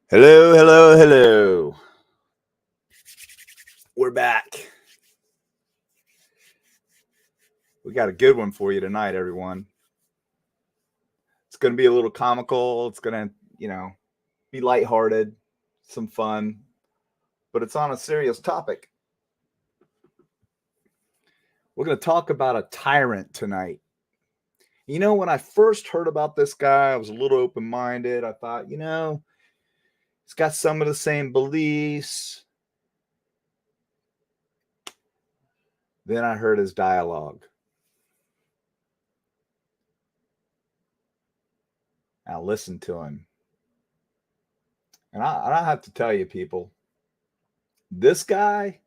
Hello, hello, hello. We're back. We got a good one for you tonight, everyone. It's going to be a little comical. It's going to, be lighthearted, some fun, but it's on a serious topic. We're going to talk about a tyrant tonight. When I first heard about this guy, I was a little open-minded. I thought, he's got some of the same beliefs. Then I heard his dialogue. I listened to him. And I have to tell you, people, this guy,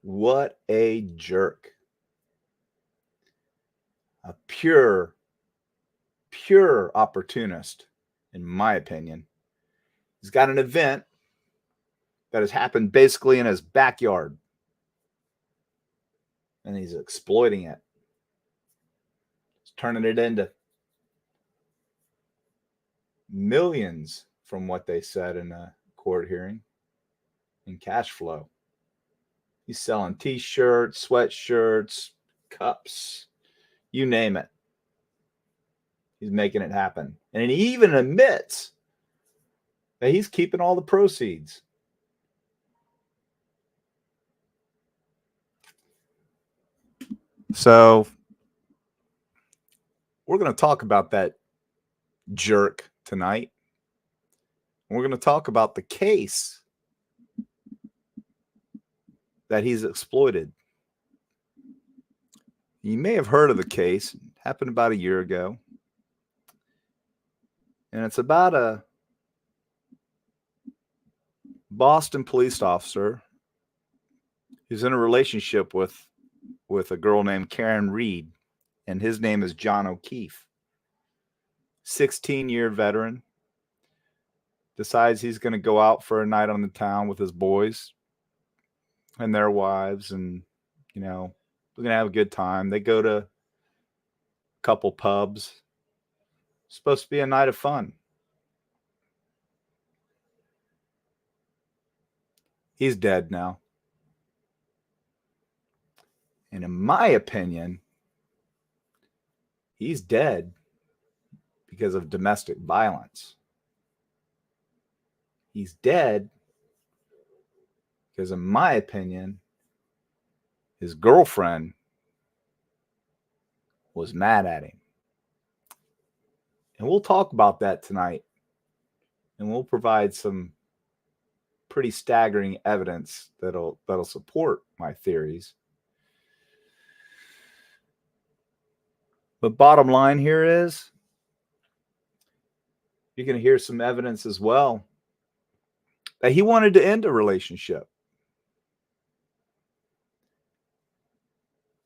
what a jerk. A pure opportunist, in my opinion. He's got an event that has happened basically in his backyard. And he's exploiting it. He's turning it into millions, from what they said in a court hearing, in cash flow. He's selling t-shirts, sweatshirts, cups, you name it. He's making it happen. And he even admits that he's keeping all the proceeds. So we're going to talk about that jerk tonight. We're going to talk about the case that he's exploited. You may have heard of the case. It happened about a year ago. And it's about a Boston police officer He's in a relationship with a girl named Karen Reed, and his name is John O'Keefe. 16-year veteran. Decides he's going to go out for a night on the town with his boys and their wives, and we're going to have a good time. They go to a couple pubs. It's supposed to be a night of fun. He's dead now. And in my opinion, he's dead because of domestic violence. He's dead because, in my opinion, his girlfriend was mad at him. And we'll talk about that tonight. And we'll provide some pretty staggering evidence that'll support my theories. But bottom line here is, you're going to hear some evidence as well that he wanted to end a relationship.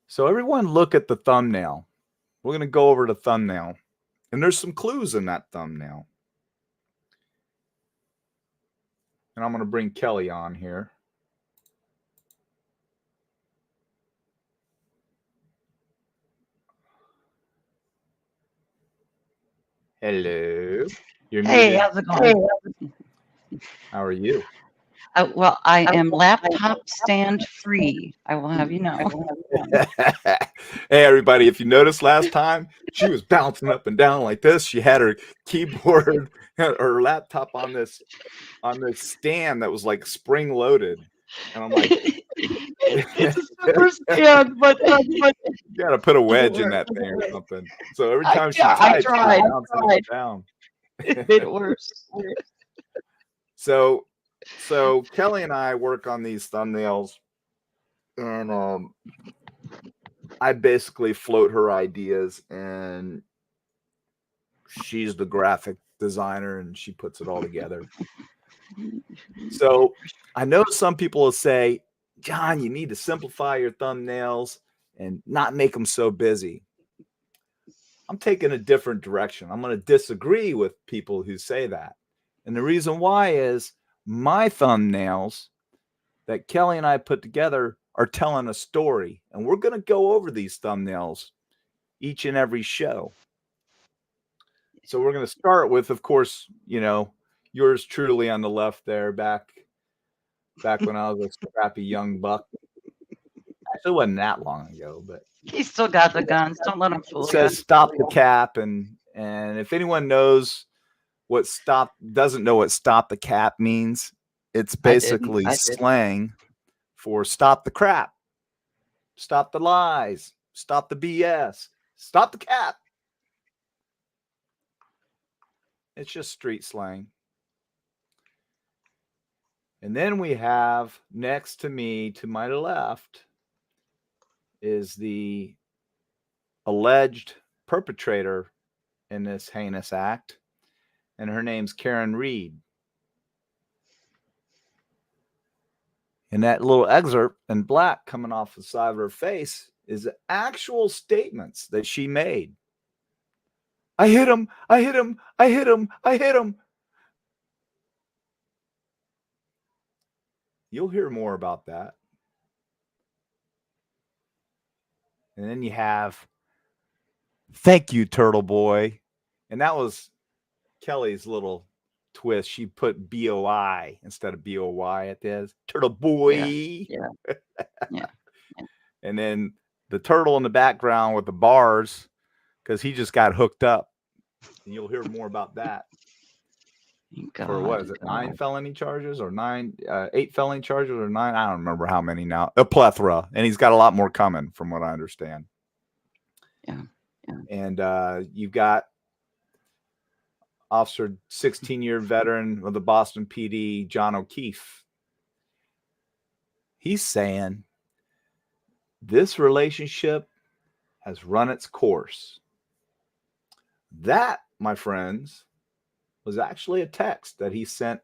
So everyone look at the thumbnail. We're going to go over the thumbnail. And there's some clues in that thumbnail. And I'm going to bring Kelly on here. Hello. You're Hey, muted. how's it going? How are you? Well, I am laptop stand free. I will have you know. Hey, everybody, if you noticed last time, she was bouncing up and down like this. She had her keyboard, her laptop on this stand that was like spring loaded. And I'm like, It's a super stand, but you got to put a wedge in that thing or something. So every time she types, she's bouncing up and down. It made it worse. So Kelly and I work on these thumbnails, and I basically float her ideas, and she's the graphic designer, and she puts it all together. So I know some people will say, John, you need to simplify your thumbnails and not make them so busy. I'm taking a different direction. I'm going to disagree with people who say that. And the reason why is my thumbnails that Kelly and I put together are telling a story. And we're going to go over these thumbnails each and every show. So we're going to start with, of course, yours truly on the left there, back when I was a scrappy young buck. Actually, it wasn't that long ago, but He still got the guns. Don't let him fool you. It says stop the cap, and if anyone knows doesn't know what stop the cap means, it's basically slang for stop the crap, stop the lies, stop the BS, stop the cap. It's just street slang. And then we have next to me, to my left, is the alleged perpetrator in this heinous act, and her name's Karen Reed. And that little excerpt in black coming off the side of her face is actual statements that she made. I hit him, I hit him, I hit him, I hit him. You'll hear more about that. And then you have, thank you, Turtle Boy. And that was Kelly's little twist. She put BOI instead of BOY at the end. Turtle Boy. Yeah. And then the turtle in the background with the bars, because he just got hooked up. And you'll hear more about that. For what is it? 9 felony charges or 8 felony charges or 9? I don't remember how many now. A plethora. And he's got a lot more coming from what I understand. Yeah. And you've got Officer 16-year veteran of the Boston PD, John O'Keefe. He's saying this relationship has run its course. That, my friends, was actually a text that he sent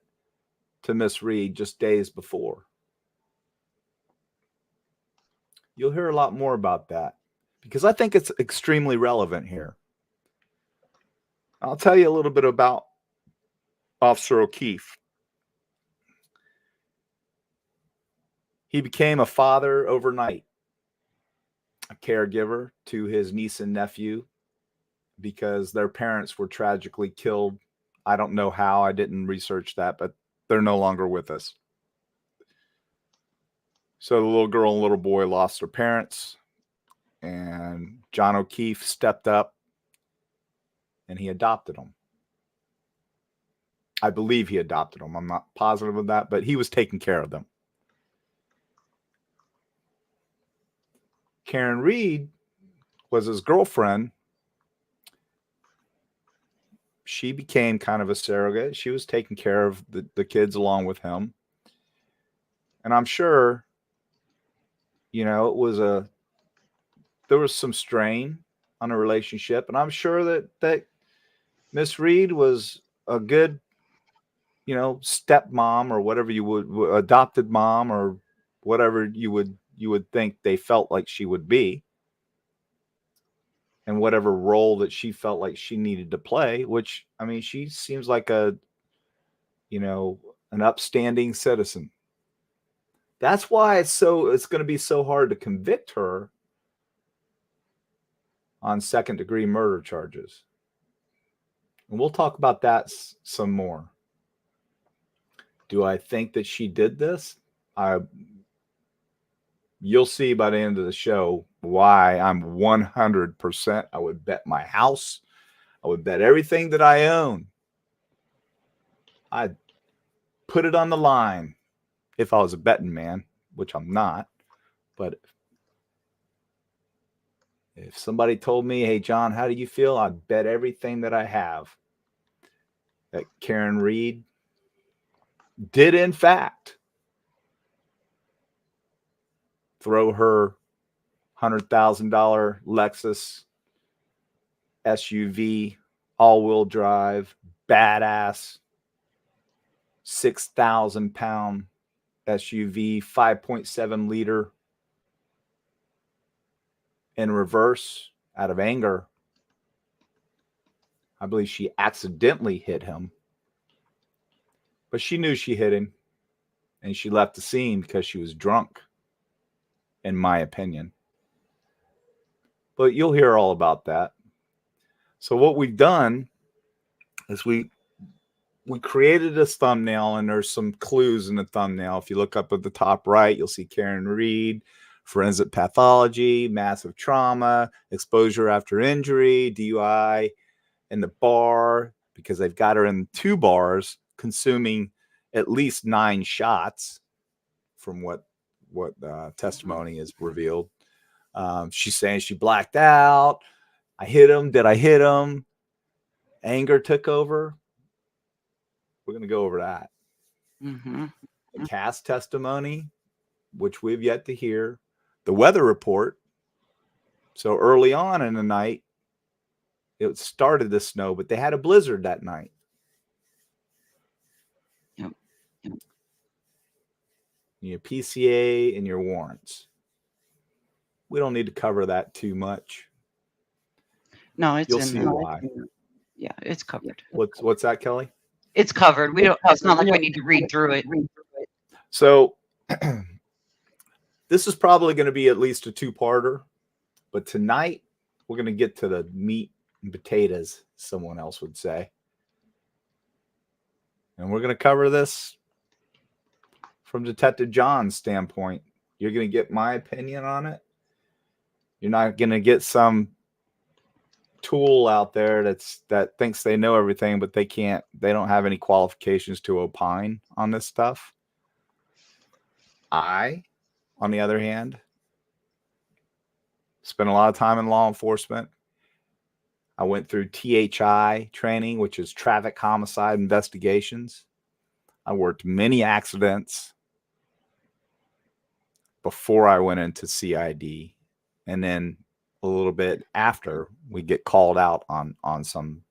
to Miss Reed just days before. You'll hear a lot more about that because I think it's extremely relevant here. I'll tell you a little bit about Officer O'Keefe. He became a father overnight, a caregiver to his niece and nephew because their parents were tragically killed. I don't know how. I didn't research that, but they're no longer with us. So the little girl and little boy lost their parents, and John O'Keefe stepped up and he adopted them. I believe he adopted them. I'm not positive of that, but he was taking care of them. Karen Reed was his girlfriend. She became kind of a surrogate. She was taking care of the kids along with him. And I'm sure, there was some strain on a relationship. And I'm sure that Miss Reed was a good, stepmom or whatever you would, adopted mom or whatever you would think they felt like she would be. And whatever role that she felt like she needed to play, which, I mean, she seems like an upstanding citizen. That's why it's going to be so hard to convict her on second-degree murder charges. And we'll talk about that some more. Do I think that she did this? You'll see by the end of the show why I'm 100%. I would bet my house. I would bet everything that I own. I'd put it on the line if I was a betting man, which I'm not. But if somebody told me, hey, John, how do you feel? I'd bet everything that I have that Karen Reed did, in fact, throw her $100,000 Lexus SUV, all-wheel drive, badass, 6,000-pound SUV, 5.7 liter in reverse out of anger. I believe she accidentally hit him, but she knew she hit him, and she left the scene because she was drunk, in my opinion. But you'll hear all about that. So what we've done is we created this thumbnail, and there's some clues in the thumbnail. If you look up at the top right, you'll see Karen Reed, forensic pathology, massive trauma, exposure after injury, DUI in the bar, because they've got her in 2 bars consuming at least 9 shots from what testimony is revealed. She's saying she blacked out. I hit him. Did I hit him? Anger took over. We're going to go over that. Mm-hmm. The cast testimony, which we've yet to hear. The weather report. So early on in the night, it started to snow, but they had a blizzard that night. Yep. Your PCA and your warrants. We don't need to cover that too much. No, it's You'll in see there. why. Yeah, it's covered. What's that, Kelly? It's covered. It's not like we need to read through it. So this is probably going to be at least a 2-parter, but tonight we're going to get to the meat and potatoes, someone else would say. And we're going to cover this from Detective John's standpoint. You're going to get my opinion on it. You're not going to get some tool out there that thinks they know everything, but they don't have any qualifications to opine on this stuff. I, on the other hand, spent a lot of time in law enforcement. I went through THI training, which is traffic homicide investigations. I worked many accidents before I went into CID, and then a little bit after we get called out on some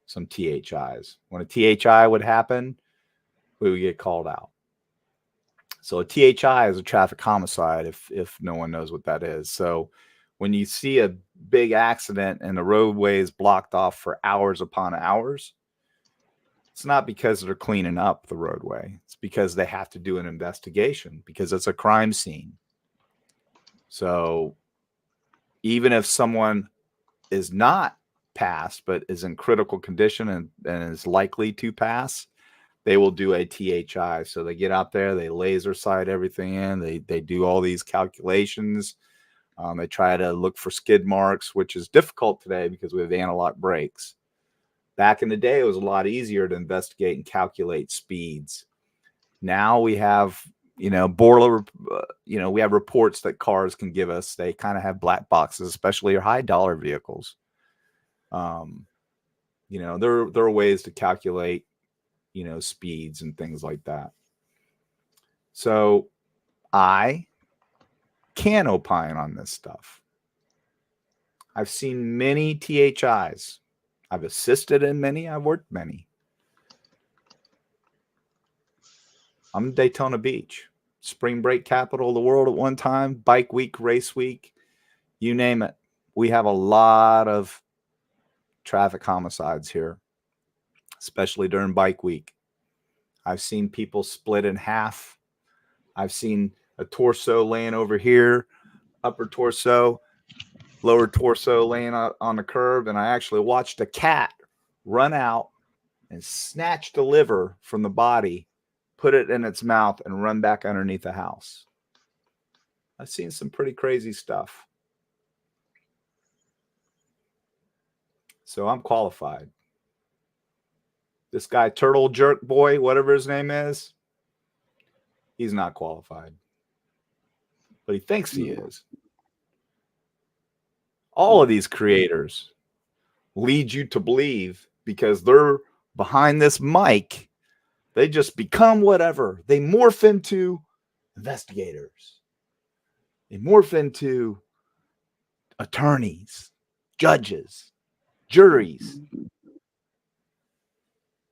THIs. When a THI would happen, we would get called out. So a THI is a traffic homicide, if no one knows what that is. So when you see a big accident and the roadway is blocked off for hours upon hours, it's not because they're cleaning up the roadway. It's because they have to do an investigation because it's a crime scene. So even if someone is not passed but is in critical condition and is likely to pass, they will do a THI. So they get out there, they laser sight everything in, they do all these calculations. They try to look for skid marks, which is difficult today because we have analog brakes. Back in the day, it was a lot easier to investigate and calculate speeds. Now we have, we have reports that cars can give us. They kind of have black boxes, especially your high dollar vehicles. There are ways to calculate, speeds and things like that. So I can opine on this stuff. I've seen many THIs. I've assisted in many. I've worked many. I'm in Daytona Beach, spring break capital of the world at one time, bike week, race week, you name it. We have a lot of traffic homicides here, especially during bike week. I've seen people split in half. I've seen a torso laying over here, upper torso, lower torso laying on the curb. And I actually watched a cat run out and snatch the liver from the body, put it in its mouth, and run back underneath the house. I've seen some pretty crazy stuff. So I'm qualified. This guy, Turtle Jerk Boy, whatever his name is, he's not qualified. But he thinks he is. All of these creators lead you to believe because they're behind this mic, they just become whatever. They morph into investigators. They morph into attorneys, judges, juries,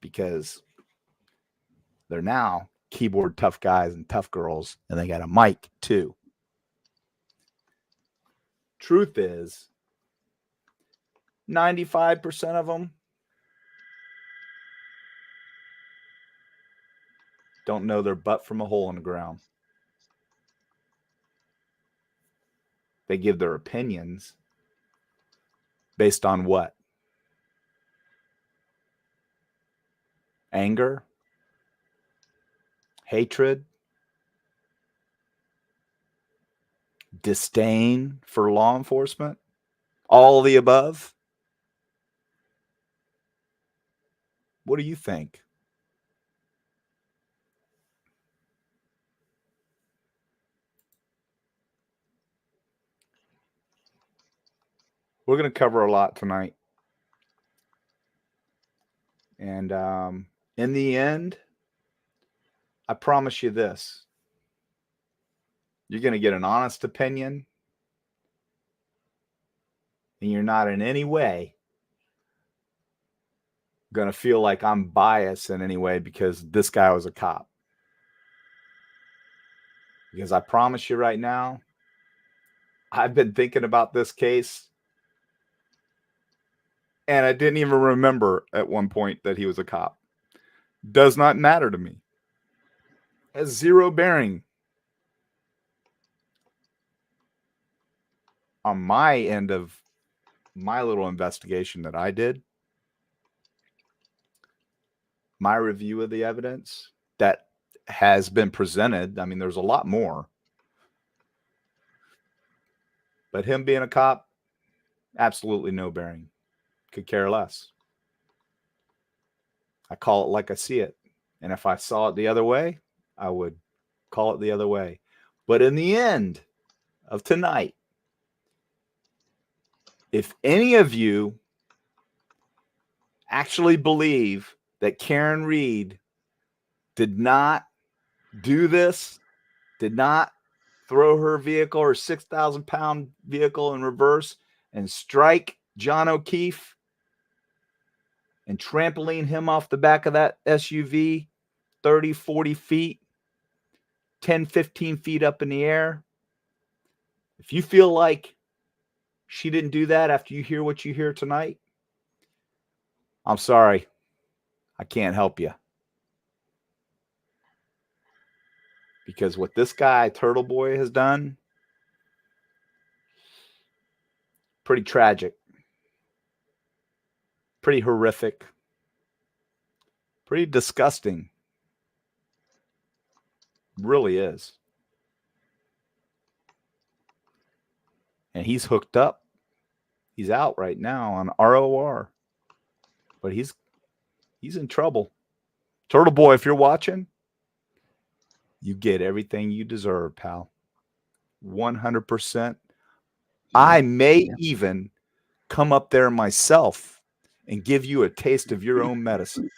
because they're now keyboard tough guys and tough girls, and they got a mic too. Truth is, 95% of them don't know their butt from a hole in the ground. They give their opinions based on what? Anger? Hatred? Disdain for law enforcement? All of the above? What do you think? We're going to cover a lot tonight. And in the end, I promise you this. You're going to get an honest opinion. And you're not in any way going to feel like I'm biased in any way because this guy was a cop. Because I promise you right now, I've been thinking about this case and I didn't even remember at one point that he was a cop. Does not matter to me. Has zero bearing on my end of my little investigation that I did. My review of the evidence that has been presented. I mean, there's a lot more. But him being a cop, absolutely no bearing. Could care less. I call it like I see it. And if I saw it the other way, I would call it the other way. But in the end of tonight, if any of you actually believe that Karen Reed did not do this, did not throw her vehicle, her 6,000-pound vehicle in reverse and strike John O'Keefe and trampoline him off the back of that SUV 30, 40 feet, 10, 15 feet up in the air. If you feel like she didn't do that after you hear what you hear tonight, I'm sorry. I can't help you. Because what this guy, TURTLEBOY, has done, pretty tragic, pretty horrific, pretty disgusting. Really is. And he's hooked up. He's out right now on ROR. But he's in trouble. TURTLEBOY, if you're watching, you get everything you deserve, pal. 100%. I may even come up there myself and give you a taste of your own medicine.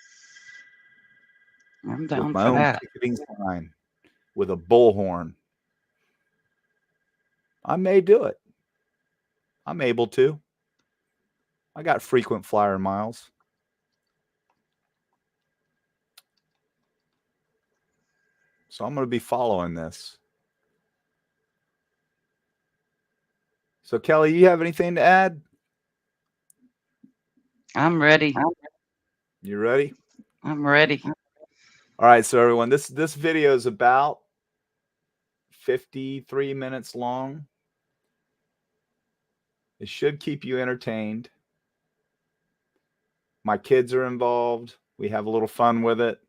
I'm down with my for own that. picketing sign, with a bullhorn. I may do it. I'm able to. I got frequent flyer miles. So I'm going to be following this. So, Kelly, you have anything to add? I'm ready. You ready? I'm ready. All right, so everyone, this video is about 53 minutes long. It should keep you entertained. My kids are involved. We have a little fun with it.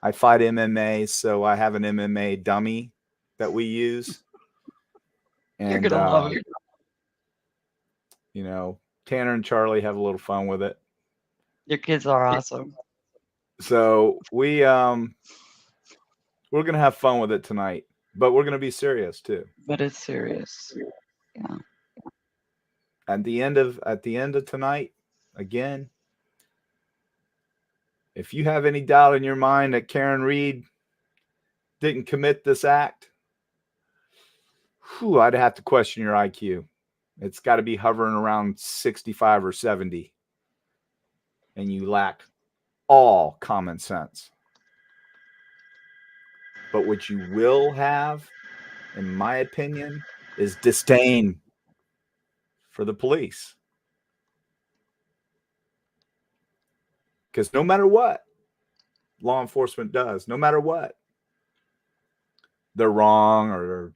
I fight MMA, so I have an MMA dummy that we use. And, You're gonna love it. You know, Tanner and Charlie have a little fun with it. Your kids are awesome. So we're gonna have fun with it tonight, but we're gonna be serious too. But it's serious. Yeah. At the end of tonight, again, if you have any doubt in your mind that Karen Reed didn't commit this act, I'd have to question your IQ. It's got to be hovering around 65 or 70, and you lack all common sense. But what you will have, in my opinion, is disdain for the police. Because no matter what law enforcement does, no matter what, they're wrong, or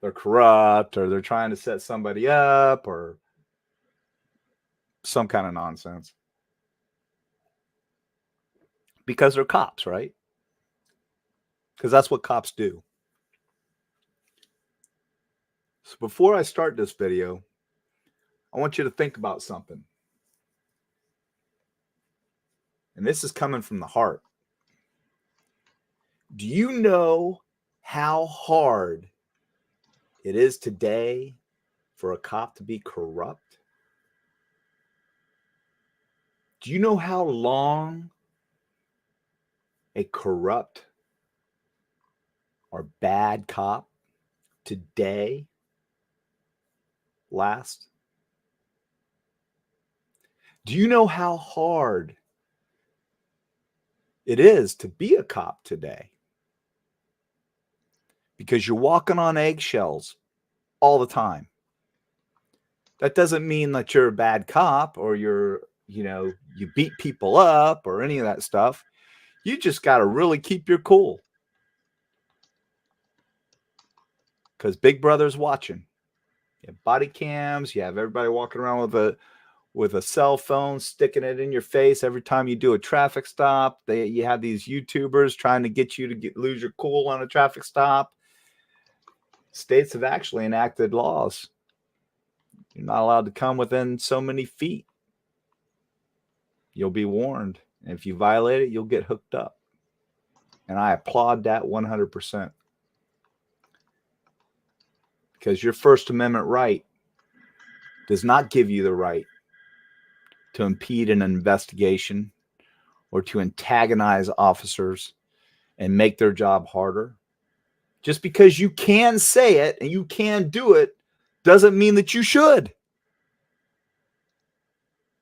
they're corrupt, or they're trying to set somebody up, or some kind of nonsense. Because they're cops, right? Because that's what cops do. So before I start this video, I want you to think about something. And this is coming from the heart. Do you know how hard it is today for a cop to be corrupt? Do you know how long a corrupt or bad cop today lasts? Do you know how hard it is to be a cop today? Because you're walking on eggshells all the time. That doesn't mean that you're a bad cop, or you beat people up, or any of that stuff. You just got to really keep your cool. Because Big Brother's watching. You have body cams. You have everybody walking around with a cell phone, sticking it in your face every time you do a traffic stop. You have these YouTubers trying to get you to lose your cool on a traffic stop. States have actually enacted laws. You're not allowed to come within so many feet. You'll be warned. And if you violate it, you'll get hooked up. And I applaud that 100%. Because your First Amendment right does not give you the right to impede an investigation or to antagonize officers and make their job harder. Just because you can say it and you can do it doesn't mean that you should.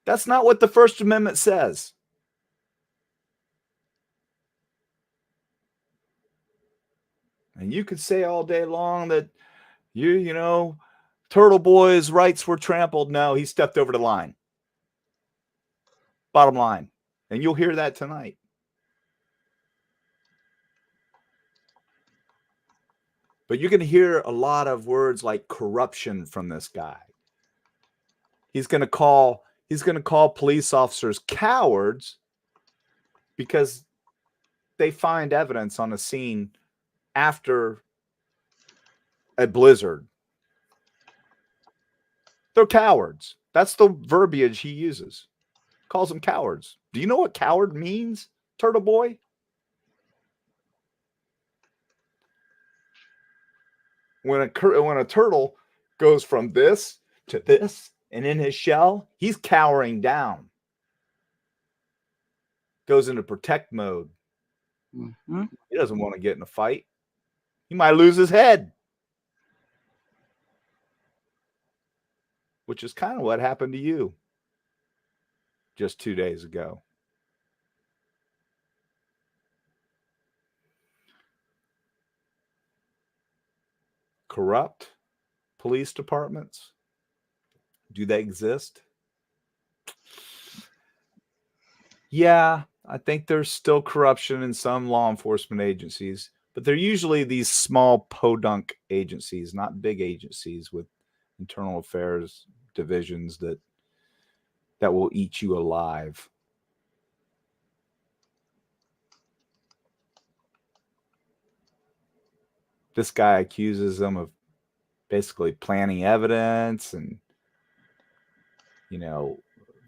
That's not what the First Amendment says. And you could say all day long that you know, Turtle Boy's rights were trampled. No, he stepped over the line. Bottom line. And you'll hear that tonight. But you're going to hear a lot of words like corruption from this guy. He's going to call police officers cowards because they find evidence on a scene after a blizzard. They're cowards. That's the verbiage he uses. Calls them cowards. Do you know what coward means, Turtle Boy? When a turtle goes from this to this and in his shell, he's cowering down. Goes into protect mode. Mm-hmm. He doesn't want to get in a fight. He might lose his head. Which is kind of what happened to you just 2 days ago. Corrupt police departments? Do they exist? Yeah, I think there's still corruption in some law enforcement agencies, but they're usually these small podunk agencies, not big agencies with internal affairs divisions that will eat you alive. This guy accuses them of basically planting evidence and,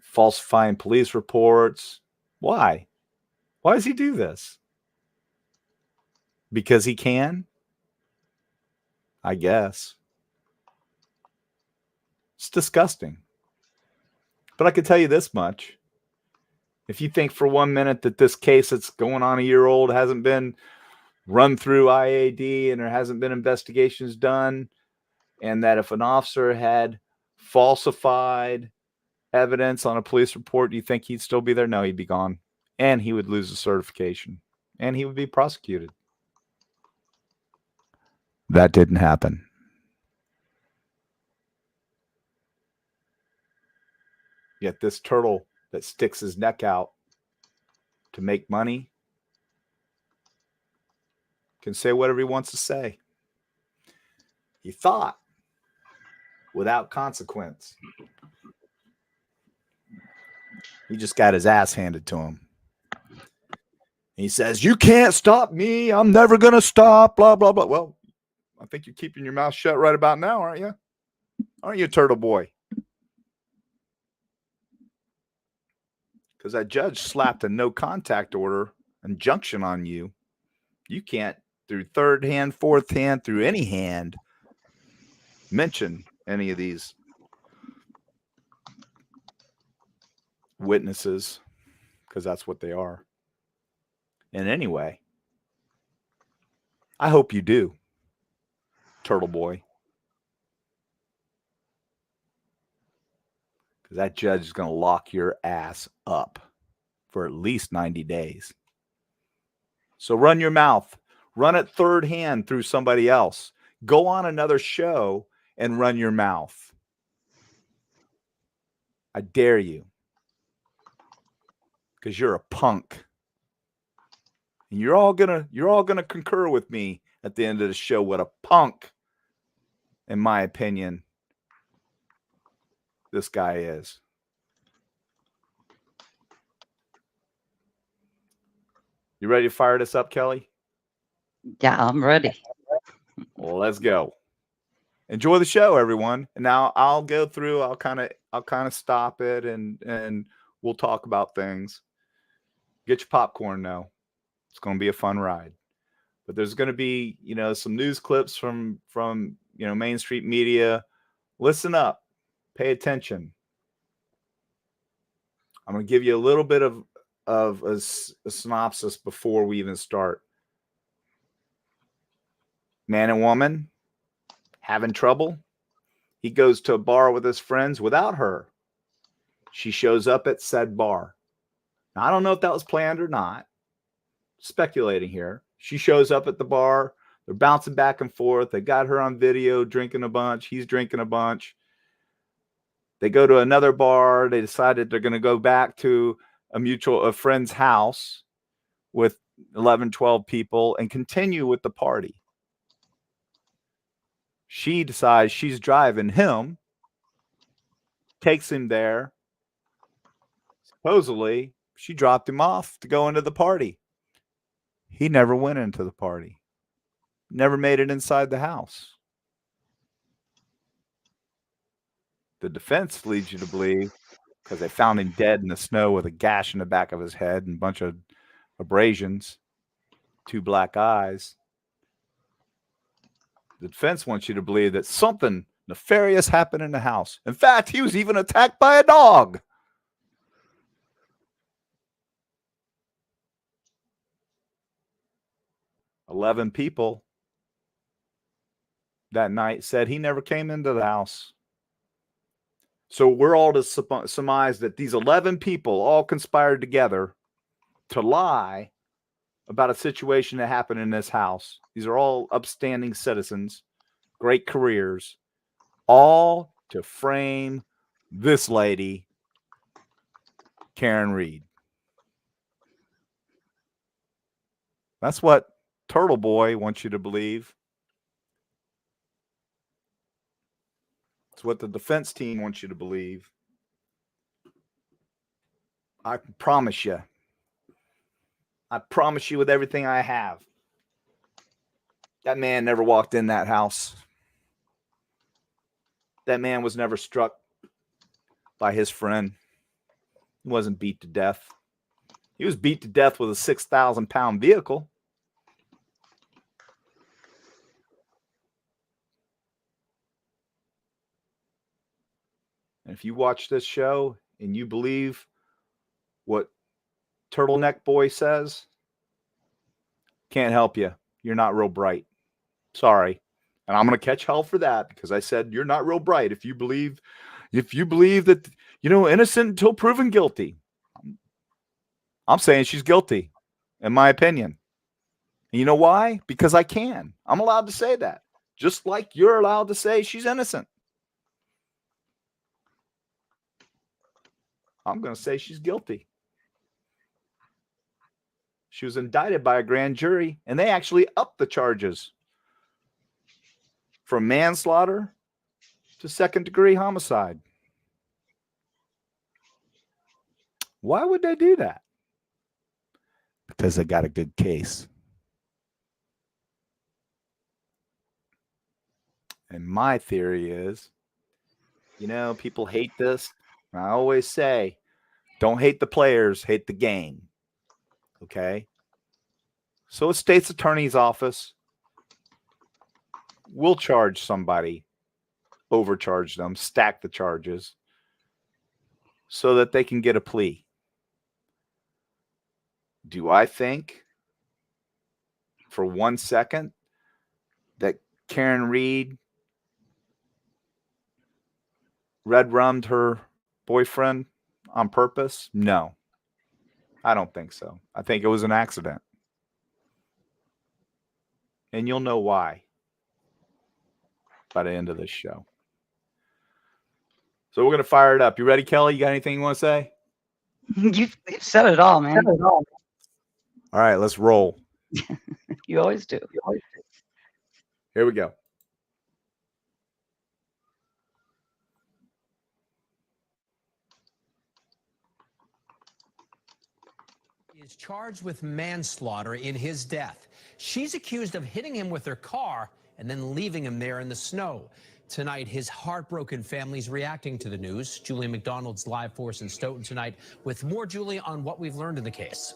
falsifying police reports. Why? Why does he do this? Because he can? I guess. It's disgusting. But I can tell you this much. If you think for 1 minute that this case that's going on a year old hasn't been run through IAD and there hasn't been investigations done, and that if an officer had falsified evidence on a police report, do you think he'd still be there? No, he'd be gone. And he would lose his certification. And he would be prosecuted. That didn't happen. Yet this turtle that sticks his neck out to make money can say whatever he wants to say. He thought without consequence. He just got his ass handed to him. He says, "You can't stop me. I'm never going to stop, blah, blah, blah." Well, I think you're keeping your mouth shut right about now, aren't you? Aren't you, Turtle Boy? Because that judge slapped a no contact order, injunction on you. You can't, through third hand, fourth hand, through any hand, mention any of these witnesses, because that's what they are. And anyway, I hope you do, Turtle Boy. Because that judge is going to lock your ass up for at least 90 days. So run your mouth. Run it third hand through somebody else. Go on another show and run your mouth. I dare you. Because you're a punk. And you're all gonna concur with me at the end of the show what a punk, in my opinion, this guy is. You ready to fire this up, Kelly? Yeah, I'm ready. Well, let's go. Enjoy the show, everyone. And now I'll go through. I'll kind of stop it, and we'll talk about things. Get your popcorn now. It's going to be a fun ride. But there's going to be, some news clips from Main Street media. Listen up. Pay attention. I'm going to give you a little bit of a synopsis before we even start. Man and woman having trouble. He goes to a bar with his friends without her. She shows up at said bar. Now, I don't know if that was planned or not. Speculating here. She shows up at the bar. They're bouncing back and forth. They got her on video drinking a bunch. He's drinking a bunch. They go to another bar. They decided they're going to go back to a friend's house with 11, 12 people and continue with the party. She decides she's driving him, takes him there. Supposedly, she dropped him off to go into the party. He never went into the party. Never made it inside the house. The defense leads you to believe, because they found him dead in the snow with a gash in the back of his head and a bunch of abrasions, 2 black eyes. The defense wants you to believe that something nefarious happened in the house. In fact, he was even attacked by a dog. "11 people that night said he never came into the house." So we're all to surmise that these 11 people all conspired together to lie about a situation that happened in this house. These are all upstanding citizens, great careers, all to frame this lady, Karen Reed. That's what TURTLEBOY wants you to believe. It's what the defense team wants you to believe. I promise you. I promise you with everything I have. That man never walked in that house. That man was never struck by his friend. He wasn't beat to death. He was beat to death with a 6,000-pound vehicle. And if you watch this show and you believe what Turtleneck Boy says, can't help you. You're not real bright. Sorry. And I'm going to catch hell for that because I said you're not real bright if you believe that, innocent until proven guilty. I'm saying she's guilty, in my opinion. And you know why? Because I can. I'm allowed to say that. Just like you're allowed to say she's innocent. I'm going to say she's guilty. She was indicted by a grand jury, and they actually upped the charges from manslaughter to second-degree homicide. Why would they do that? Because they got a good case. And my theory is, people hate this. I always say, don't hate the players, hate the game. Okay? So a state's attorney's office will charge somebody, overcharge them, stack the charges so that they can get a plea. Do I think for 1 second that Karen Reed red-rummed her boyfriend on purpose? No, I don't think so. I think it was an accident. And you'll know why by the end of this show. So we're going to fire it up. You ready, Kelly? You got anything you want to say? You've said it all, man. All right, let's roll. You always do. Here we go. Is charged with manslaughter in his death. She's accused of hitting him with her car and then leaving him there in the snow. Tonight, his heartbroken family's reacting to the news. Julie McDonald's live for us in Stoughton tonight with more, Julie, on what we've learned in the case.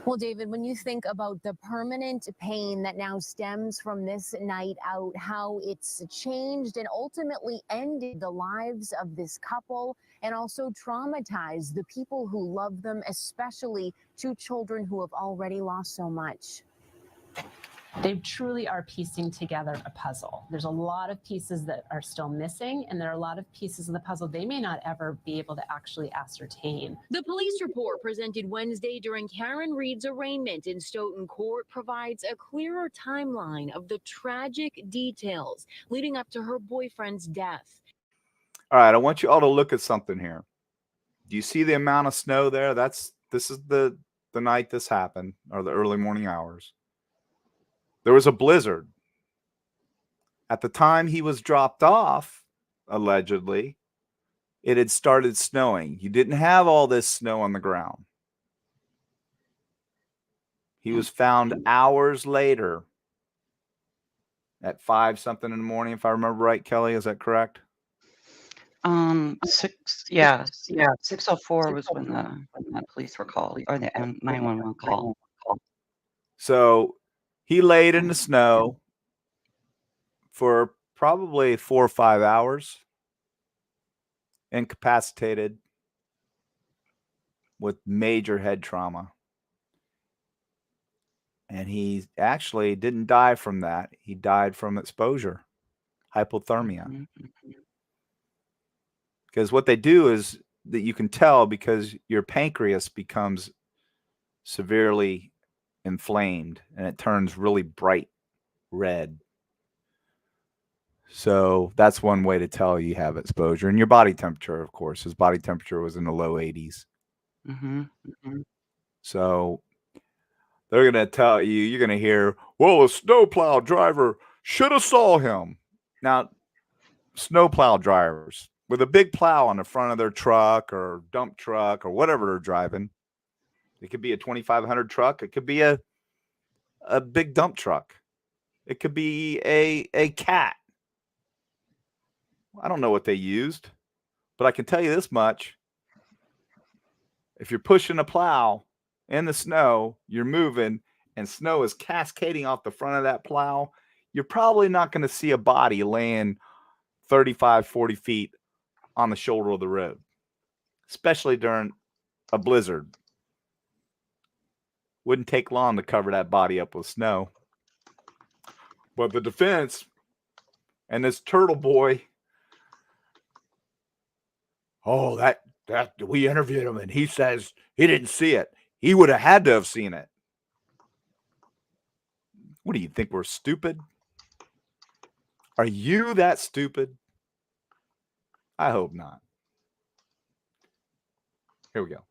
Well, David, when you think about the permanent pain that now stems from this night out, how it's changed and ultimately ended the lives of this couple and also traumatized the people who love them, especially 2 children who have already lost so much. They truly are piecing together a puzzle. There's a lot of pieces that are still missing, and there are a lot of pieces of the puzzle they may not ever be able to actually ascertain. The police report presented Wednesday during Karen Reed's arraignment in Stoughton Court provides a clearer timeline of the tragic details leading up to her boyfriend's death. All right, I want you all to look at something here. Do you see the amount of snow there? This is the night this happened, or the early morning hours. There was a blizzard. At the time he was dropped off, allegedly, it had started snowing. You didn't have all this snow on the ground. He was found hours later at 5-something in the morning, if I remember right. Kelly, is that correct? 6:04 was when the police were called, or the 911 call. So he laid in the snow for probably 4 or 5 hours, incapacitated with major head trauma. And he actually didn't die from that. He died from exposure, hypothermia. Mm-hmm. Because what they do is that you can tell because your pancreas becomes severely inflamed and it turns really bright red. So that's one way to tell you have exposure. And your body temperature, of course, his body temperature was in the low 80s. Mm-hmm. Mm-hmm. So they're going to tell you, you're going to hear, well, a snowplow driver should have saw him. Now, snowplow drivers with a big plow on the front of their truck or dump truck or whatever they're driving. It could be a 2,500 truck. It could be a big dump truck. It could be a cat. I don't know what they used, but I can tell you this much. If you're pushing a plow in the snow, you're moving, and snow is cascading off the front of that plow, you're probably not going to see a body laying 35, 40 feet on the shoulder of the road, especially during a blizzard. Wouldn't take long to cover that body up with snow. But the defense and this TURTLEBOY, oh, that we interviewed him and he says he didn't see it. He would have had to have seen it. What do you think? We're stupid? Are you that stupid? I hope not. Here we go.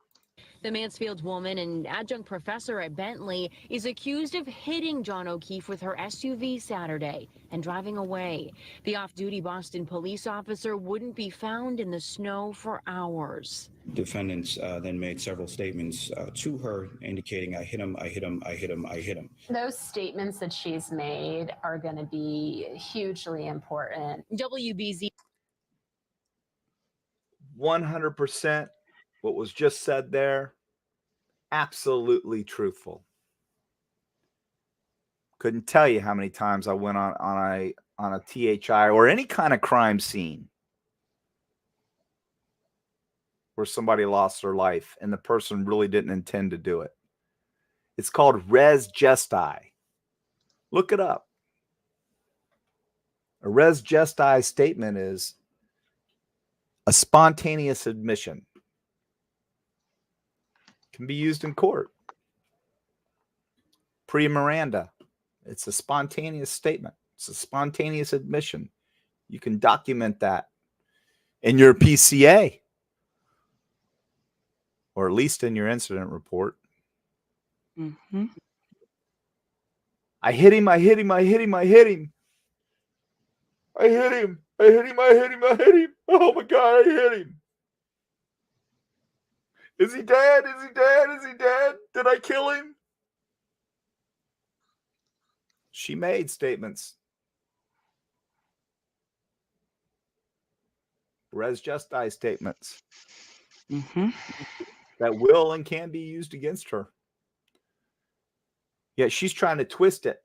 The Mansfield woman, an adjunct professor at Bentley, is accused of hitting John O'Keefe with her SUV Saturday and driving away. The off-duty Boston police officer wouldn't be found in the snow for hours. Defendants then made several statements to her indicating, I hit him, I hit him, I hit him, I hit him. Those statements that she's made are going to be hugely important. WBZ 100% what was just said there, absolutely truthful. Couldn't tell you how many times I went on a THI or any kind of crime scene where somebody lost their life and the person really didn't intend to do it. It's called res gesti. Look it up. A res gesti statement is a spontaneous admission. Can be used in court. Pre-Miranda. It's a spontaneous statement. It's a spontaneous admission. You can document that in your PCA. Or at least in your incident report. Mm-hmm. I hit him, I hit him, I hit him, I hit him. I hit him, I hit him, I hit him, I hit him. Oh my God, I hit him. Is he dead? Is he dead? Is he dead? Did I kill him? She made statements. Res gesti statements. Mm-hmm. That will and can be used against her. Yet she's trying to twist it.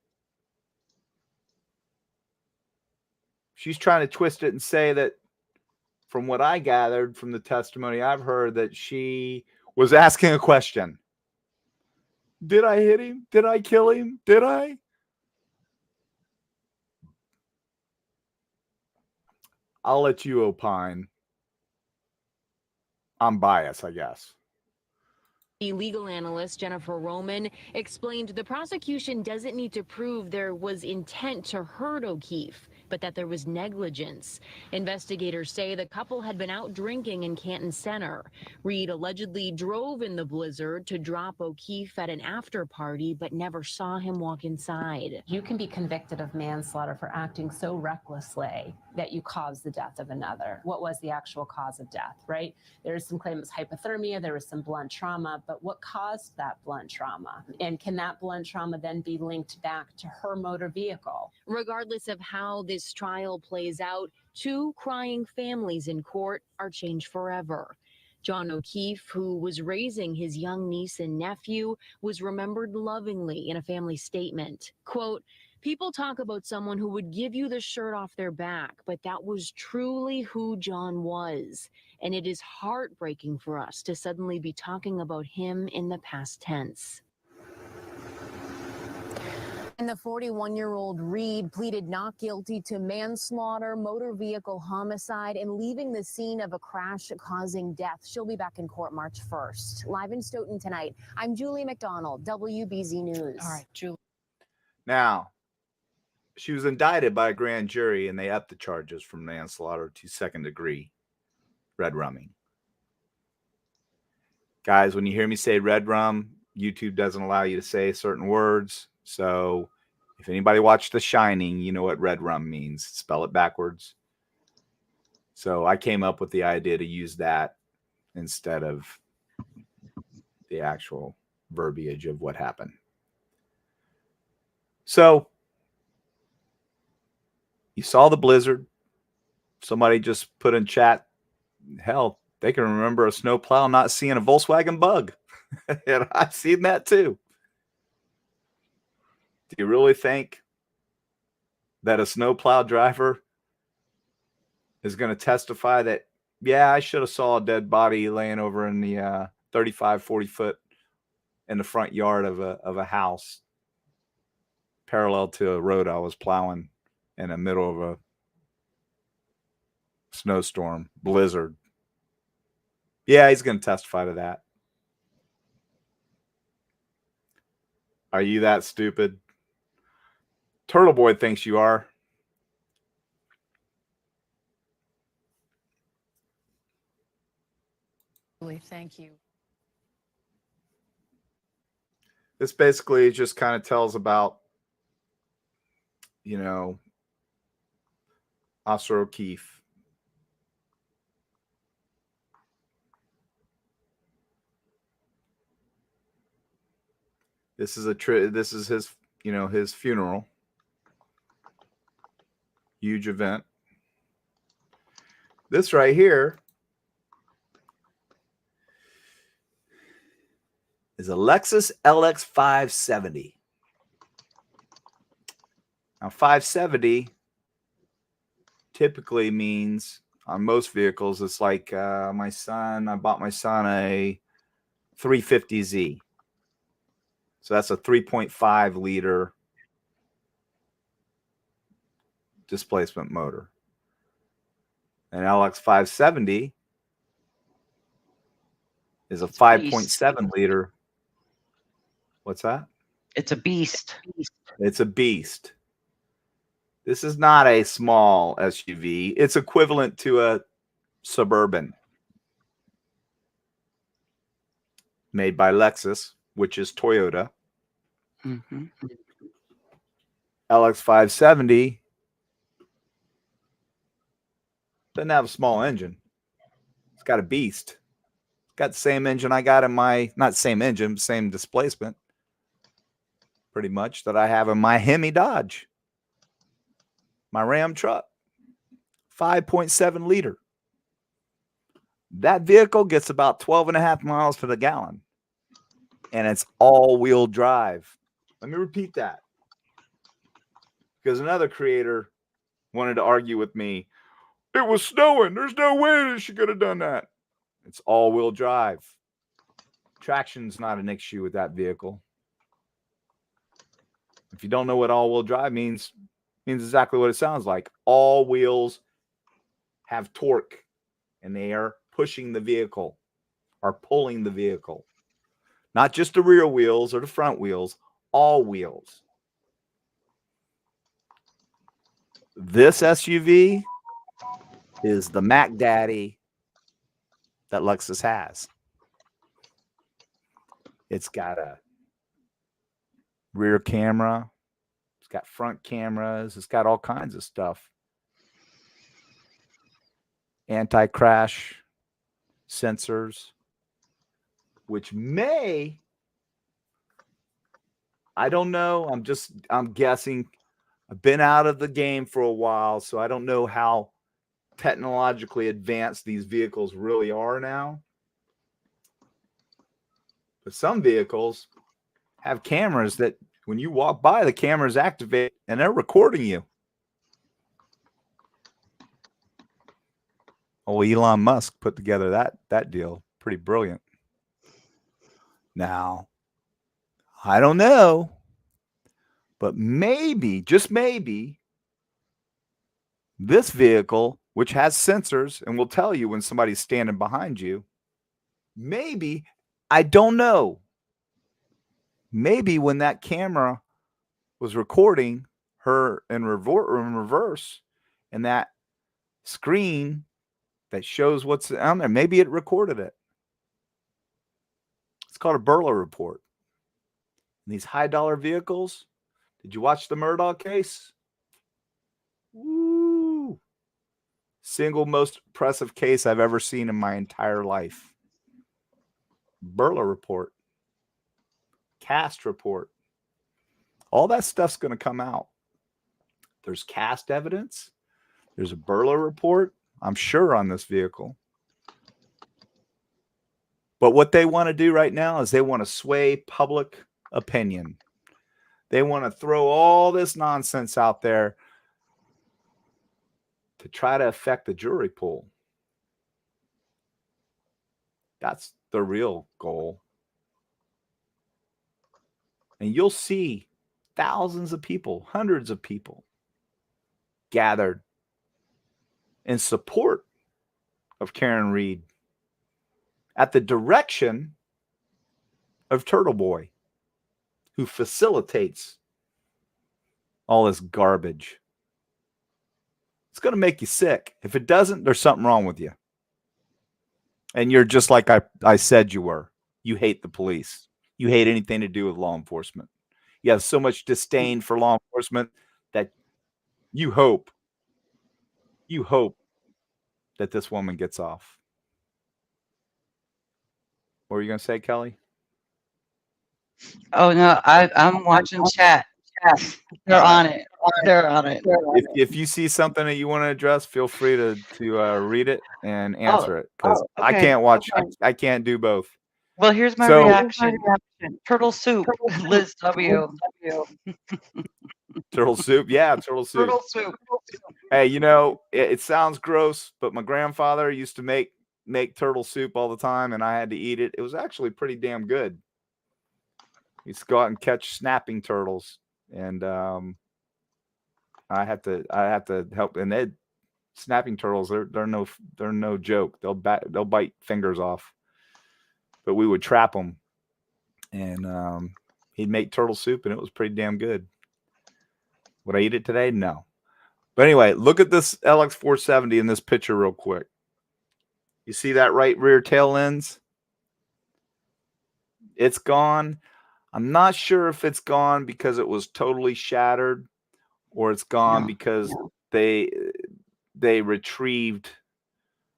She's trying to twist it and say that, from what I gathered from the testimony I've heard, that she was asking a question. Did I hit him? Did I kill him? Did I? I'll let you opine. I'm biased, I guess. The legal analyst Jennifer Roman explained the prosecution doesn't need to prove there was intent to hurt O'Keefe, but that there was negligence. Investigators say the couple had been out drinking in Canton Center. Reed allegedly drove in the blizzard to drop O'Keefe at an after party, but never saw him walk inside. You can be convicted of manslaughter for acting so recklessly that you caused the death of another. What was the actual cause of death, right? There is some claim it was hypothermia, there was some blunt trauma, but what caused that blunt trauma? And can that blunt trauma then be linked back to her motor vehicle? Regardless of how this trial plays out, two crying families in court are changed forever. John O'Keefe, who was raising his young niece and nephew, was remembered lovingly in a family statement. Quote, "People talk about someone who would give you the shirt off their back, but that was truly who John was. And it is heartbreaking for us to suddenly be talking about him in the past tense." And the 41-year-old Reed pleaded not guilty to manslaughter, motor vehicle homicide, and leaving the scene of a crash causing death. She'll be back in court March 1st. Live in Stoughton tonight, I'm Julie McDonald, WBZ News. All right, Julie. Now, she was indicted by a grand jury, and they upped the charges from manslaughter to second-degree red rumming. Guys, when you hear me say red rum, YouTube doesn't allow you to say certain words. So if anybody watched The Shining, you know what red rum means. Spell it backwards. So I came up with the idea to use that instead of the actual verbiage of what happened. So you saw the blizzard. Somebody just put in chat, hell, they can remember a snowplow not seeing a Volkswagen Bug. And I've seen that too. Do you really think that a snowplow driver is going to testify that, yeah, I should have saw a dead body laying over in the 35, 40 foot in the front yard of a house parallel to a road I was plowing in the middle of a snowstorm, blizzard? Yeah, he's going to testify to that. Are you that stupid? TURTLEBOY thinks you are. Thank you. This basically just kind of tells about, Officer O'Keefe. This is this is his, his funeral. Huge event. This right here is a Lexus LX 570. Now, 570 typically means on most vehicles, it's like I bought my son a 350Z. So that's a 3.5 liter displacement motor. An LX 570 is a 5.7 liter. What's that? It's a beast. It's a beast. This is not a small SUV. It's equivalent to a Suburban made by Lexus, which is Toyota. Mm-hmm. LX 570 doesn't have a small engine. It's got a beast. It's got the same engine I got in my, not same engine, same displacement, pretty much, that I have in my Hemi Dodge, my Ram truck. 5.7 liter. That vehicle gets about 12.5 miles to the gallon. And it's all-wheel drive. Let me repeat that. Because another creator wanted to argue with me. It was snowing. There's no way that she could have done that. It's all-wheel drive. Traction's not an issue with that vehicle. If you don't know what all-wheel drive means exactly what it sounds like. All wheels have torque and they are pushing the vehicle or pulling the vehicle. Not just the rear wheels or the front wheels, all wheels. This SUV is the Mac Daddy that Lexus has. It's got a rear camera. It's got front cameras. It's got all kinds of stuff. Anti-crash sensors, which may, I don't know. I'm guessing. I've been out of the game for a while, so I don't know how technologically advanced these vehicles really are now. But some vehicles have cameras that when you walk by, the cameras activate and they're recording you. Oh, Elon Musk put together that deal. Pretty brilliant. Now, I don't know, but maybe, just maybe, this vehicle, which has sensors and will tell you when somebody's standing behind you, maybe, I don't know, maybe when that camera was recording her in reverse and that screen that shows what's on there, maybe it recorded it. It's called a Burglar report. And these high-dollar vehicles, did you watch the Murdaugh case? Woo! Single most impressive case I've ever seen in my entire life. Burglar report. Cast report. All that stuff's going to come out. There's cast evidence. There's a Burglar report, I'm sure, on this vehicle. But what they want to do right now is they want to sway public opinion. They want to throw all this nonsense out there to try to affect the jury pool. That's the real goal. And you'll see thousands of people, hundreds of people gathered in support of Karen Reed at the direction of TURTLEBOY, who facilitates all this garbage. It's going to make you sick. If it doesn't, there's something wrong with you. And you're just like I said you were. You hate the police. You hate anything to do with law enforcement. You have so much disdain for law enforcement that you hope that this woman gets off. What were you going to say, Kelly? Oh no, I'm watching chat. They're on it. They're on it. If you see something that you want to address, feel free to read it and answer it, because I okay. can't watch. I can't do both. Well, here's my reaction. Turtle soup, Liz W. Turtle soup, yeah, turtle soup. Turtle soup. Hey, you know, it sounds gross, but my grandfather used to make turtle soup all the time, and I had to eat it. It was actually pretty damn good. He used to go out and catch snapping turtles, and I have to help. And snapping turtles, they're no joke. They'll bite fingers off. But we would trap them, and he'd make turtle soup, and it was pretty damn good. Would I eat it today? No. But anyway, look at this LX470 in this picture real quick. You see that right rear tail lens? It's gone. I'm not sure if it's gone because it was totally shattered, or it's gone because they retrieved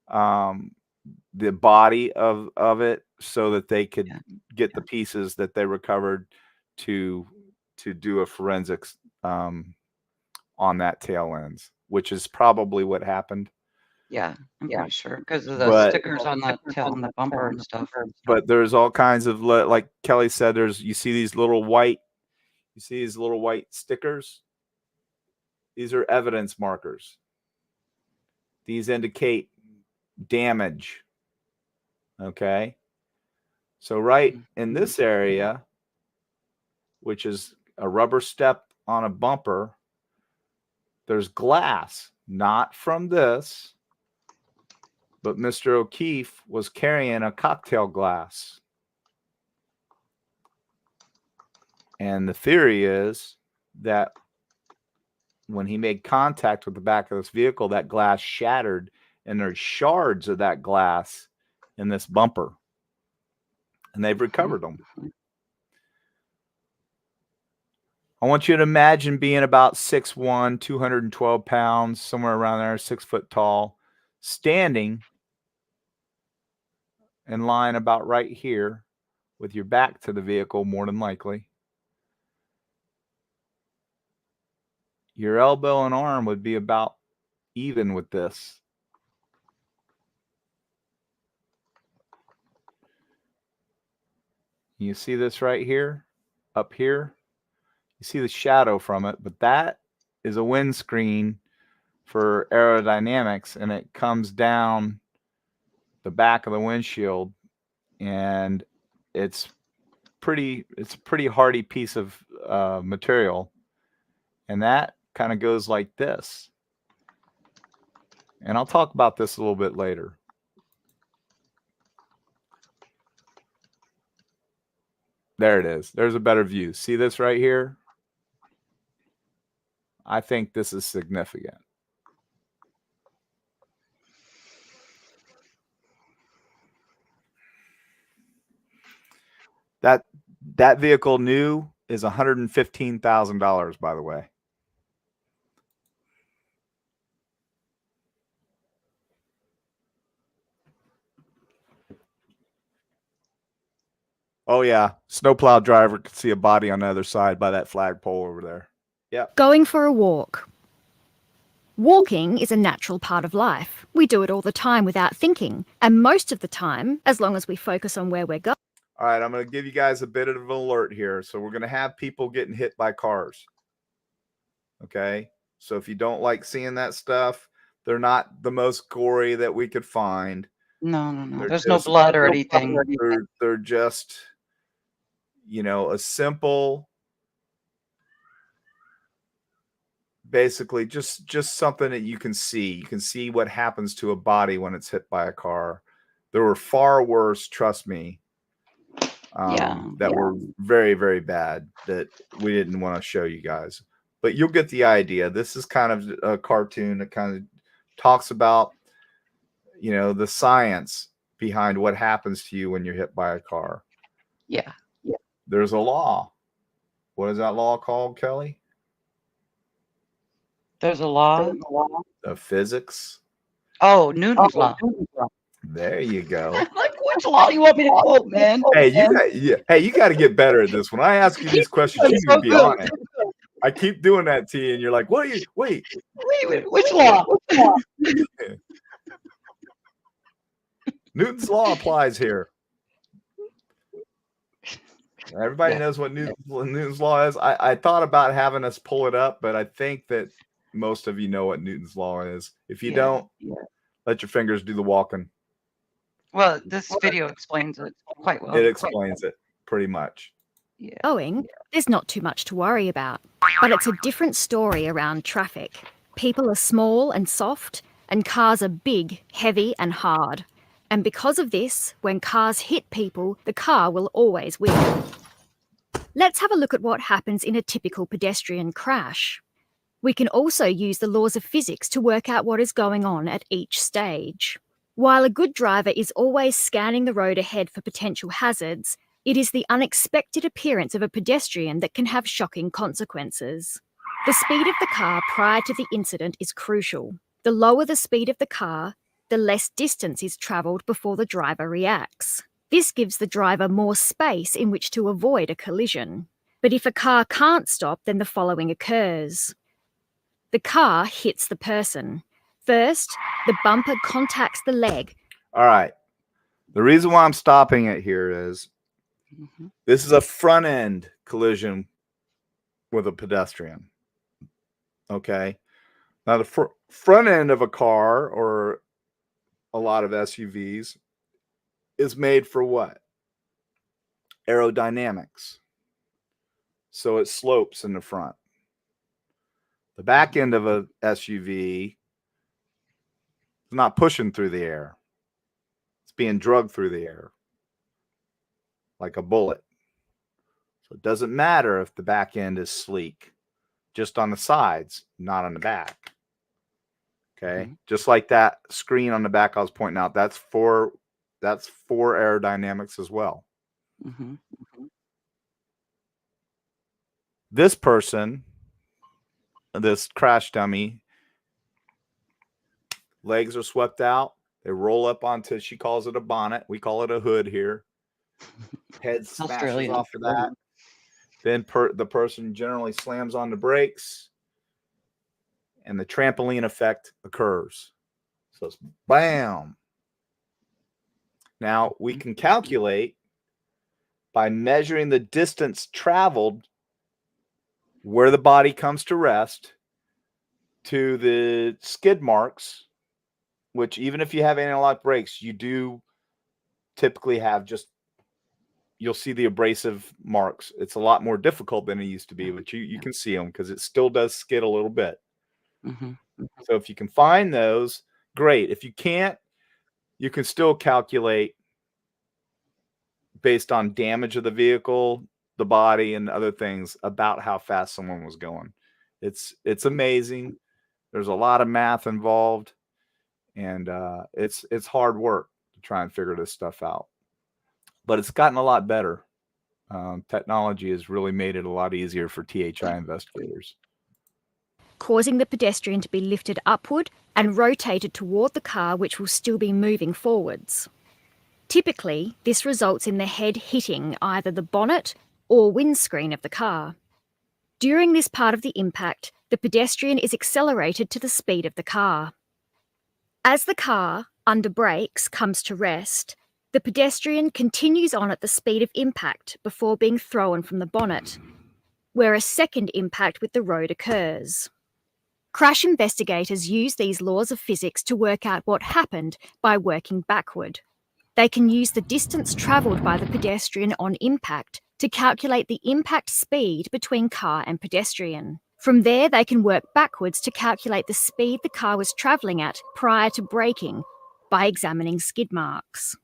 the body of it so that they could get the pieces that they recovered to do a forensics on that tail lens, which is probably what happened. Yeah, I'm pretty sure because of the stickers on the tail and the bumper and stuff. But there's all kinds of, like Kelly said, you see these little white stickers. These are evidence markers. These indicate damage. Okay. So right in this area, which is a rubber step on a bumper, there's glass, not from this, but Mr. O'Keefe was carrying a cocktail glass. And the theory is that when he made contact with the back of this vehicle, that glass shattered, and there's shards of that glass in this bumper. And they've recovered them. I want you to imagine being about 6'1", 212 pounds, somewhere around there, 6 foot tall, standing in line about right here with your back to the vehicle, more than likely. Your elbow and arm would be about even with this. You see this right here, up here? You see the shadow from it, but that is a windscreen for aerodynamics, and it comes down the back of the windshield, and it's a pretty hardy piece of material, and that kind of goes like this. And I'll talk about this a little bit later. There it is. There's a better view. See this right here? I think this is significant. That vehicle new is $115,000, by the way. Oh yeah, snowplow driver could see a body on the other side by that flagpole over there. Yeah. Going for a walk. Walking is a natural part of life. We do it all the time without thinking, and most of the time, as long as we focus on where we're going. All right, I'm going to give you guys a bit of an alert here. So we're going to have people getting hit by cars. Okay? So if you don't like seeing that stuff, they're not the most gory that we could find. No. There's no blood or anything. They're just, you know, a simple, basically just something that you can see. You can see what happens to a body when it's hit by a car. There were far worse, trust me, that were very, very bad that we didn't want to show you guys. But you'll get the idea. This is kind of a cartoon that kind of talks about, you know, the science behind what happens to you when you're hit by a car. Yeah. There's a law. What is that law called, Kelly? There's a law. Of physics. Oh, Newton's law. There you go. Like, which law you want me to quote, man? Hey, you got to get better at this. When I ask you these questions, you need to be on it. I keep doing that to you, and you're like, "What are you? Wait, which law?" Newton's law applies here. Everybody knows what Newton's law is. I thought about having us pull it up, but I think that most of you know what Newton's law is. If you don't, let your fingers do the walking. Well, this video explains it quite well. It explains it pretty much. Going, there's not too much to worry about. But it's a different story around traffic. People are small and soft, and cars are big, heavy, and hard. And because of this, when cars hit people, the car will always win. Let's have a look at what happens in a typical pedestrian crash. We can also use the laws of physics to work out what is going on at each stage. While a good driver is always scanning the road ahead for potential hazards, it is the unexpected appearance of a pedestrian that can have shocking consequences. The speed of the car prior to the incident is crucial. The lower the speed of the car, the less distance is travelled before the driver reacts. This gives the driver more space in which to avoid a collision. But if a car can't stop, then the following occurs. The car hits the person. First, the bumper contacts the leg. All right. The reason why I'm stopping it here is this is a front end collision with a pedestrian. Okay. Now, the front end of a car or a lot of SUVs is made for what? Aerodynamics. So it slopes in the front. The back end of a SUV is not pushing through the air. being drugged through the air like a bullet. So it doesn't matter if the back end is sleek, just on the sides, not on the back. Okay. Just like that screen on the back I was pointing out, that's for aerodynamics as well. This person, this crash dummy, legs are swept out. They roll up onto, she calls it a bonnet. We call it a hood here. Head smashes Australian. off of that. Then the person generally slams on the brakes, and the trampoline effect occurs. So it's bam. Now we can calculate by measuring the distance traveled where the body comes to rest to the skid marks, which even if you have anti-lock brakes, you do typically have just, you'll see the abrasive marks. It's a lot more difficult than it used to be, but you can see them because it still does skid a little bit. So if you can find those, great. If you can't, you can still calculate based on damage of the vehicle, the body, and other things about how fast someone was going. It's amazing. There's a lot of math involved, and it's hard work to try and figure this stuff out. But it's gotten a lot better. Technology has really made it a lot easier for THI investigators. Causing the pedestrian to be lifted upward and rotated toward the car, which will still be moving forwards. Typically, this results in the head hitting either the bonnet or windscreen of the car. During this part of the impact, the pedestrian is accelerated to the speed of the car. As the car, under brakes, comes to rest, the pedestrian continues on at the speed of impact before being thrown from the bonnet, where a second impact with the road occurs. Crash investigators use these laws of physics to work out what happened by working backward. They can use the distance travelled by the pedestrian on impact to calculate the impact speed between car and pedestrian. From there, they can work backwards to calculate the speed the car was travelling at prior to braking by examining skid marks.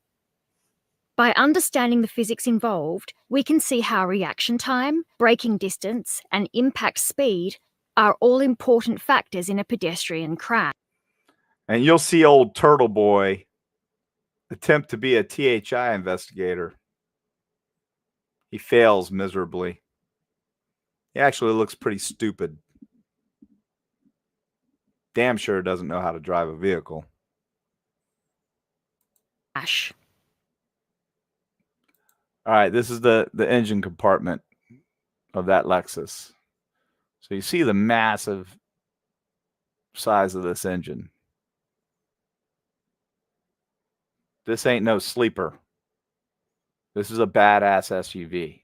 By understanding the physics involved, we can see how reaction time, braking distance, and impact speed are all important factors in a pedestrian crash. And you'll see old TURTLEBOY attempt to be a THI investigator. He fails miserably. He actually looks pretty stupid. Damn sure doesn't know how to drive a vehicle. All right, this is the engine compartment of that Lexus. So you see the massive size of this engine. This ain't no sleeper. This is a badass SUV.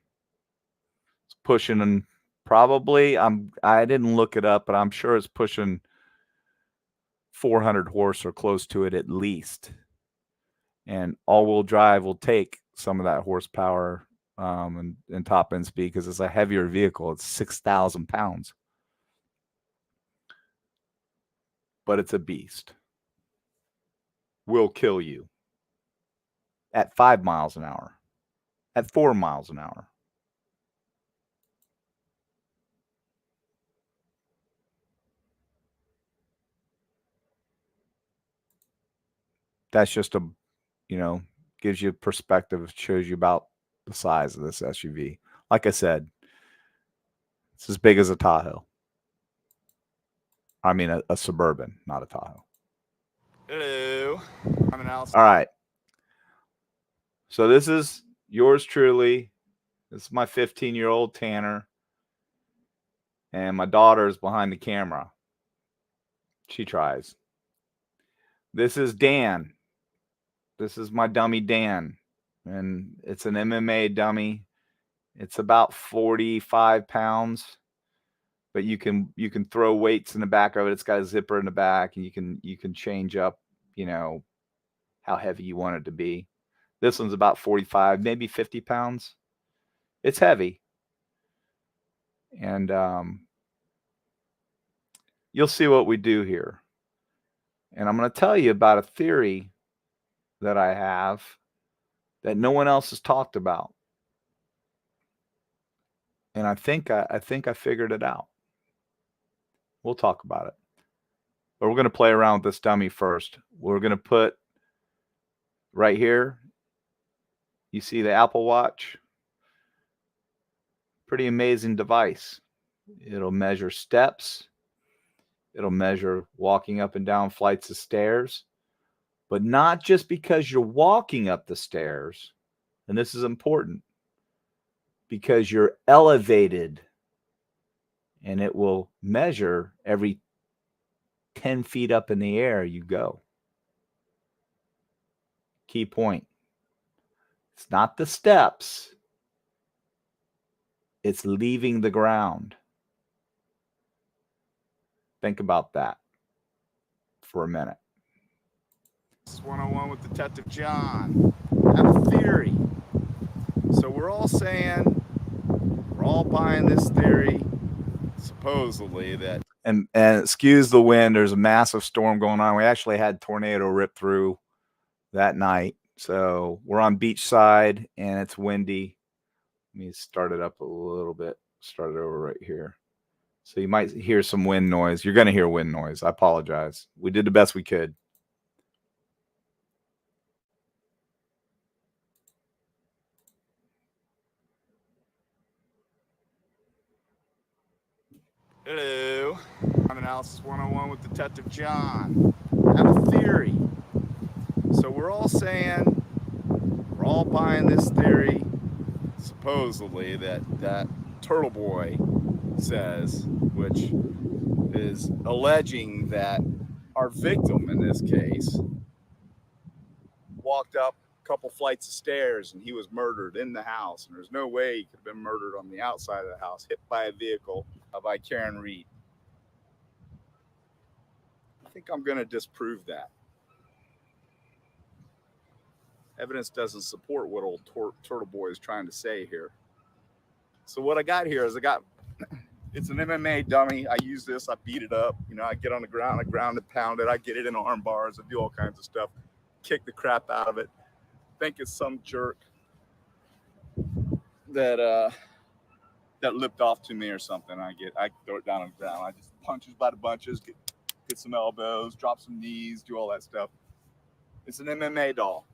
It's pushing probably, I didn't look it up, but I'm sure it's pushing 400 horse or close to it at least. And all-wheel drive will take some of that horsepower and top end speed because it's a heavier vehicle. It's 6,000 pounds. But it's a beast. Will kill you at 5 miles an hour, at 4 miles an hour. That's just a, gives you perspective, shows you about the size of this SUV. Like I said, it's as big as a Tahoe. I mean, a Suburban, not a Tahoe. Hello. I'm an Alice. All right. So this is yours truly. This is my 15-year-old Tanner. And my daughter is behind the camera. She tries. This is Dan. This is my dummy Dan. And it's an MMA dummy. It's about 45 pounds. But you can throw weights in the back of it. It's got a zipper in the back, and you can change up, how heavy you want it to be. This one's about 45, maybe 50 pounds. It's heavy. And you'll see what we do here. And I'm going to tell you about a theory that I have that no one else has talked about. And I think I figured it out. We'll talk about it. But we're going to play around with this dummy first. We're going to put right here, you see the Apple Watch? Pretty amazing device. It'll measure steps. It'll measure walking up and down flights of stairs. But not just because you're walking up the stairs, and this is important, because you're elevated, and it will measure every 10 feet up in the air you go. Key point. It's not the steps. It's leaving the ground. Think about that for a minute. This is 101 with Detective John. I have a theory. So we're all saying, we're all buying this theory, supposedly, that... And excuse the wind, there's a massive storm going on. We actually had tornado rip through that night. So we're on beachside and it's windy. Let me start it up a little bit. Start it over right here. So you might hear some wind noise. You're going to hear wind noise. I apologize. We did the best we could. Hello. I'm Analysis 101 with Detective John. I have a theory. So we're all saying, we're all buying this theory, supposedly, that TURTLEBOY says, which is alleging that our victim in this case walked up a couple flights of stairs and he was murdered in the house. And there's no way he could have been murdered on the outside of the house, hit by a vehicle by Karen Reed. I think I'm going to disprove that. Evidence doesn't support what old TURTLEBOY is trying to say here. So what I got here is it's an MMA dummy. I use this, I beat it up. You know, I get on the ground, I ground and pound it. I get it in arm bars. I do all kinds of stuff. Kick the crap out of it. Think it's some jerk that lipped off to me or something. I throw it down on the ground. I just punches by the bunches, get some elbows, drop some knees, do all that stuff. It's an MMA doll.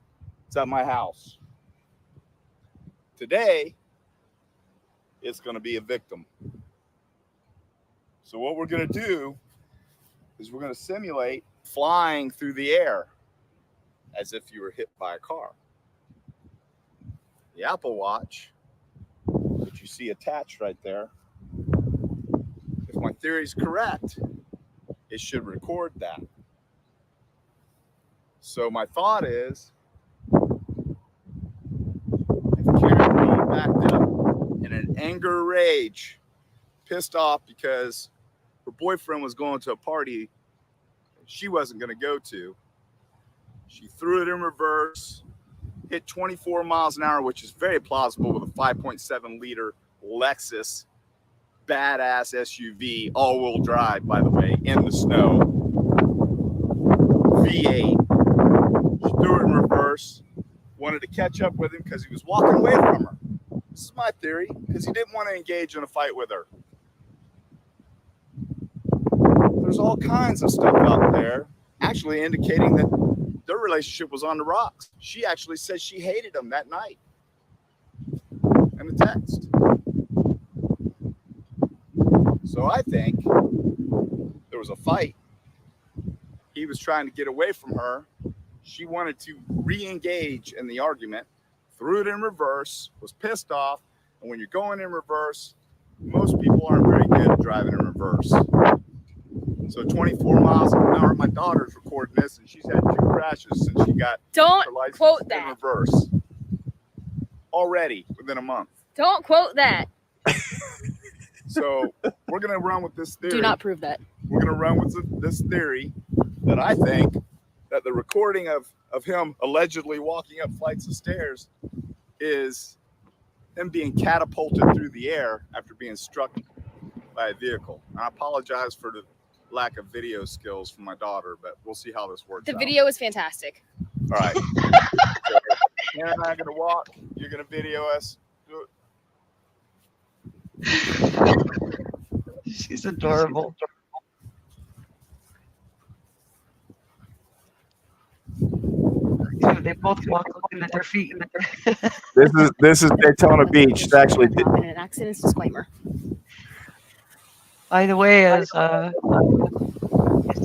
It's at my house. Today, it's going to be a victim. So what we're going to do is we're going to simulate flying through the air as if you were hit by a car. The Apple Watch, which you see attached right there, if my theory is correct, it should record that. So my thought is, if Karen Reed backed up in an anger rage, pissed off because her boyfriend was going to a party she wasn't going to go to, she threw it in reverse, hit 24 miles an hour, which is very plausible with a 5.7 liter Lexus badass SUV, all-wheel drive, by the way, in the snow, V8. She threw it in reverse, wanted to catch up with him because he was walking away from her. This is my theory, because he didn't want to engage in a fight with her. There's all kinds of stuff out there actually indicating that their relationship was on the rocks. She actually said she hated him that night in the text. So I think there was a fight. He was trying to get away from her. She wanted to re-engage in the argument, threw it in reverse, was pissed off. And when you're going in reverse, most people aren't very good at driving in reverse. So 24 miles an hour, my daughter's recording this, and she's had 2 crashes since she got her license quote that. in reverse. Already, within a month. Don't quote that. So we're going to run with this theory. Do not prove that. We're going to run with this theory that I think that the recording of him allegedly walking up flights of stairs is him being catapulted through the air after being struck by a vehicle. And I apologize for the lack of video skills from my daughter, but we'll see how this works out. The video is fantastic. All right. Tanner and I are going to walk. You're going to video us. Do it. She's adorable. They both walk looking at their feet. This is Daytona Beach. It's actually And an accidents disclaimer. By the way, as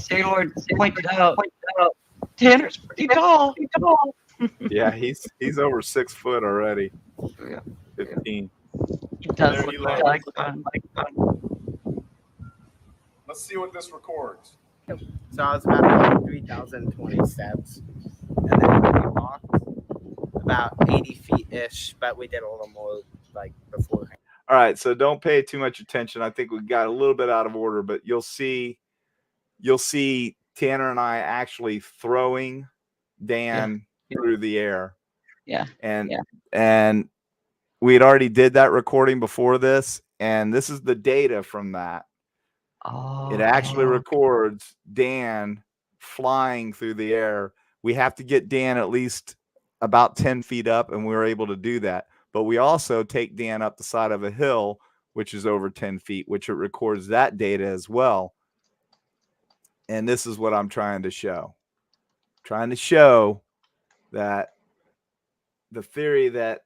Sailor pointed out, Tanner's pretty tall. yeah, he's over 6 foot already. Yeah. 15. He does There look you like go. fun. Let's see what this records. So I was about 3,020 steps, and then we walked about 80 feet-ish, but we did a little more like beforehand. All right, so don't pay too much attention. I think we got a little bit out of order, but you'll see Tanner and I actually throwing Dan through the air. Yeah. And we had already did that recording before this, and this is the data from that. Oh. It actually records Dan flying through the air. We have to get Dan at least about 10 feet up, and we were able to do that. But we also take Dan up the side of a hill, which is over 10 feet, which it records that data as well. And this is what I'm trying to show. Trying to show that the theory that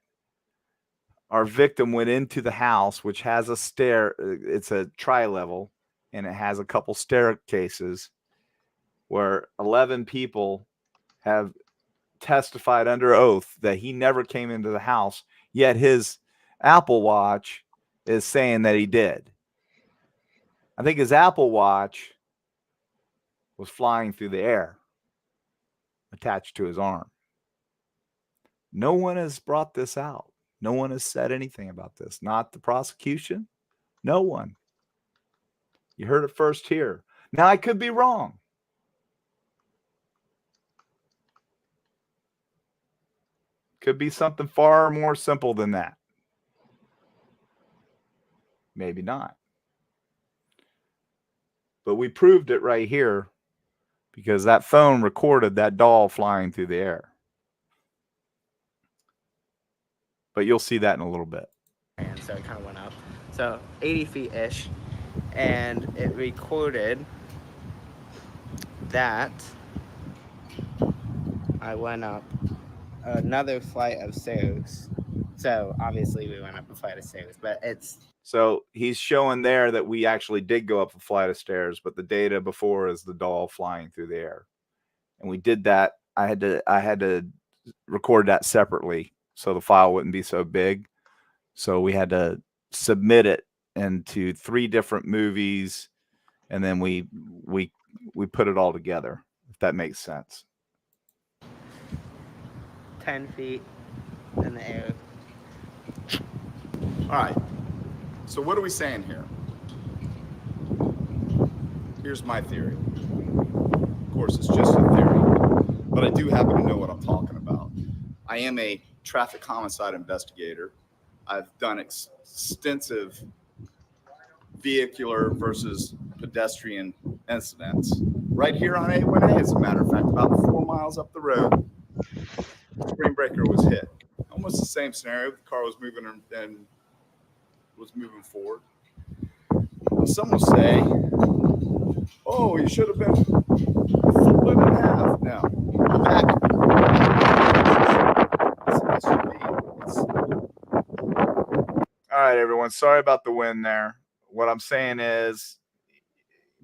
our victim went into the house, which has a stair, it's a tri-level, and it has a couple staircases where 11 people have testified under oath that he never came into the house, yet his Apple Watch is saying that he did. I think his Apple Watch was flying through the air, attached to his arm. No one has brought this out. No one has said anything about this. Not the prosecution. No one. You heard it first here. Now, I could be wrong. Could be something far more simple than that. Maybe not. But we proved it right here because that phone recorded that doll flying through the air. But you'll see that in a little bit. And so it kind of went up. So 80 feet-ish. And it recorded that I went up another flight of stairs. So obviously we went up a flight of stairs, but it's... So he's showing there that we actually did go up a flight of stairs, but the data before is the doll flying through the air. And we did that. I had to record that separately so the file wouldn't be so big. So we had to submit it into 3 different movies, and then we put it all together, if that makes sense. 10 feet in the air. All right. So what are we saying here? Here's my theory. Of course, it's just a theory, but I do happen to know what I'm talking about. I am a traffic homicide investigator. I've done extensive vehicular versus pedestrian incidents right here on A1A, as a matter of fact, about 4 miles up the road. The screen breaker was hit. Almost the same scenario. The car was moving and was moving forward. Some will say, oh, you should have been folded in half. Now, back. All right, everyone. Sorry about the wind there. What I'm saying is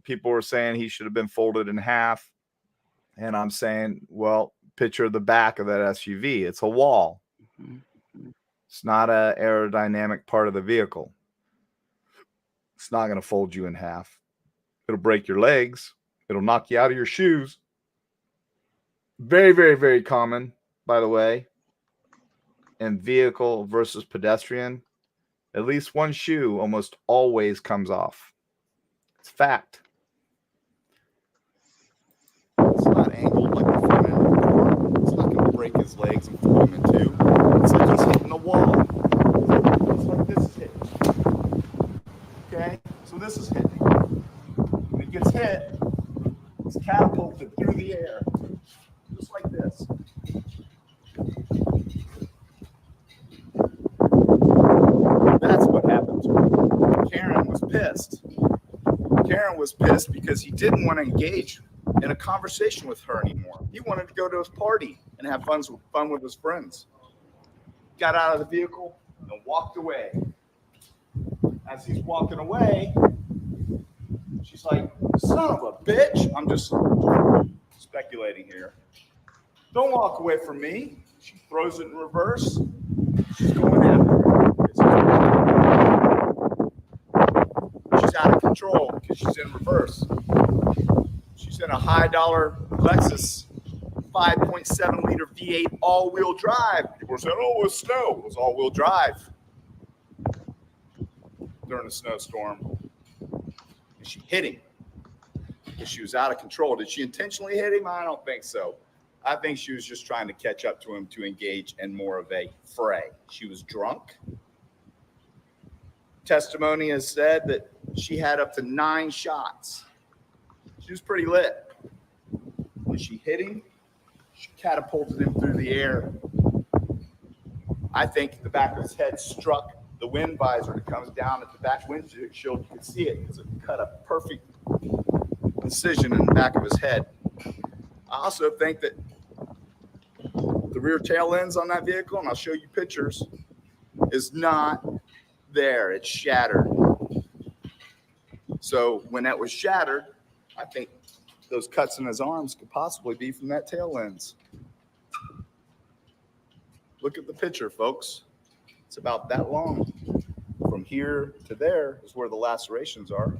people were saying he should have been folded in half. And I'm saying, well, picture the back of that SUV. It's a wall. It's not an aerodynamic part of the vehicle. It's not going to fold you in half. It'll break your legs. It'll knock you out of your shoes. Very, very, very common, by the way, in vehicle versus pedestrian. At least one shoe almost always comes off. It's fact. It's not angled like the front end of the car. It's not going to break his legs and fold him in two. It's like he's hitting the wall. It's like this is hitting. Okay? So this is hitting. When it gets hit, it's catapulted through the air. just like this. That's what happened to her. Karen was pissed. Karen was pissed because he didn't want to engage in a conversation with her anymore. He wanted to go to his party and have fun with his friends. Got out of the vehicle and walked away. As he's walking away, she's like, son of a bitch. I'm just speculating here. Don't walk away from me. She throws it in reverse. She's going after her. She's out of control because she's in reverse. She's in a high dollar Lexus 5.7 liter V8 all-wheel drive. People are saying, oh, it was snow. It was all-wheel drive during a snowstorm. And she hit him because she was out of control. Did she intentionally hit him? I don't think so. I think she was just trying to catch up to him to engage in more of a fray. She was drunk. Testimony has said that she had up to 9 shots. She was pretty lit. When she hit him, she catapulted him through the air. I think the back of his head struck the wind visor that comes down at the back windshield. You could see it because it cut a perfect incision in the back of his head. I also think that the rear tail lens on that vehicle, and I'll show you pictures, is not there. It's shattered. So when that was shattered, I think those cuts in his arms could possibly be from that tail lens. Look at the picture, folks. It's about that long. From here to there is where the lacerations are.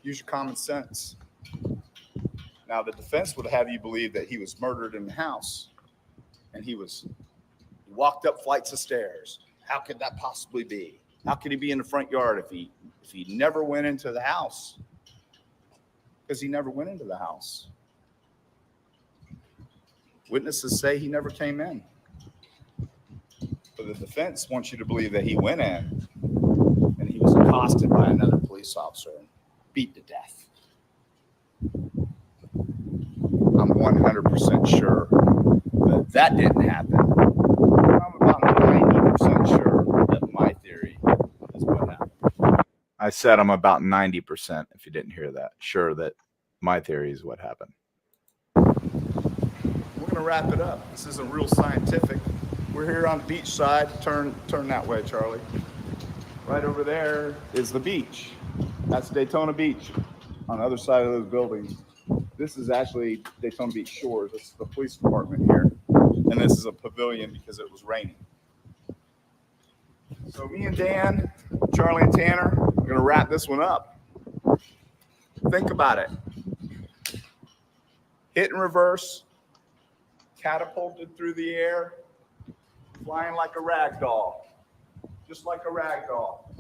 Use your common sense. Now, the defense would have you believe that he was murdered in the house, and he walked up flights of stairs. How could that possibly be? How could he be in the front yard if he never went into the house? Because he never went into the house. Witnesses say he never came in. But the defense wants you to believe that he went in and he was accosted by another police officer and beat to death. I'm 100% sure that that didn't happen. I'm about 90% sure that my theory is what happened. I said I'm about 90%, if you didn't hear that, sure that my theory is what happened. We're going to wrap it up. This isn't real scientific. We're here on the beach side. Turn that way, Charlie. Right over there is the beach. That's Daytona Beach on the other side of those buildings. This is actually Daytona Beach Shores. This is the police department here. And this is a pavilion because it was raining. So me and Dan, Charlie and Tanner, are going to wrap this one up. Think about it. Hit and reverse, catapulted through the air, flying like a rag doll, just like a rag doll.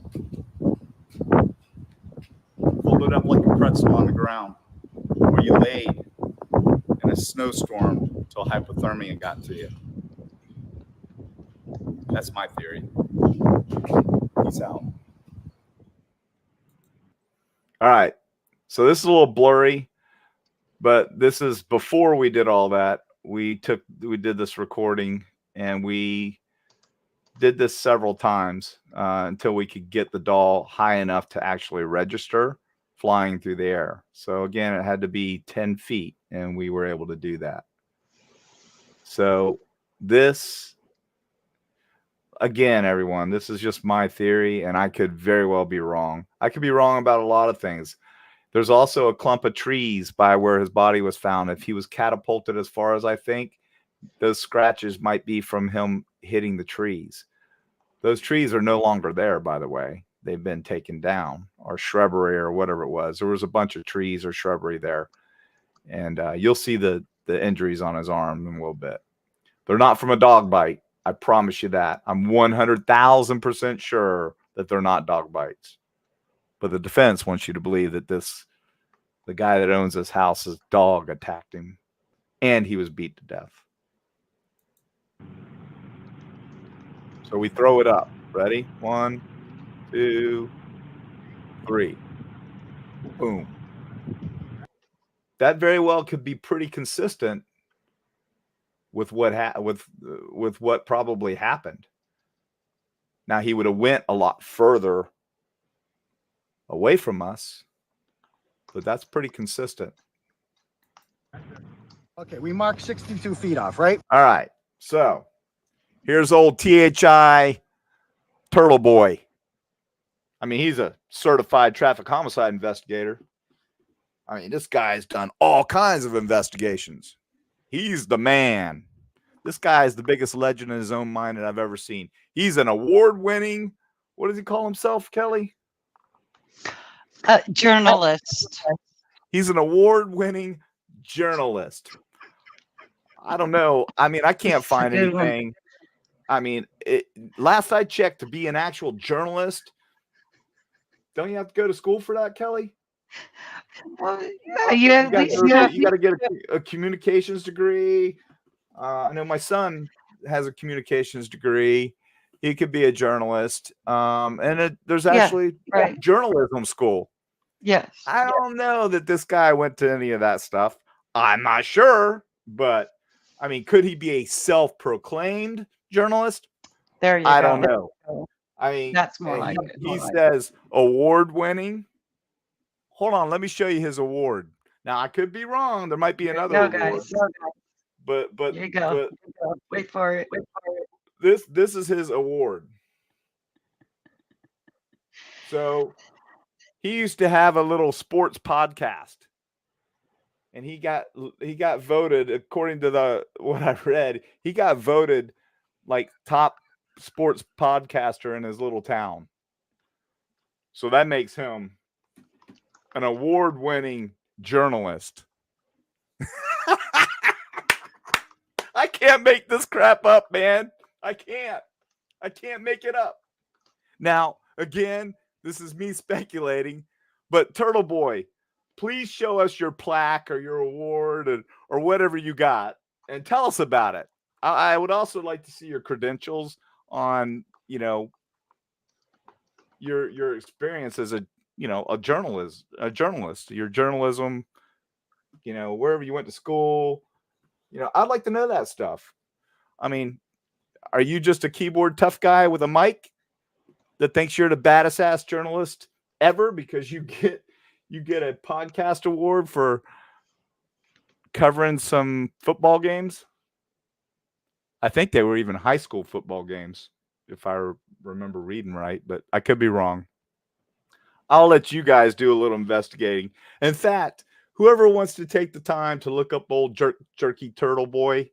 Folded up like a pretzel on the ground, where you laid in a snowstorm until hypothermia got to you. That's my theory. Peace out. All right. So this is a little blurry, but this is before we did all that. We did this recording, and we did this several times until we could get the doll high enough to actually register flying through the air. So again, it had to be 10 feet, and we were able to do that. So this, again, everyone, this is just my theory, and I could very well be wrong. I could be wrong about a lot of things. There's also a clump of trees by where his body was found. If he was catapulted, as far as I think, those scratches might be from him hitting the trees. Those trees are no longer there, by the way. They've been taken down, or shrubbery or whatever it was. There was a bunch of trees or shrubbery there. And you'll see the injuries on his arm in a little bit. They're not from a dog bite. I promise you that. I'm 100,000% sure that they're not dog bites. But the defense wants you to believe that the guy that owns this house's dog attacked him, and he was beat to death. So we throw it up. Ready? 1, 2, 3. Boom. that very well could be pretty consistent with with what probably happened. Now, he would have went a lot further away from us, but that's pretty consistent. Okay, we marked 62 feet off, right? All right. So here's old THI Turtle Boy. I mean, he's a certified traffic homicide investigator. I mean, this guy's done all kinds of investigations. He's the man. This guy is the biggest legend in his own mind that I've ever seen. He's an award-winning, what does he call himself, Kelly? Journalist. He's an award-winning journalist. I don't know. I mean, I can't find anything. I mean, last I checked, to be an actual journalist, don't you have to go to school for that, Kelly? Well, You got to get a communications degree. I know my son has a communications degree. He could be a journalist. And there's actually journalism school. Yes. I don't know that this guy went to any of that stuff. I'm not sure, but I mean, could he be a self-proclaimed journalist? There you go. I don't know. I mean, that's more like it. He says award-winning. Hold on, let me show you his award. Now, I could be wrong. There might be another award. Guys. But Here you go. Wait for it. This is his award. So he used to have a little sports podcast. And he got voted, according to what I read, he got voted like top sports podcaster in his little town. So that makes him an award-winning journalist. I can't make this crap up, man. I can't make it up. Now, again, this is me speculating, but Turtle Boy, please show us your plaque or your award or whatever you got and tell us about it. I would also like to see your credentials on, your experience as a journalist, your journalism, wherever you went to school. I'd like to know that stuff. I mean, are you just a keyboard tough guy with a mic that thinks you're the baddest ass journalist ever because you get a podcast award for covering some football games? I think they were even high school football games, if I remember reading right, but I could be wrong. I'll let you guys do a little investigating. In fact, whoever wants to take the time to look up old Jerky Turtle Boy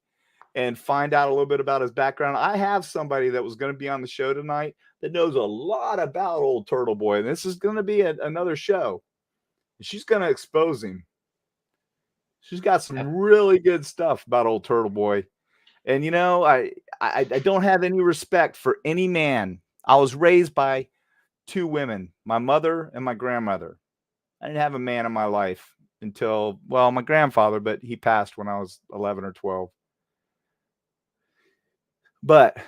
and find out a little bit about his background, I have somebody that was going to be on the show tonight that knows a lot about old Turtle Boy, and this is going to be another show. She's going to expose him. She's got some really good stuff about old Turtle Boy. And, I don't have any respect for any man. I was raised by two women, my mother and my grandmother. I didn't have a man in my life until, my grandfather, but he passed when I was 11 or 12. But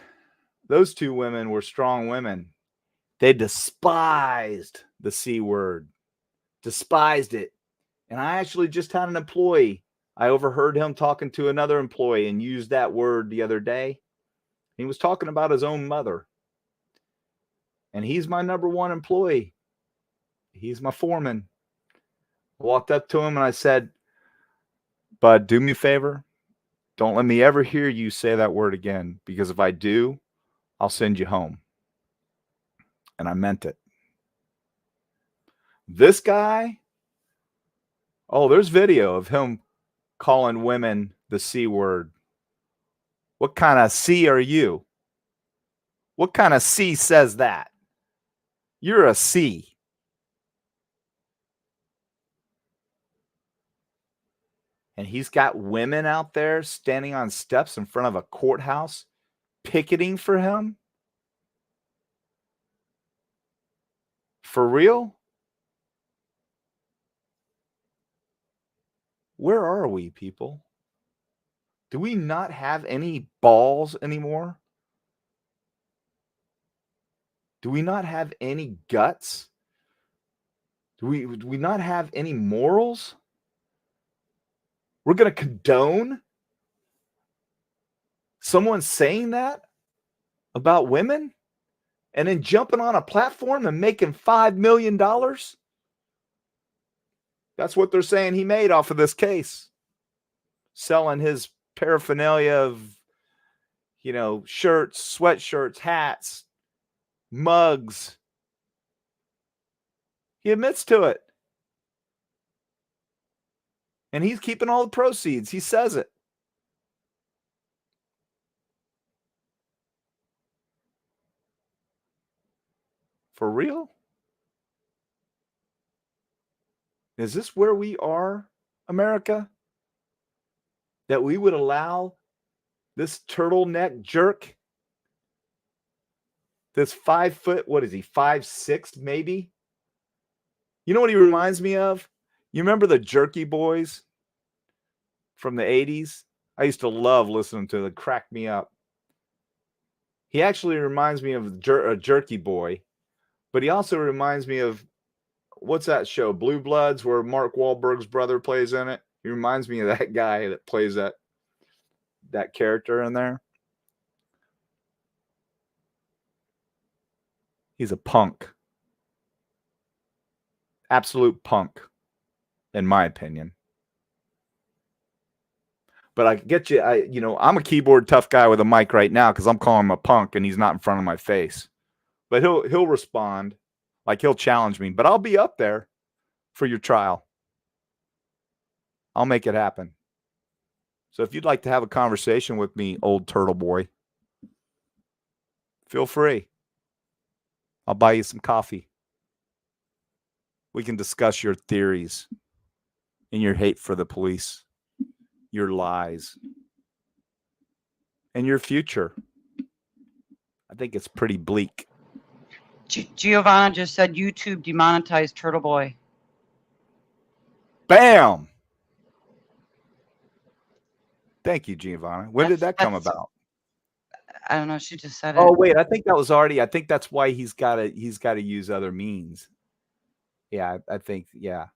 those two women were strong women. They despised the C word. Despised it. And I actually just had an employee. I overheard him talking to another employee and used that word the other day. He was talking about his own mother. And he's my number one employee. He's my foreman. I walked up to him and I said, "Bud, do me a favor. Don't let me ever hear you say that word again, because if I do, I'll send you home." And I meant it. This guy, there's video of him calling women the C word. What kind of C are you? What kind of C says that? You're a C. And he's got women out there standing on steps in front of a courthouse picketing for him? For real? Where are we, people? Do we not have any balls anymore? Do we not have any guts? Do we not have any morals? We're going to condone someone saying that about women and then jumping on a platform and making $5 million? That's what they're saying he made off of this case. Selling his paraphernalia of, shirts, sweatshirts, hats, mugs. He admits to it. And he's keeping all the proceeds. He says it. For real? Is this where we are, America? That we would allow this turtleneck jerk, this 5 foot, what is he, 5'6" maybe? You know what he reminds me of? You remember the Jerky Boys from the 80s? I used to love listening to them. It cracked me up. He actually reminds me of a Jerky Boy, but he also reminds me of, what's that show, Blue Bloods, where Mark Wahlberg's brother plays in it? He reminds me of that guy that plays that character in there. He's a punk. Absolute punk, in my opinion. But I get you. I'm a keyboard tough guy with a mic right now because I'm calling him a punk and he's not in front of my face. But he'll respond, like he'll challenge me. But I'll be up there for your trial. I'll make it happen. So if you'd like to have a conversation with me, old turtle boy, feel free. I'll buy you some coffee. We can discuss your theories and your hate for the police, your lies, and your future. I think it's pretty bleak. Giovanna just said YouTube demonetized TURTLEBOY. Bam! Thank you, Giovanna. When did that come about? I don't know. She just said it. Oh, wait. I think that was already. I think that's why he's got to use other means. Yeah, I think. Yeah.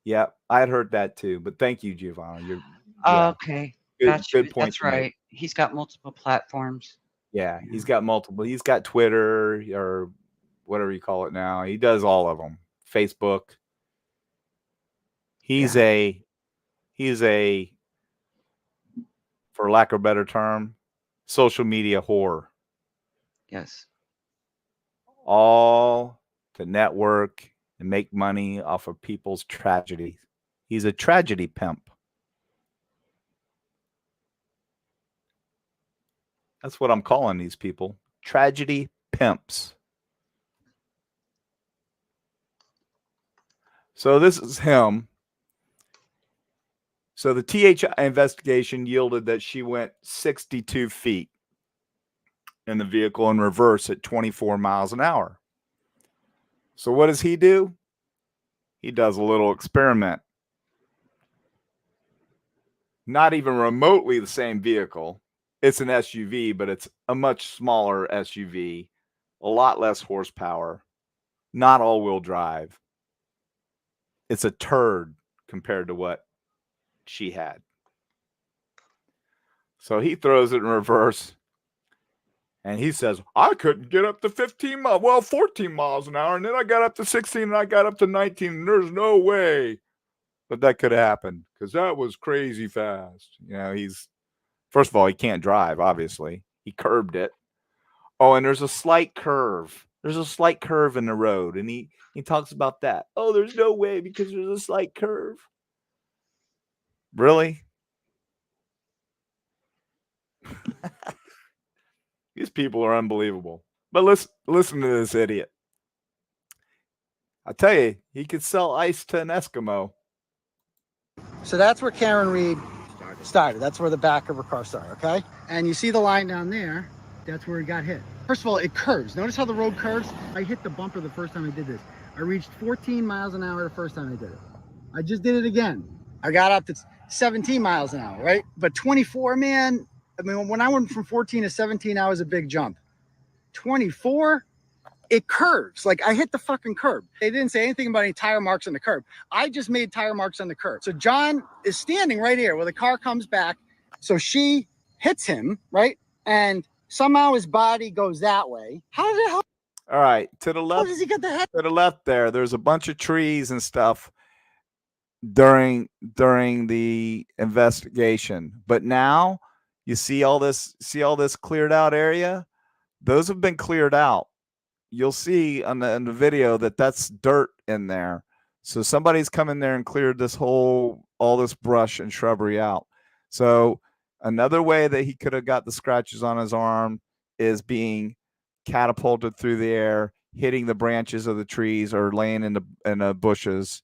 I had heard that too. But thank you, Giovanna. Okay. Good point. That's right. He's got multiple platforms. Yeah, he's got multiple. He's got Twitter or whatever you call it now. He does all of them. Facebook. He's a, for lack of a better term, social media whore. Yes. All to network and make money off of people's tragedies. He's a tragedy pimp. That's what I'm calling these people. Tragedy pimps. So this is him. So the THI investigation yielded that she went 62 feet in the vehicle in reverse at 24 miles an hour. So what does he do? He does a little experiment. Not even remotely the same vehicle. It's an SUV, but it's a much smaller SUV, a lot less horsepower, not all-wheel drive. It's a turd compared to what she had. So he throws it in reverse, and he says, I couldn't get up to 14 miles an hour, and then I got up to 16, and I got up to 19, and there's no way that could have happened because that was crazy fast. First of all, he can't drive, obviously. He curbed it. Oh, and there's a slight curve. There's a slight curve in the road, and he talks about that. Oh, there's no way because there's a slight curve. Really? These people are unbelievable. But listen to this idiot. I tell you, he could sell ice to an Eskimo. So that's where Karen Reed started. That's where the back of her car started, okay? And you see the line down there, that's where it got hit. First of all, it curves. Notice how the road curves? I hit the bumper the first time I did this. I reached 14 miles an hour the first time I did it. I just did it again. I got up to 17 miles an hour, right? But 24, man, I mean, when I went from 14 to 17, I was a big jump. 24, it curves. Like I hit the fucking curb. They didn't say anything about any tire marks on the curb. I just made tire marks on the curb. So John is standing right here where the car comes back. So she hits him, right? And somehow his body goes that way. How the hell? All right, to the How left, does he get the head? to the left there's a bunch of trees and stuff during the investigation. But now you see all this cleared out area? Those have been cleared out. You'll see in the video that that's dirt in there. So somebody's come in there and cleared all this brush and shrubbery out. So another way that he could have got the scratches on his arm is being catapulted through the air, hitting the branches of the trees or laying in the bushes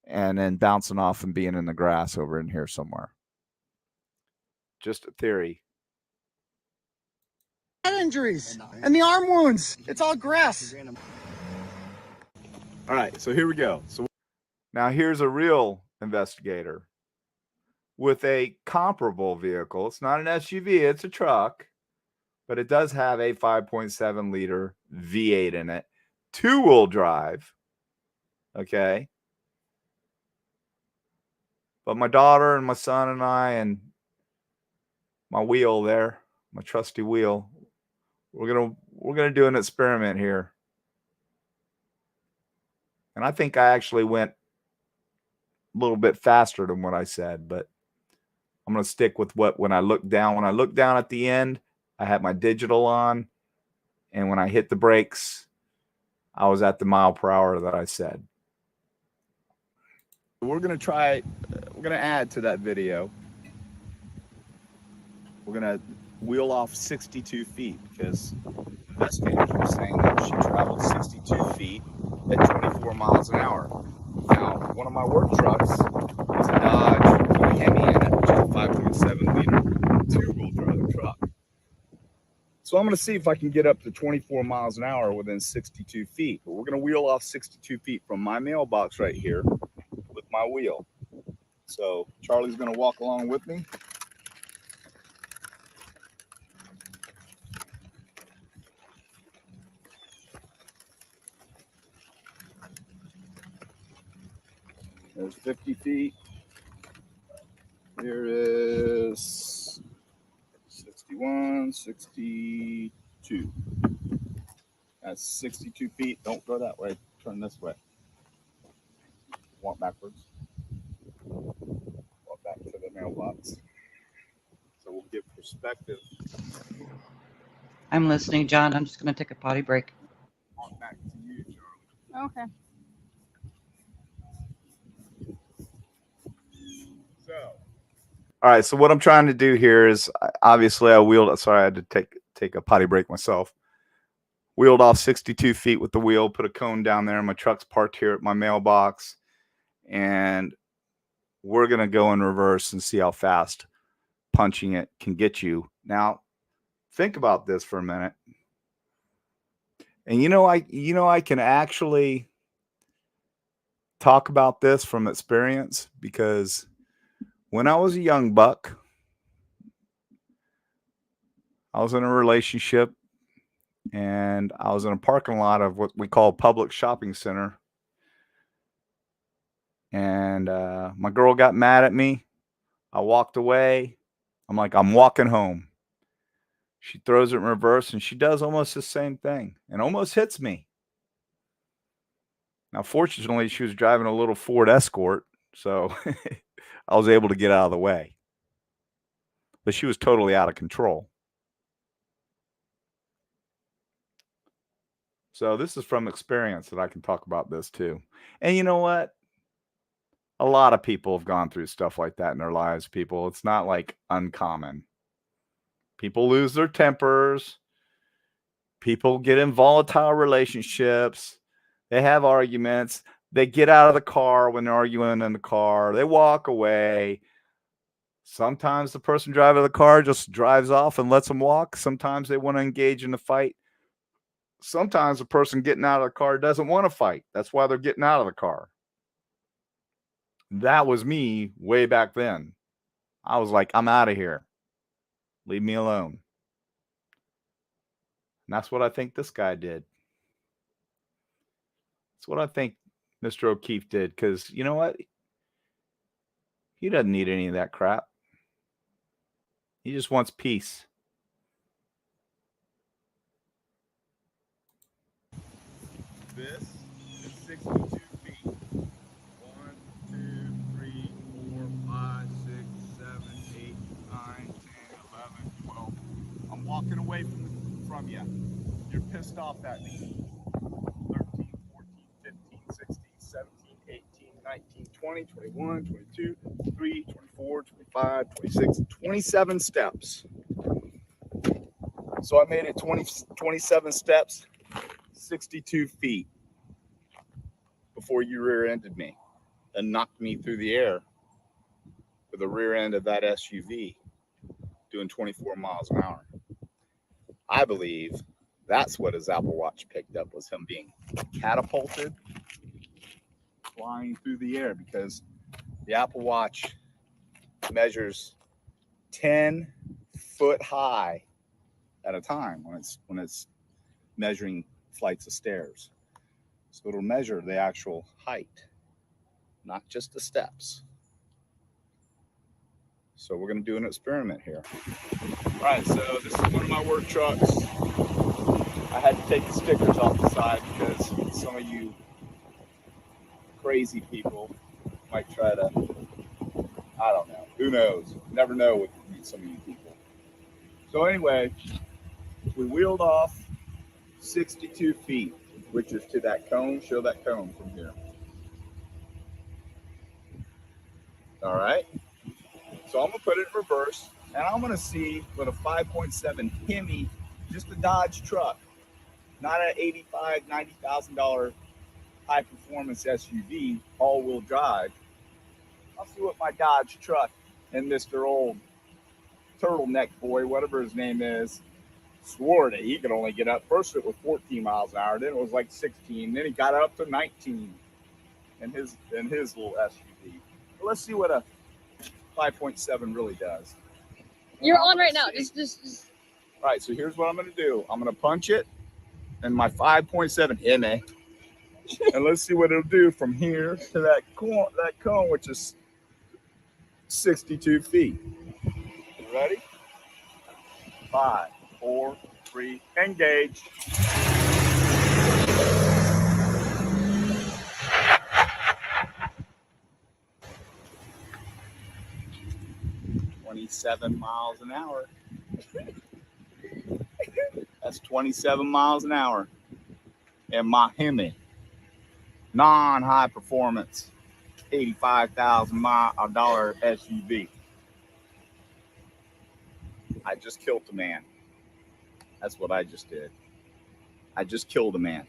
and then bouncing off and being in the grass over in here somewhere. Just a theory. Head injuries and the arm wounds. It's all grass. All right, so here we go. So now here's a real investigator with a comparable vehicle. It's not an SUV, it's a truck, but it does have a 5.7 liter V8 in it, 2-wheel drive. Okay. But my daughter and my son and I and my wheel there, my trusty wheel, we're gonna do an experiment here. And I think I actually went a little bit faster than what I said, but I'm going to stick with when I look down at the end, I had my digital on, and when I hit the brakes, I was at the mile per hour that I said. We're going to add to that video. We're going to wheel off 62 feet because investigators were saying that she traveled 62 feet at 24 miles an hour. Now, one of my work trucks is a Dodge with a Hemi in it, which is a 5.7 liter 2-wheel drive truck. So I'm going to see if I can get up to 24 miles an hour within 62 feet. But we're going to wheel off 62 feet from my mailbox right here with my wheel. So Charlie's going to walk along with me. There's 50 feet. Here is 61, 62. That's 62 feet. Don't go that way. Turn this way. Walk backwards. Walk back to the mailbox. So we'll give perspective. I'm listening, John. I'm just going to take a potty break. Walk back to you, Charlie. Okay. So, all right. So what I'm trying to do here is obviously I wheeled. Sorry, I had to take a potty break myself. Wheeled off 62 feet with the wheel. Put a cone down there. My truck's parked here at my mailbox, and we're gonna go in reverse and see how fast punching it can get you. Now, think about this for a minute. And I can actually talk about this from experience because when I was a young buck, I was in a relationship and I was in a parking lot of what we call a public shopping center. And my girl got mad at me. I walked away. I'm like, I'm walking home. She throws it in reverse and she does almost the same thing and almost hits me. Now, fortunately, she was driving a little Ford Escort, so I was able to get out of the way. But she was totally out of control. So this is from experience that I can talk about this too. And you know what? A lot of people have gone through stuff like that in their lives, people. It's not like uncommon. People lose their tempers. People get in volatile relationships. They have arguments. They get out of the car when they're arguing in the car. They walk away. Sometimes the person driving the car just drives off and lets them walk. Sometimes they want to engage in the fight. Sometimes the person getting out of the car doesn't want to fight. That's why they're getting out of the car. That was me way back then. I was like, I'm out of here. Leave me alone. And that's what I think this guy did. That's what I think Mr. O'Keefe did, because you know what? He doesn't need any of that crap. He just wants peace. This is 62 feet. 1, 2, 3, 4, 5, 6, 7, 8, 9, 10, 11, 12. I'm walking away from you. You're pissed off at me. 13, 14, 15, 16, 17, 18, 19, 20, 21, 22, 23, 24, 25, 26, 27 steps. So I made it 27 steps, 62 feet before you rear-ended me and knocked me through the air with the rear end of that SUV doing 24 miles an hour. I believe that's what his Apple Watch picked up, was him being catapulted, flying through the air, because the Apple Watch measures 10 foot high at a time when it's measuring flights of stairs. So it'll measure the actual height, not just the steps. So we're going to do an experiment here. All right, so this is one of my work trucks. I had to take the stickers off the side because some of you crazy people might try to, I don't know, who knows? Never know with some of you people. So anyway, we wheeled off 62 feet, which is to that cone. Show that cone from here. All right. So I'm going to put it in reverse, and I'm going to see with a 5.7 Hemi, just a Dodge truck, not an $85,000, $90,000 high-performance SUV, all-wheel drive. I'll see what my Dodge truck and Mr. Old Turtleneck Boy, whatever his name is, swore that he could only get up. First it was 14 miles an hour, then it was like 16, then he got up to 19 in his little SUV. But let's see what a 5.7 really does. You're on right now. Just. All right, so here's what I'm going to do. I'm going to punch it in my 5.7 Hemi, and let's see what it'll do from here to that cone, which is 62 feet. You ready? 5, 4, 3, engage. $27 miles an hour. That's 27 miles an hour in my Hemi, non-high performance, $85,000 SUV. I just killed a man. That's what I just did. I just killed a man.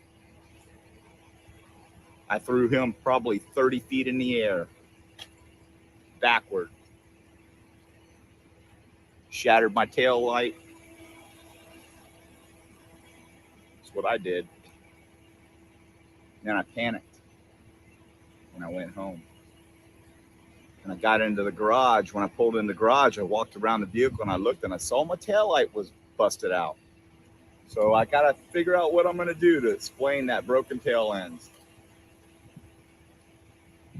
I threw him probably 30 feet in the air, backward. Shattered my tail light. That's what I did. Then I panicked when I went home. And I got into the garage. When I pulled in the garage, I walked around the vehicle and I looked and I saw my tail light was busted out. So I got to figure out what I'm going to do to explain that broken tail ends.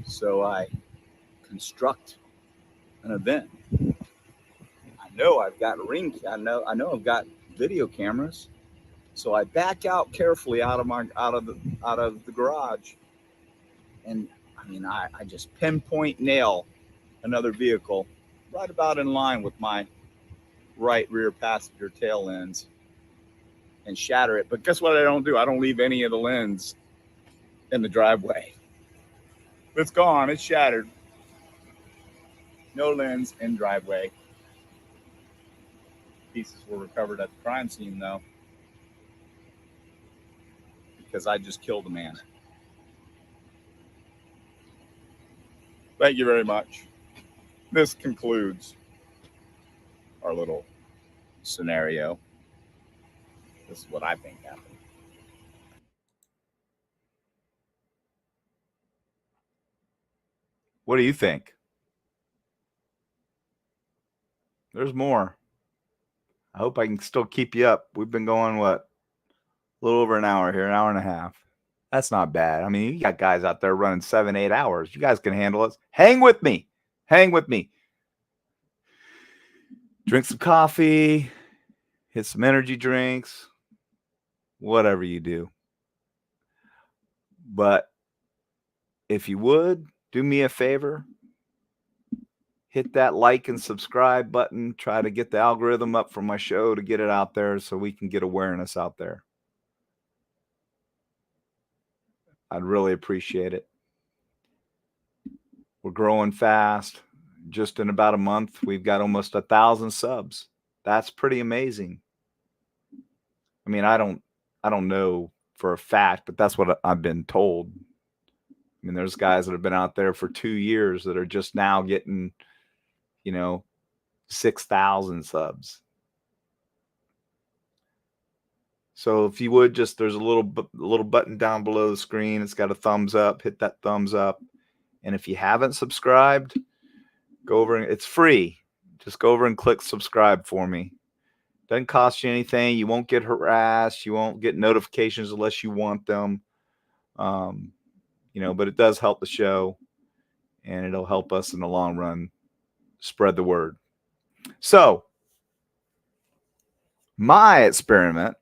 So I construct an event. I know I've got I know I've got video cameras. So I back out carefully out of the garage, and I mean I just pinpoint nail another vehicle right about in line with my right rear passenger tail ends and shatter it. But guess what I don't do? I don't leave any of the lens in the driveway. It's gone. It's shattered. No lens in driveway. Pieces were recovered at the crime scene, though, because I just killed a man. Thank you very much. This concludes our little scenario. This is what I think happened. What do you think? There's more. I hope I can still keep you up. We've been going, what? A little over an hour here, an hour and a half. That's not bad. I mean, you got guys out there running 7, 8 hours. You guys can handle it. Hang with me. Hang with me. Drink some coffee, hit some energy drinks, whatever you do. But if you would, do me a favor. Hit that like and subscribe button. Try to get the algorithm up for my show to get it out there so we can get awareness out there. I'd really appreciate it. We're growing fast. Just in about a month, we've got almost 1,000 subs. That's pretty amazing. I mean, I don't know for a fact, but that's what I've been told. I mean, there's guys that have been out there for 2 years that are just now getting, 6,000 subs. So if you would just, there's a little button down below the screen. It's got a thumbs up. Hit that thumbs up. And if you haven't subscribed, go over and it's free. Just go over and click subscribe for me. Doesn't cost you anything. You won't get harassed. You won't get notifications unless you want them. But it does help the show, and it'll help us in the long run spread the word. So my experiment,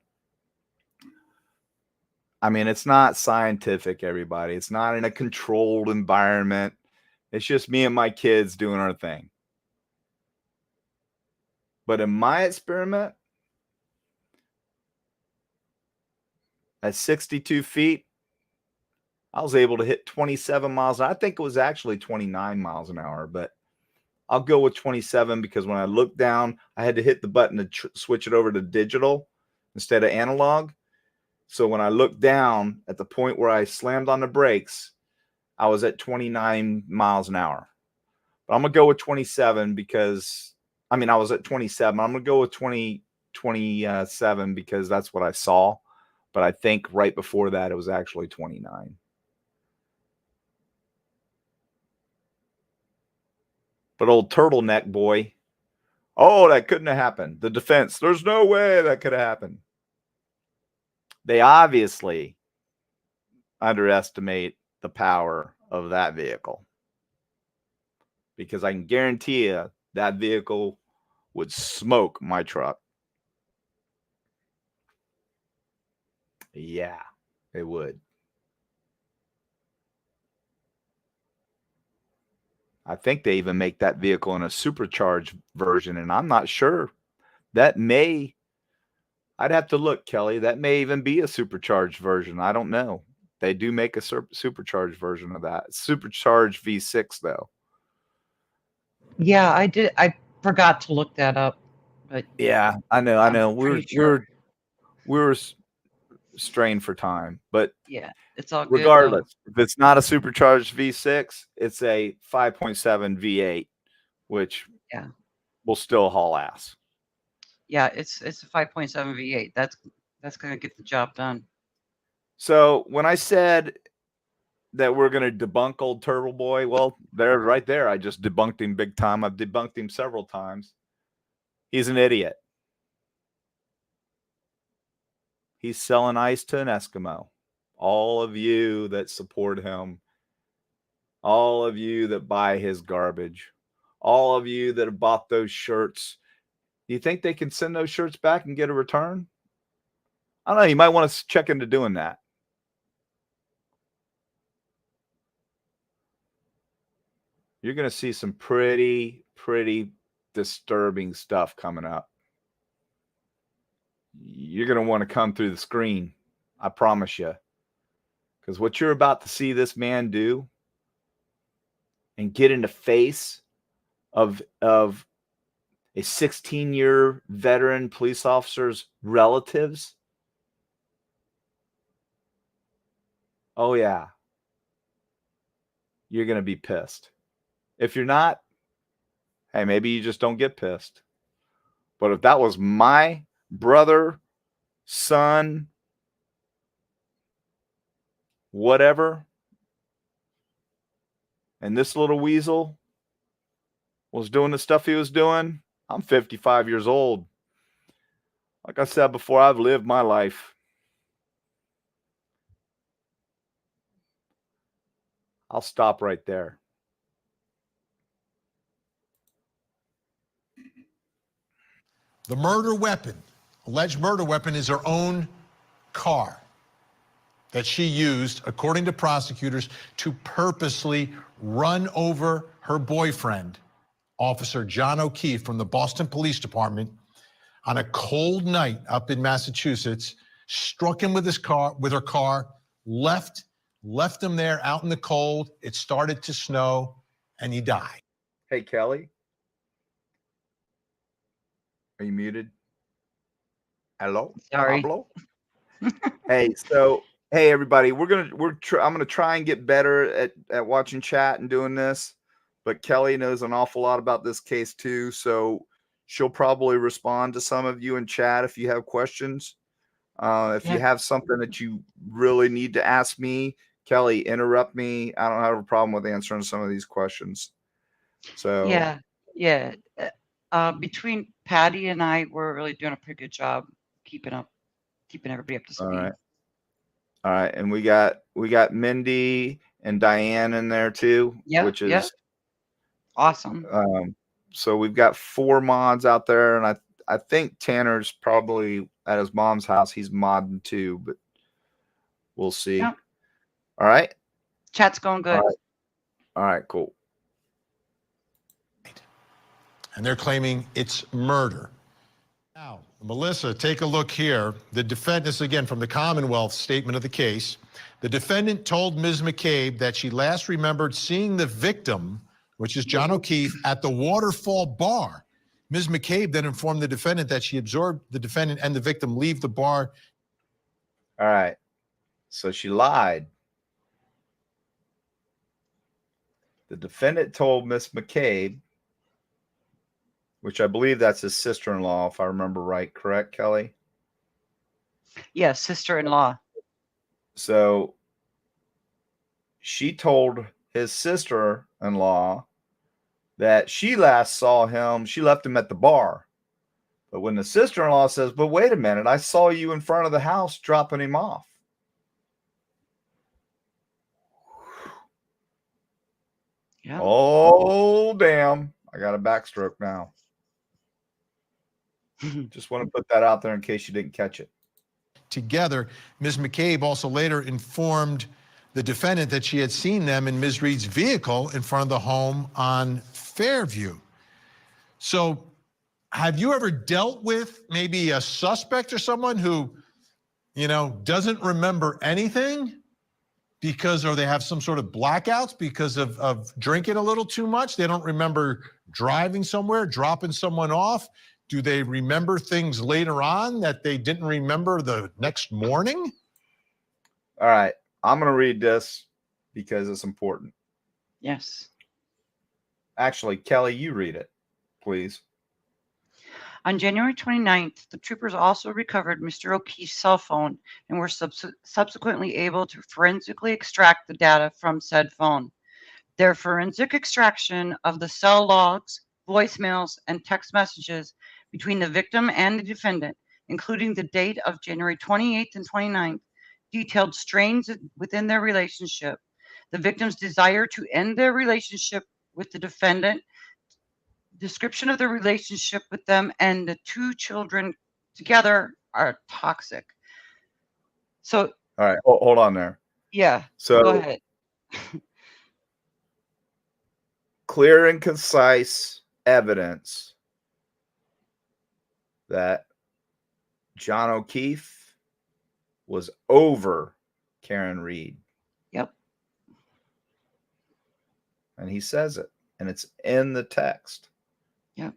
I mean, it's not scientific, everybody. It's not in a controlled environment. It's just me and my kids doing our thing. But in my experiment, at 62 feet, I was able to hit 27 miles. I think it was actually 29 miles an hour, but I'll go with 27 because when I looked down, I had to hit the button to switch it over to digital instead of analog. So when I looked down at the point where I slammed on the brakes, I was at 29 miles an hour. But I'm going to go with 27 because, I was at 27. I'm going to go with 27 because that's what I saw. But I think right before that, it was actually 29. But old turtleneck boy, oh, that couldn't have happened. The defense, there's no way that could have happened. They obviously underestimate the power of that vehicle. Because I can guarantee you that vehicle would smoke my truck. Yeah, it would. I think they even make that vehicle in a supercharged version, and I'm not sure. I'd have to look, Kelly. That may even be a supercharged version. I don't know. They do make a supercharged version of that. Supercharged V6, though. Yeah, I did. I forgot to look that up. But yeah, I know. Sure. We're strained for time, but yeah, it's all regardless, if it's not a supercharged V6, it's a 5.7 V8, which will still haul ass. Yeah, it's a 5.7 V8. That's going to get the job done. So when I said that we're going to debunk old TURTLEBOY, well, right there, I just debunked him big time. I've debunked him several times. He's an idiot. He's selling ice to an Eskimo. All of you that support him, all of you that buy his garbage, all of you that have bought those shirts, do you think they can send those shirts back and get a return? I don't know. You might want to check into doing that. You're going to see some pretty disturbing stuff coming up. You're going to want to come through the screen. I promise you. Because what you're about to see this man do and get in the face of a 16-year veteran police officer's relatives. Oh, yeah. You're going to be pissed. If you're not, hey, maybe you just don't get pissed. But if that was my brother, son, whatever, and this little weasel was doing the stuff he was doing, I'm 55 years old. Like I said before, I've lived my life. I'll stop right there. The murder weapon, alleged murder weapon, is her own car that she used, according to prosecutors, to purposely run over her boyfriend, Officer John O'Keefe from the Boston Police Department, on a cold night up in Massachusetts. Struck him with her car, left him there out in the cold. It started to snow, and he died. Hey, Kelly. Are you muted? Hello? Sorry. Pablo? Hey, everybody, I'm gonna try and get better at watching chat and doing this, but Kelly knows an awful lot about this case too, so she'll probably respond to some of you in chat if you have questions. If you have something that you really need to ask me, Kelly, interrupt me. I don't have a problem with answering some of these questions. So yeah. Between Patty and I, we're really doing a pretty good job keeping everybody up to speed. All right, and we got Mindy and Diane in there too, which is awesome. So we've got 4 mods out there, and I think Tanner's probably at his mom's house. He's modding too, but we'll see. Yep. All right. Chat's going good. All right, cool. And they're claiming it's murder. Now, Melissa, take a look here. The defendant, this again from the Commonwealth statement of the case. The defendant told Ms. McCabe that she last remembered seeing the victim, which is John O'Keefe, at the Waterfall Bar. Ms. McCabe then informed the defendant that she observed the defendant and the victim leave the bar. All right. So she lied. The defendant told Miss McCabe, which I believe that's his sister-in-law, if I remember right. Correct, Kelly? Yes, sister-in-law. So she told his sister-in-law that she last saw him. She left him at the bar. But when the sister-in-law says, but wait a minute, I saw you in front of the house dropping him off. Yeah. Oh, damn. I got a backstroke now. Just want to put that out there in case you didn't catch it. Together, Ms. McCabe also later informed the defendant that she had seen them in Ms. Reed's vehicle in front of the home on Fairview. So have you ever dealt with maybe a suspect or someone who, doesn't remember anything or they have some sort of blackouts because of drinking a little too much? They don't remember driving somewhere, dropping someone off. Do they remember things later on that they didn't remember the next morning? All right. I'm going to read this because it's important. Yes. Actually, Kelly, you read it, please. On January 29th, the troopers also recovered Mr. O'Keefe's cell phone and were subsequently able to forensically extract the data from said phone. Their forensic extraction of the cell logs, voicemails, and text messages between the victim and the defendant, including the date of January 28th and 29th, detailed strains within their relationship, the victim's desire to end their relationship with the defendant, description of the relationship with them, and the 2 children together are toxic. So, all right, hold on there. Yeah. So go ahead. Clear and concise evidence that John O'Keefe was over Karen Reed. Yep. And he says it, and it's in the text. Yep.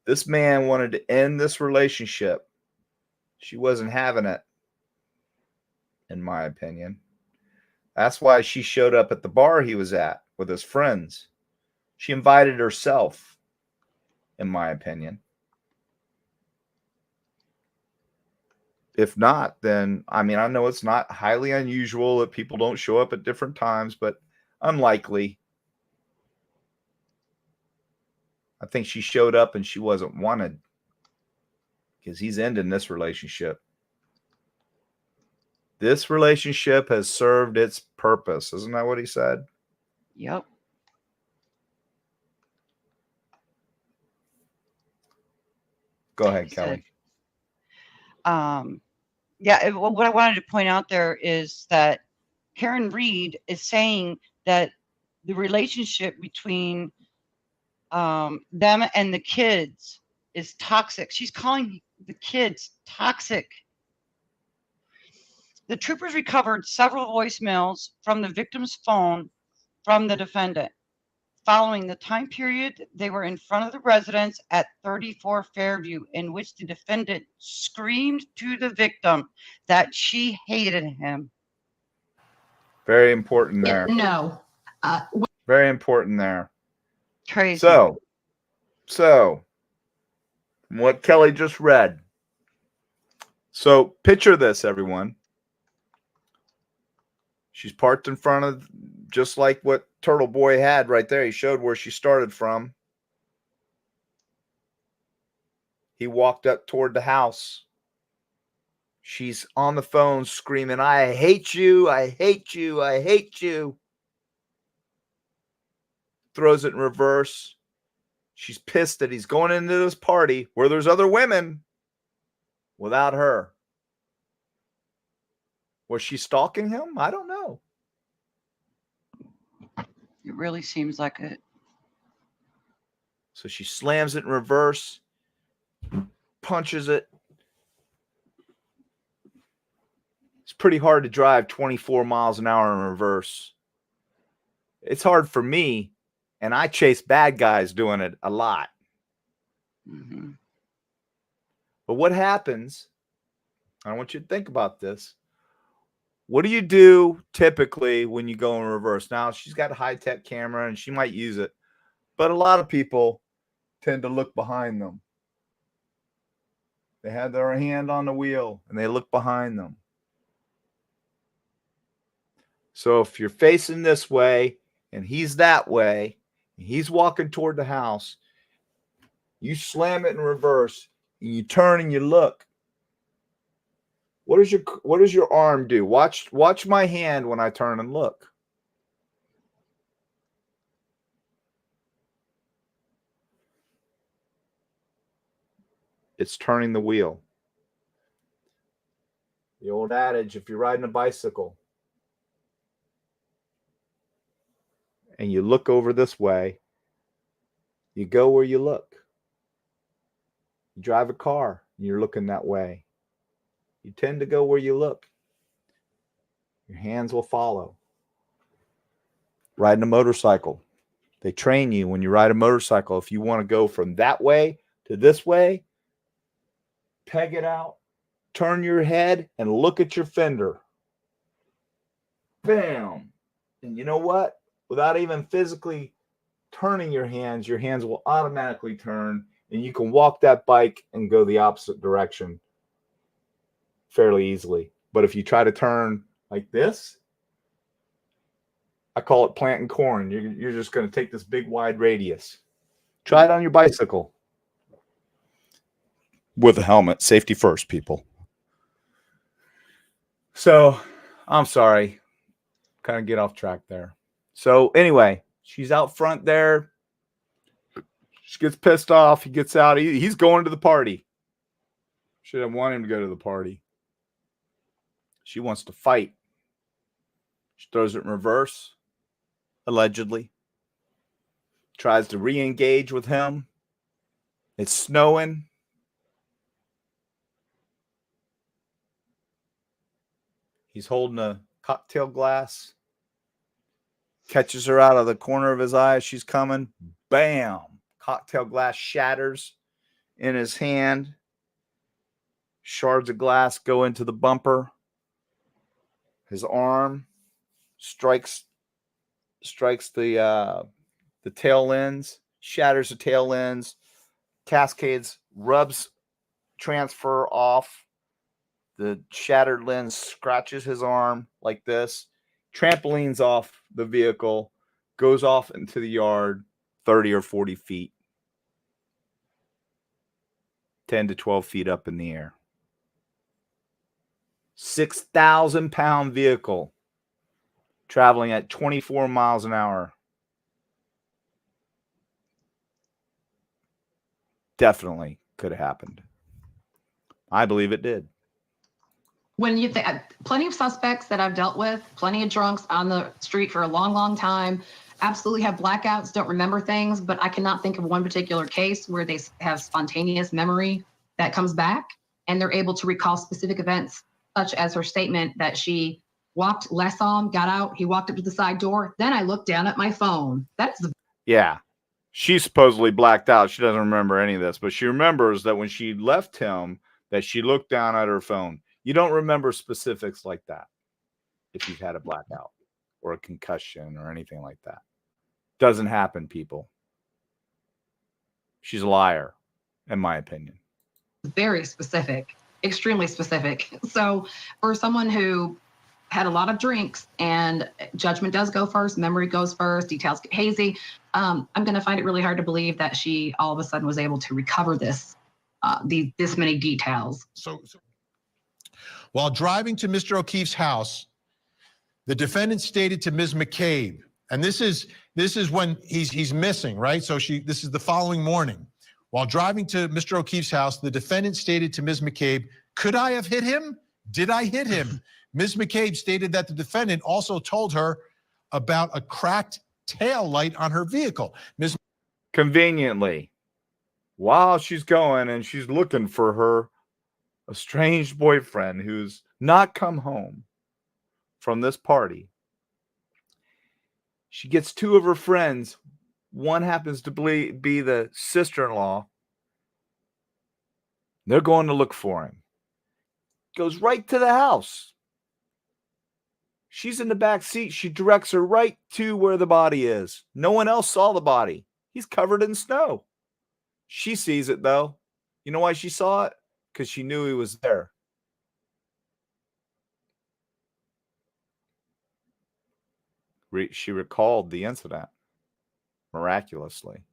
This man wanted to end this relationship. She wasn't having it, in my opinion. That's why she showed up at the bar he was at with his friends. She invited herself, in my opinion. If not, then, I mean, I know it's not highly unusual that people don't show up at different times, but unlikely. I think she showed up and she wasn't wanted because he's ending this relationship. This relationship has served its purpose. Isn't that what he said? Yep. Go ahead, Kelly. Yeah, what I wanted to point out there is that Karen Reed is saying that the relationship between them and the kids is toxic. She's calling the kids toxic. The troopers recovered several voicemails from the victim's phone from the defendant. Following the time period, they were in front of the residence at 34 Fairview, in which the defendant screamed to the victim that she hated him. Very important there. No. Very important there. Crazy. So from what Kelly just read. So picture this, everyone. She's parked in front of, just like what Turtle Boy had right there. He showed where she started from. He walked up toward the house. She's on the phone screaming, I hate you, I hate you, I hate you. Throws it in reverse. She's pissed that he's going into this party where there's other women without her. Was she stalking him? I don't know. It really seems like it. So she slams it in reverse, punches it. It's pretty hard to drive 24 miles an hour in reverse. It's hard for me, and I chase bad guys doing it a lot. Mm-hmm. But what happens, I want you to think about this. What do you do typically when you go in reverse? Now, she's got a high-tech camera, and she might use it. But a lot of people tend to look behind them. They have their hand on the wheel, and they look behind them. So if you're facing this way, and he's that way, and he's walking toward the house, you slam it in reverse, and you turn and you look. What does your arm do? Watch my hand when I turn and look. It's turning the wheel. The old adage, if you're riding a bicycle and you look over this way, you go where you look. You drive a car and you're looking that way. You tend to go where you look. Your hands will follow. Riding a motorcycle. They train you when you ride a motorcycle. If you want to go from that way to this way, peg it out, turn your head, and look at your fender. Bam! And you know what? Without even physically turning your hands will automatically turn, and you can walk that bike and go the opposite direction fairly easily. But if you try to turn like this, I call it planting corn. You're just going to take this big wide radius. Try it on your bicycle. With a helmet. Safety first, people. So, I'm sorry. Kind of get off track there. So, anyway, she's out front there. She gets pissed off. He gets out. He's going to the party. She didn't want him to go to the party. She wants to fight. She throws it in reverse, allegedly. Tries to re-engage with him. It's snowing. He's holding a cocktail glass. Catches her out of the corner of his eye as she's coming. Bam! Cocktail glass shatters in his hand. Shards of glass go into the bumper. His arm strikes the tail ends, shatters the tail ends, cascades, rubs transfer off. The shattered lens scratches his arm like this, trampolines off the vehicle, goes off into the yard 30 or 40 feet, 10 to 12 feet up in the air. 6,000-pound vehicle traveling at 24 miles an hour. definitely could have happened. I believe it did. When you think, plenty of suspects that I've dealt with, plenty of drunks on the street for a long, long time, absolutely have blackouts, don't remember things, but I cannot think of one particular case where they have spontaneous memory that comes back and they're able to recall specific events, such as her statement that she walked, Les saw him, got out, he walked up to the side door, then I looked down at my phone. That's the Yeah. She supposedly blacked out. She doesn't remember any of this, but she remembers that when she left him, that she looked down at her phone. You don't remember specifics like that if you've had a blackout or a concussion or anything like that. Doesn't happen, people. She's a liar, in my opinion. very specific, extremely specific. So for someone who had a lot of drinks and judgment does go first, memory goes first, details get hazy, I'm going to find it really hard to believe that she all of a sudden was able to recover this many details. So while driving to Mr. O'Keefe's house, the defendant stated to Ms. McCabe, and this is when he's missing, right? So this is the following morning. While driving to Mr. O'Keefe's house, the defendant stated to Ms. McCabe, "Could I have hit him? Did I hit him?" Ms. McCabe stated that the defendant also told her about a cracked tail light on her vehicle. Ms. Conveniently, while she's going and she's looking for her estranged boyfriend who's not come home from this party, she gets two of her friends. One happens to be the sister-in-law. They're going to look for him. Goes right to the house. She's in the back seat. She directs her right to where the body is. No one else saw the body. He's covered in snow. She sees it, though. You know why she saw it? Because she knew he was there. She recalled the incident miraculously.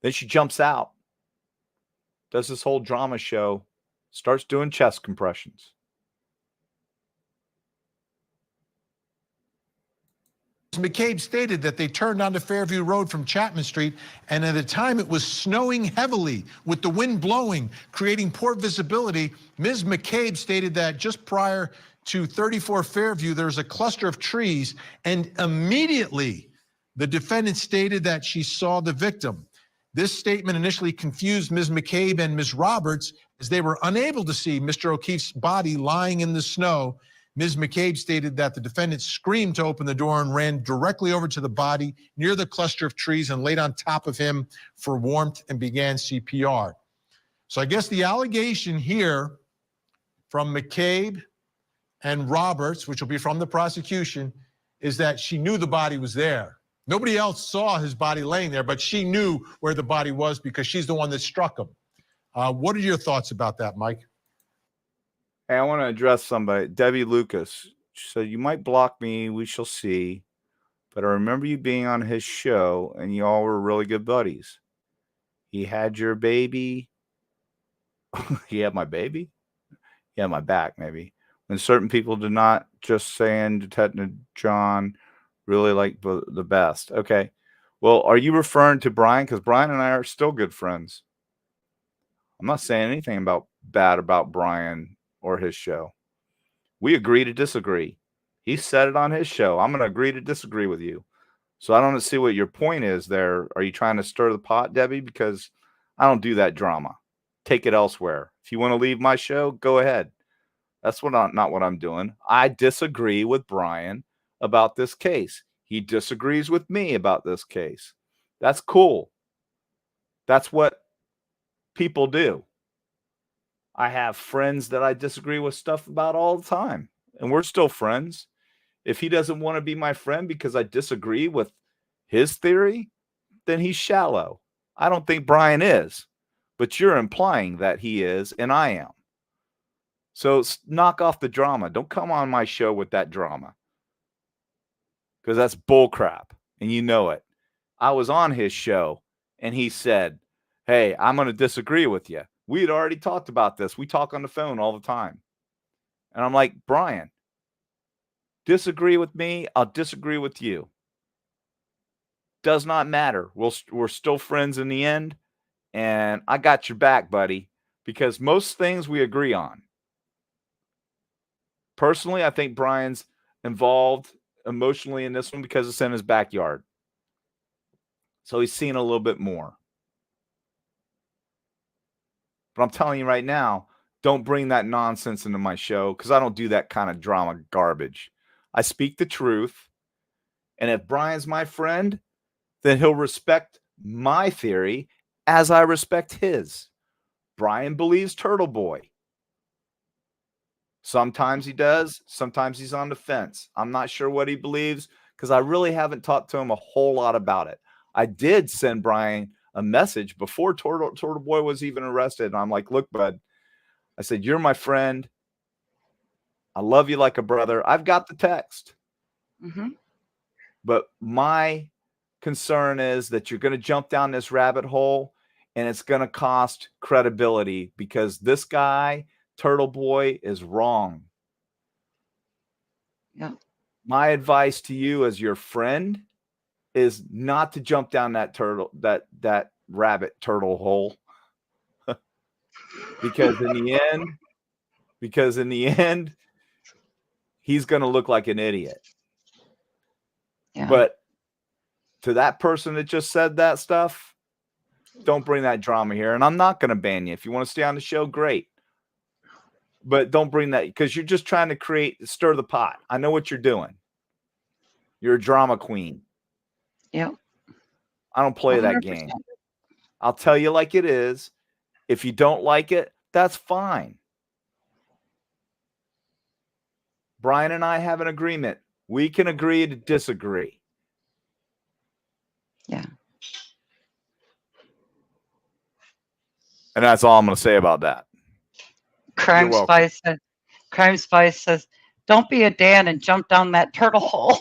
Then she jumps out, does this whole drama show, starts doing chest compressions. McCabe stated that they turned onto Fairview Road from Chapman Street, and at the time it was snowing heavily with the wind blowing, creating poor visibility. Ms. McCabe stated that just prior to 34 Fairview, there's a cluster of trees, and immediately the defendant stated that she saw the victim. This statement initially confused Ms. McCabe and Ms. Roberts as they were unable to see Mr. O'Keefe's body lying in the snow. Ms. McCabe stated that the defendant screamed to open the door and ran directly over to the body near the cluster of trees and laid on top of him for warmth and began CPR. So I guess the allegation here from McCabe and Roberts, which will be from the prosecution, is that she knew the body was there. Nobody else saw his body laying there, but she knew where the body was because she's the one that struck him. What are your thoughts about that, Mike? Hey, I want to address somebody. Debbie Lucas. She said, "You might block me, we shall see. But I remember you being on his show, and you all were really good buddies. He had your baby." He had my baby? He had my back, maybe. When certain people did not, just saying, Detective John really like the best. Okay. Well, are you referring to Brian? Because Brian and I are still good friends. I'm not saying anything bad about Brian or his show. We agree to disagree. He said it on his show. I'm going to agree to disagree with you. So I don't see what your point is there. Are you trying to stir the pot, Debbie? Because I don't do that drama. Take it elsewhere. If you want to leave my show, go ahead. That's not what I'm doing. I disagree with Brian about this case. He disagrees with me about this case. That's cool. That's what people do. I have friends that I disagree with stuff about all the time, and we're still friends. If he doesn't want to be my friend because I disagree with his theory, then he's shallow. I don't think Brian is, but you're implying that he is, and I am. So knock off the drama. Don't come on my show with that drama, because that's bullcrap, and you know it. I was on his show, and he said, "Hey, I'm going to disagree with you." We had already talked about this. We talk on the phone all the time. And I'm like, "Brian, disagree with me, I'll disagree with you. Does not matter. We're still friends in the end, And I got your back, buddy, because most things we agree on. Personally, I think Brian's involved emotionally in this one because it's in his backyard. So he's seen a little bit more. But I'm telling you right now, don't bring that nonsense into my show because I don't do that kind of drama garbage. I speak the truth. And if Brian's my friend, then he'll respect my theory as I respect his. Brian believes Turtle Boy. Sometimes he does. Sometimes he's on the fence. I'm not sure what he believes because I really haven't talked to him a whole lot about it. I did send Brian a message before Turtle Boy was even arrested. And I'm like, look, bud, I said, you're my friend. I love you like a brother. I've got the text. Mm-hmm. But my concern is that you're going to jump down this rabbit hole and it's going to cost credibility because this guy, Turtle Boy, is wrong. Yeah. My advice to you as your friend is not to jump down that rabbit turtle hole. because in the end, he's going to look like an idiot. Yeah. But to that person that just said that stuff, don't bring that drama here. And I'm not going to ban you. If you want to stay on the show, great. But don't bring that because you're just trying to stir the pot. I know what you're doing. You're a drama queen. Yep. I don't play 100%. that game. I'll tell you like it is. If you don't like it, that's fine. Brian and I have an agreement. We can agree to disagree. Yeah. And that's all I'm going to say about that. Crime Spy says, don't be a Dan and jump down that turtle hole.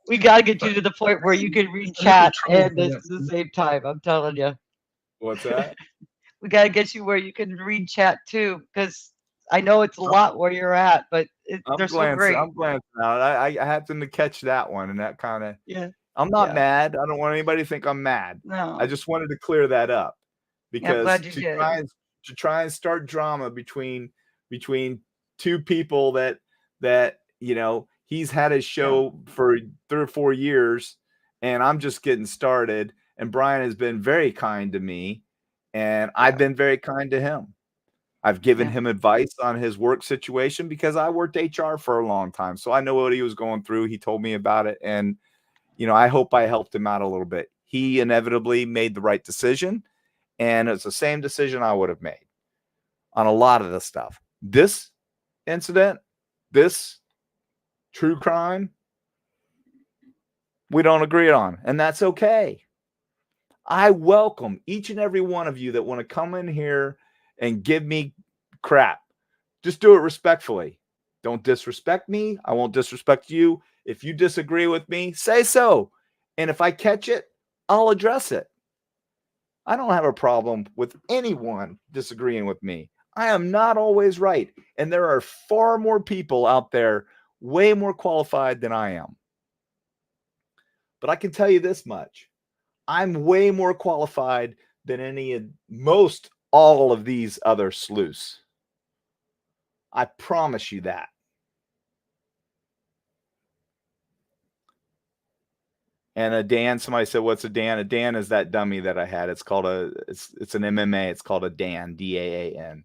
We got to get you to the point where you can read chat and this at the same time. I'm telling you. What's that? We got to get you where you can read chat too, because I know it's a lot where you're at, but they're so great. I'm glancing out. I happened to catch that one, and that kind of. Yeah. I'm not mad. I don't want anybody to think I'm mad. No. I just wanted to clear that up because glad you did. To try and start drama between two people that he's had his show for 3 or 4 years, and I'm just getting started. And Brian has been very kind to me, and I've been very kind to him. I've given him advice on his work situation because I worked HR for a long time, so I know what he was going through. He told me about it, and I hope I helped him out a little bit. He inevitably made the right decision, and it's the same decision I would have made on a lot of the stuff. This incident, this true crime, we don't agree on, and that's okay. I welcome each and every one of you that want to come in here and give me crap. Just do it respectfully. Don't disrespect me. I won't disrespect you. If you disagree with me, say so. And if I catch it, I'll address it. I don't have a problem with anyone disagreeing with me. I am not always right. And there are far more people out there way more qualified than I am. But I can tell you this much. I'm way more qualified than all of these other sleuths. I promise you that. And a Dan, somebody said, what's a Dan? A Dan is that dummy that I had. It's called it's an MMA. It's called a Dan, D-A-A-N.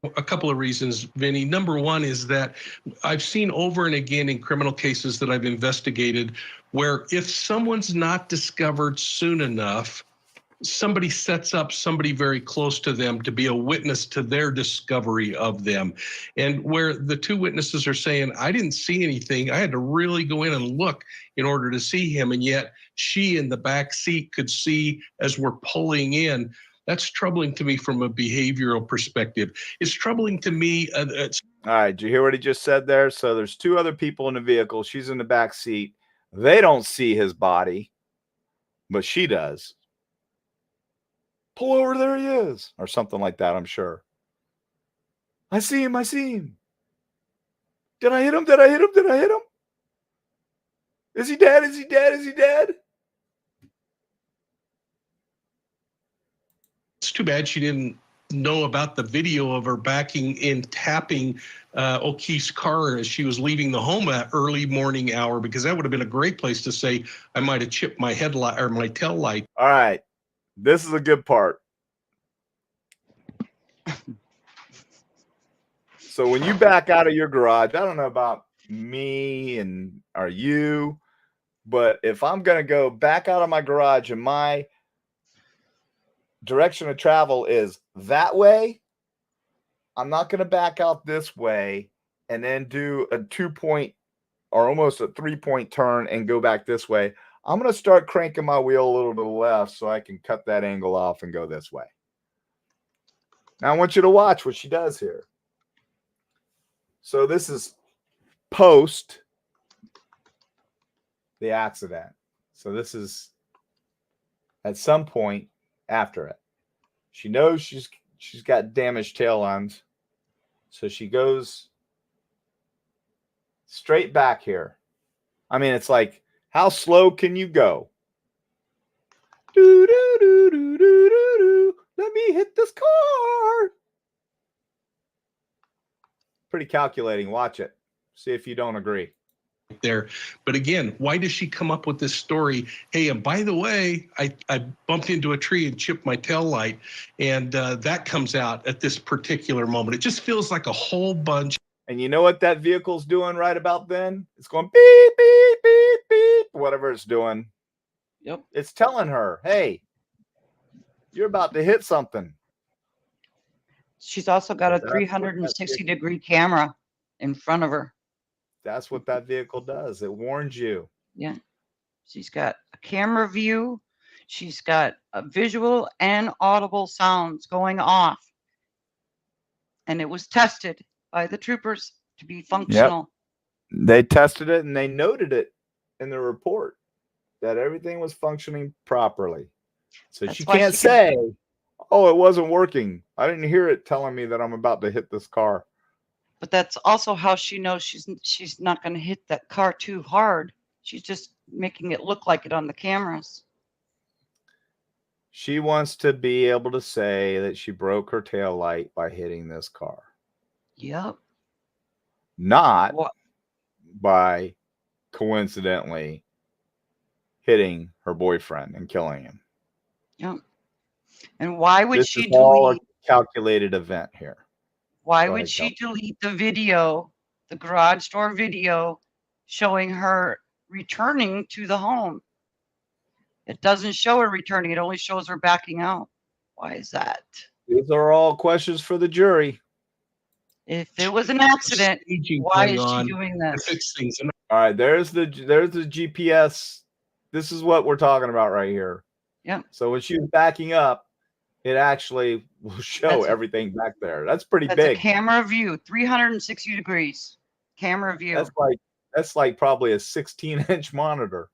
A couple of reasons, Vinny. Number one is that I've seen over and again in criminal cases that I've investigated where if someone's not discovered soon enough, somebody sets up somebody very close to them to be a witness to their discovery of them. And where the two witnesses are saying, I didn't see anything. I had to really go in and look in order to see him. And yet she in the back seat could see as we're pulling in. That's troubling to me from a behavioral perspective. It's troubling to me. All right. Did you hear what he just said there? So there's two other people in the vehicle. She's in the back seat. They don't see his body, but she does. Pull over, there he is, or something like that, I'm sure. I see him. Did I hit him? Is he dead? Is he dead? Is he dead? It's too bad she didn't know about the video of her backing in, tapping O'Keefe's car as she was leaving the home at early morning hour, because that would have been a great place to say, I might have chipped my headlight or my tail light. All right. This is a good part. So when you back out of your garage, I don't know about me and are you, but if I'm going to go back out of my garage and my direction of travel is that way, I'm not going to back out this way and then do a 2-point or almost a 3-point turn and go back this way. I'm going to start cranking my wheel a little to the left so I can cut that angle off and go this way. Now I want you to watch what she does here. So this is post the accident. So this is at some point after it. She knows she's got damaged tail ends. So she goes straight back here. I mean, it's like, how slow can you go? Do, do, do, do, do, do, do. Let me hit this car. Pretty calculating. Watch it. See if you don't agree. There. But again, why does she come up with this story? Hey, and by the way, I bumped into a tree and chipped my tail light, and that comes out at this particular moment. It just feels like a whole bunch. And you know what that vehicle's doing right about then? It's going beep, beep, beep, beep, whatever it's doing. Yep. It's telling her, hey, you're about to hit something. She's also got a 360-degree camera in front of her. That's what that vehicle does. It warns you. Yeah. She's got a camera view. She's got a visual and audible sounds going off. And it was tested by the troopers to be functional. Yep. They tested it and they noted it in the report that everything was functioning properly. So she can't say, oh, it wasn't working. I didn't hear it telling me that I'm about to hit this car. But that's also how she knows she's not going to hit that car too hard. She's just making it look like it on the cameras. She wants to be able to say that she broke her tail light by hitting this car. Yep. Not by coincidentally hitting her boyfriend and killing him. Yep. And why would this she is all delete? a calculated event here. Why Go would ahead, she delete the video, the garage door video, showing her returning to the home? It doesn't show her returning. It only shows her backing out. Why is that? These are all questions for the jury. If it was an accident, why is she doing this? All right, there's the GPS. This is what we're talking about right here. Yeah. So when she was backing up, it actually will show everything back there. That's pretty That's big. a camera view, 360 degrees. Camera view. That's like probably a 16-inch monitor.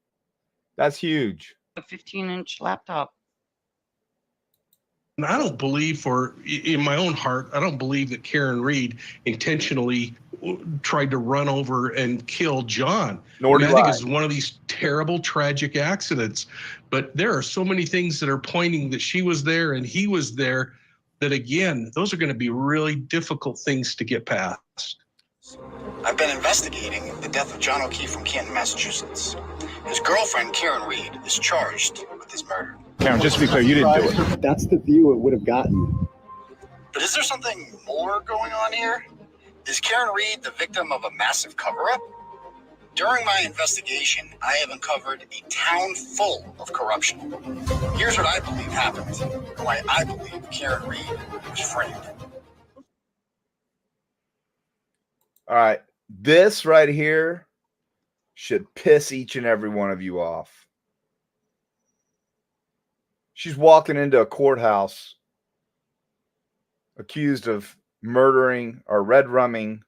That's huge. A 15-inch laptop. And I don't believe, or in my own heart, I don't believe that Karen Reed intentionally tried to run over and kill John. Nor do I think I. it's one of these terrible, tragic accidents. But there are so many things that are pointing that she was there and he was there that, again, those are going to be really difficult things to get past. I've been investigating the death of John O'Keefe from Canton, Massachusetts. His girlfriend, Karen Reed, is charged with his murder. Karen, just to be clear, you didn't do it. That's the view it would have gotten. But is there something more going on here? Is Karen Reed the victim of a massive cover-up? During my investigation, I have uncovered a town full of corruption. Here's what I believe happened, and why I believe Karen Reed was framed. All right, this right here should piss each and every one of you off. She's walking into a courthouse accused of murdering or red rumming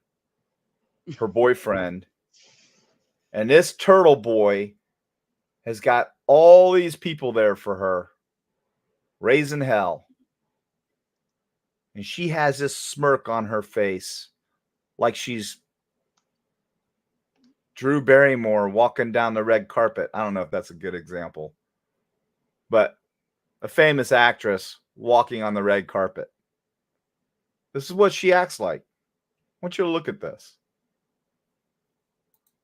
her boyfriend. And this turtle boy has got all these people there for her, raising hell. And she has this smirk on her face like she's Drew Barrymore walking down the red carpet. I don't know if that's a good example, but a famous actress walking on the red carpet. This is what she acts like. I want you to look at this.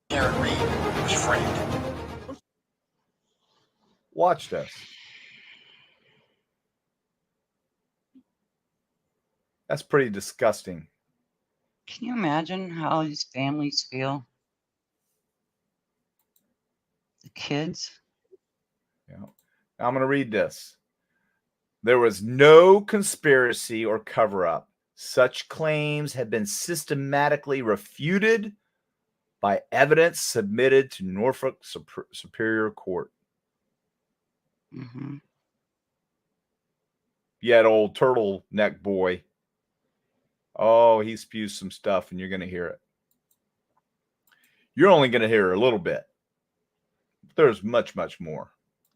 Karen Reed was framed. Watch this. That's pretty disgusting. Can you imagine how these families feel? The kids. Yeah. Now I'm going to read this. There was no conspiracy or cover-up. Such claims have been systematically refuted by evidence submitted to Norfolk Superior Court. Mm-hmm. Yet old turtleneck boy. Oh, he spews some stuff and you're going to hear it. You're only going to hear a little bit. There's much, much more.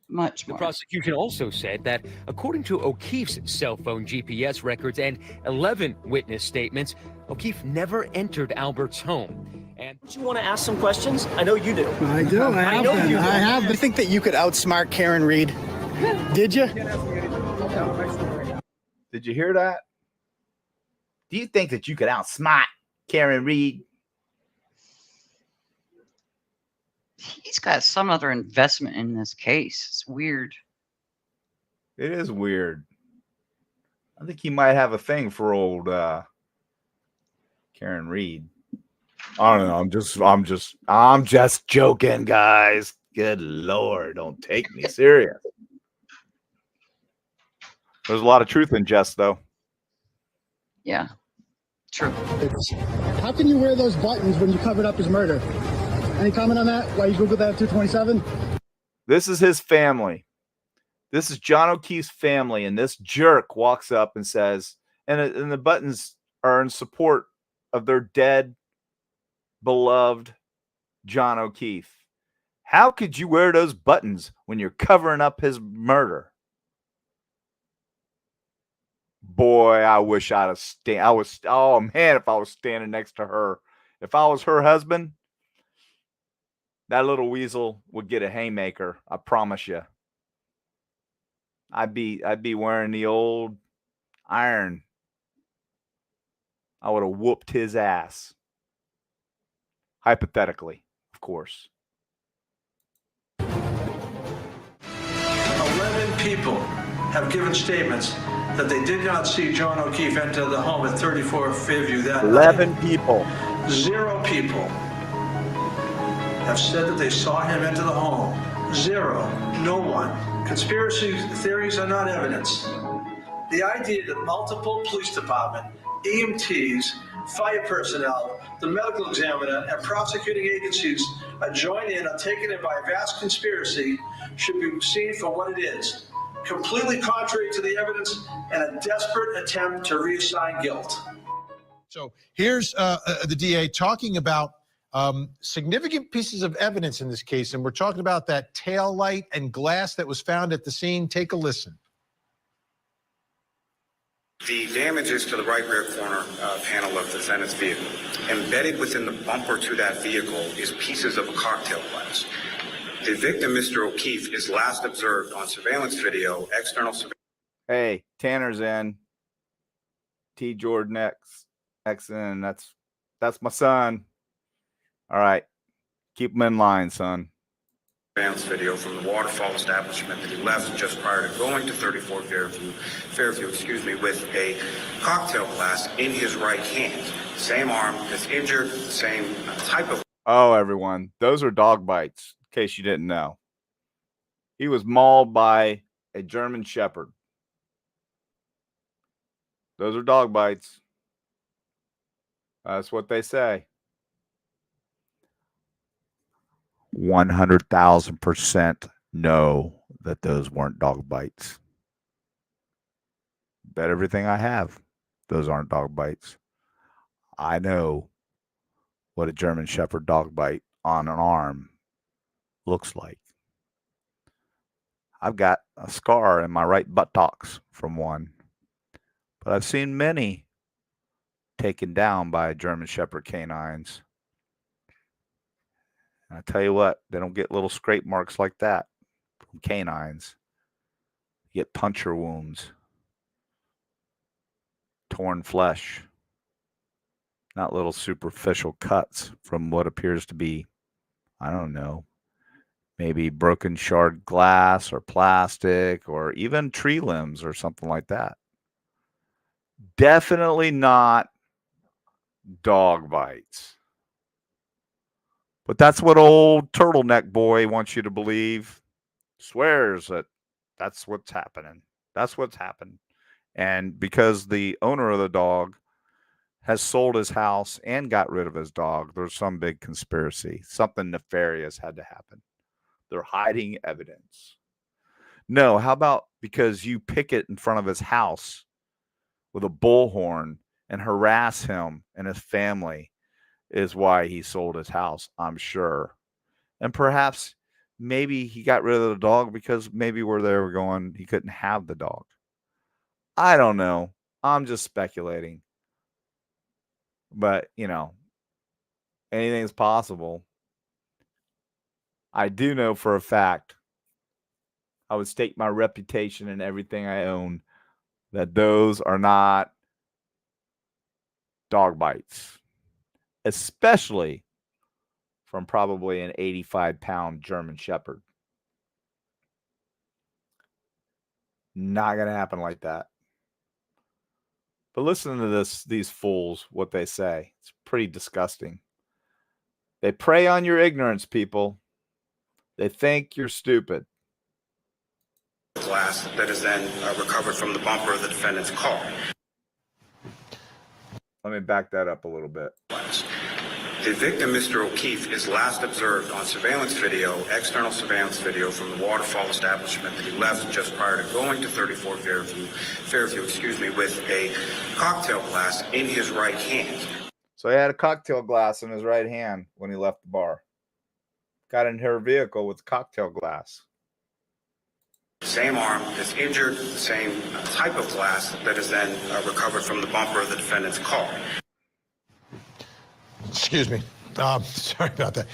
Much more. The more. prosecution also said that according to O'Keefe's cell phone GPS records and 11 witness statements, O'Keefe never entered Albert's home. And you want to ask some questions? I know you do. I do. I know you do. I have. Do you think that you could outsmart Karen Reed? Did you? Did you hear that? Do you think that you could outsmart Karen Reed? He's got some other investment in this case. It's weird. It is weird. I think he might have a thing for old Karen Reed. I don't know. I'm just joking, guys. Good Lord, don't take me serious. There's a lot of truth in jest, though. Yeah, true. How can you wear those buttons when you covered up his murder? Any comment on that? Why you Googled that 227? This is his family. This is John O'Keefe's family, and this jerk walks up and says, and the buttons are in support of their dead, beloved John O'Keefe. How could you wear those buttons when you're covering up his murder? Boy, I wish I'd have oh man, if I was standing next to her. If I was her husband, that little weasel would get a haymaker. I promise you. I'd be wearing the old iron. I would have whooped his ass. Hypothetically, of course. 11 people have given statements that they did not see John O'Keefe enter the home at 34 Fairview that 11 night. people. 0 people have said that they saw him enter the home. 0. No one. Conspiracy theories are not evidence. The idea that multiple police department, EMTs, fire personnel, the medical examiner, and prosecuting agencies are joined in or taken in by a vast conspiracy should be seen for what it is. Completely contrary to the evidence and a desperate attempt to reassign guilt. So here's the DA talking about significant pieces of evidence in this case, and we're talking about that tail light and glass that was found at the scene. Take a listen. The damages to the right rear corner panel of the defendant's vehicle. Embedded within the bumper to that vehicle is pieces of a cocktail glass. The victim, Mr. O'Keefe, is last observed on surveillance video, external surveillance. Hey, Tanner's in. T. Jordan X in. That's my son. All right. Keep him in line, son. Surveillance video from the waterfall establishment that he left just prior to going to 34 Fairview, with a cocktail glass in his right hand. Same arm that's injured, same type of. Oh, everyone. Those are dog bites, in case you didn't know. He was mauled by a German Shepherd. Those are dog bites. That's what they say. 100,000% know that those weren't dog bites. Bet everything I have, those aren't dog bites. I know what a German Shepherd dog bite on an arm looks like. I've got a scar in my right buttocks from one, but I've seen many taken down by German Shepherd canines. And I tell you what, they don't get little scrape marks like that from canines. You get puncture wounds, torn flesh, not little superficial cuts from what appears to be, I don't know, maybe broken shard glass or plastic or even tree limbs or something like that. Definitely not dog bites. But that's what old turtleneck boy wants you to believe. Swears that that's what's happening. That's what's happened. And because the owner of the dog has sold his house and got rid of his dog, there's some big conspiracy. Something nefarious had to happen. They're hiding evidence. No, how about because you picket in front of his house with a bullhorn and harass him and his family is why he sold his house, I'm sure. And perhaps maybe he got rid of the dog because maybe where they were going, he couldn't have the dog. I don't know. I'm just speculating. But, you know, anything's possible. I do know for a fact, I would stake my reputation and everything I own that those are not dog bites, especially from probably an 85-pound German Shepherd. Not going to happen like that. But listen to these fools, what they say. It's pretty disgusting. They prey on your ignorance, people. They think you're stupid. Glass that is then recovered from the bumper of the defendant's car. Let me back that up a little bit. The victim, Mr. O'Keefe, is last observed on surveillance video, external surveillance video from the waterfall establishment that he left just prior to going to 34 Fairview, with a cocktail glass in his right hand. So he had a cocktail glass in his right hand when he left the bar. Got in her vehicle with cocktail glass. Same arm is injured, the same type of glass that is then recovered from the bumper of the defendant's car. Excuse me. Sorry about that.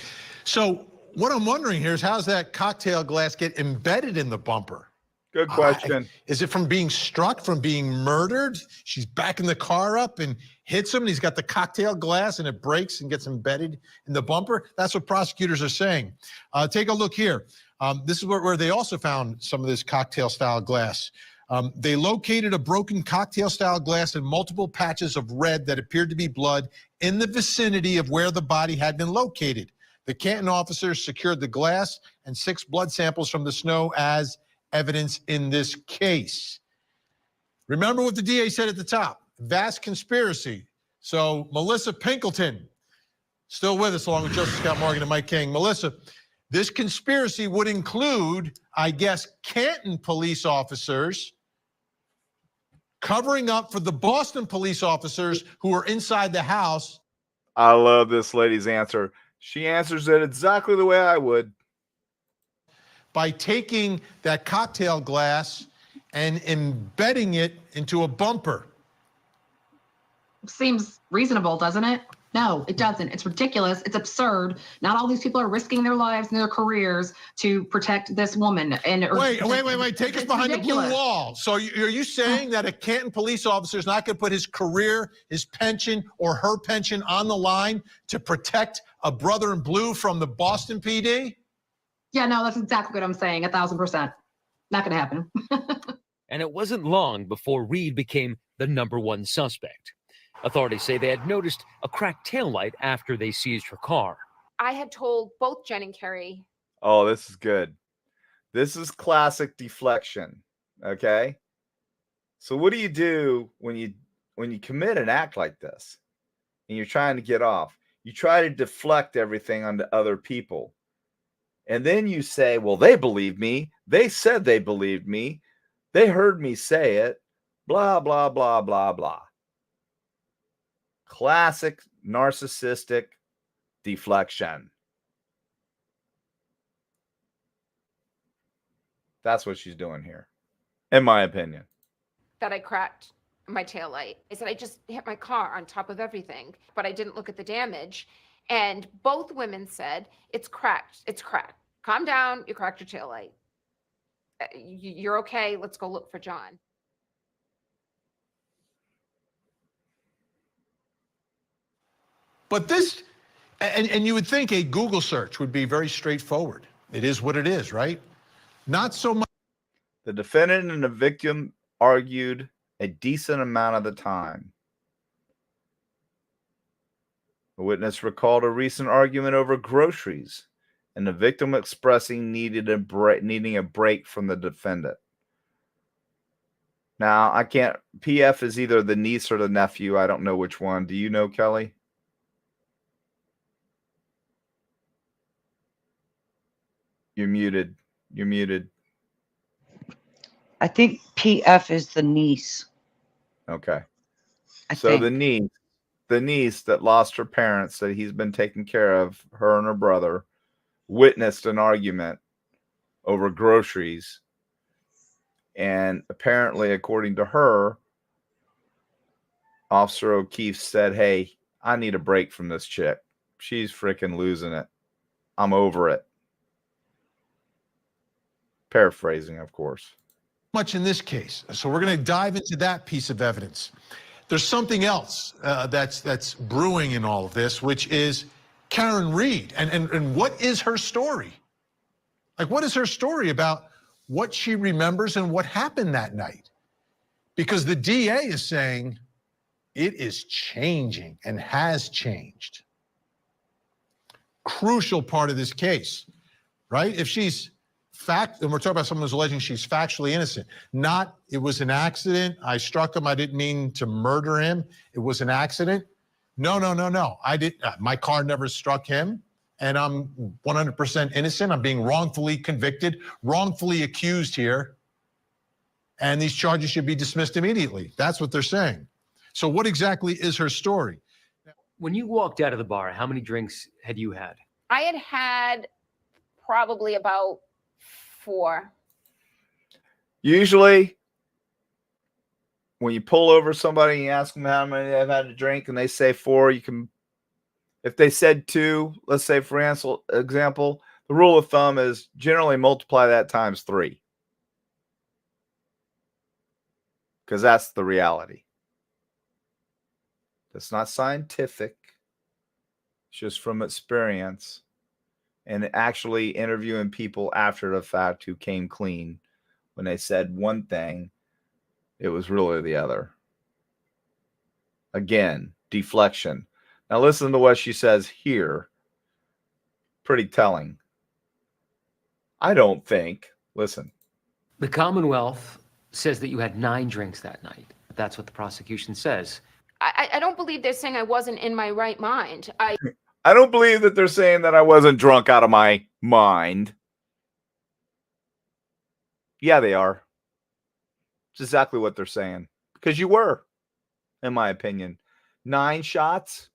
So what I'm wondering here is how's that cocktail glass get embedded in the bumper? Good question. Is it from being struck, from being murdered? She's backing the car up and hits him, and he's got the cocktail glass, and it breaks and gets embedded in the bumper. That's what prosecutors are saying. Take a look here. This is where they also found some of this cocktail-style glass. They located a broken cocktail-style glass and multiple patches of red that appeared to be blood in the vicinity of where the body had been located. The Canton officers secured the glass and 6 blood samples from the snow as evidence in this case. Remember what the DA said at the top, vast conspiracy. So Melissa Pinkleton, still with us along with Justice Scott Morgan and Mike King. Melissa, this conspiracy would include, I guess, Canton police officers covering up for the Boston police officers who were inside the house. I love this lady's answer. She answers it exactly the way I would. By taking that cocktail glass and embedding it into a bumper. Seems reasonable, doesn't it? No, it doesn't. It's ridiculous. It's absurd. Not all these people are risking their lives and their careers to protect this woman. And Wait. Take us behind the blue wall. So are you saying that a Canton police officer is not going to put his career, his pension, or her pension on the line to protect a brother in blue from the Boston PD? Yeah, no, that's exactly what I'm saying. 1,000%. Not going to happen. And it wasn't long before Reed became the #1 suspect. Authorities say they had noticed a cracked taillight after they seized her car. I had told both Jen and Carrie. Oh, this is good. This is classic deflection. Okay. So what do you do when you commit an act like this and you're trying to get off? You try to deflect everything onto other people. And then you say, well, they believed me. They said they believed me. They heard me say it. Blah, blah, blah, blah, blah. Classic narcissistic deflection. That's what she's doing here, in my opinion. That I cracked my taillight. I said I just hit my car on top of everything, but I didn't look at the damage. And both women said, it's cracked. It's cracked. Calm down. You cracked your taillight. You're okay. Let's go look for John. But this, and you would think a Google search would be very straightforward. It is what it is, right? Not so much. The defendant and the victim argued a decent amount of the time. The witness recalled a recent argument over groceries and the victim expressing needing a break from the defendant. Now, I can't, PF is either the niece or the nephew. I don't know which one. Do you know, Kelly? You're muted. You're muted. I think PF is the niece. Okay. I So think. the niece that lost her parents that he's been taking care of, her and her brother, witnessed an argument over groceries. And apparently, according to her, Officer O'Keefe said, "Hey, I need a break from this chick. She's freaking losing it. I'm over it." Paraphrasing, of course. Much in this case. So we're going to dive into that piece of evidence. There's something else that's brewing in all of this, which is Karen Reed. And what is her story? Like, what is her story about what she remembers and what happened that night? Because the DA is saying it is changing and has changed. Crucial part of this case, right? If she's and we're talking about someone who's alleging she's factually innocent, not it was an accident, I struck him, I didn't mean to murder him, it was an accident. No. I didn't, my car never struck him, and I'm 100% innocent. I'm being wrongfully convicted, wrongfully accused here, and these charges should be dismissed immediately. That's what they're saying. So what exactly is her story? When you walked out of the bar, how many drinks had you had? I had probably about 4. Usually, when you pull over somebody and you ask them how many they've had to drink and they say 4, you can, if they said 2, let's say for example, the rule of thumb is generally multiply that times 3. Because that's the reality. That's not scientific. It's just from experience. And actually interviewing people after the fact who came clean. When they said one thing, it was really the other. Again, deflection. Now listen to what she says here. Pretty telling. I don't think. Listen. The Commonwealth says that you had 9 drinks that night. That's what the prosecution says. I don't believe they're saying I wasn't in my right mind. I don't believe that they're saying that I wasn't drunk out of my mind. Yeah, they are. It's exactly what they're saying. Because you were, in my opinion. 9 shots,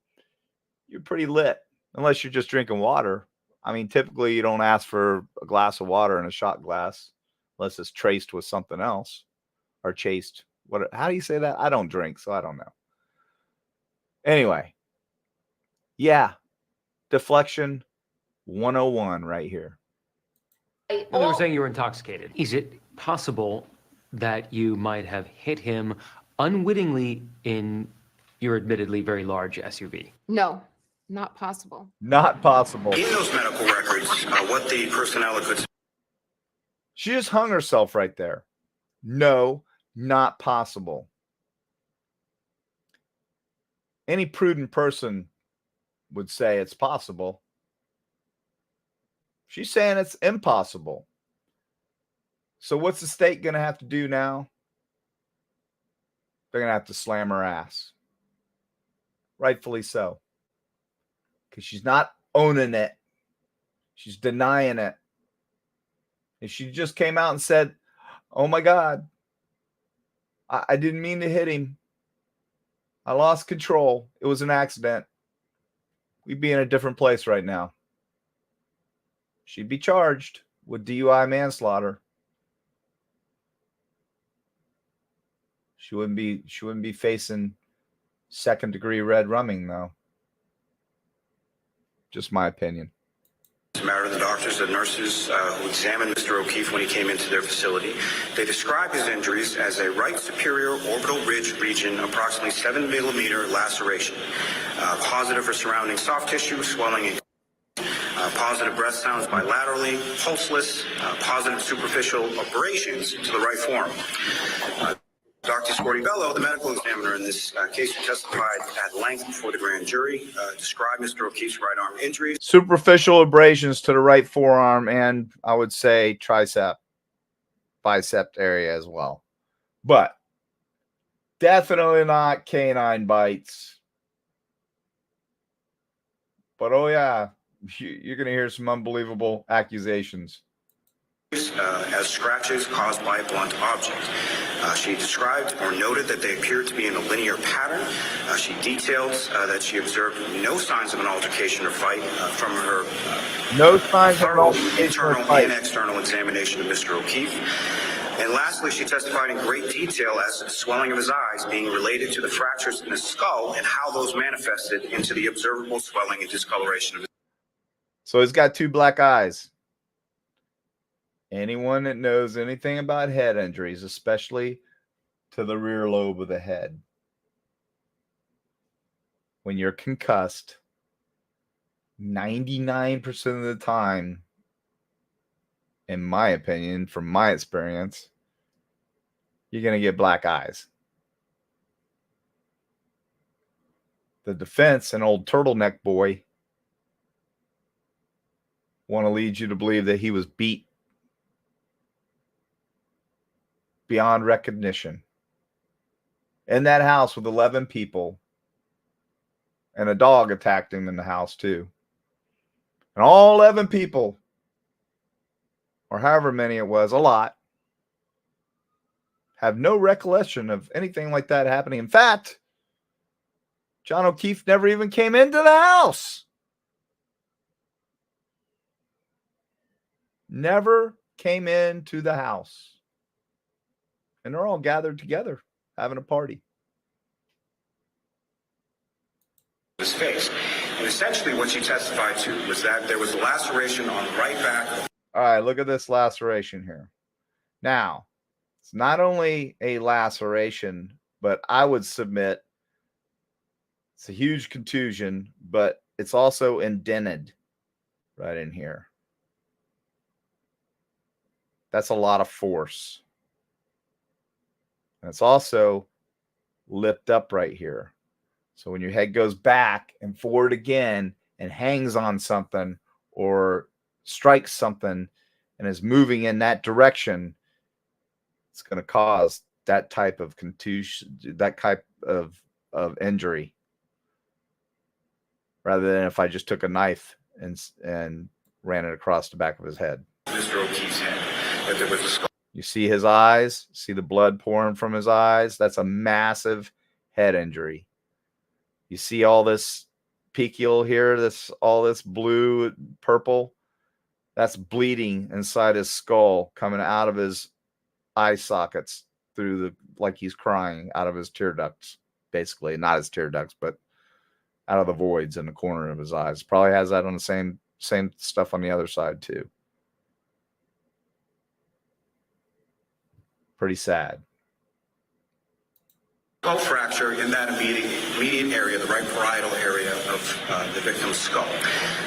you're pretty lit. Unless you're just drinking water. I mean, typically you don't ask for a glass of water in a shot glass. Unless it's traced with something else. Or chased. How do you say that? I don't drink, so I don't know. Anyway. Yeah. Deflection 101 right here. They were saying you were intoxicated. Is it possible that you might have hit him unwittingly in your admittedly very large SUV? No, not possible. Not possible. In those medical records, what the personnel could. She just hung herself right there. No, not possible. Any prudent person would say it's possible. She's saying it's impossible. So what's the state going to have to do now? They're going to have to slam her ass. Rightfully so. Because she's not owning it. She's denying it. If she just came out and said, "Oh my God, I didn't mean to hit him. I lost control. It was an accident," we'd be in a different place right now. She'd be charged with DUI manslaughter. She wouldn't be facing second-degree red rumming, though. Just my opinion. As a matter of the doctors and nurses who examined Mr. O'Keefe when he came into their facility, they described his injuries as a right superior orbital ridge region, approximately 7 millimeter laceration, positive for surrounding soft tissue, swelling, positive breath sounds bilaterally, pulseless, positive superficial abrasions to the right forearm. Dr. Scortibello, the medical examiner in this case, who testified at length before the grand jury, described Mr. O'Keefe's right arm injuries. Superficial abrasions to the right forearm and I would say bicep area as well. But definitely not canine bites. But oh yeah, you're going to hear some unbelievable accusations. As scratches caused by a blunt object. She described or noted that they appeared to be in a linear pattern. She detailed that she observed no signs of an altercation or fight from her internal and external examination of Mr. O'Keefe. And lastly, she testified in great detail as to the swelling of his eyes being related to the fractures in his skull and how those manifested into the observable swelling and discoloration of his. So he's got 2 black eyes. Anyone that knows anything about head injuries, especially to the rear lobe of the head, when you're concussed, 99% of the time, in my opinion, from my experience, you're going to get black eyes. The defense and old turtleneck boy want to lead you to believe that he was beat beyond recognition in that house with 11 people, and a dog attacked him in the house too. And all 11 people, or however many it was, a lot, have no recollection of anything like that happening. In fact, John O'Keefe never even came into the house. Never came into the house. And they're all gathered together, having a party. His face. And essentially what she testified to was that there was a laceration on the right back. All right, look at this laceration here. Now, it's not only a laceration, but I would submit it's a huge contusion, but it's also indented right in here. That's a lot of force. And it's also lipped up right here. So when your head goes back and forward again and hangs on something or strikes something and is moving in that direction, it's going to cause that type of contusion, that type of injury. Rather than if I just took a knife and ran it across the back of his head. Mr. O'Keefe's head. That there was a skull. You see his eyes, see the blood pouring from his eyes. That's a massive head injury. You see all this pecule here, all this blue, purple. That's bleeding inside his skull, coming out of his eye sockets through like he's crying out of his tear ducts, basically. Not his tear ducts, but out of the voids in the corner of his eyes. Probably has that on the same stuff on the other side too. Pretty sad. Skull fracture in that immediate area, the right parietal area of the victim's skull.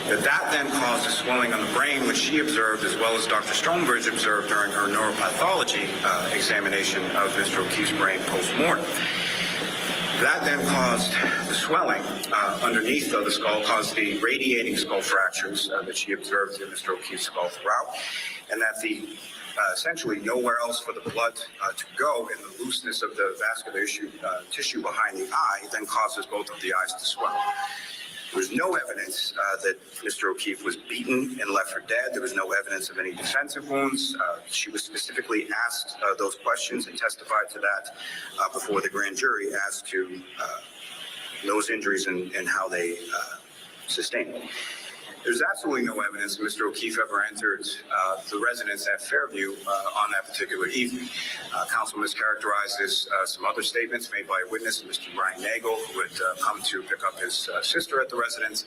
That then caused a swelling on the brain, which she observed, as well as Dr. Stonebridge observed during her neuropathology examination of Mr. O'Keefe's brain post-mortem. That then caused the swelling underneath of the skull, caused the radiating skull fractures that she observed in Mr. O'Keefe's skull throughout, and that the essentially nowhere else for the blood to go, and the looseness of the vascular tissue behind the eye then causes both of the eyes to swell. There was no evidence that Mr. O'Keefe was beaten and left for dead. There was no evidence of any defensive wounds. She was specifically asked those questions and testified to that before the grand jury as to those injuries and how they sustained them. There's absolutely no evidence that Mr. O'Keefe ever entered the residence at Fairview on that particular evening. Counsel mischaracterizes some other statements made by a witness, Mr. Brian Nagel, who had come to pick up his sister at the residence.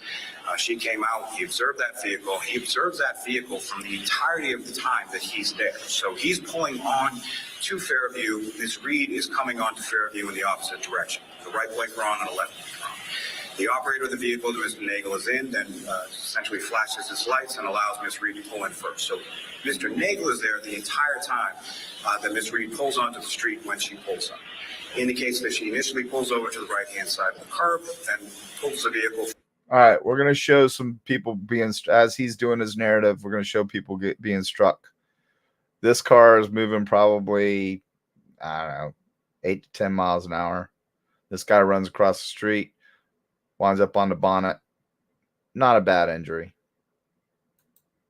She came out. He observed that vehicle. He observes that vehicle from the entirety of the time that he's there. So he's pulling on to Fairview. Ms. Reed is coming onto Fairview in the opposite direction. The right blinker on and the left blinker on. The operator of the vehicle that Mr. Nagel is in then essentially flashes his lights and allows Ms. Reed to pull in first. So Mr. Nagel is there the entire time that Ms. Reed pulls onto the street when she pulls up. Indicates that she initially pulls over to the right-hand side of the curb, then pulls the vehicle. All right, we're going to show some people being, as he's doing his narrative, we're going to show people being struck. This car is moving probably, I don't know, 8 to 10 miles an hour. This guy runs across the street. Winds up on the bonnet. Not a bad injury.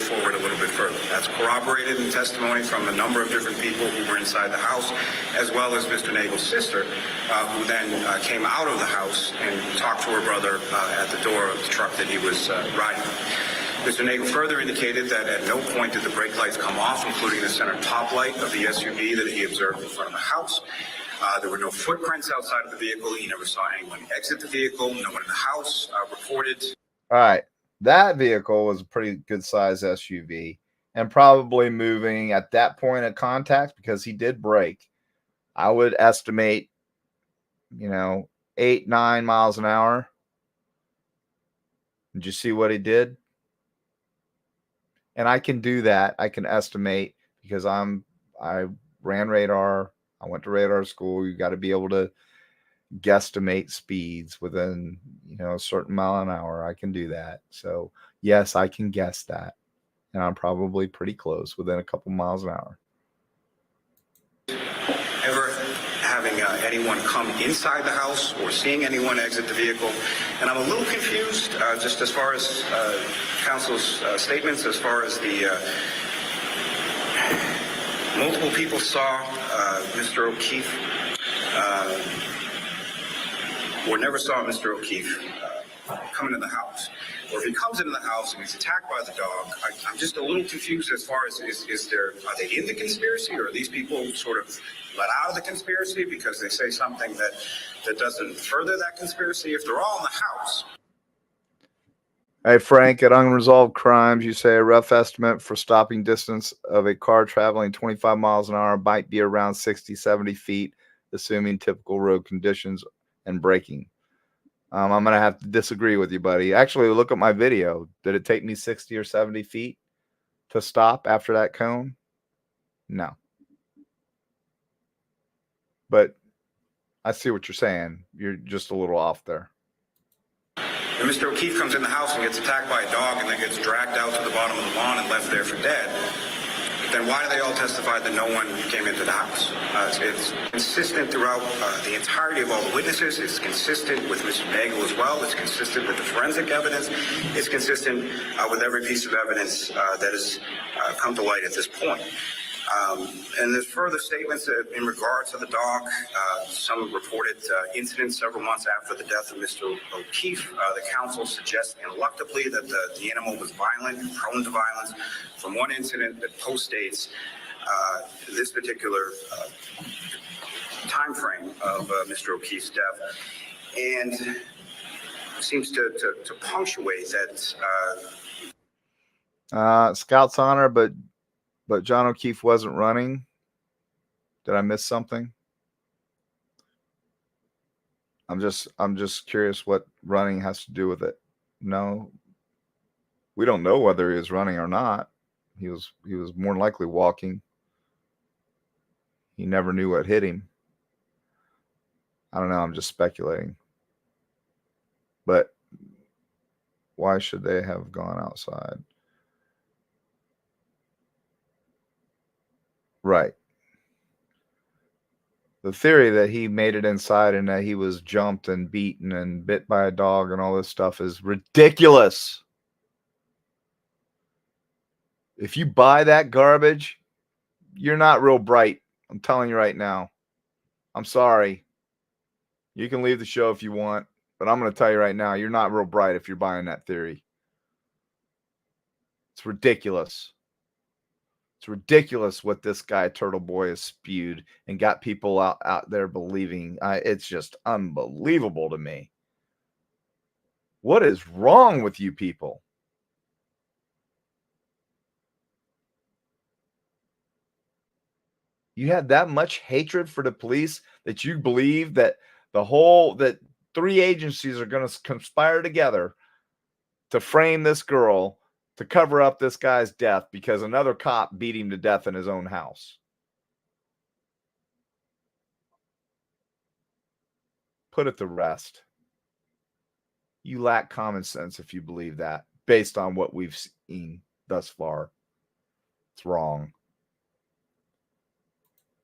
Forward a little bit further. That's corroborated in testimony from a number of different people who were inside the house, as well as Mr. Nagel's sister, who then came out of the house and talked to her brother at the door of the truck that he was riding. Mr. Nagel further indicated that at no point did the brake lights come off, including the center top light of the SUV that he observed in front of the house. There were no footprints outside of the vehicle. He never saw anyone exit the vehicle. No one in the house reported. All right. That vehicle was a pretty good size SUV and probably moving at that point of contact because he did brake. I would estimate, 8, 9 miles an hour. Did you see what he did? And I can do that. I can estimate because I ran radar. I went to radar school. You got to be able to guesstimate speeds within, a certain mile an hour. I can do that. So yes, I can guess that. And I'm probably pretty close, within a couple miles an hour. Ever having anyone come inside the house or seeing anyone exit the vehicle. And I'm a little confused just as far as counsel's statements, as far as the multiple people saw Mr. O'Keefe or never saw Mr. O'Keefe come into the house. Or if he comes into the house and he's attacked by the dog, I'm just a little confused as far as are they in the conspiracy, or are these people sort of let out of the conspiracy because they say something that doesn't further that conspiracy? If they're all in the house. Hey, Frank, at Unresolved Crimes, you say a rough estimate for stopping distance of a car traveling 25 miles an hour might be around 60, 70 feet, assuming typical road conditions and braking. I'm going to have to disagree with you, buddy. Actually, look at my video. Did it take me 60 or 70 feet to stop after that cone? No. But I see what you're saying. You're just a little off there. And Mr. O'Keefe comes in the house and gets attacked by a dog and then gets dragged out to the bottom of the lawn and left there for dead. Then why do they all testify that no one came into the house? It's consistent throughout the entirety of all the witnesses. It's consistent with Mr. Nagel as well. It's consistent with the forensic evidence. It's consistent with every piece of evidence that has come to light at this point. And there's further statements in regard to the dog. Some reported incidents several months after the death of Mr. O'Keefe. The counsel suggests ineluctably that the animal was violent and prone to violence. From one incident that postdates this particular time frame of Mr. O'Keefe's death, and seems to punctuate that. Scout's honor, but John O'Keefe wasn't running. Did I miss something? I'm just curious what running has to do with it. No, we don't know whether he was running or not. He was more than likely walking. He never knew what hit him. I don't know. I'm just speculating. But why should they have gone outside? Right. The theory that he made it inside and that he was jumped and beaten and bit by a dog and all this stuff is ridiculous. If you buy that garbage, you're not real bright. I'm telling you right now. I'm sorry. You can leave the show if you want, but I'm going to tell you right now, you're not real bright if you're buying that theory. It's ridiculous. It's ridiculous what this guy Turtle Boy has spewed and got people out there believing. It's just unbelievable to me. What is wrong with you people? You had that much hatred for the police that you believe that that 3 agencies are going to conspire together to frame this girl, to cover up this guy's death because another cop beat him to death in his own house. Put it to rest. You lack common sense if you believe that, based on what we've seen thus far. It's wrong.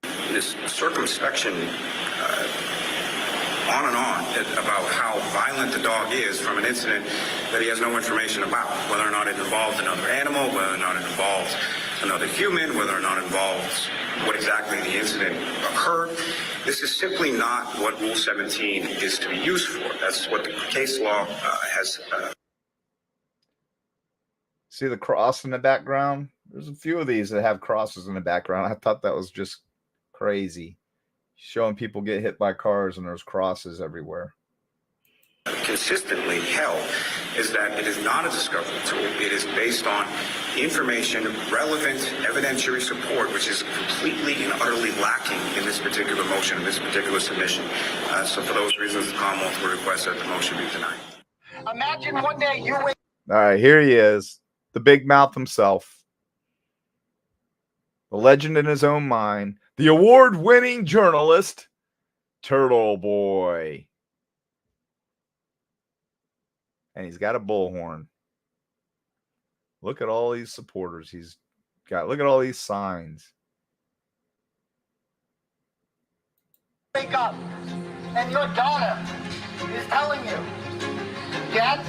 This circumspection on and on about how violent the dog is from an incident that he has no information about, whether or not it involves another animal, whether or not it involves another human, whether or not it involves what exactly the incident occurred. This is simply not what Rule 17 is to be used for. That's what the case law has. See the cross in the background? There's a few of these that have crosses in the background. I thought that was just crazy. Showing people get hit by cars and there's crosses everywhere. Consistently held is that it is not a discovery tool. It is based on information, relevant evidentiary support, which is completely and utterly lacking in this particular motion, in this particular submission. So for those reasons, the Commonwealth will request that the motion be denied. Imagine one day you wake. All right, here he is, the big mouth himself, the legend in his own mind, the award-winning journalist, Turtle Boy. And he's got a bullhorn. Look at all these supporters he's got. Look at all these signs. Wake up and your daughter is telling you, Dad,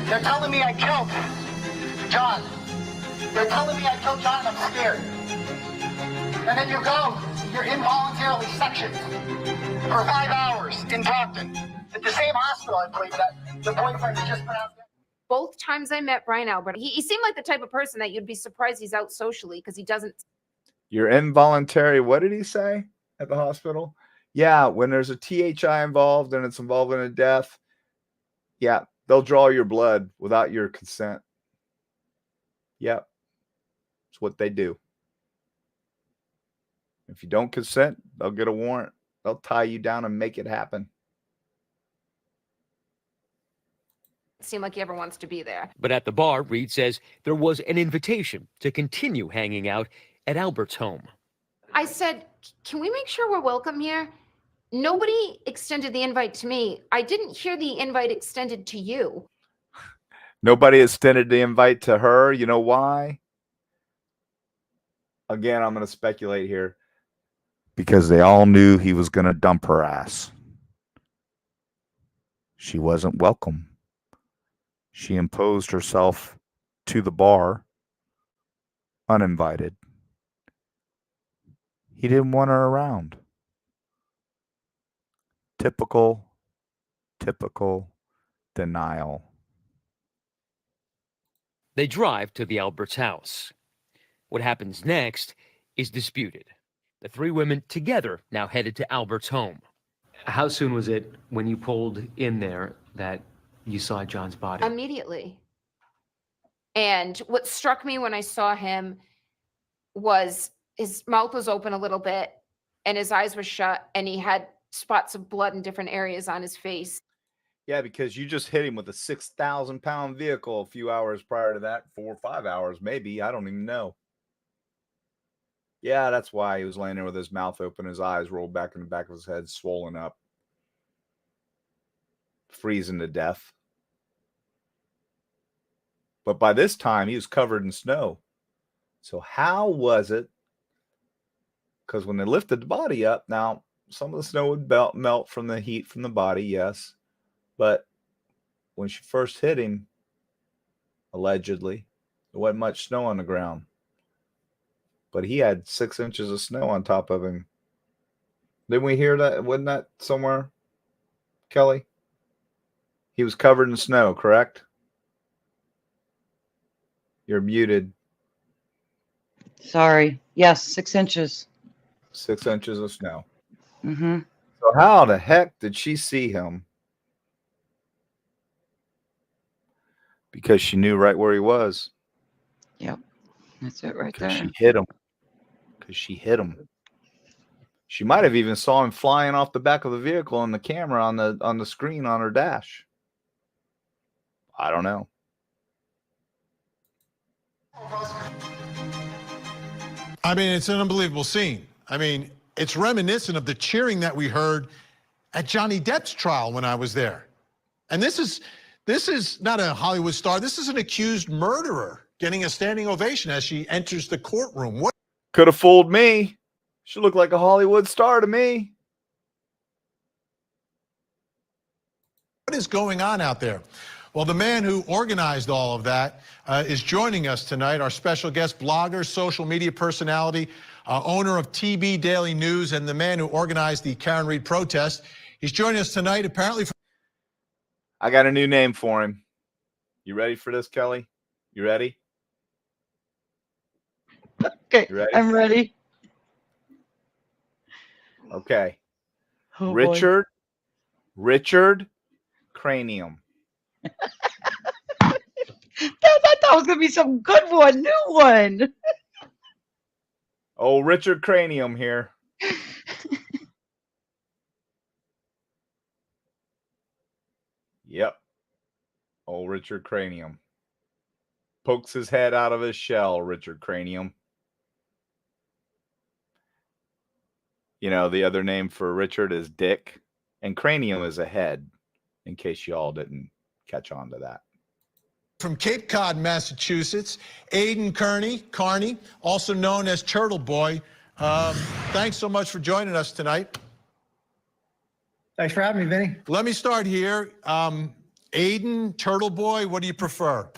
they're telling me I killed John. They're telling me I killed John and I'm scared. And then you go, you're involuntarily sectioned for 5 hours in Brockton at the same hospital, I believe, that the boyfriend just pronounced. Both times I met Brian Albert, he seemed like the type of person that you'd be surprised he's out socially because he doesn't. You're involuntary. What did he say at the hospital? Yeah, when there's a THI involved and it's involving a death, yeah, they'll draw your blood without your consent. Yep. It's what they do. If you don't consent, they'll get a warrant. They'll tie you down and make it happen. Seem like he ever wants to be there. But at the bar, Reed says there was an invitation to continue hanging out at Albert's home. I said, can we make sure we're welcome here? Nobody extended the invite to me. I didn't hear the invite extended to you. Nobody extended the invite to her. You know why? Again, I'm going to speculate here. Because they all knew he was going to dump her ass. She wasn't welcome. She imposed herself to the bar uninvited. He didn't want her around. Typical denial. They drive to the Alberts' house. What happens next is disputed. The 3 women together now headed to Albert's home. How soon was it when you pulled in there that you saw John's body? Immediately. And what struck me when I saw him was his mouth was open a little bit and his eyes were shut and he had spots of blood in different areas on his face. Yeah, because you just hit him with a 6,000-pound vehicle a few hours prior to that, 4 or 5 hours, maybe. I don't even know. Yeah, that's why he was laying there with his mouth open, his eyes rolled back in the back of his head, swollen up, freezing to death. But by this time, he was covered in snow. So how was it? Because when they lifted the body up, now some of the snow would melt from the heat from the body, yes. But when she first hit him, allegedly, there wasn't much snow on the ground. But he had 6 inches of snow on top of him. Didn't we hear that? Wasn't that somewhere, Kelly? He was covered in snow, correct? You're muted. Sorry. Yes, 6 inches. 6 inches of snow. Mm-hmm. So how the heck did she see him? Because she knew right where he was. Yep. That's it right there. She hit him. Because she hit him. She might have even saw him flying off the back of the vehicle on the camera on the screen on her dash. I don't know. I mean, it's an unbelievable scene. I mean, it's reminiscent of the cheering that we heard at Johnny Depp's trial when I was there. And this is not a Hollywood star. This is an accused murderer getting a standing ovation as she enters the courtroom. What could have fooled me? She looked like a Hollywood star to me. What is going on out there? Well, the man who organized all of that is joining us tonight, our special guest, blogger, social media personality, owner of TB Daily News, and the man who organized the Karen Reed protest. He's joining us tonight, apparently. I got a new name for him. You ready for this, Kelly? You ready? Okay, you ready? I'm ready. Okay. Oh, boy. Richard Cranium. I thought that was going to be some good one, new one. Oh, Richard Cranium here. Yep. Oh, Richard Cranium. Pokes his head out of his shell, Richard Cranium. You know, the other name for Richard is Dick, and Cranium is a head, in case you all didn't catch on to that. From Cape Cod, Massachusetts, Aiden Carney, also known as TURTLEBOY. Thanks so much for joining us tonight. Thanks for having me, Vinny. Let me start here. Aiden, TURTLEBOY, what do you prefer?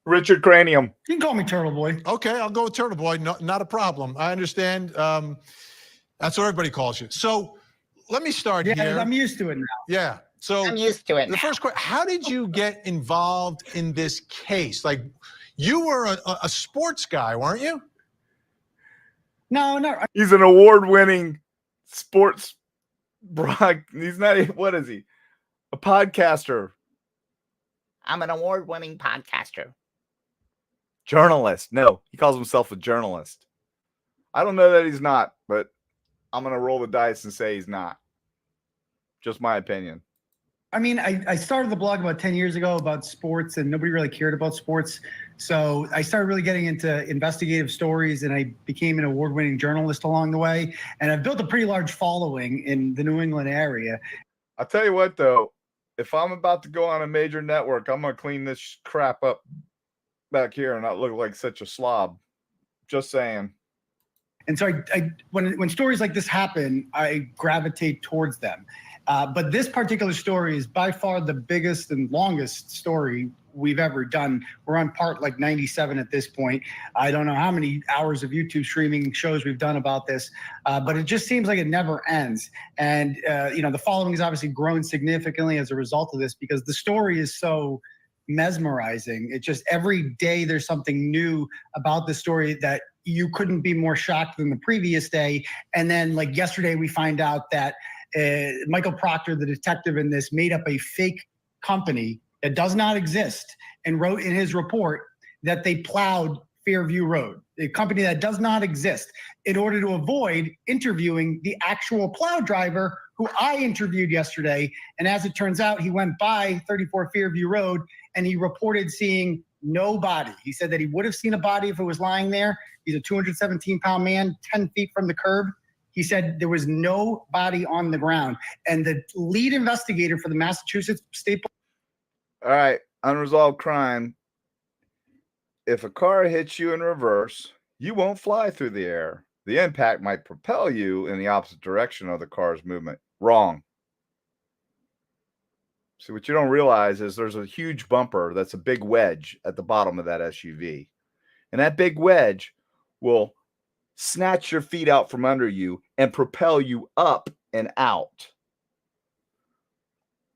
Richard Cranium. You can call me TURTLEBOY. Okay, I'll go with TURTLEBOY. Not a problem. I understand. That's what everybody calls you. So let me start here. Yeah, I'm used to it now. Yeah. So I'm used to it. The first question, how did you get involved in this case? Like, you were a sports guy, weren't you? No. He's an award-winning sports broad. He's not, what is he? A podcaster. I'm an award-winning podcaster. Journalist. No, he calls himself a journalist. I don't know that he's not, but I'm going to roll the dice and say he's not. Just my opinion. I mean, I started the blog about 10 years ago about sports, and nobody really cared about sports. So I started really getting into investigative stories, and I became an award-winning journalist along the way. And I've built a pretty large following in the New England area. I'll tell you what, though. If I'm about to go on a major network, I'm going to clean this crap up back here and not look like such a slob. Just saying. And so when stories like this happen, I gravitate towards them. But this particular story is by far the biggest and longest story we've ever done. We're on part like 97 at this point. I don't know how many hours of YouTube streaming shows we've done about this, but it just seems like it never ends. And, the following has obviously grown significantly as a result of this because the story is so mesmerizing. It just every day there's something new about the story that you couldn't be more shocked than the previous day. And then like yesterday, we find out that Michael Proctor, the detective in this, made up a fake company that does not exist and wrote in his report that they plowed Fairview Road, a company that does not exist, in order to avoid interviewing the actual plow driver who I interviewed yesterday. And as it turns out, he went by 34 Fairview Road and he reported seeing no body. He said that he would have seen a body if it was lying there. He's a 217-pound man, 10 feet from the curb. He said there was no body on the ground. And the lead investigator for the Massachusetts State All right, unresolved crime. If a car hits you in reverse, you won't fly through the air. The impact might propel you in the opposite direction of the car's movement. Wrong. See, what you don't realize is there's a huge bumper that's a big wedge at the bottom of that SUV. And that big wedge will snatch your feet out from under you and propel you up and out.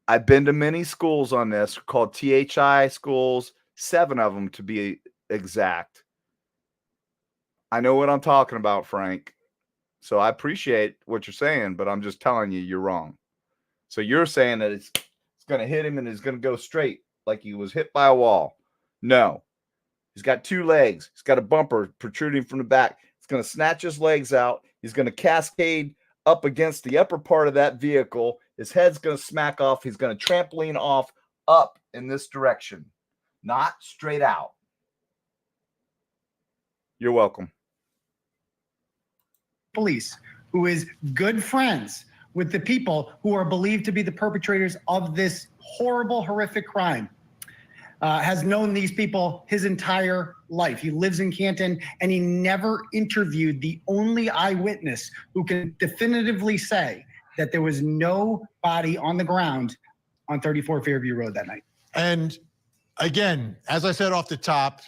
I've been to many schools on this called THI schools, 7 of them to be exact. I know what I'm talking about, Frank. So I appreciate what you're saying, but I'm just telling you, you're wrong. So you're saying that it's going to hit him and it's going to go straight like he was hit by a wall. No. He's got two legs. He's got a bumper protruding from the back. It's going to snatch his legs out. He's going to cascade up against the upper part of that vehicle. His head's going to smack off. He's going to trampoline off up in this direction, not straight out. You're welcome. Police, who is good friends with the people who are believed to be the perpetrators of this horrible, horrific crime, has known these people his entire life. He lives in Canton, and he never interviewed the only eyewitness who can definitively say that there was no body on the ground on 34 Fairview Road that night. And again, as I said off the top,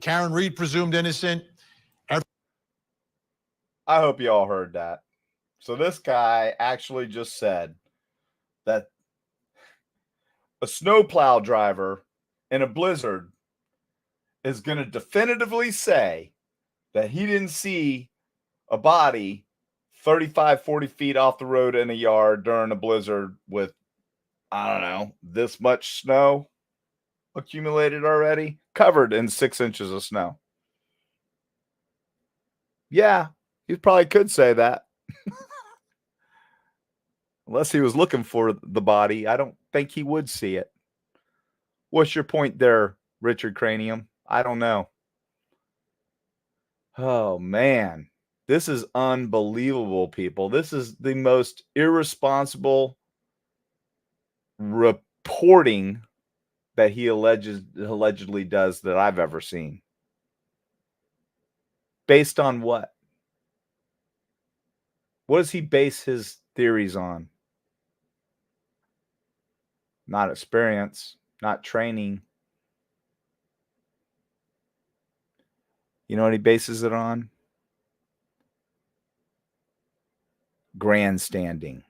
Karen Reed presumed innocent. I hope you all heard that. So this guy actually just said that a snowplow driver in a blizzard is going to definitively say that he didn't see a body 35, 40 feet off the road in a yard during a blizzard with, I don't know, this much snow accumulated already, covered in 6 inches of snow. Yeah, he probably could say that. Unless he was looking for the body, I don't think he would see it. What's your point there, Richard Cranium? I don't know. Oh, man. This is unbelievable, people. This is the most irresponsible reporting that he allegedly does that I've ever seen. Based on what? What does he base his theories on? Not experience, not training. You know what he bases it on? Grandstanding.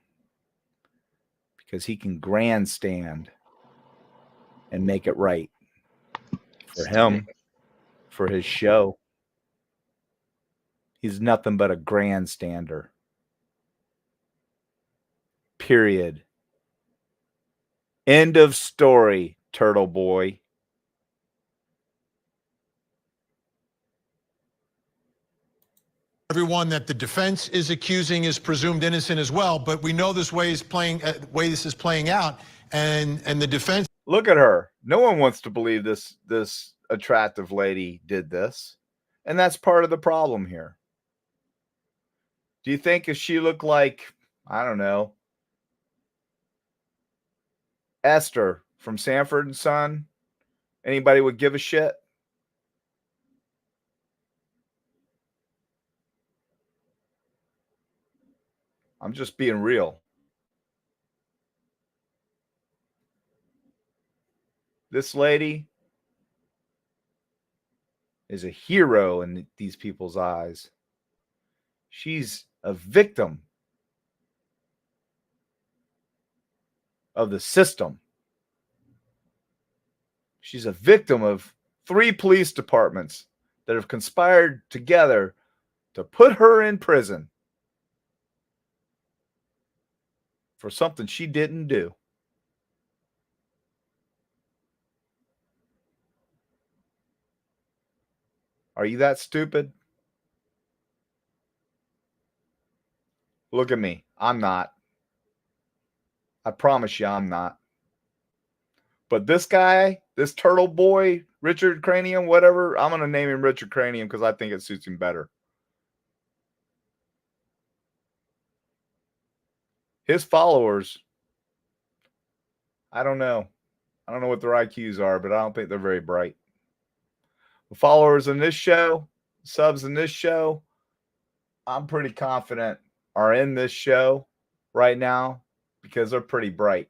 Because he can grandstand and make it right. For him, for his show. He's nothing but a grandstander. Period. End of story, Turtle Boy. Everyone that the defense is accusing is presumed innocent as well, but we know this way is playing this is playing out, and the defense. Look at her. No one wants to believe this attractive lady did this, and that's part of the problem here. Do you think if she looked like, I don't know, Esther from Sanford and Son, anybody would give a shit? I'm just being real. This lady is a hero in these people's eyes. She's a victim of the system. She's a victim of 3 police departments that have conspired together to put her in prison for something she didn't do. Are you that stupid? Look at me. I'm not. I promise you I'm not. But this guy, this Turtle Boy, Richard Cranium, whatever, I'm going to name him Richard Cranium because I think it suits him better. His followers, I don't know. I don't know what their IQs are, but I don't think they're very bright. The followers in this show, subs in this show, I'm pretty confident are in this show right now because they're pretty bright.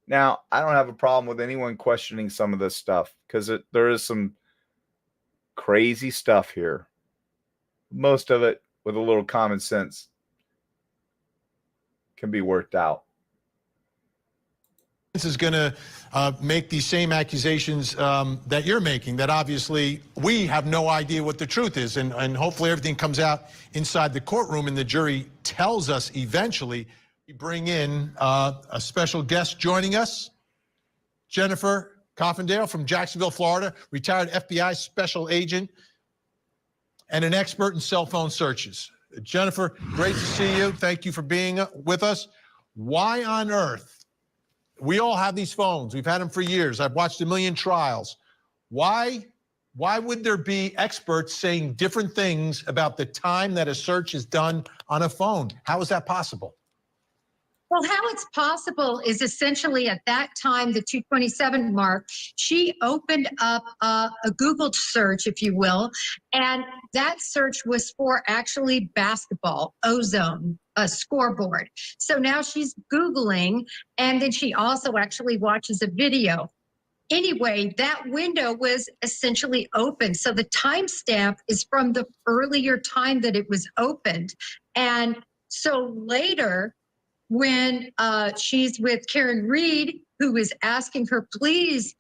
Now, I don't have a problem with anyone questioning some of this stuff because there is some crazy stuff here. Most of it with a little common sense can be worked out. is going to make these same accusations that you're making, that obviously we have no idea what the truth is. And hopefully everything comes out inside the courtroom and the jury tells us eventually. We bring in a special guest joining us, Jennifer Coffindale from Jacksonville, Florida, retired FBI special agent and an expert in cell phone searches. Jennifer, great to see you. Thank you for being with us. Why on earth? We all have these phones. We've had them for years. I've watched a million trials. Why would there be experts saying different things about the time that a search is done on a phone? How is that possible? Well, how it's possible is essentially at that time, the 2:27 mark, she opened up a Google search, if you will, and that search was for actually basketball, ozone, a scoreboard. So now she's Googling, and then she also actually watches a video. Anyway, that window was essentially open. So the timestamp is from the earlier time that it was opened. And so later, when she's with Karen Reed, who is asking her, please,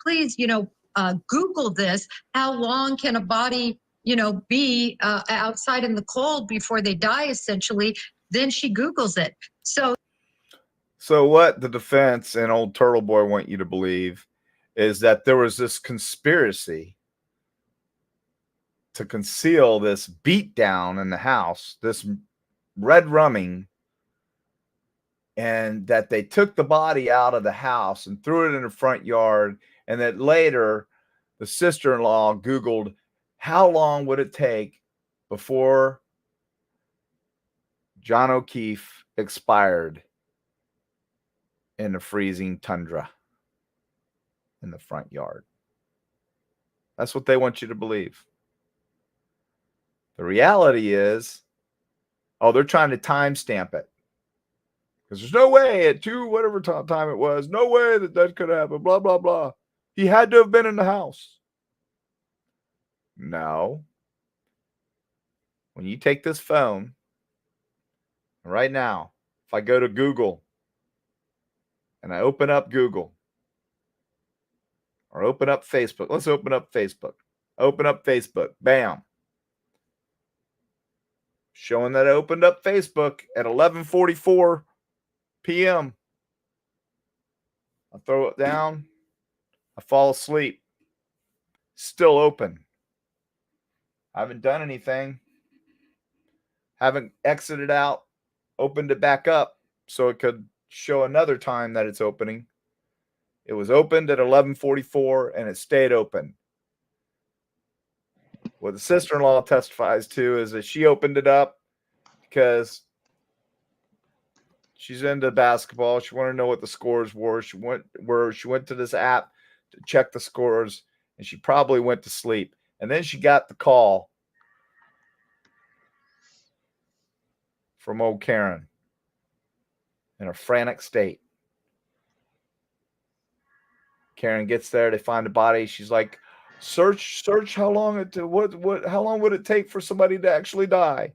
Google this. How long can a body, be outside in the cold before they die, essentially? Then she Googles it. So what the defense and old Turtle Boy want you to believe is that there was this conspiracy to conceal this beatdown in the house, this red rumming, and that they took the body out of the house and threw it in the front yard, and that later the sister-in-law Googled how long would it take before John O'Keefe expired in the freezing tundra in the front yard. That's what they want you to believe. The reality is, they're trying to timestamp it. Because there's no way at 2 whatever time it was, no way that could happen, blah, blah, blah. He had to have been in the house. No. When you take this phone, right now, if I go to Google and I open up Google or open up Facebook, let's open up Facebook. Open up Facebook, bam. Showing that I opened up Facebook at 11:44 p.m. I throw it down. I fall asleep. Still open. I haven't done anything. Haven't exited out. Opened it back up so it could show another time that it's opening. It was opened at 11:44 and it stayed open. What the sister-in-law testifies to is that she opened it up because she's into basketball. She wanted to know what the scores were. She went to this app to check the scores, and she probably went to sleep. And then she got the call from old Karen in a frantic state. Karen gets there. They find the body. She's like, search how long how long would it take for somebody to actually die?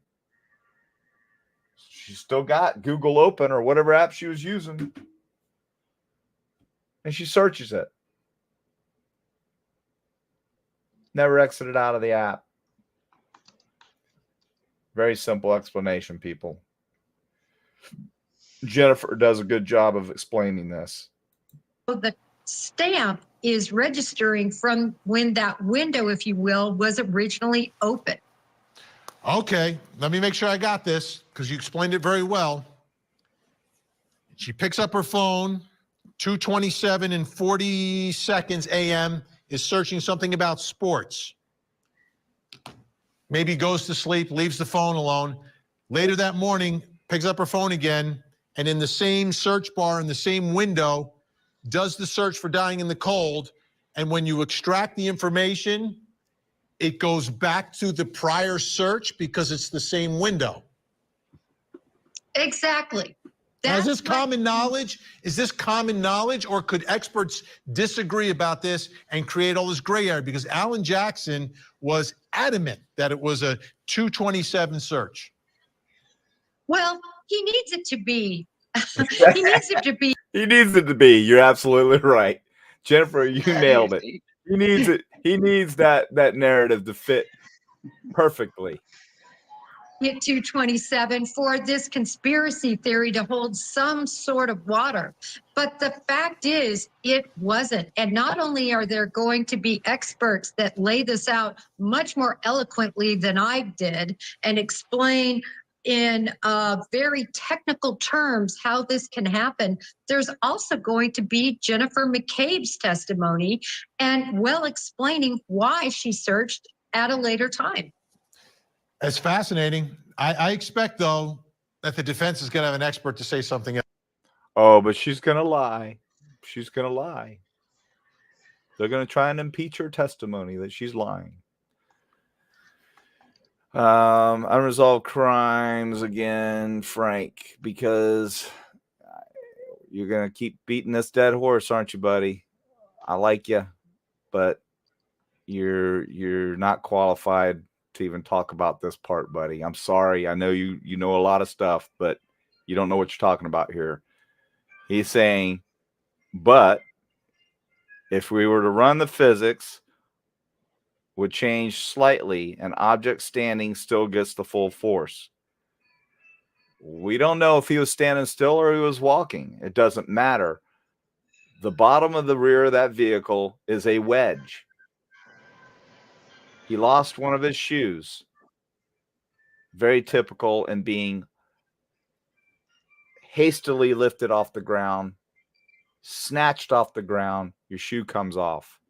She still got Google open or whatever app she was using. And she searches it. Never exited out of the app. Very simple explanation, people. Jennifer does a good job of explaining this. the stamp is registering from when that window, if you will, was originally open. Okay, let me make sure I got this because you explained it very well. She picks up her phone, 2:27 and 40 seconds a.m., is searching something about sports. Maybe goes to sleep, leaves the phone alone. Later that morning, picks up her phone again, and in the same search bar, in the same window, does the search for dying in the cold. And when you extract the information, it goes back to the prior search because it's the same window. Exactly. Now, is this common knowledge? Is this common knowledge, or could experts disagree about this and create all this gray area? Because Alan Jackson was adamant that it was a 2:27 search. Well, he needs it to be. He needs it to be. He needs it to be. You're absolutely right. Jennifer, you nailed it. He needs it. He needs that narrative to fit perfectly. At 227 for this conspiracy theory to hold some sort of water. But the fact is, it wasn't. And not only are there going to be experts that lay this out much more eloquently than I did and explain in very technical terms how this can happen, there's also going to be Jennifer McCabe's testimony and explaining why she searched at a later time. That's fascinating. I expect, though, that the defense is going to have an expert to say something else. Oh, but she's going to lie. She's going to lie. They're going to try and impeach her testimony that she's lying. Unresolved crimes again, Frank, because you're going to keep beating this dead horse, aren't you, buddy? I like you, but you're not qualified to even talk about this part, buddy. I'm sorry. I know you know a lot of stuff, but you don't know what you're talking about here. He's saying, but if we were to run the physics, would change slightly, an object standing still gets the full force. We don't know if he was standing still or he was walking. It doesn't matter. The bottom of the rear of that vehicle is a wedge. He lost one of his shoes. Very typical in being hastily lifted off the ground, snatched off the ground, your shoe comes off.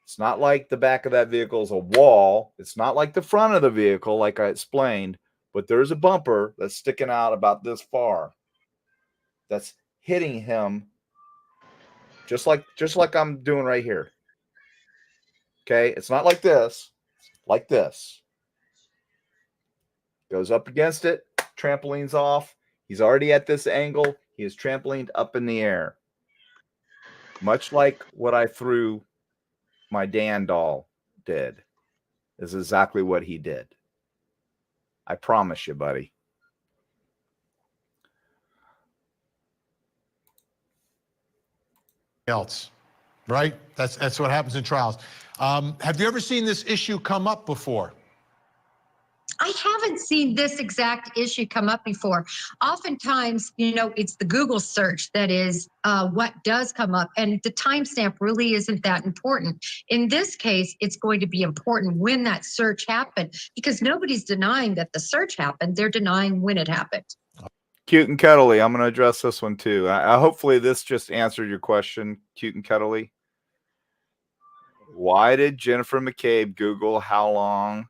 It's not like the back of that vehicle is a wall. It's not like the front of the vehicle, like I explained, but there's a bumper that's sticking out about this far that's hitting him just like I'm doing right here. Okay, it's not like this, like this. Goes up against it, trampoline's off. He's already at this angle. He is trampolined up in the air. Much like what I threw my Dan doll did, is exactly what he did. I promise you, buddy. Else, right? That's what happens in trials. Have you ever seen this issue come up before? I haven't seen this exact issue come up before. Oftentimes, it's the Google search that is what does come up, and the timestamp really isn't that important. In this case, it's going to be important when that search happened, because nobody's denying that the search happened. They're denying when it happened. Cute and Cuddly, I'm going to address this one too. Hopefully this just answered your question, Cute and Cuddly. Why did Jennifer McCabe Google how long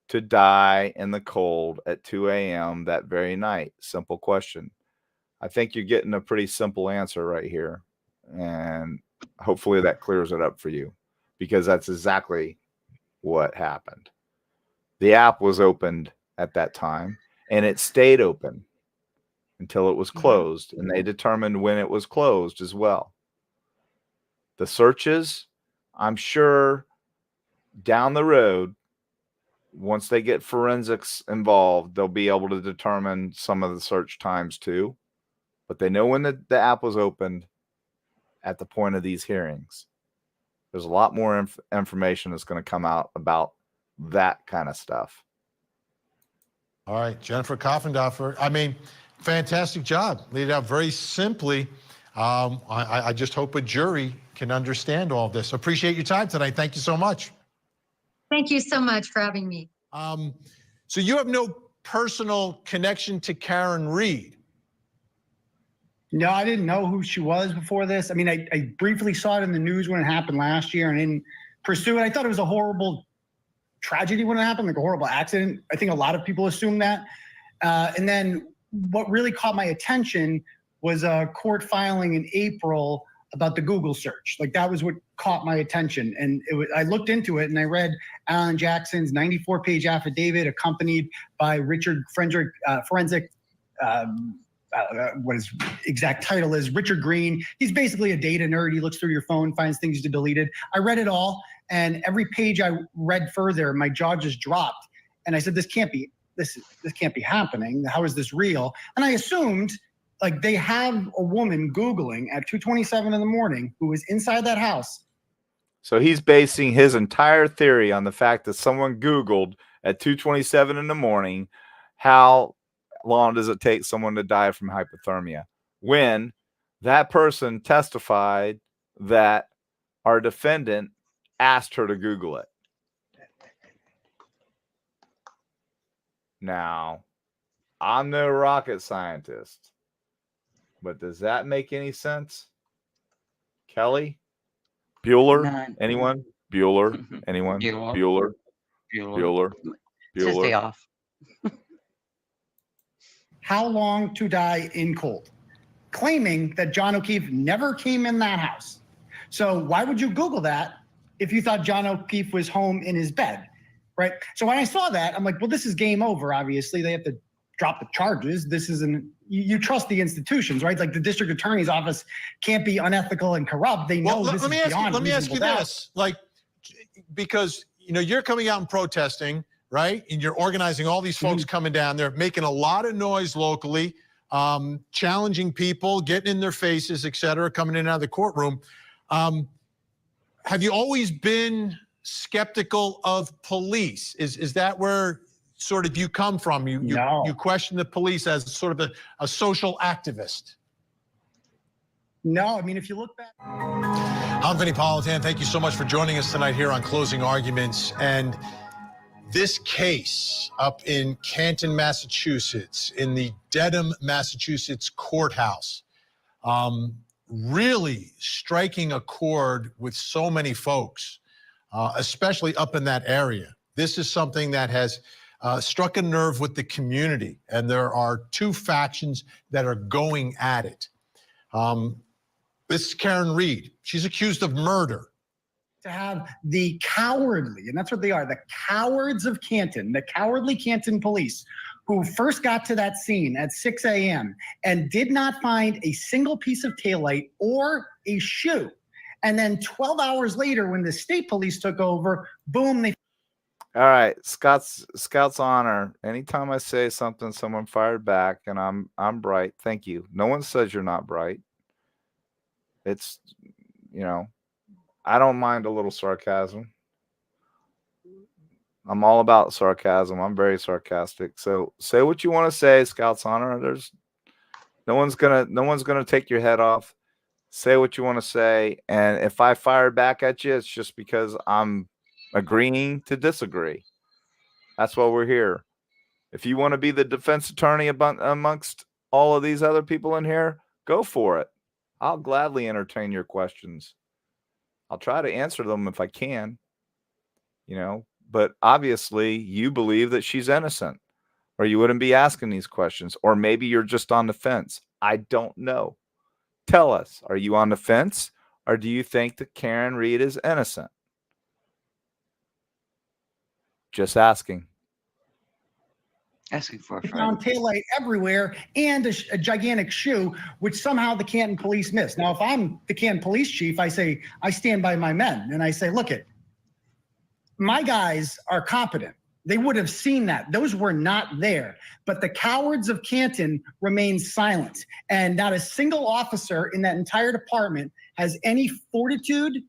to die in the cold at 2 a.m. that very night? Simple question. I think you're getting a pretty simple answer right here. And hopefully that clears it up for you, because that's exactly what happened. The app was opened at that time, and it stayed open until it was closed, and they determined when it was closed as well. The searches, I'm sure down the road, once they get forensics involved, they'll be able to determine some of the search times too. But they know when the app was opened at the point of these hearings. There's a lot more information that's going to come out about that kind of stuff. All right, Jennifer Koffendorfer. I mean, fantastic job. Laid it out very simply. I just hope a jury can understand all this. Appreciate your time tonight. Thank you so much. Thank you so much for having me. So you have no personal connection to Karen Reed? No, I didn't know who she was before this. I mean, I briefly saw it in the news when it happened last year and didn't pursue it. I thought it was a horrible tragedy when it happened, like a horrible accident. I think a lot of people assume that. And then what really caught my attention was a court filing in April about the Google search. Like, that was what caught my attention. And I looked into it and I read Alan Jackson's 94-page affidavit accompanied by Richard Forensic, what his exact title is, Richard Green. He's basically a data nerd. He looks through your phone, finds things you deleted. I read it all, and every page I read further, my jaw just dropped. And I said, this can't be happening. How is this real? And I assumed Like, they have a woman Googling at 2:27 in the morning who was inside that house. So he's basing his entire theory on the fact that someone Googled at 2:27 in the morning, how long does it take someone to die from hypothermia? When that person testified that our defendant asked her to Google it. Now, I'm no rocket scientist, but does that make any sense? Kelly? Bueller? None. Anyone? Bueller? Anyone? Bueller? Bueller? It's his day off. How long to die in cold, claiming that John O'Keefe never came in that house. So why would you Google that if you thought John O'Keefe was home in his bed, right? So when I saw that, I'm like, well, this is game over. Obviously, they have to drop the charges. This isn't, you trust the institutions, right? Like, the district attorney's office can't be unethical and corrupt. They know this is beyond let me ask you reasonable doubt. this, like, because, you know, you're coming out and protesting, right? And you're organizing all these folks coming down there, making a lot of noise locally, challenging people, getting in their faces, et cetera, coming in and out of the courtroom. Have you always been skeptical of police? Is that where sort of you come from? You question the police as sort of a social activist? No, I mean, if you look back. I'm Vinny Politan. Thank you so much for joining us tonight here on Closing Arguments. And this case up in Canton, Massachusetts, in the Dedham, Massachusetts courthouse, really striking a chord with so many folks, especially up in that area. This is something that has struck a nerve with the community, and there are two factions that are going at it. This is Karen Reed. She's accused of murder. To have the cowardly, and that's what they are, the cowards of Canton, the cowardly Canton police, who first got to that scene at 6 a.m. and did not find a single piece of taillight or a shoe. And then 12 hours later, when the state police took over, boom, they. All right, Scott's honor. Anytime I say something, someone fired back, and I'm bright. Thank you. No one says you're not bright. It's, you know, I don't mind a little sarcasm. I'm all about sarcasm. I'm very sarcastic. So say what you want to say, Scout's honor. There's no one's gonna take your head off. Say what you want to say, and if I fire back at you, it's just because I'm agreeing to disagree. That's why we're here. If you want to be the defense attorney amongst all of these other people in here, go for it. I'll gladly entertain your questions. I'll try to answer them if I can, you know, but obviously you believe that she's innocent, or you wouldn't be asking these questions, or maybe you're just on the fence. I don't know. Tell us, are you on the fence, or do you think that Karen Reed is innocent? Just asking. Asking for a Found taillight everywhere and a gigantic shoe, which somehow the Canton police missed. Now, if I'm the Canton police chief, I say, I stand by my men, and I say, look it, my guys are competent. They would have seen that. Those were not there. But the cowards of Canton remain silent. And not a single officer in that entire department has any fortitude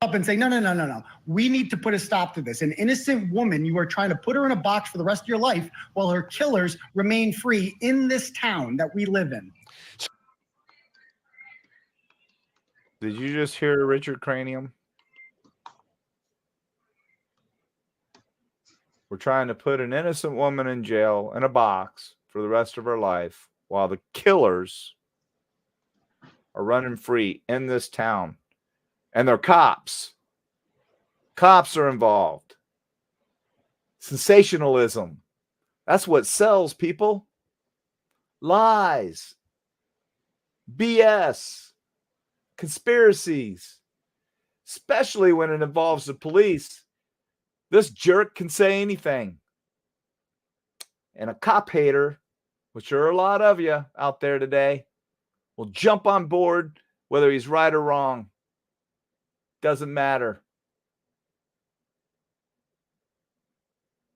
up and say, no. We need to put a stop to this. An innocent woman, you are trying to put her in a box for the rest of your life while her killers remain free in this town that we live in. Did you just hear Richard Cranium? We're trying to put an innocent woman in jail in a box for the rest of her life while the killers are running free in this town. And they're cops. Cops are involved. Sensationalism. That's what sells, people. Lies. BS. Conspiracies. Especially when it involves the police. This jerk can say anything. And a cop hater, which are a lot of you out there today, will jump on board whether he's right or wrong. Doesn't matter.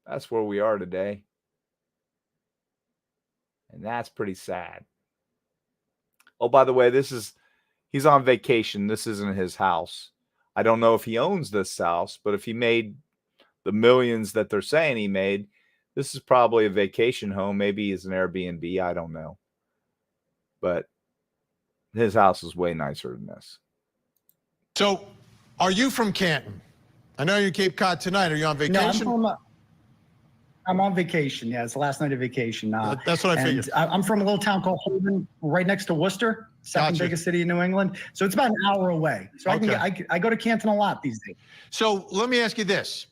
That's where we are today. And that's pretty sad. Oh, by the way, he's on vacation. This isn't his house. I don't know if he owns this house, but if he made the millions that they're saying he made, this is probably a vacation home. Maybe it's an Airbnb. I don't know. But his house is way nicer than this. So, are you from Canton? I know you're in Cape Cod tonight. Are you on vacation? No, I'm on vacation. Yeah, it's the last night of vacation. That's what I figured. I'm from a little town called Holden, right next to Worcester, second biggest city in New England. So it's about an hour away. So I go to Canton a lot these days. So let me ask you this.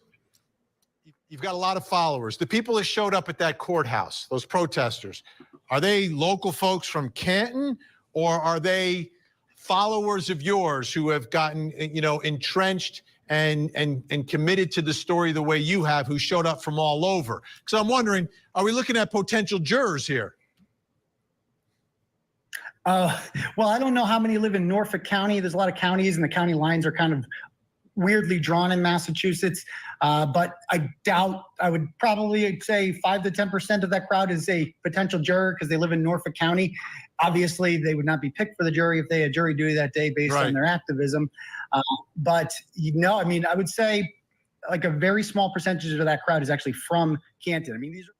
You've got a lot of followers. The people that showed up at that courthouse, those protesters, are they local folks from Canton, or are they followers of yours who have gotten, entrenched and committed to the story the way you have, who showed up from all over? Because I'm wondering, are we looking at potential jurors here? Well, I don't know how many live in Norfolk County. There's a lot of counties, and the county lines are kind of weirdly drawn in Massachusetts. But I doubt, I would probably say 5 to 10% of that crowd is a potential juror because they live in Norfolk County. Obviously, they would not be picked for the jury if they had jury duty that day based on their activism. But I would say like a very small percentage of that crowd is actually from Canton. I mean, these are.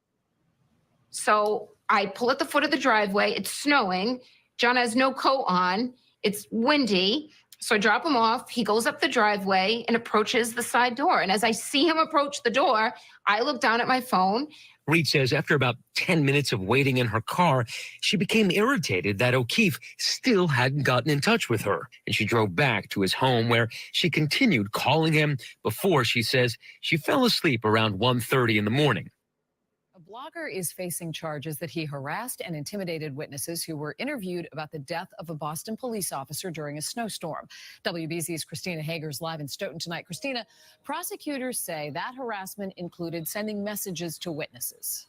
So I pull at the foot of the driveway. It's snowing. John has no coat on. It's windy. So I drop him off. He goes up the driveway and approaches the side door. And as I see him approach the door, I look down at my phone. Reed says after about 10 minutes of waiting in her car, she became irritated that O'Keefe still hadn't gotten in touch with her. And she drove back to his home, where she continued calling him before, she says, she fell asleep around 1:30 in the morning. A blogger is facing charges that he harassed and intimidated witnesses who were interviewed about the death of a Boston police officer during a snowstorm. WBZ's Christina Hager's live in Stoughton tonight. Christina, prosecutors say that harassment included sending messages to witnesses.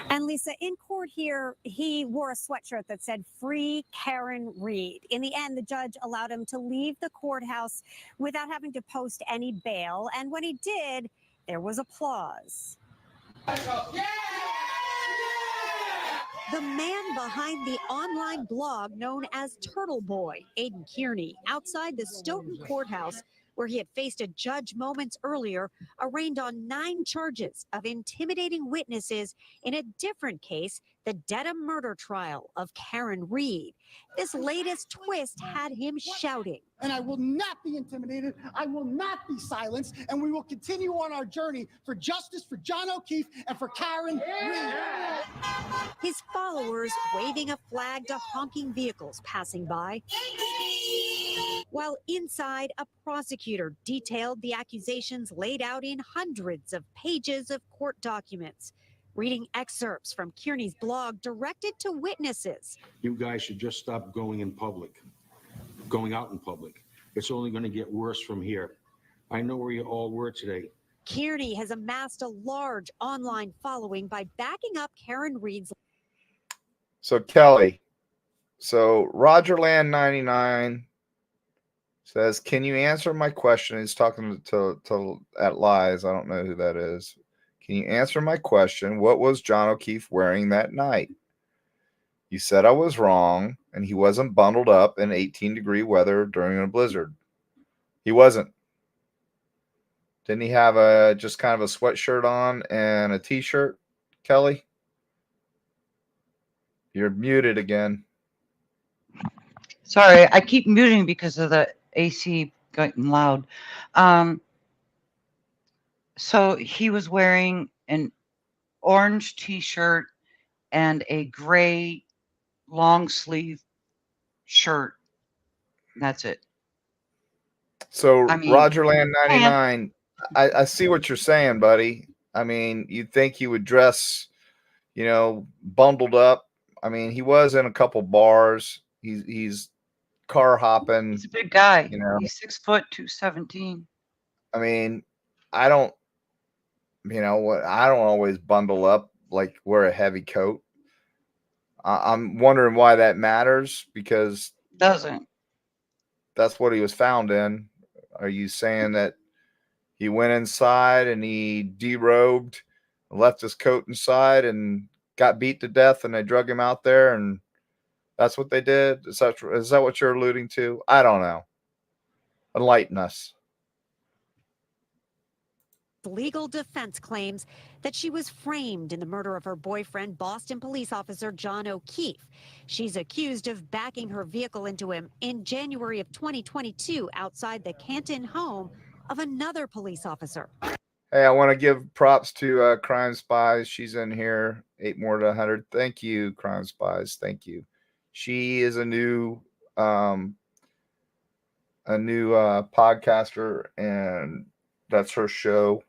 And Lisa, in court here, he wore a sweatshirt that said "Free Karen Reed." In the end, the judge allowed him to leave the courthouse without having to post any bail. And when he did, there was applause. The man behind the online blog known as TURTLEBOY, Aiden Kearney, outside the Stoughton courthouse, where he had faced a judge moments earlier, arraigned on 9 charges of intimidating witnesses in a different case, the Dedham murder trial of Karen Reed. This latest twist had him shouting. And I will not be intimidated. I will not be silenced. And we will continue on our journey for justice for John O'Keefe and for Karen Reed. His followers waving a flag to honking vehicles passing by. While inside, a prosecutor detailed the accusations laid out in hundreds of pages of court documents, reading excerpts from Kearney's blog directed to witnesses. You guys should just stop going out in public. It's only going to get worse from here. I know where you all were today. Kearney has amassed a large online following by backing up Karen Reed's. So Kelly, Roger Land 99 says, "Can you answer my question?" He's talking to at Lies. I don't know who that is. "Can you answer my question? What was John O'Keefe wearing that night? You said I was wrong, and he wasn't bundled up in 18-degree weather during a blizzard. He wasn't. Didn't he have just kind of a sweatshirt on and a t-shirt, Kelly? You're muted again." Sorry, I keep muting because of the AC getting loud. So he was wearing an orange t-shirt and a gray long sleeve shirt. That's it. So Roger Land 99, I see what you're saying, buddy. I mean, you'd think he would dress, bundled up. I mean, he was in a couple bars. He's car hopping. He's a big guy. He's 6 foot, 217. I mean, I don't always bundle up, like wear a heavy coat. I'm wondering why that matters, because doesn't. That's what he was found in. Are you saying that he went inside and he derobed, left his coat inside, and got beat to death and they drug him out there and that's what they did? Is that what you're alluding to? I don't know. Enlighten us. Legal defense claims that she was framed in the murder of her boyfriend, Boston police officer John O'Keefe. She's accused of backing her vehicle into him in January of 2022 outside the Canton home of another police officer. Hey, I want to give props to Crime Spies. She's in here. 8 more to 100. Thank you, Crime Spies. Thank you. She is a new podcaster, and that's her show.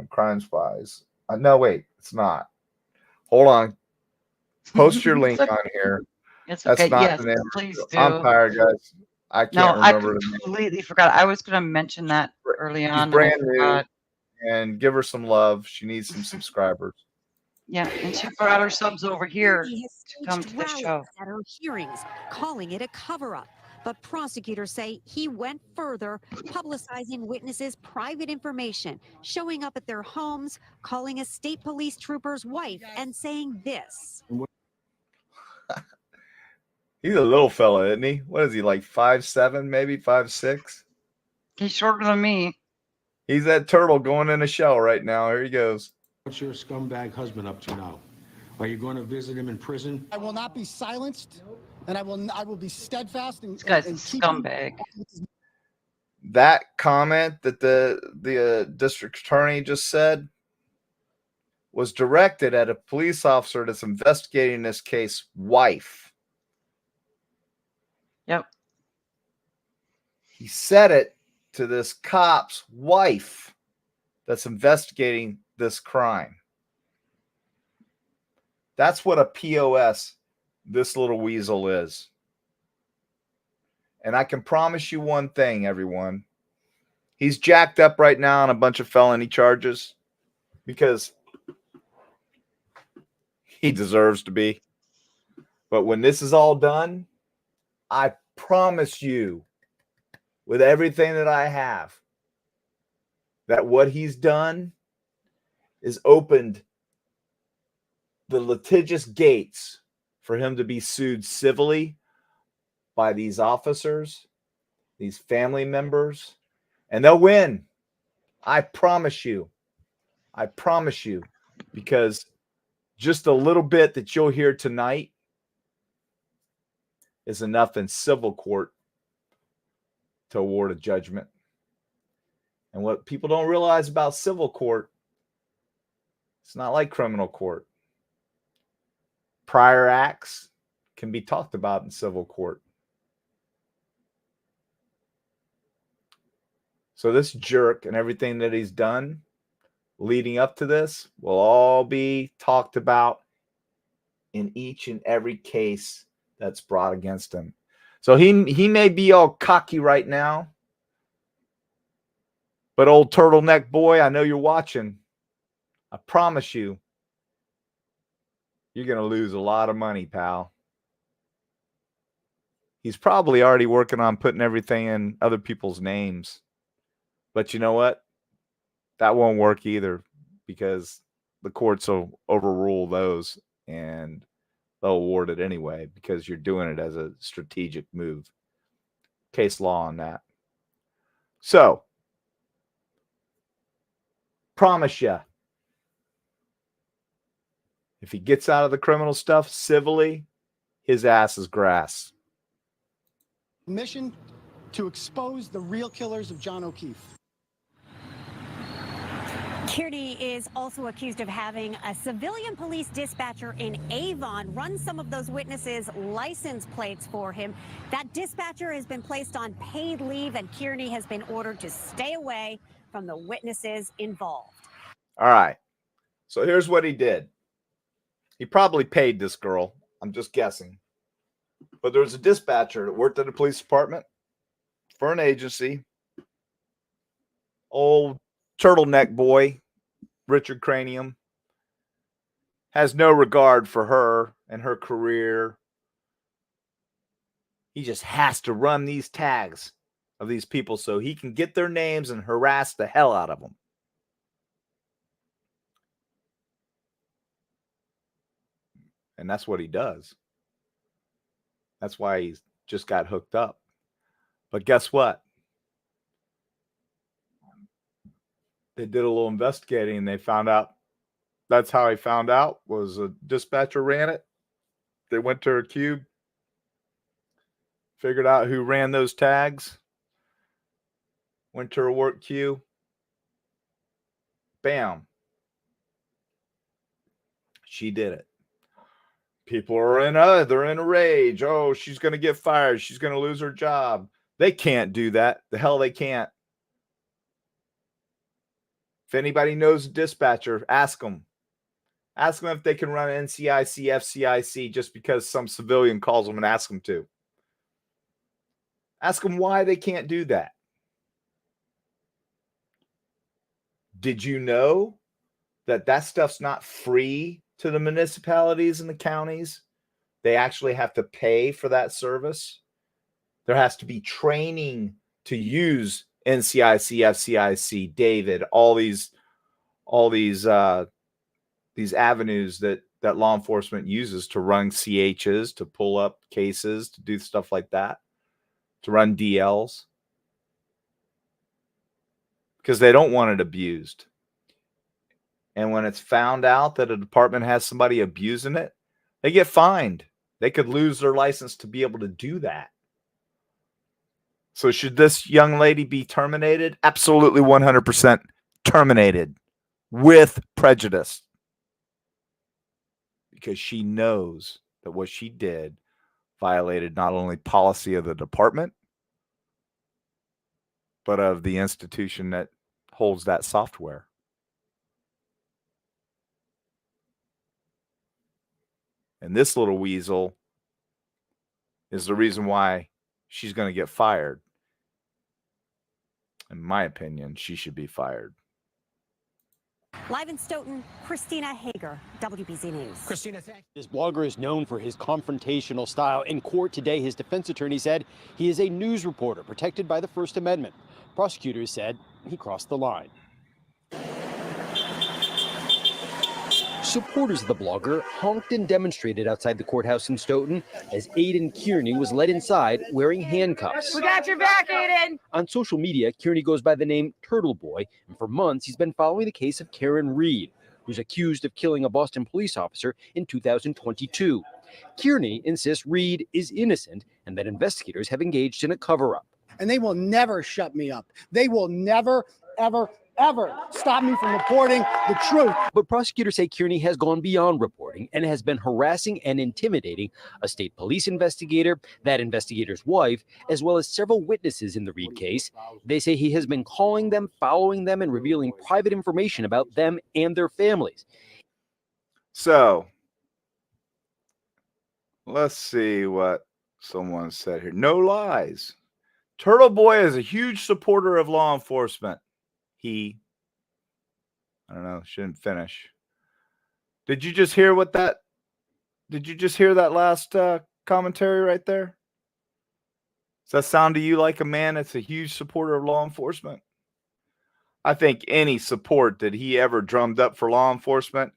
Crime Spies. No, wait, it's not. Hold on. Post your link on here. It's That's okay. not Yes, the name. please do. I'm tired, guys. I can't I remember the name. completely forgot. I was going to mention that early on. She's and I brand new, forgot. and give her some love. She needs some subscribers. Yeah, and she brought her subs over here He has to come to staged the rallies show. at her hearings, calling it a cover-up. But prosecutors say he went further, publicizing witnesses' private information, showing up at their homes, calling a state police trooper's wife, and saying this. He's a little fella, isn't he? What is he, like 5'7", maybe 5'6"? He's shorter than me. He's that turtle going in a shell right now. Here he goes. What's your scumbag husband up to now? Are you going to visit him in prison? I will not be silenced, and I will be steadfast. This guy's a scumbag. That comment that the district attorney just said was directed at a police officer that's investigating this case, wife. Yep. He said it to this cop's wife that's investigating this crime. That's what a POS this little weasel is. And I can promise you one thing, everyone. He's jacked up right now on a bunch of felony charges because he deserves to be. But when this is all done, I promise you, with everything that I have, that what he's done is opened the litigious gates for him to be sued civilly by these officers, these family members, and they'll win. I promise you. I promise you. Because just a little bit that you'll hear tonight is enough in civil court to award a judgment. And what people don't realize about civil court, it's not like criminal court. Prior acts can be talked about in civil court. So this jerk and everything that he's done leading up to this will all be talked about in each and every case that's brought against him. So he may be all cocky right now, but old turtleneck boy, I know you're watching. I promise you, you're going to lose a lot of money, pal. He's probably already working on putting everything in other people's names. But you know what? That won't work either because the courts will overrule those and they'll award it anyway because you're doing it as a strategic move. Case law on that. So, promise you, if he gets out of the criminal stuff civilly, his ass is grass. Mission to expose the real killers of John O'Keefe. Kearney is also accused of having a civilian police dispatcher in Avon run some of those witnesses' license plates for him. That dispatcher has been placed on paid leave, and Kearney has been ordered to stay away from the witnesses involved. All right. So here's what he did. He probably paid this girl. I'm just guessing. But there was a dispatcher that worked at a police department for an agency. Old turtleneck boy, Richard Cranium, has no regard for her and her career. He just has to run these tags of these people so he can get their names and harass the hell out of them. And that's what he does. That's why he's just got hooked up. But guess what? They did a little investigating and they found out that's how he found out was a dispatcher ran it. They went to her cube, figured out who ran those tags, went to her work queue. Bam. She did it. People are they're in a rage. Oh, she's going to get fired. She's going to lose her job. They can't do that. The hell they can't. If anybody knows a dispatcher, ask them. Ask them if they can run NCIC, FCIC just because some civilian calls them and asks them to. Ask them why they can't do that. Did you know that that stuff's not free to the municipalities and the counties? They actually have to pay for that service. There has to be training to use NCIC, FCIC, David, all these avenues that law enforcement uses to run CHs, to pull up cases, to do stuff like that, to run DLs. Because they don't want it abused. And when it's found out that a department has somebody abusing it, they get fined. They could lose their license to be able to do that. So should this young lady be terminated? Absolutely 100% terminated with prejudice. Because she knows that what she did violated not only policy of the department, but of the institution that holds that software. And this little weasel is the reason why she's going to get fired. In my opinion, she should be fired. Live in Stoughton, Christina Hager, WBZ News. Christina, this blogger is known for his confrontational style. In court today, his defense attorney said he is a news reporter protected by the First Amendment. Prosecutors said he crossed the line. Supporters of the blogger honked and demonstrated outside the courthouse in Stoughton as Aiden Kearney was led inside wearing handcuffs. We got your back, Aiden! On social media, Kearney goes by the name TURTLEBOY, and for months he's been following the case of Karen Reed, who's accused of killing a Boston police officer in 2022. Kearney insists Reed is innocent and that investigators have engaged in a cover-up. And they will never shut me up. They will never, ever stop me from reporting the truth. But prosecutors say Kearney has gone beyond reporting and has been harassing and intimidating a state police investigator, that investigator's wife, as well as several witnesses in the Reed case. They say he has been calling them, following them, and revealing private information about them and their families. So, let's see what someone said here. No lies. Turtle Boy is a huge supporter of law enforcement. I don't know, shouldn't finish. Did you just hear that last commentary right there? Does that sound to you like a man that's a huge supporter of law enforcement? I think any support that he ever drummed up for law enforcement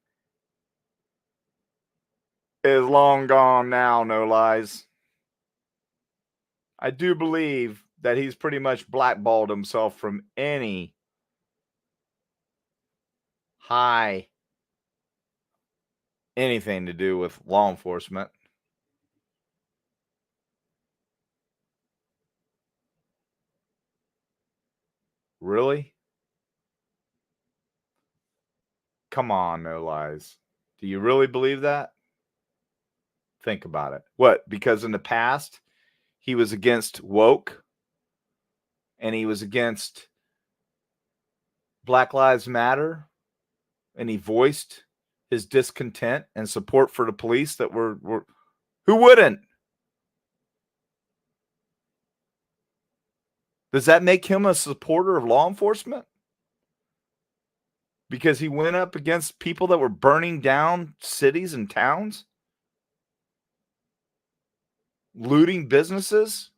is long gone now, no lies. I do believe that he's pretty much blackballed himself from any anything to do with law enforcement. Really? Come on, no lies. Do you really believe that? Think about it. What? Because in the past, he was against woke and he was against Black Lives Matter. And he voiced his discontent and support for the police that were who wouldn't? Does that make him a supporter of law enforcement? Because he went up against people that were burning down cities and towns? Looting businesses?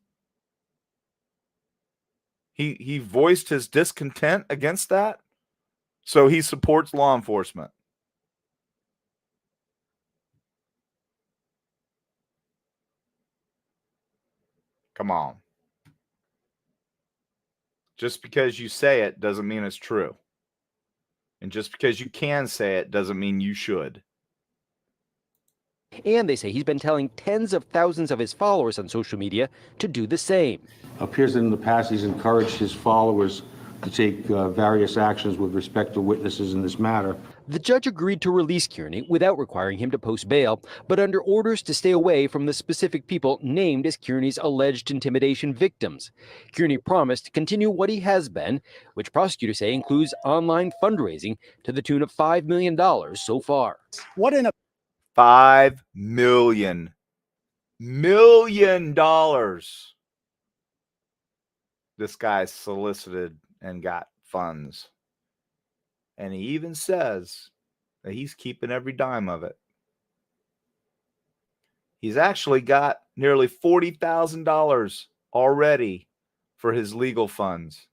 He voiced his discontent against that? So he supports law enforcement. Come on. Just because you say it doesn't mean it's true. And just because you can say it doesn't mean you should. And they say he's been telling tens of thousands of his followers on social media to do the same. Appears that in the past he's encouraged his followers to take various actions with respect to witnesses in this matter. The judge agreed to release Kearney without requiring him to post bail, but under orders to stay away from the specific people named as Kearney's alleged intimidation victims. Kearney promised to continue what he has been, which prosecutors say includes online fundraising to the tune of $5 million so far. What in a $5 million this guy solicited and got funds. And he even says that he's keeping every dime of it. He's actually got nearly $40,000 already for his legal funds.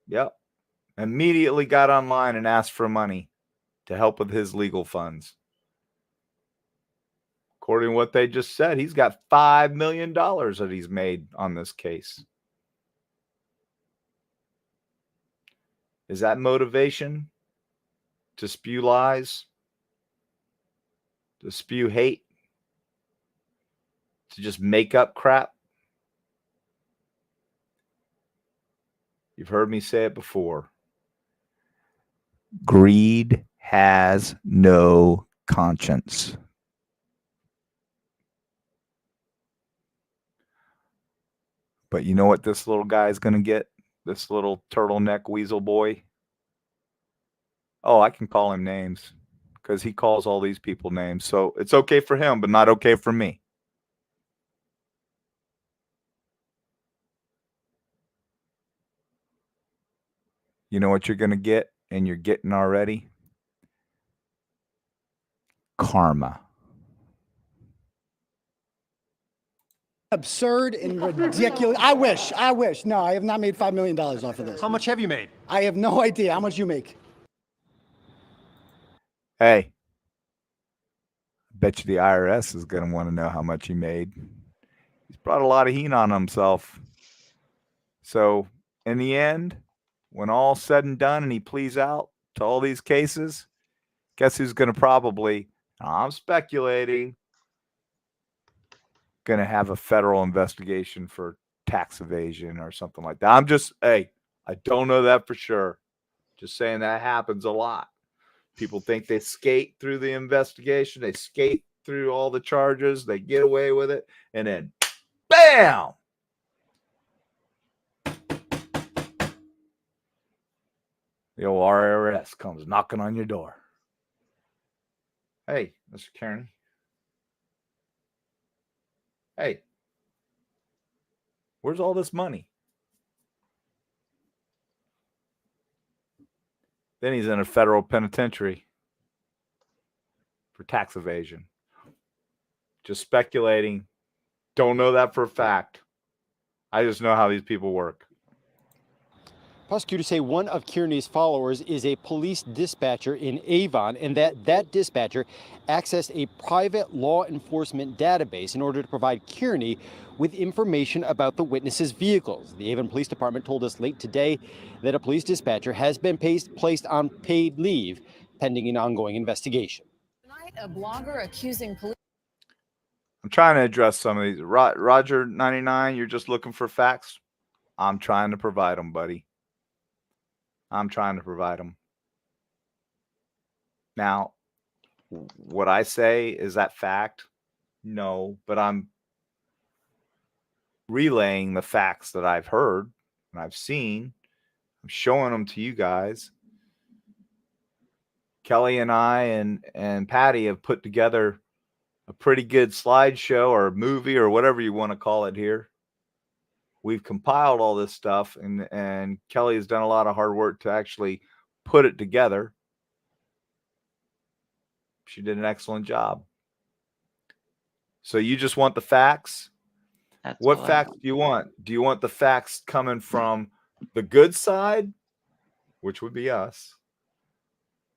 Yep. Immediately got online and asked for money to help with his legal funds. According to what they just said, he's got $5 million that he's made on this case. Is that motivation to spew lies? To spew hate? To just make up crap? You've heard me say it before. Greed has no conscience. But you know what this little guy is going to get? This little turtleneck weasel boy? Oh, I can call him names because he calls all these people names. So it's okay for him, but not okay for me. You know what you're going to get, and you're getting already? Karma. absurd and ridiculous. I wish. No, I have not made $5 million off of this. How much have you made? I have no idea how much you make. Hey, bet you the IRS is going to want to know how much he made. He's brought a lot of heat on himself. So in the end, when all's said and done and he pleads out to all these cases, guess who's going to probably, I'm speculating, going to have a federal investigation for tax evasion or something like that. I don't know that for sure. Just saying that happens a lot. People think they skate through the investigation. They skate through all the charges. They get away with it. And then, bam! The old IRS comes knocking on your door. Hey, Mr. Kearney. Hey, where's all this money? Then he's in a federal penitentiary for tax evasion. Just speculating. Don't know that for a fact. I just know how these people work. Prosecutors say one of Kearney's followers is a police dispatcher in Avon, and that dispatcher accessed a private law enforcement database in order to provide Kearney with information about the witnesses' vehicles. The Avon Police Department told us late today that a police dispatcher has been placed on paid leave pending an ongoing investigation. Tonight, a blogger accusing police. I'm trying to address some of these. Roger 99, you're just looking for facts. I'm trying to provide them, buddy. I'm trying to provide them. Now, what I say, is that fact? No, but I'm relaying the facts that I've heard and I've seen. I'm showing them to you guys. Kelly and I and Patty have put together a pretty good slideshow or movie or whatever you want to call it here. We've compiled all this stuff, and Kelly has done a lot of hard work to actually put it together. She did an excellent job. So you just want the facts? What facts do you want? Do you want the facts coming from the good side, which would be us?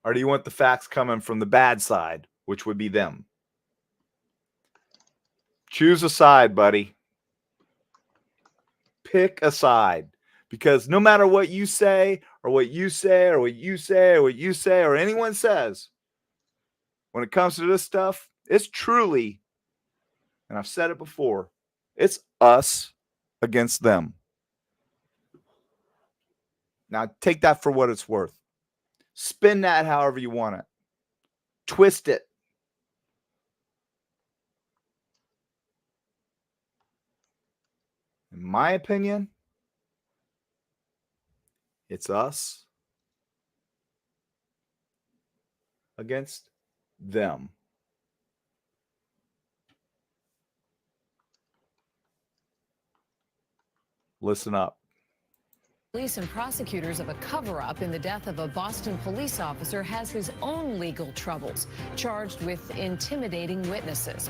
Or do you want the facts coming from the bad side, which would be them? Choose a side, buddy. Pick a side, because no matter what you say or what you say or what you say or what you say or anyone says, when it comes to this stuff, it's truly, and I've said it before, it's us against them. Now, take that for what it's worth. Spin that however you want it. Twist it. In my opinion, it's us against them. Listen up. Police and prosecutors of a cover-up in the death of a Boston police officer has his own legal troubles, charged with intimidating witnesses.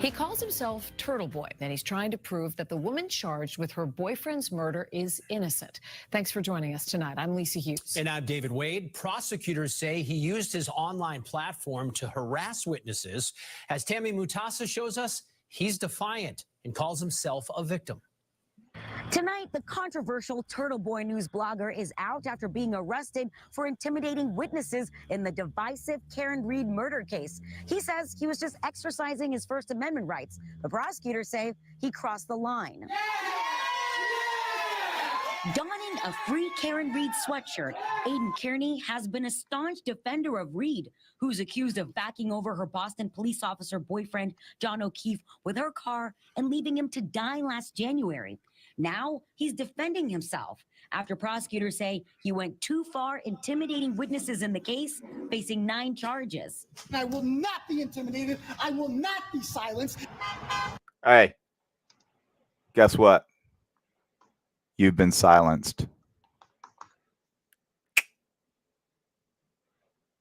He calls himself TURTLEBOY, and he's trying to prove that the woman charged with her boyfriend's murder is innocent. Thanks for joining us tonight. I'm Lisa Hughes. And I'm David Wade. Prosecutors say he used his online platform to harass witnesses. As Tammy Mutasa shows us, he's defiant and calls himself a victim. Tonight, the controversial TURTLEBOY news blogger is out after being arrested for intimidating witnesses in the divisive Karen Reed murder case. He says he was just exercising his First Amendment rights. The prosecutors say he crossed the line. Donning a free Karen Reed sweatshirt, Aiden Kearney has been a staunch defender of Reed, who's accused of backing over her Boston police officer boyfriend, John O'Keefe, with her car and leaving him to die last January. Now he's defending himself after prosecutors say he went too far intimidating witnesses in the case, facing 9 charges. I will not be intimidated. I will not be silenced. Hey, guess what? You've been silenced.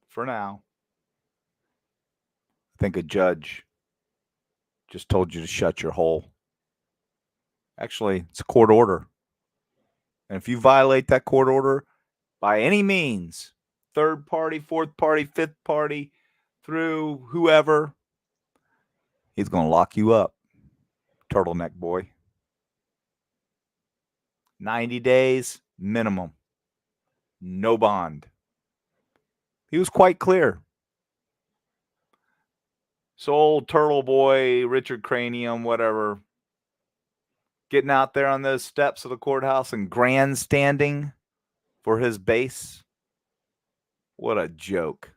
For now. I think a judge just told you to shut your hole. Actually, it's a court order. And if you violate that court order by any means, third party, fourth party, fifth party, through whoever, he's going to lock you up, turtleneck boy. 90 days minimum. No bond. He was quite clear. So old TURTLEBOY, Richard Cranium, whatever, getting out there on those steps of the courthouse and grandstanding for his base. What a joke.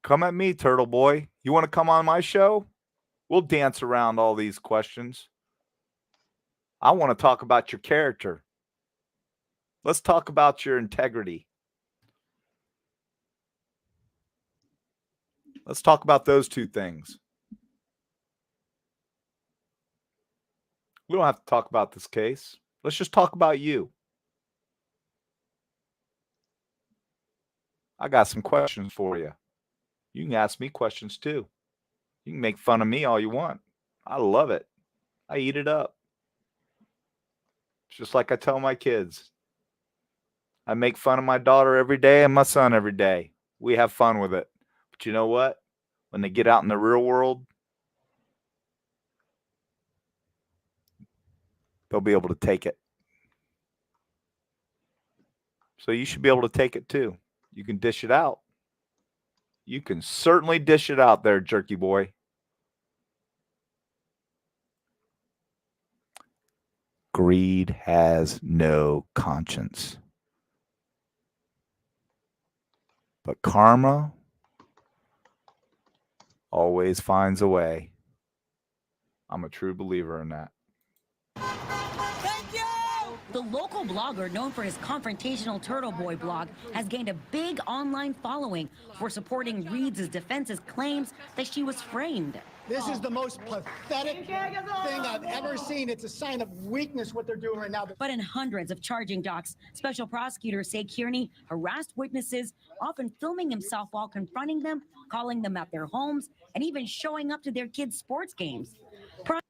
Come at me, TURTLEBOY. You want to come on my show? We'll dance around all these questions. I want to talk about your character. Let's talk about your integrity. Let's talk about those two things. We don't have to talk about this case. Let's just talk about you. I got some questions for you. You can ask me questions too. You can make fun of me all you want. I love it. I eat it up. It's just like I tell my kids. I make fun of my daughter every day and my son every day. We have fun with it. But you know what? When they get out in the real world, they'll be able to take it. So you should be able to take it too. You can dish it out. You can certainly dish it out there, jerky boy. Greed has no conscience. But karma always finds a way. I'm a true believer in that. The local blogger, known for his confrontational TURTLEBOY blog, has gained a big online following for supporting Reed's defense's claims that she was framed. This is the most pathetic thing I've ever seen. It's a sign of weakness what they're doing right now. But in hundreds of charging docs, special prosecutors say Kearney harassed witnesses, often filming himself while confronting them, calling them at their homes, and even showing up to their kids' sports games.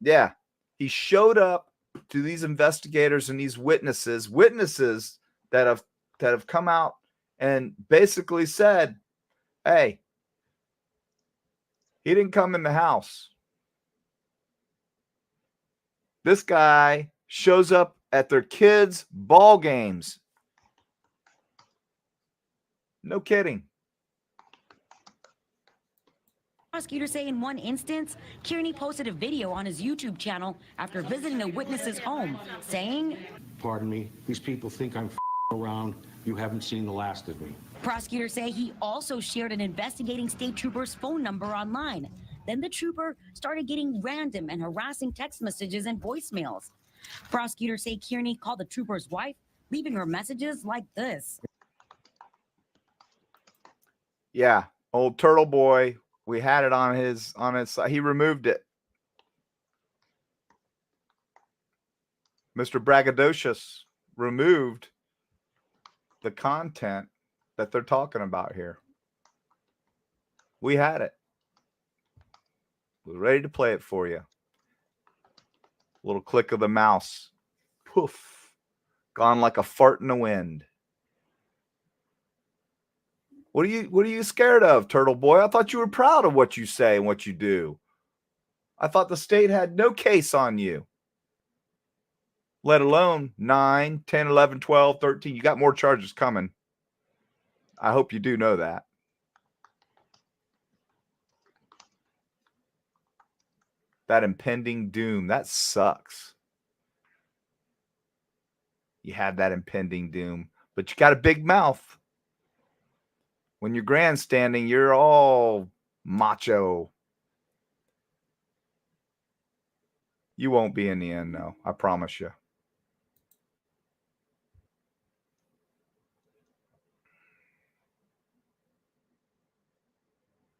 Yeah, he showed up to these investigators and these witnesses that have come out and basically said, hey, He didn't come in the house. This guy shows up at their kids' ball games. No kidding. Prosecutors say in one instance, Kearney posted a video on his YouTube channel after visiting the witness's home, saying, Pardon me, these people think I'm around. You haven't seen the last of me. prosecutors say he also shared an investigating state trooper's phone number online. Then the trooper started getting random and harassing text messages and voicemails. Prosecutors say Kearney called the trooper's wife, leaving her messages like this. Yeah, old Turtle Boy. We had it on his side. He removed it. Mr. Braggadocious removed the content that they're talking about here. We had it. We're ready to play it for you. Little click of the mouse. Poof. Gone like a fart in the wind. What are you scared of, Turtle Boy? I thought you were proud of what you say and what you do. I thought the state had no case on you. Let alone 9, 10, 11, 12, 13. You got more charges coming. I hope you do know that. That impending doom, that sucks. You had that impending doom, but you got a big mouth. When you're grandstanding, you're all macho. You won't be in the end, though. I promise you.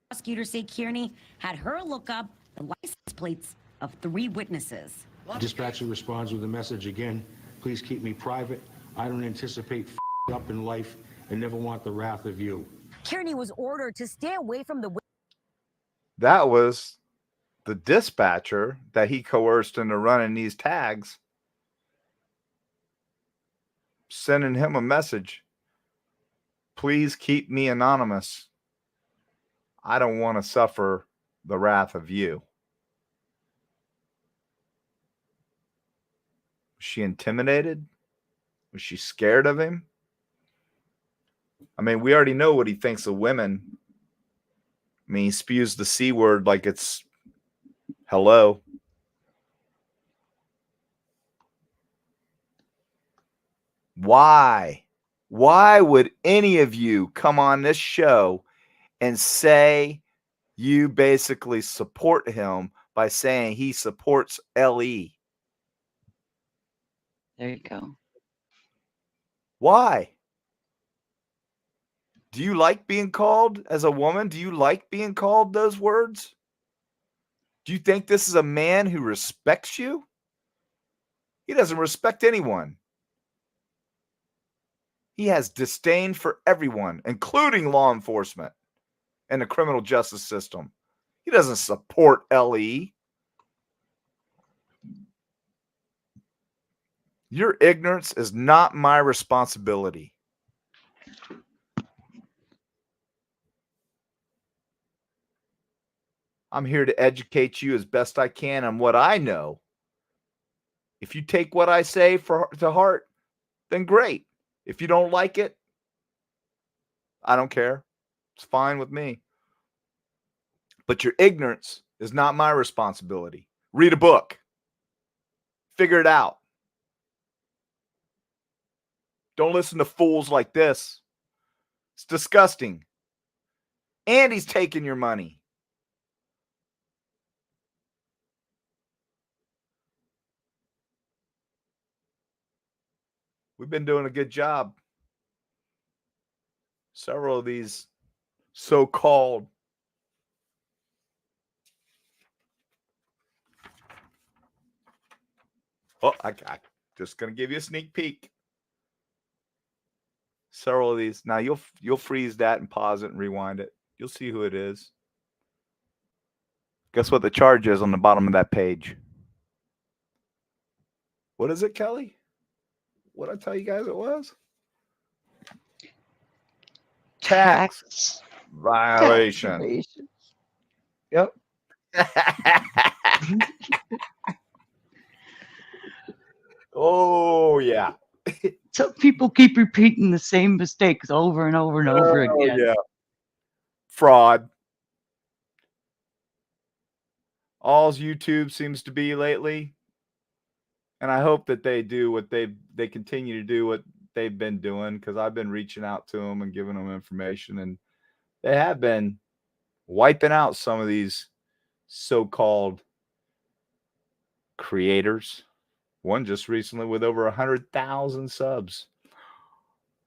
Prosecutors say Kearney had her look up the license plates of 3 witnesses. Dispatcher responds with a message again. Please keep me private. I don't anticipate up in life and never want the wrath of you. Kearney was ordered to stay away from the... That was the dispatcher that he coerced into running these tags, sending him a message. Please keep me anonymous. I don't want to suffer the wrath of you. Was she intimidated? Was she scared of him? I mean, we already know what he thinks of women. I mean, he spews the C word like it's hello. Why? Why would any of you come on this show and say you basically support him by saying he supports LE? There you go. Why? Do you like being called as a woman? Do you like being called those words? Do you think this is a man who respects you? He doesn't respect anyone. He has disdain for everyone, including law enforcement and the criminal justice system. He doesn't support LE. Your ignorance is not my responsibility. I'm here to educate you as best I can on what I know. If you take what I say to heart, then great. If you don't like it, I don't care. It's fine with me. But your ignorance is not my responsibility. Read a book. Figure it out. Don't listen to fools like this. It's disgusting. And he's taking your money. We've been doing a good job. Several of these so-called I just going to give you a sneak peek. Several of these. Now you'll freeze that and pause it and rewind it. You'll see who it is. Guess what the charge is on the bottom of that page? What is it, Kelly? What did I tell you guys it was? Tax violation. Yep. Oh, yeah. So people keep repeating the same mistakes over and over and over again. Yeah. Fraud. All's YouTube seems to be lately. And I hope that they do what they continue to do what they've been doing, because I've been reaching out to them and giving them information, and they have been wiping out some of these so-called creators. One just recently with over 100,000 subs.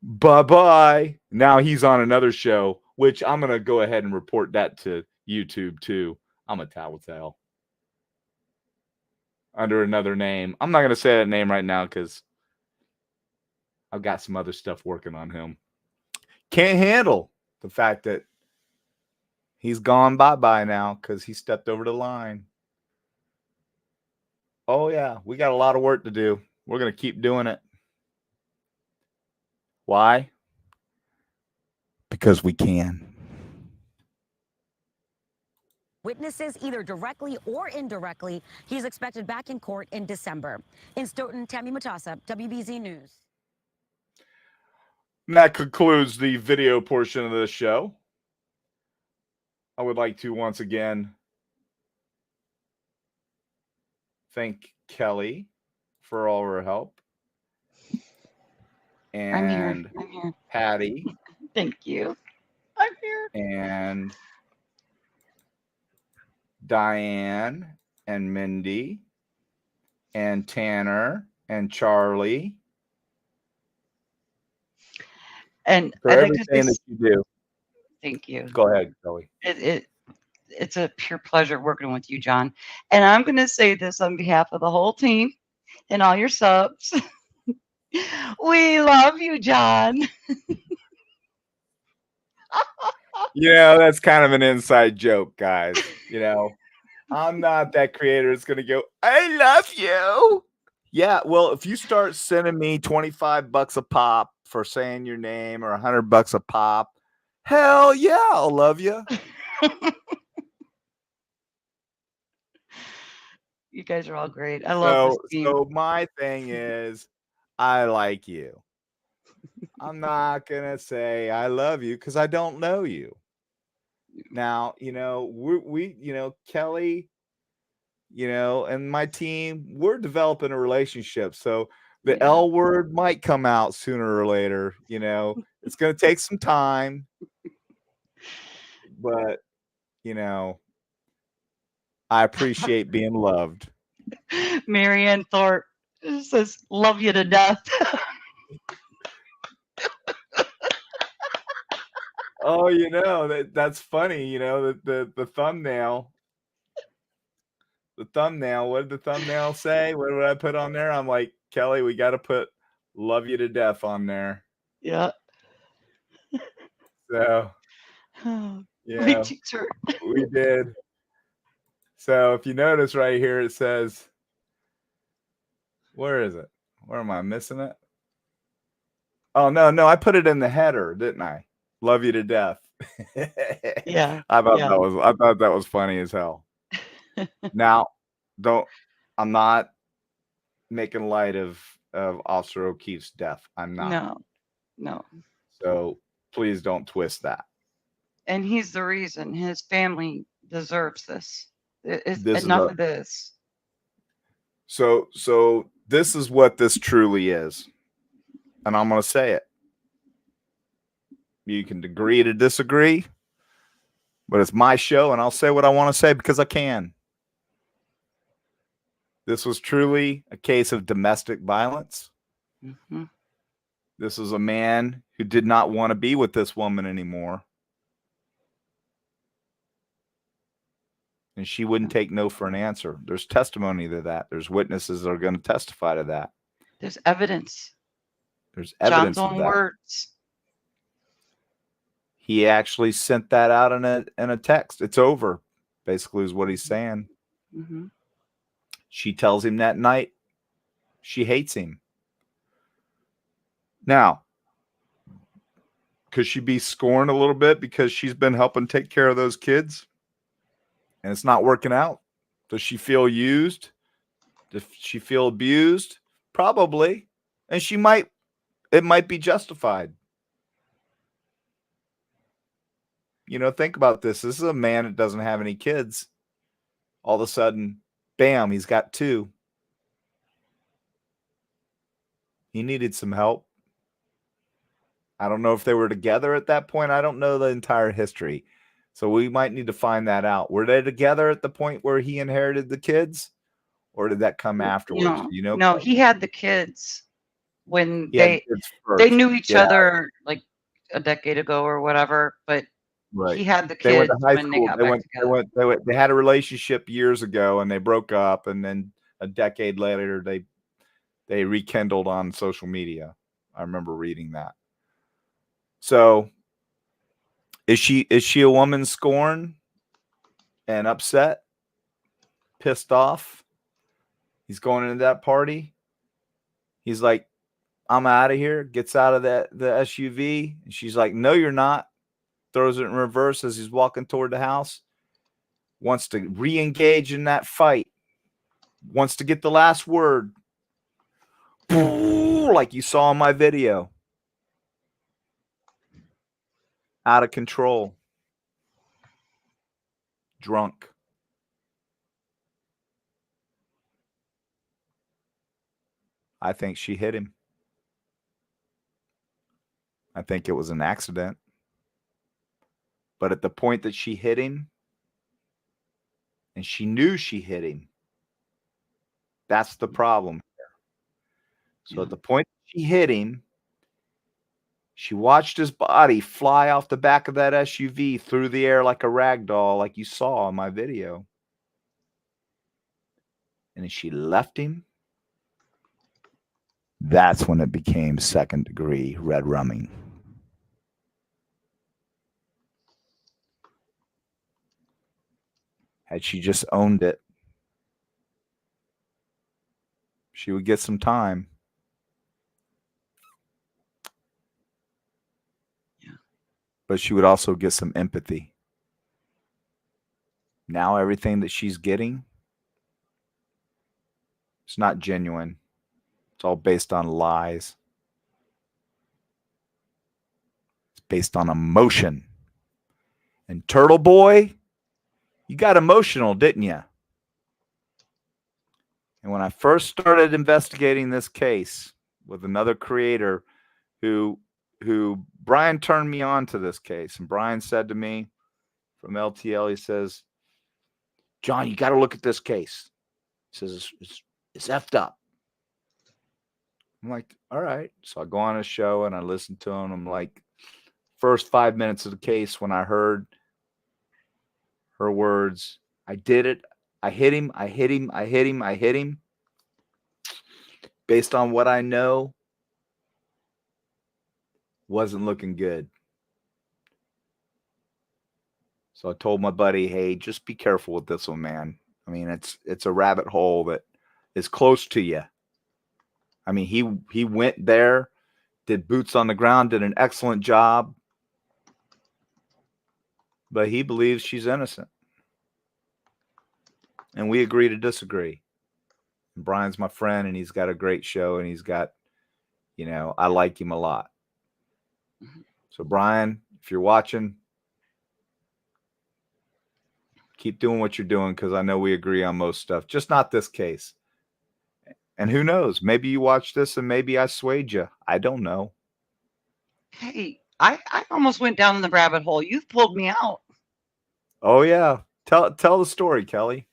Bye-bye. Now he's on another show, which I'm going to go ahead and report that to YouTube too. I'm a tattletale. Under another name. I'm not going to say that name right now because I've got some other stuff working on him. Can't handle the fact that he's gone bye-bye now because he stepped over the line. Oh, yeah. We got a lot of work to do. We're going to keep doing it. Why? Because we can. Witnesses either directly or indirectly. He's expected back in court in December. In Stoughton, Tammy Matassa, WBZ News. And that concludes the video portion of this show. I would like to once again thank Kelly for all her help. And I'm here. Patty. Thank you. I'm here. And Diane and Mindy and Tanner and Charlie. And For I'd like to everything say that you do. thank you. Go ahead, Kelly. It's a pure pleasure working with you, John. And I'm going to say this on behalf of the whole team and all your subs. We love you, John. You know, that's kind of an inside joke, guys. You know, I'm not that creator that's going to go, I love you. Yeah, well, if you start sending me $25 a pop for saying your name or $100 a pop, hell yeah, I'll love you. You guys are all great. I love this team. So my thing is, I like you. I'm not going to say I love you because I don't know you. Now, you know, we you know, Kelly, you know, and my team, we're developing a relationship. So the L word might come out sooner or later. You know, it's going to take some time. But, you know, I appreciate being loved. Marianne Thorpe says, love you to death. Oh, you know, that's funny. You know, the thumbnail. The thumbnail. What did the thumbnail say? What did I put on there? I'm like, Kelly, we got to put love you to death on there. Yeah. So, yeah, we did. So if you notice right here, it says, where is it? Where am I missing it? Oh, no, I put it in the header, didn't I? Love you to death. Yeah. I thought that was funny as hell. Now, I'm not making light of Officer O'Keefe's death. I'm not. No. So please don't twist that. And he's the reason his family deserves this. This Enough of this. So this is what this truly is. And I'm going to say it. You can agree to disagree, but it's my show and I'll say what I want to say because I can. This was truly a case of domestic violence. Mm-hmm. This is a man who did not want to be with this woman anymore. And she wouldn't take no for an answer. There's testimony to that. There's witnesses that are going to testify to that. There's evidence. There's evidence John's of own that. words. He actually sent that out in a text. It's over, basically, is what he's saying. Mm-hmm. She tells him that night she hates him. Now, could she be scorned a little bit because she's been helping take care of those kids? and it's not working out. Does she feel used? Does she feel abused? Probably. And it might be justified. Think about this. This is a man that doesn't have any kids. All of a sudden, bam, he's got 2. He needed some help. I don't know if they were together at that point. I don't know the entire history. So we might need to find that out. Were they together at the point where he inherited the kids? Or did that come afterwards? No, he had the kids when He had the kids they first. knew each Yeah. other like a decade ago or whatever, but Right. he had the They went kids to high when they school. got They back went, together. they had a relationship years ago and they broke up, and then a decade later they rekindled on social media. I remember reading that. So is she a woman scorned and upset, pissed off? He's going into that party. He's like, I'm out of here. Gets out of the SUV. And she's like, no, you're not. Throws it in reverse as he's walking toward the house. Wants to re-engage in that fight. Wants to get the last word. Like you saw in my video. Out of control. Drunk. I think she hit him. I think it was an accident. But at the point that she hit him, and she knew she hit him, that's the problem here. So at the point she hit him, she watched his body fly off the back of that SUV through the air like a rag doll, like you saw in my video. And then she left him. That's when it became second-degree red rumming. Had she just owned it, she would get some time. Yeah. But she would also get some empathy. Now everything that she's getting, it's not genuine. It's all based on lies. It's based on emotion. And Turtle Boy, you got emotional, didn't you? And when I first started investigating this case with another creator who Brian turned me on to this case, and Brian said to me from LTL, he says, John, you got to look at this case. He says, it's effed up. I'm like, all right. So I go on his show and I listen to him. I'm like, first 5 minutes of the case, when I heard her words, I did it. I hit him. I hit him. I hit him. I hit him. Based on what I know, wasn't looking good. So I told my buddy, hey, just be careful with this one, man. I mean, it's a rabbit hole that is close to you. I mean, he went there, did boots on the ground, did an excellent job, but he believes she's innocent. And we agree to disagree. And Brian's my friend, and he's got a great show, and he's got, I like him a lot. So Brian, if you're watching, keep doing what you're doing, because I know we agree on most stuff, just not this case. And who knows? Maybe you watch this and maybe I swayed you. I don't know. Hey, I almost went down in the rabbit hole. You've pulled me out. Oh, yeah. Tell the story, Kelly.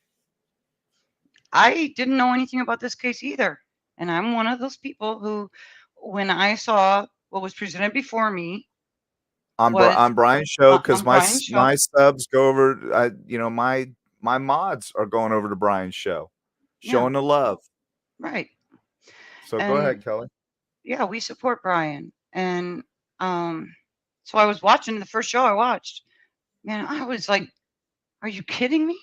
I didn't know anything about this case either. And I'm one of those people who, when I saw what was presented before me, On Brian's show, because my subs go over, my mods are going over to Brian's show, showing the love. Right. So go ahead, Kelly. Yeah, we support Brian. And so I was watching the first show I watched. Man, I was like, are you kidding me?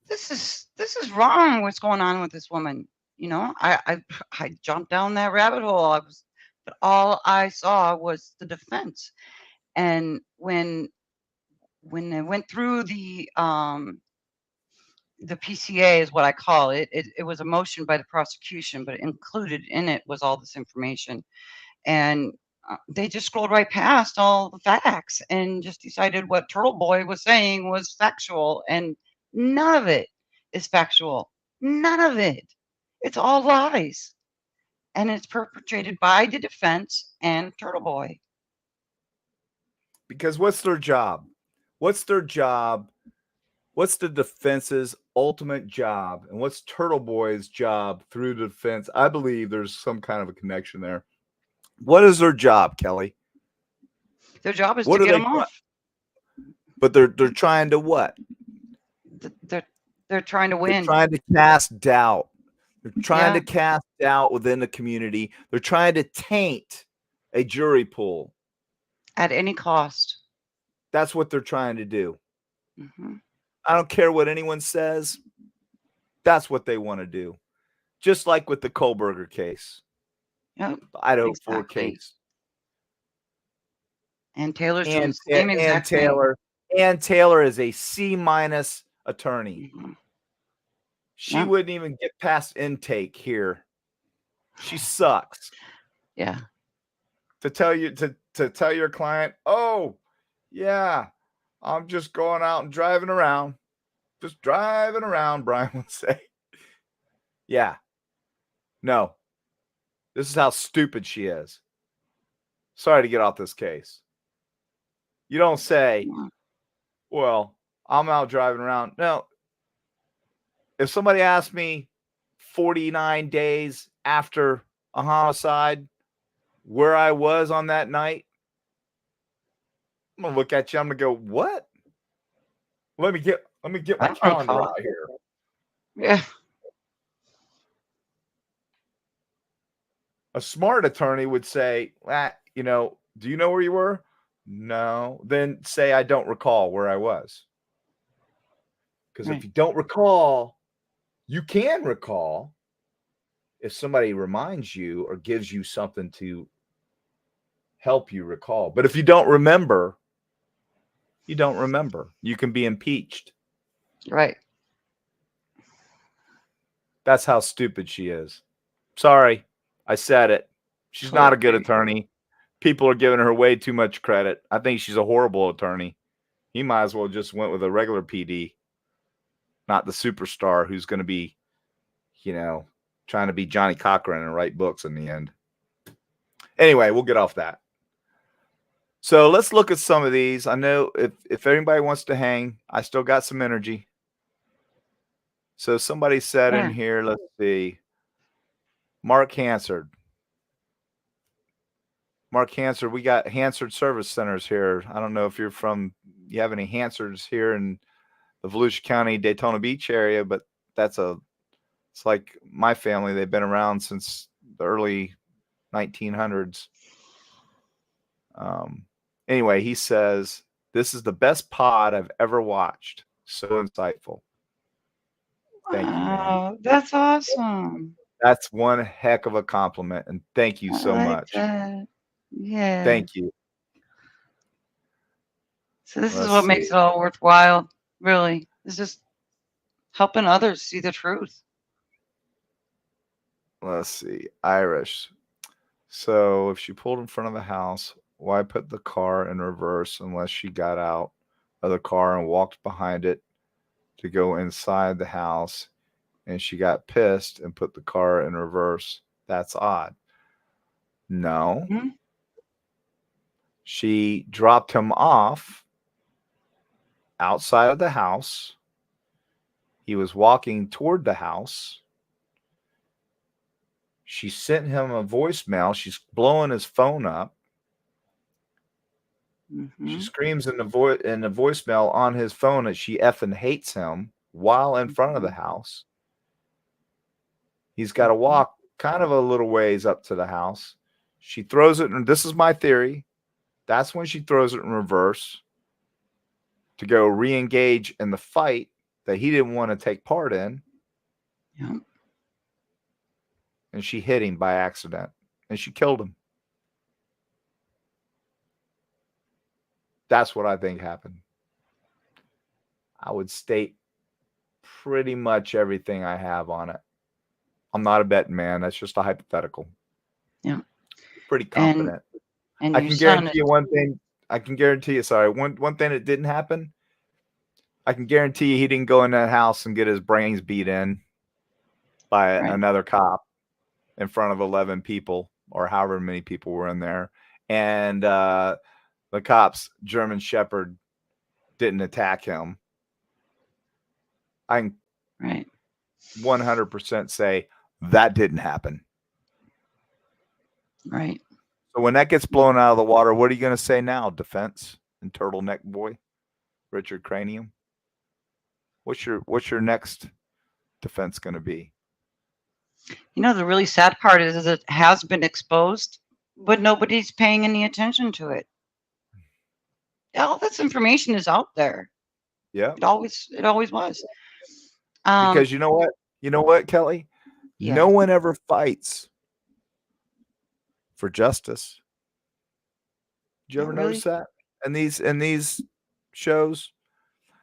This is wrong what's going on with this woman. I jumped down that rabbit hole. But all I saw was the defense. And when they went through the the PCA is what I call it. It was a motion by the prosecution, but included in it was all this information. And they just scrolled right past all the facts and just decided what Turtle Boy was saying was factual. And none of it is factual. None of it. It's all lies. And it's perpetrated by the defense and Turtle Boy. Because what's their job? What's their job? What's the defense's ultimate job? And what's Turtle Boy's job through the defense? I believe there's some kind of a connection there. What is their job, Kelly? Their job is What to are get they them off. But they're trying to what? They're trying to They're win. trying to cast doubt. They're trying Yeah. to cast doubt within the community. They're trying to taint a jury pool. At any cost. That's what they're trying to do. Mm-hmm. I don't care what anyone says. That's what they want to do. Just like with the Kohlberger case. Yep. Idaho 4 Exactly. case. And Taylor's doing the same And exact thing. Taylor is a C- attorney. Mm-hmm. She Yep. wouldn't even get past intake here. She sucks. Yeah. To tell your client, oh yeah, I'm just going out and driving around. Just driving around, Brian would say. Yeah. No. This is how stupid she is. Sorry to get off this case. You don't say, well, I'm out driving around. No. If somebody asked me 49 days after a homicide where I was on that night, I'm gonna look at you. I'm gonna go, what? Let me get my I don't calendar recall. out here. Yeah. A smart attorney would say, do you know where you were? No. Then say, I don't recall where I was. Because if you don't recall, you can recall if somebody reminds you or gives you something to help you recall. But if you don't remember, you don't remember. You can be impeached. Right. That's how stupid she is. Sorry, I said it. She's not a good attorney. People are giving her way too much credit. I think she's a horrible attorney. He might as well just went with a regular PD, not the superstar who's going to be, trying to be Johnny Cochran and write books in the end. Anyway, we'll get off that. So let's look at some of these. I know if anybody wants to hang, I still got some energy. So somebody said in here, let's see, Mark Hansard. Mark Hansard, we got Hansard Service Centers here. I don't know if you have any Hansards here in the Volusia County, Daytona Beach area, but it's like my family. They've been around since the early 1900s. Anyway, he says, this is the best pod I've ever watched. So insightful. Thank you, man. That's awesome. That's one heck of a compliment. And thank you so much. That. Yeah. Thank you. So this is what makes it all worthwhile, really. It's just helping others see the truth. Let's see. Irish. So if she pulled in front of the house, why put the car in reverse unless she got out of the car and walked behind it to go inside the house and she got pissed and put the car in reverse? That's odd. No. Mm-hmm. She dropped him off outside of the house. He was walking toward the house. She sent him a voicemail. She's blowing his phone up. Mm-hmm. She screams in the voicemail on his phone that she effing hates him while in front of the house. He's got to walk kind of a little ways up to the house. She throws it, and this is my theory. That's when she throws it in reverse to go re-engage in the fight that he didn't want to take part in. Yeah. And she hit him by accident, and she killed him. That's what I think happened. I would state pretty much everything I have on it. I'm not a betting man. That's just a hypothetical. Yeah. Pretty confident. And I your can son guarantee you one thing. I can guarantee you, sorry, one thing that didn't happen. I can guarantee you he didn't go in that house and get his brains beat in by another cop in front of 11 people or however many people were in there. And the cops, German Shepherd, didn't attack him. I can 100% say that didn't happen. Right. So when that gets blown out of the water, what are you going to say now, defense and turtleneck boy, Richard Cranium? What's your next defense going to be? You know, the really sad part is it has been exposed, but nobody's paying any attention to it. All this information is out there. Yeah. It always was. Because you know what, Kelly? Yeah. No one ever fights for justice. Did you ever notice that? In these shows,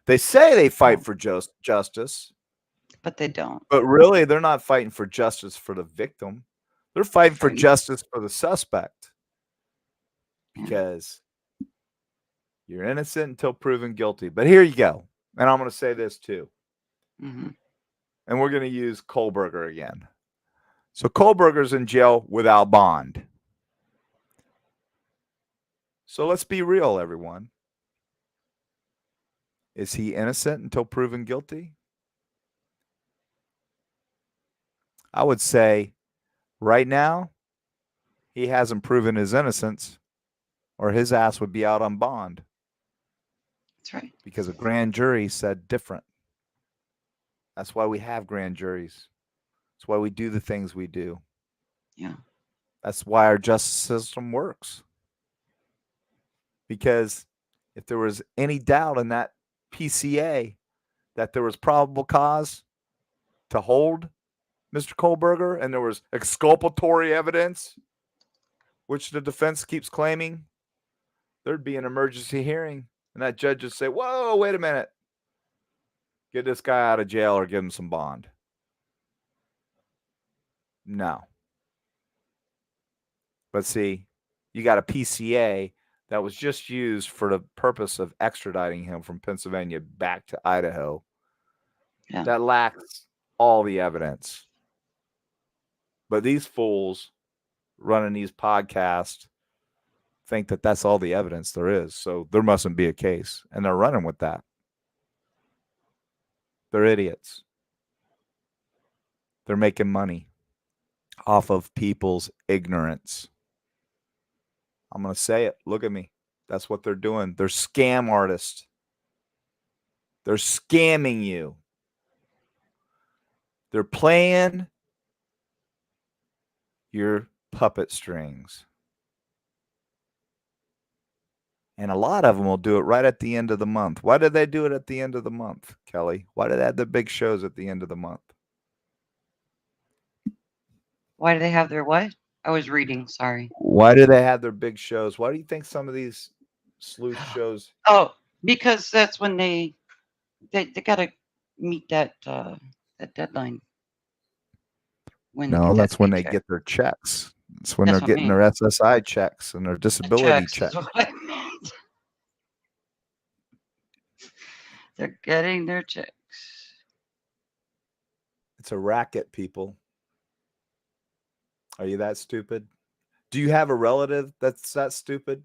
they say they fight for justice, but they don't. But really, they're not fighting for justice for the victim. They're fighting for justice for the suspect. Because you're innocent until proven guilty. But here you go. And I'm going to say this too. Mm-hmm. And we're going to use Kohlberger again. So Kohlberger's in jail without bond. So let's be real, everyone. Is he innocent until proven guilty? I would say right now, he hasn't proven his innocence, or his ass would be out on bond. That's right. Because a grand jury said different. That's why we have grand juries. That's why we do the things we do. Yeah. That's why our justice system works. Because if there was any doubt in that PCA that there was probable cause to hold Mr. Kohlberger and there was exculpatory evidence, which the defense keeps claiming, there'd be an emergency hearing. And that judge would say, whoa, wait a minute. Get this guy out of jail or give him some bond. No. But see, you got a PCA that was just used for the purpose of extraditing him from Pennsylvania back to Idaho. Yeah. That lacks all the evidence. But these fools running these podcasts think that that's all the evidence there is. So there mustn't be a case. And they're running with that. They're idiots. They're making money off of people's ignorance. I'm going to say it. Look at me. That's what they're doing. They're scam artists. They're scamming you. They're playing your puppet strings. And a lot of them will do it right at the end of the month. Why did they do it at the end of the month, Kelly? Why did they have the big shows at the end of the month? Why do they have their what? I was reading, sorry. Why do they have their big shows? Why do you think some of these sleuth shows? Oh, because that's when they got to meet that deadline. No, that's when they get their checks. It's when That's they're what I getting mean. their SSI checks and their disability Checks checks. is what I meant. They're getting their checks. It's a racket, people. Are you that stupid? Do you have a relative that's that stupid?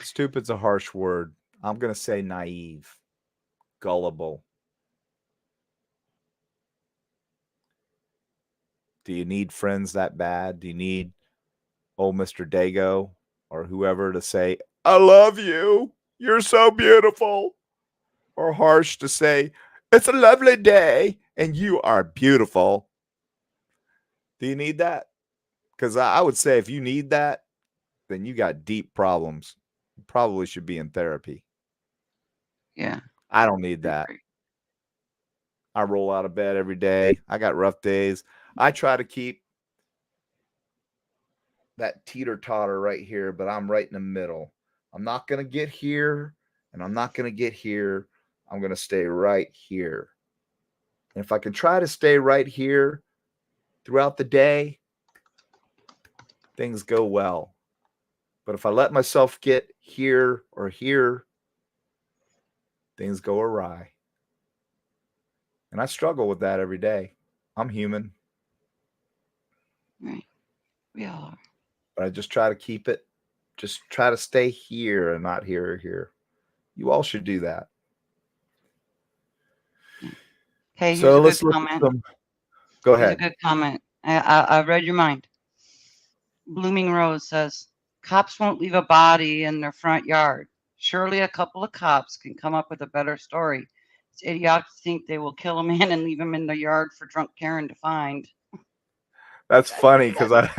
Stupid's a harsh word. I'm going to say naive, gullible. Do you need friends that bad? Do you need old Mr. Dago or whoever to say, I love you. You're so beautiful. Or harsh to say, it's a lovely day and you are beautiful. Do you need that? Because I would say if you need that, then you got deep problems. You probably should be in therapy. Yeah. I don't need that. I roll out of bed every day. I got rough days. I try to keep that teeter-totter right here, but I'm right in the middle. I'm not going to get here, and I'm not going to get here. I'm going to stay right here. And if I can try to stay right here throughout the day, things go well. But if I let myself get here or here, things go awry. And I struggle with that every day. I'm human. Right. We all are. But I just try to keep it, just try to stay here and not here or here. You all should do that. Okay, here's So a let's good look comment. at some. Go Here's ahead. a good comment. I read your mind. Blooming Rose says, cops won't leave a body in their front yard. Surely a couple of cops can come up with a better story. It's idiotic to think they will kill a man and leave him in the yard for drunk Karen to find. That's funny because I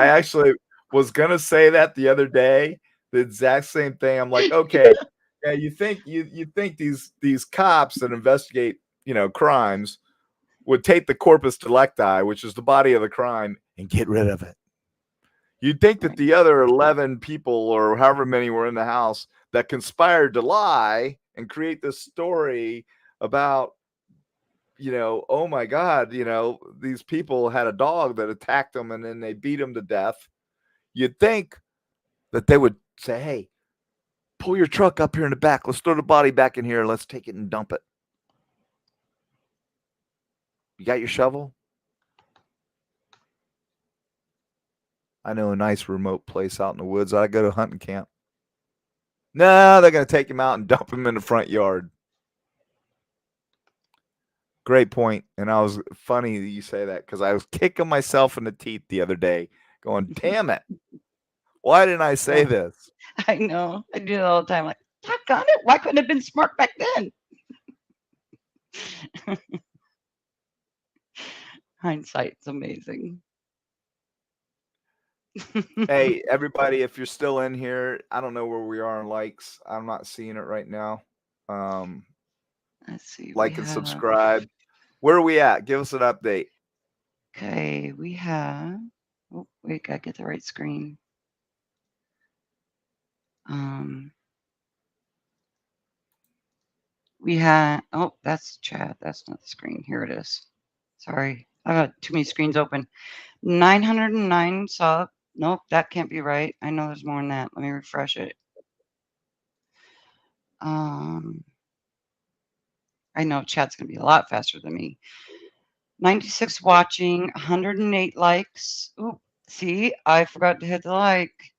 actually was gonna say that the other day, the exact same thing. I'm like, okay, yeah, you think these cops that investigate, crimes would take the corpus delicti, which is the body of the crime, and get rid of it. You'd think that the other 11 people or however many were in the house that conspired to lie and create this story about, oh my God, these people had a dog that attacked them and then they beat them to death. You'd think that they would say, hey, pull your truck up here in the back. Let's throw the body back in here. Let's take it and dump it. You got your shovel? I know a nice remote place out in the woods. I go to hunting camp. No, they're going to take him out and dump him in the front yard. Great point. And I was funny that you say that because I was kicking myself in the teeth the other day going, damn it. Why didn't I say this? I know. I do it all the time. Like, doggone it. Why couldn't it have been smart back then? Hindsight's amazing. Hey, everybody, if you're still in here, I don't know where we are on likes. I'm not seeing it right now. Let's see. Like and subscribe. Where are we at? Give us an update. Okay, we have. Oh, wait, gotta get the right screen. We had. Oh, that's chat. That's not the screen. Here it is. Sorry, I got too many screens open. 909 saw. Nope, that can't be right. I know there's more than that. Let me refresh it. I know chat's gonna be a lot faster than me. 96 watching, 108 likes. Oop, see, I forgot to hit the like.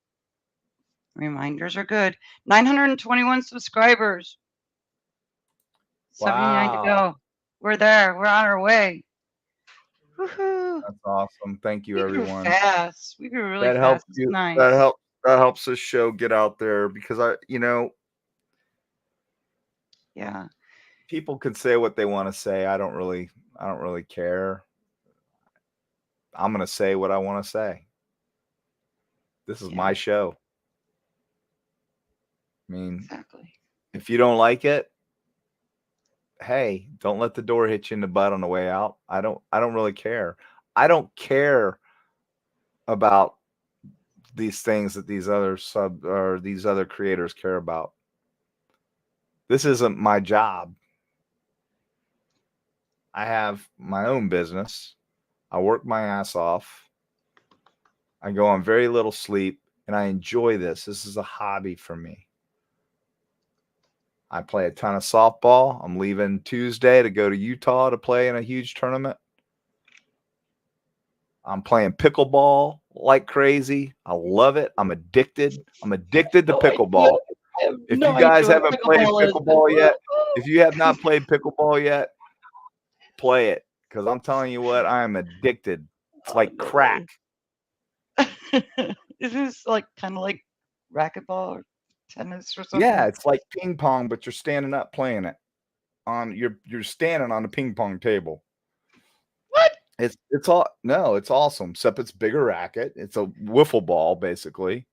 Reminders are good. 921 subscribers. 79 to go. We're there. We're on our way. Woohoo. That's awesome. Thank you, We everyone. grew fast. We grew really That fast. helps It's you. nice. That helps this show get out there because Yeah. people can say what they want to say. I don't really care. I'm going to say what I want to say. This is my show. I mean, exactly. If you don't like it, hey, don't let the door hit you in the butt on the way out. I don't really care. I don't care about these things that these other creators care about. This isn't my job. I have my own business. I work my ass off. I go on very little sleep and I enjoy this. This is a hobby for me. I play a ton of softball. I'm leaving Tuesday to go to Utah to play in a huge tournament. I'm playing pickleball like crazy. I love it. I'm addicted. I'm addicted to pickleball. If you guys haven't played pickleball yet, if you have not played pickleball yet, play it. Because I'm telling you what, I am addicted. It's like crack. Is this like kind of like racquetball or tennis or something? Yeah, it's like ping pong, but you're standing up playing it. You're standing on the ping pong table. What? It's awesome. Except it's bigger racket. It's a wiffle ball, basically.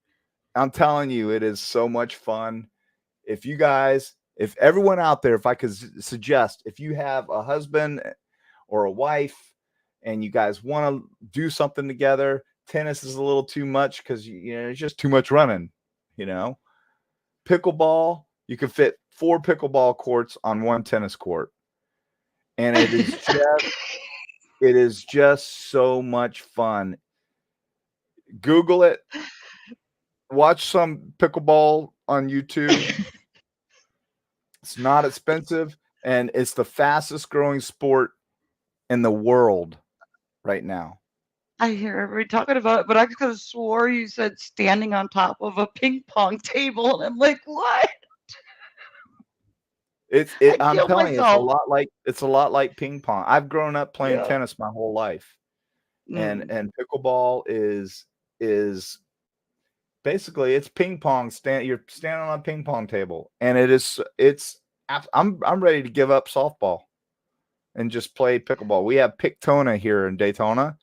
I'm telling you, it is so much fun. If everyone out there, if I could suggest, if you have a husband or a wife and you guys want to do something together, tennis is a little too much because it's just too much running. Pickleball, you can fit 4 pickleball courts on 1 tennis court. And it is just so much fun. Google it. Watch some pickleball on YouTube. It's not expensive, and it's the fastest growing sport in the world right now. I hear everybody talking about it, but I could have swore you said standing on top of a ping pong table, and I'm like, what? I'm killed telling you, myself. it's a lot like ping pong. I've grown up playing Yeah. tennis my whole life. Mm. And pickleball is basically it's ping pong. You're standing on a ping pong table, and I'm ready to give up softball and just play pickleball. We have Pictona here in Daytona.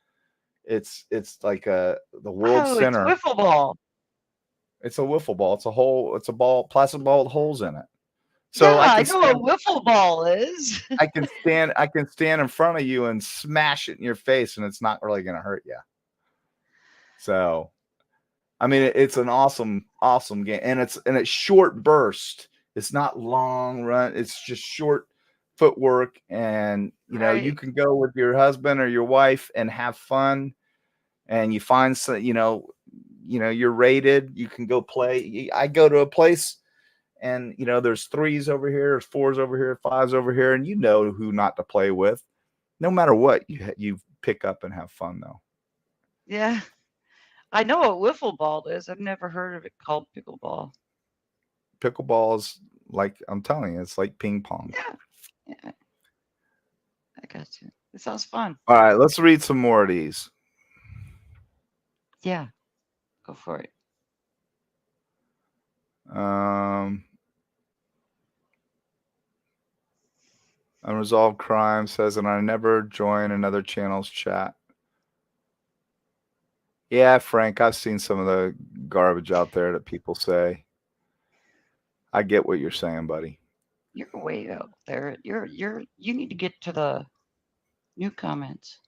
It's like the world center. It's wiffle ball. It's a wiffle ball. It's a ball, plastic ball with holes in it. So yeah, I know what wiffle ball is. I can stand in front of you and smash it in your face, and it's not really going to hurt you. So, I mean, it's an awesome game, and it's short burst. It's not long run. It's just short footwork, and you can go with your husband or your wife and have fun, and you find some, you're rated. You can go play. I go to a place. And, there's 3s over here, there's 4s over here, 5s over here, and you know who not to play with. No matter what, you pick up and have fun, though. Yeah. I know what wiffle ball is. I've never heard of it called pickleball. Pickleball is like, I'm telling you, it's like ping pong. Yeah. I got you. It sounds fun. All right, let's read some more of these. Yeah. Go for it. Unresolved Crime says, and I never join another channel's chat. Yeah, Frank, I've seen some of the garbage out there that people say. I get what you're saying, buddy. You're way out there. You need to get to the new comments.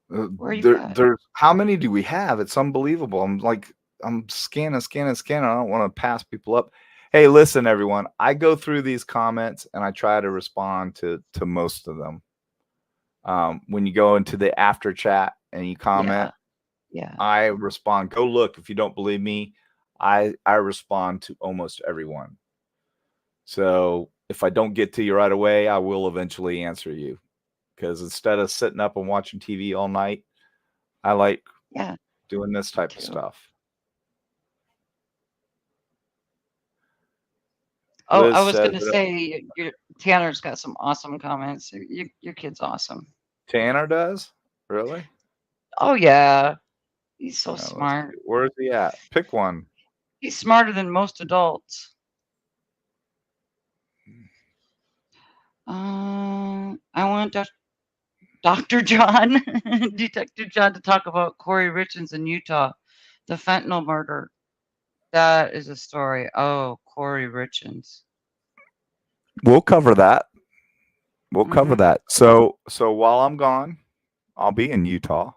Where you at? There's how many do we have? It's unbelievable. I'm scanning. I don't want to pass people up. Hey, listen, everyone. I go through these comments and I try to respond to most of them. When you go into the after chat and you comment, yeah. I respond. Go look if you don't believe me. I respond to almost everyone. So if I don't get to you right away, I will eventually answer you. Because instead of sitting up and watching TV all night, I like doing this type of stuff. Oh, Liz I was says going to say, Tanner's got some awesome comments. Your kid's awesome. Tanner does? Really? Oh, yeah. He's so smart. Where's he at? Pick one. He's smarter than most adults. I want Dr. John, Detective John, to talk about Corey Richards in Utah, the fentanyl murder. That is a story. Oh, Corey Richards. We'll cover that. We'll cover that. So while I'm gone, I'll be in Utah.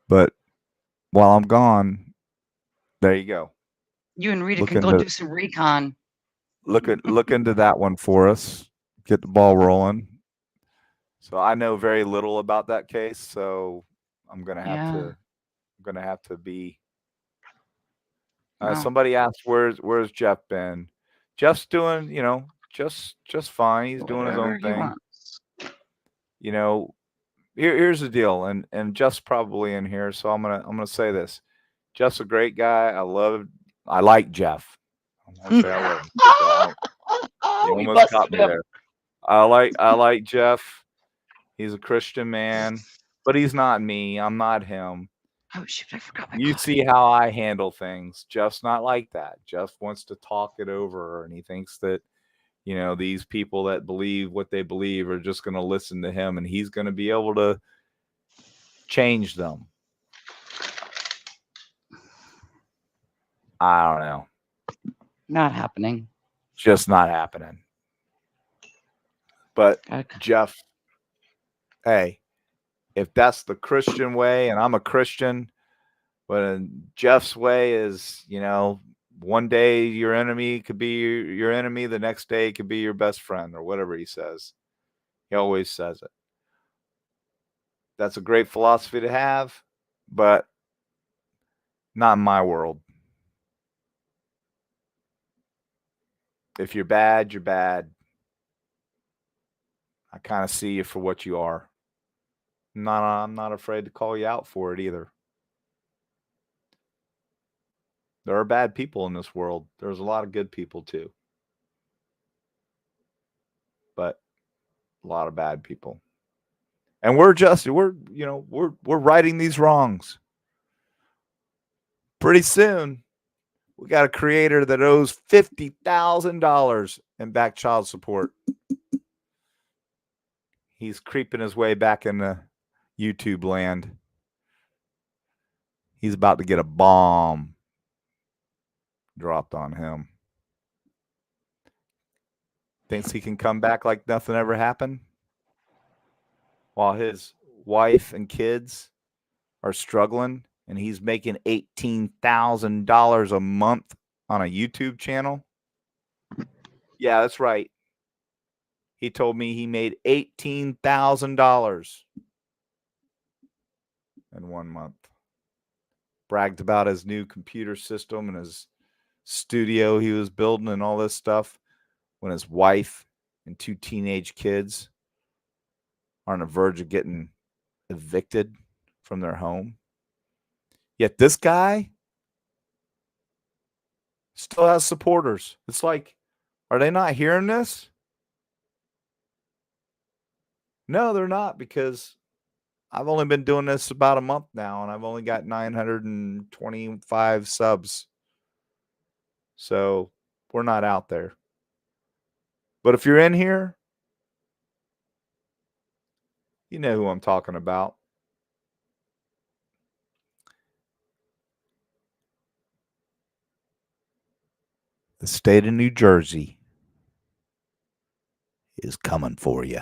But while I'm gone, there you go. You and Rita can go do some recon. Look into that one for us. Get the ball rolling. So I know very little about that case, so I'm gonna have to be. Somebody asked, "Where's Jeff been?" Jeff's doing, just fine. He's doing his own thing. Here's the deal, and Jeff's probably in here, so I'm gonna say this. Jeff's a great guy. I like Jeff. You almost caught me there. I like Jeff. He's a Christian man, but he's not me. I'm not him. Oh shoot, I forgot my You see how I handle things. Jeff's not like that. Jeff wants to talk it over, and he thinks that, these people that believe what they believe are just going to listen to him, and he's going to be able to change them. I don't know. Not happening. Just not happening. But Jeff, hey, if that's the Christian way, and I'm a Christian, but Jeff's way is, one day your enemy could be your enemy, the next day it could be your best friend, or whatever he says. He always says it. That's a great philosophy to have, but not in my world. If you're bad, you're bad. I kind of see you for what you are. I'm not afraid to call you out for it either. There are bad people in this world. There's a lot of good people too. But a lot of bad people. And we're righting these wrongs. Pretty soon, we got a creator that owes $50,000 in back child support. He's creeping his way back into YouTube land. He's about to get a bomb dropped on him. Thinks he can come back like nothing ever happened, while his wife and kids are struggling, and he's making $18,000 a month on a YouTube channel. Yeah, that's right. He told me he made $18,000 in 1 month. Bragged about his new computer system and his studio he was building and all this stuff, when his wife and 2 teenage kids are on the verge of getting evicted from their home. Yet this guy still has supporters. It's like, are they not hearing this? No, they're not, because I've only been doing this about a month now, and I've only got 925 subs. So we're not out there. But if you're in here, you know who I'm talking about. The state of New Jersey is coming for you.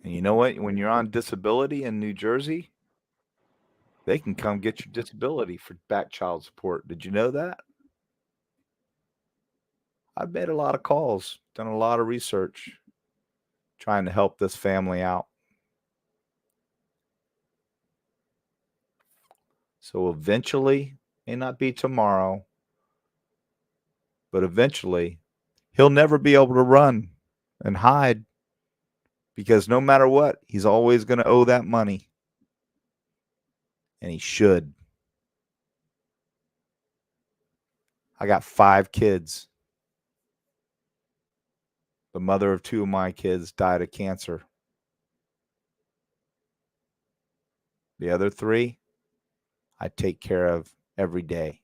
And you know what? When you're on disability in New Jersey, they can come get your disability for back child support. Did you know that? I've made a lot of calls, done a lot of research, trying to help this family out. So eventually, may not be tomorrow, but eventually, he'll never be able to run and hide, because no matter what, he's always going to owe that money. And he should. I got 5 kids. The mother of 2 of my kids died of cancer. The other 3, I take care of every day.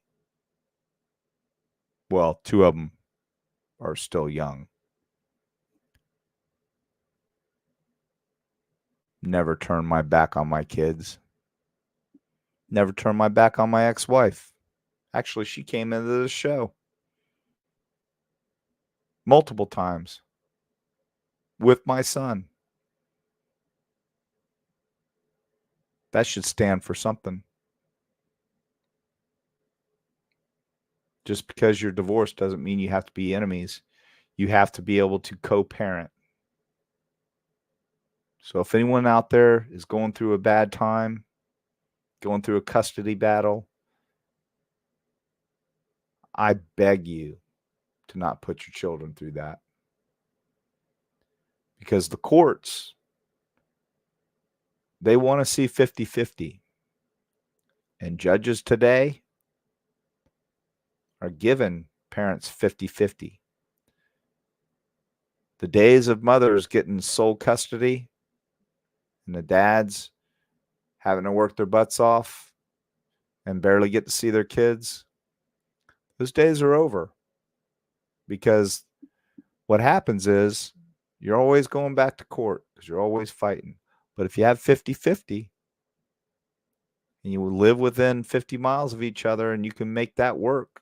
Well, 2 of them are still young. Never turn my back on my kids. Never turn my back on my ex-wife. Actually, she came into the show multiple times with my son. That should stand for something. Just because you're divorced doesn't mean you have to be enemies. You have to be able to co-parent. So if anyone out there is going through a bad time, going through a custody battle, I beg you to not put your children through that. Because the courts, they want to see 50-50. And judges today are giving parents 50-50. The days of mothers getting sole custody and the dads having to work their butts off and barely get to see their kids, those days are over. Because what happens is you're always going back to court because you're always fighting. But if you have 50-50 and you live within 50 miles of each other and you can make that work,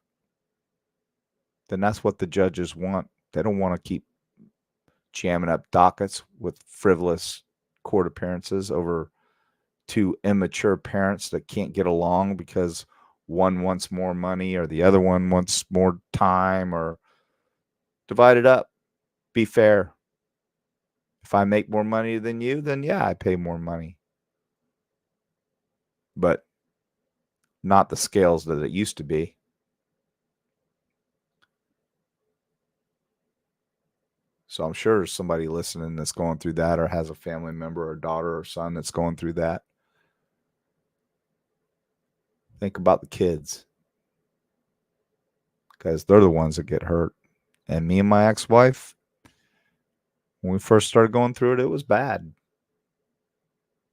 then that's what the judges want. They don't want to keep jamming up dockets with frivolous court appearances over two immature parents that can't get along because one wants more money or the other one wants more time, or divide it up. Be fair. If I make more money than you, then yeah, I pay more money. But not the scales that it used to be. So I'm sure there's somebody listening that's going through that, or has a family member or daughter or son that's going through that. Think about the kids, because they're the ones that get hurt. And me and my ex-wife, when we first started going through it, it was bad.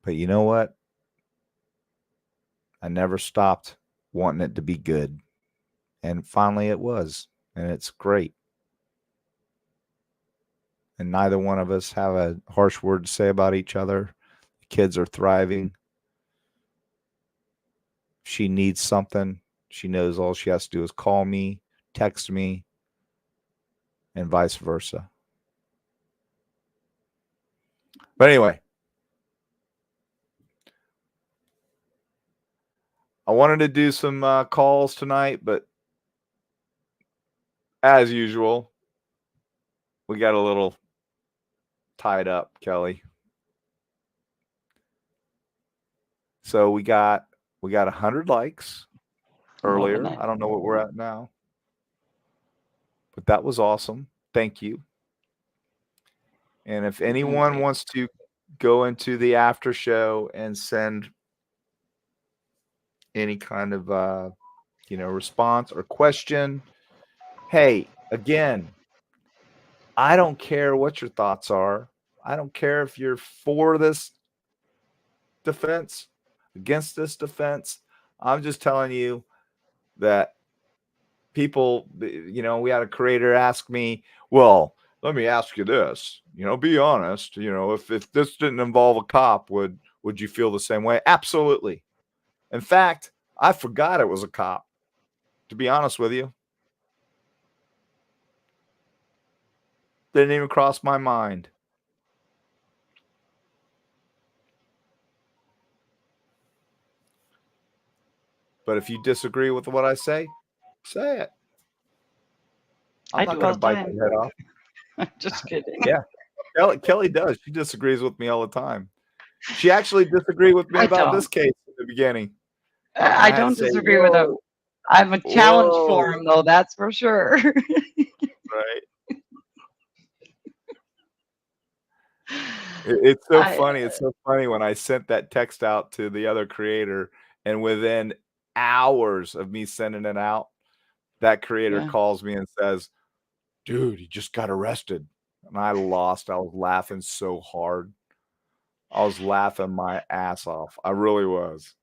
But you know what? I never stopped wanting it to be good. And finally it was. And it's great. And neither one of us have a harsh word to say about each other. The kids are thriving. If she needs something, she knows all she has to do is call me, text me, and vice versa. But anyway, I wanted to do some calls tonight, but as usual, we got a little tied up, Kelly. So we got 100 likes earlier. I don't know what we're at now, but that was awesome. Thank you. And if anyone wants to go into the after show and send any kind of response or question, hey, again, I don't care what your thoughts are. I don't care if you're for this defense, against this defense. I'm just telling you that people, we had a creator ask me, well, let me ask you this, be honest, if this didn't involve a cop, would you feel the same way? Absolutely. In fact, I forgot it was a cop, to be honest with you. Didn't even cross my mind. But if you disagree with what I say it. I'm not going to bite your head off. Just kidding. Yeah. Kelly does. She disagrees with me all the time. She actually disagreed with me about this case in the beginning. I don't disagree with him. I'm a challenge for him, though. That's for sure. Right. It's so funny. It's so funny when I sent that text out to the other creator, and within hours of me sending it out, that creator calls me and says, dude, he just got arrested. And I was laughing so hard. I was laughing my ass off. I really was.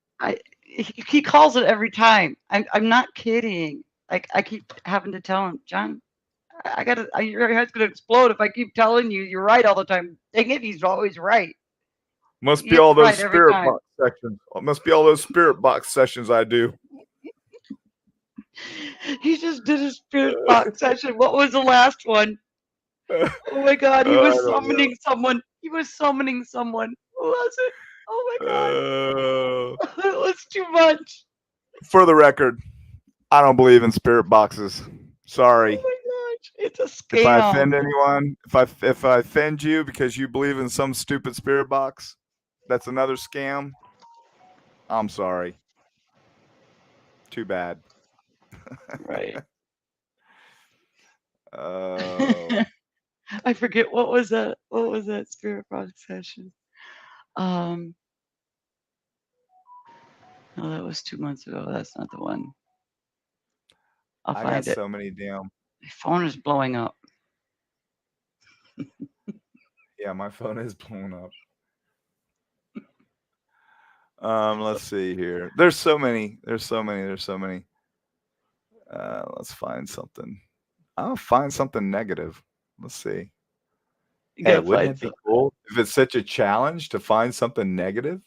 He calls it every time. I'm not kidding. Like, I keep having to tell him, John, your head's gonna explode if I keep telling you you're right all the time. Dang it, he's always right. Must be all those spirit box sessions. Must be all those spirit box sessions I do. He just did a spirit box session. What was the last one? Oh my God, he was summoning someone. He was summoning someone. Who was it? Oh my God. It was too much. For the record, I don't believe in spirit boxes. Sorry. Oh my gosh, it's a scam. If I offend anyone, if I offend you because you believe in some stupid spirit box, that's another scam. I'm sorry. Too bad. Right. I forget what was that spirit box session. No, that was 2 months ago. That's not the one. I'll find it. I got so many damn. My phone is blowing up. Yeah, my phone is blowing up. Let's see here. There's so many. Let's find something. I'll find something negative. Let's see. Hey, wouldn't it be cool if it's such a challenge to find something negative?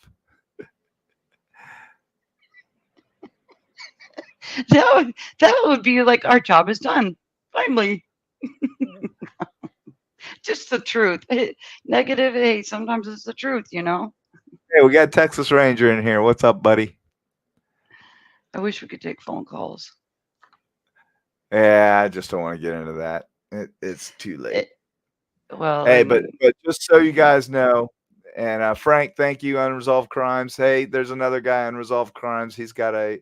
That would be like, our job is done. Finally. Just the truth. Negative, hey, sometimes it's the truth, Hey, we got Texas Ranger in here. What's up, buddy? I wish we could take phone calls. Yeah, I just don't want to get into that. It's too late. Well, Hey, I but mean, just so you guys know, and Frank, thank you, Unresolved Crimes. Hey, there's another guy, Unresolved Crimes. He's got a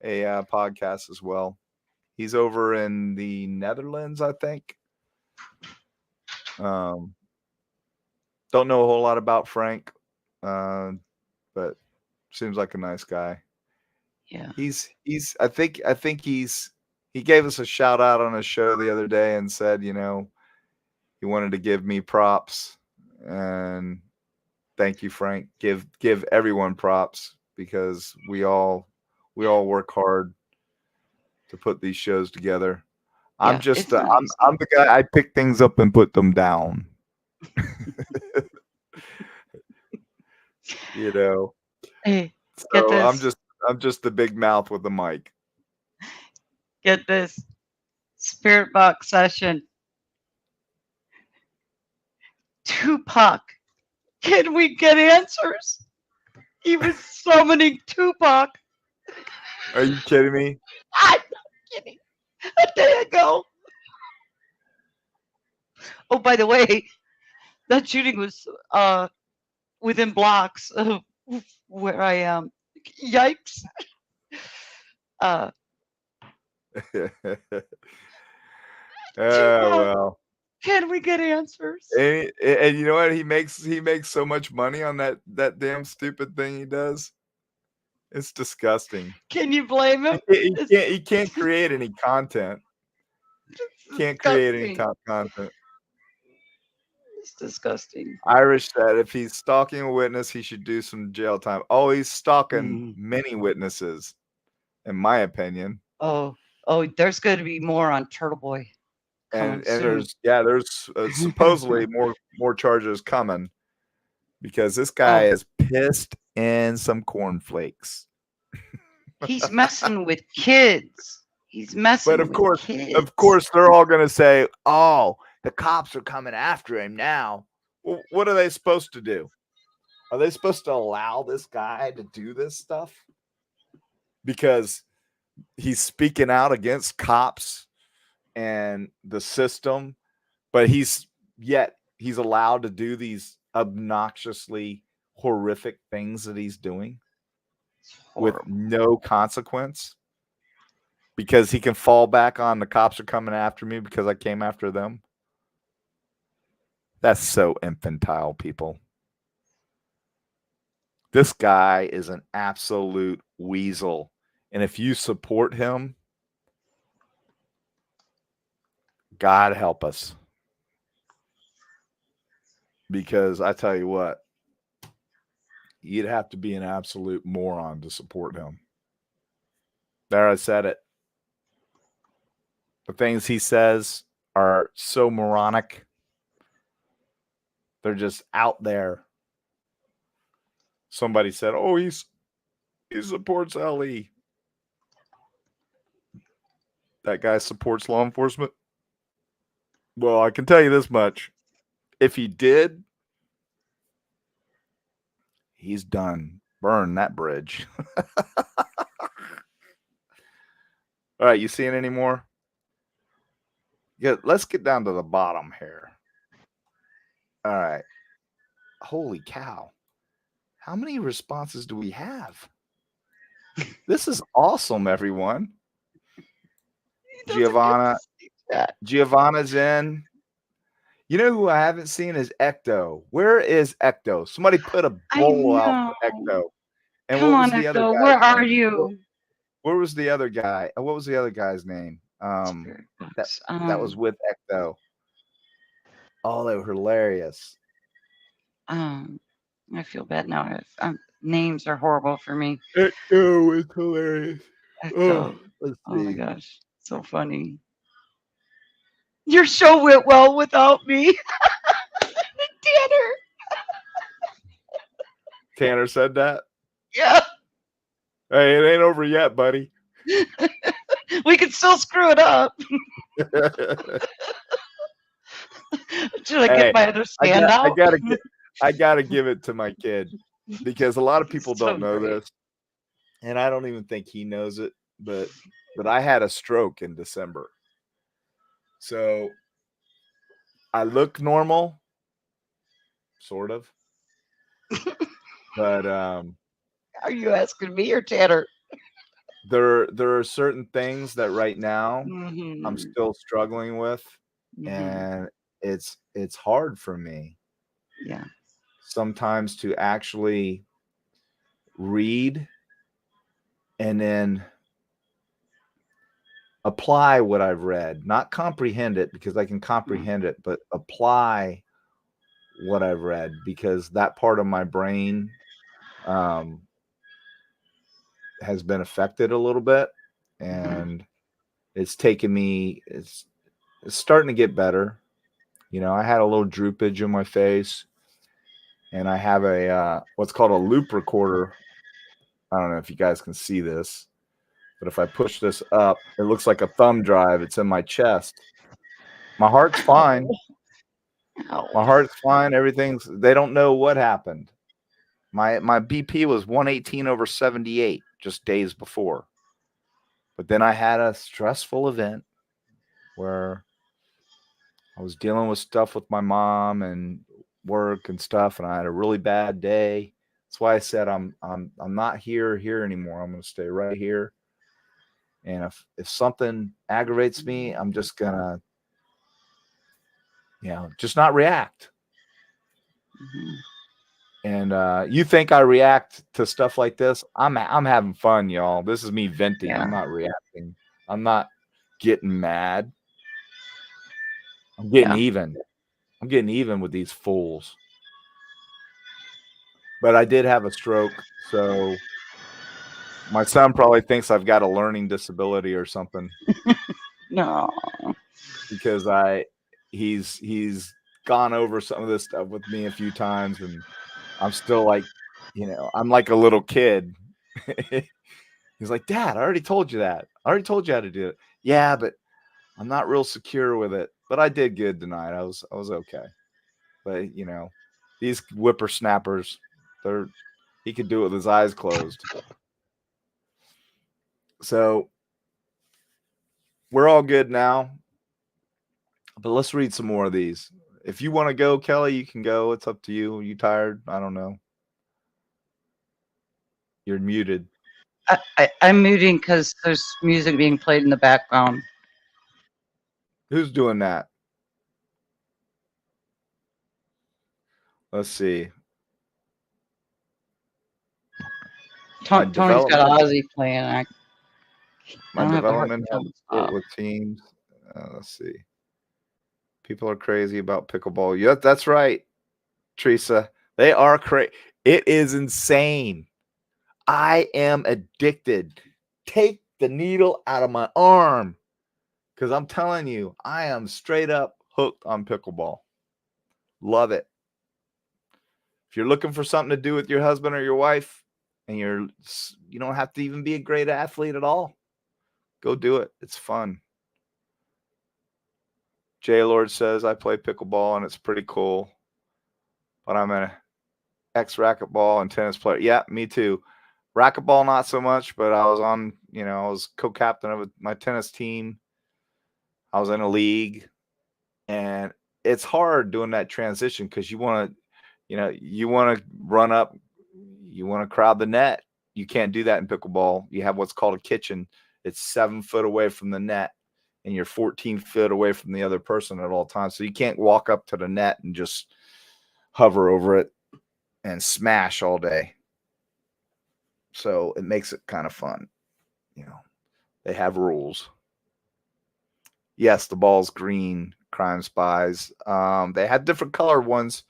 podcast as well. He's over in the Netherlands, I think. Don't know a whole lot about Frank, but seems like a nice guy. Yeah. I think he gave us a shout out on his show the other day and said, he wanted to give me props, and thank you, Frank. Give everyone props because we all work hard to put these shows together. I'm Yeah, just it's nice. I'm the guy. I pick things up and put them down. Hey, get So this. I'm just the big mouth with the mic. Get this. Spirit box session. Tupac. Can we get answers? He was summoning Tupac. Are you kidding me? I'm not kidding. A day ago. Oh, by the way, that shooting was within blocks of where I am. Yikes. Oh well. Can we get answers? And you know what? He makes so much money on that damn stupid thing he does. It's disgusting. Can you blame him? He can't create any content. Can't create any content. It's disgusting. Irish said if he's stalking a witness, he should do some jail time. Oh, he's stalking many witnesses, in my opinion. Oh, there's going to be more on TURTLEBOY. And there's supposedly more charges coming because this guy is pissed in some cornflakes. He's messing with kids. He's messing But with kids. of course, they're all going to say, "Oh, the cops are coming after him now." Well, what are they supposed to do? Are they supposed to allow this guy to do this stuff because he's speaking out against cops and the system, but he's allowed to do these obnoxiously horrific things that he's doing with no consequence because he can fall back on the cops are coming after me because I came after them? That's so infantile, people. This guy is an absolute weasel. And if you support him, God help us. Because I tell you what, you'd have to be an absolute moron to support him. There, I said it. The things he says are so moronic. They're just out there. Somebody said, "Oh, he supports LE." That guy supports law enforcement. Well, I can tell you this much. If he did, he's done. Burn that bridge. All right, you seeing any more? Yeah, let's get down to the bottom here. All right. Holy cow. How many responses do we have? This is awesome, everyone. Giovanna's in. You know who I haven't seen is Ecto. Where is Ecto? Somebody put a bowl out for Ecto. And Come what was on, the other Ecto. guy? Where are you? Where was the other guy? What was the other guy's name? That was with Ecto. Oh, they were hilarious. I feel bad now. Names are horrible for me. Ecto is hilarious. Ecto. Let's see. Oh my gosh, so funny. Your show went well without me. Tanner said that? Yeah. Hey, it ain't over yet, buddy. We can still screw it up. Should I get my other stand out? I gotta give it to my kid. because a lot of people So don't know great. this, and I don't even think he knows it, but I had a stroke in December. So I look normal, sort of. But Are you asking me or Tanner? there are certain things that right now I'm Mhm. still struggling with, Mhm. and it's hard for me Yeah. sometimes to actually read and then apply what I've read, not comprehend it because I can comprehend it, but apply what I've read because that part of my brain um, has been affected a little bit, and it's taken me. It's starting to get better. You know, I had a little droopage in my face, and I have a what's called a loop recorder. I don't know if you guys can see this, but if I push this up, it looks like a thumb drive. It's in my chest. My heart's fine. My heart's fine. Everything's. They don't know what happened. My BP was 118/78 just days before. But then I had a stressful event where I was dealing with stuff with my mom and work and stuff, and I had a really bad day. That's why I said I'm not here anymore. I'm going to stay right here. And if something aggravates me, I'm just gonna, just not react. And you think I react to stuff like this? I'm having fun, y'all. This is me venting. Yeah. I'm not reacting. I'm not getting mad. I'm getting even. I'm getting even with these fools. But I did have a stroke, so my son probably thinks I've got a learning disability or something. No. Because he's gone over some of this stuff with me a few times, and I'm still like, I'm like a little kid. He's like, Dad, I already told you that. I already told you how to do it. Yeah, but I'm not real secure with it. But I did good tonight. I was okay. But these whippersnappers, he could do it with his eyes closed. So we're all good now. But let's read some more of these. If you want to go, Kelly, you can go. It's up to you. Are you tired? I don't know. You're muted. I'm muting because there's music being played in the background. Who's doing that? Let's see. Tony's got Ozzy playing. I My don't have the heart development to tell helps him to sport stop. with teams. Let's see. People are crazy about pickleball. Yeah, that's right, Teresa. They are crazy. It is insane. I am addicted. Take the needle out of my arm. Because I'm telling you, I am straight up hooked on pickleball. Love it. If you're looking for something to do with your husband or your wife, and you don't have to even be a great athlete at all, go do it. It's fun. J Lord says, I play pickleball and it's pretty cool. But I'm an ex-racquetball and tennis player. Yeah, me too. Racquetball, not so much, but I was on, I was co-captain of my tennis team. I was in a league. And it's hard doing that transition because you want to run up, you want to crowd the net. You can't do that in pickleball. You have what's called a kitchen. It's 7 foot away from the net, and you're 14 feet away from the other person at all times. So you can't walk up to the net and just hover over it and smash all day. So it makes it kind of fun. They have rules. Yes, the ball's green, Crime Spies. They had different color ones.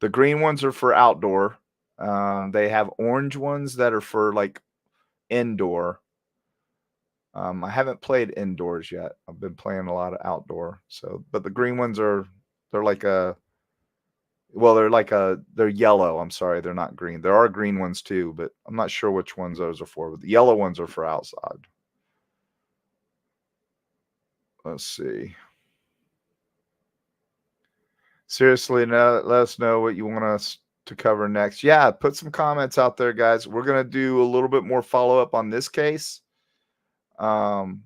The green ones are for outdoor. They have orange ones that are for like indoor. I haven't played indoors yet. I've been playing a lot of outdoor. But the green ones they're yellow. I'm sorry, they're not green. There are green ones too, but I'm not sure which ones those are for. But the yellow ones are for outside. Let's see. Seriously, let us know what you want us to cover next? Yeah, put some comments out there, guys. We're gonna do a little bit more follow up on this case. But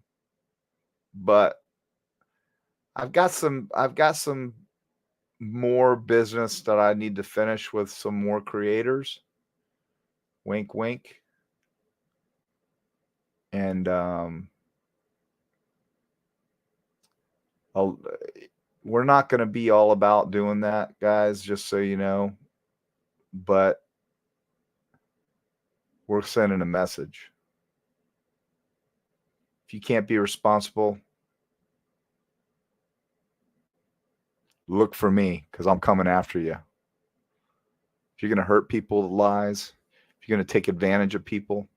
I've got some more business that I need to finish with some more creators. Wink, wink. And we're not going to be all about doing that, guys, just so you know. But we're sending a message. If you can't be responsible, look for me, because I'm coming after you. If you're going to hurt people with lies, if you're going to take advantage of people,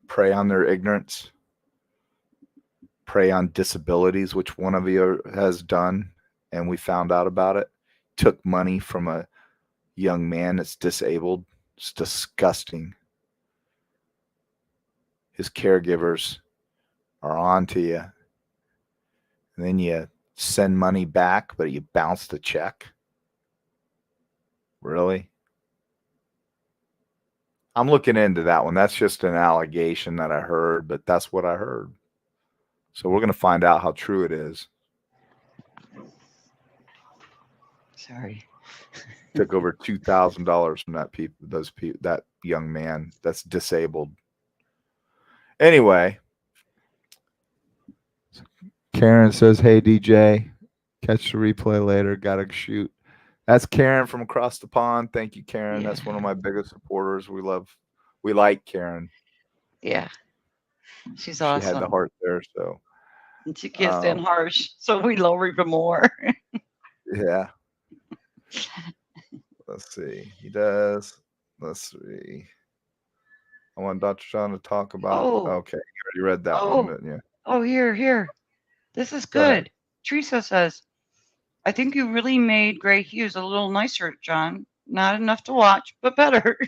prey on their ignorance, prey on disabilities, which one of you has done, and we found out about it, took money from a young man that's disabled. It's disgusting. His caregivers are on to you. And then you send money back, but you bounce the check. Really? I'm looking into that one. That's just an allegation that I heard, but that's what I heard. So we're going to find out how true it is. Sorry. Took over $2,000 from that young man that's disabled. Anyway, Karen says, "Hey DJ, catch the replay later. Gotta shoot." That's Karen from across the pond. Thank you, Karen. Yeah. That's one of my biggest supporters. We like Karen. Yeah. She's She awesome. had the heart there, so. And she can't stand harsh, so we lower even more. Yeah. Let's see. He does. Let's see. I want Dr. John to talk about. Oh. Okay, you already read that one, didn't you? Oh, here. This is Go ahead. good. Teresa says, "I think you really made Gray Hughes a little nicer, John. Not enough to watch, but better."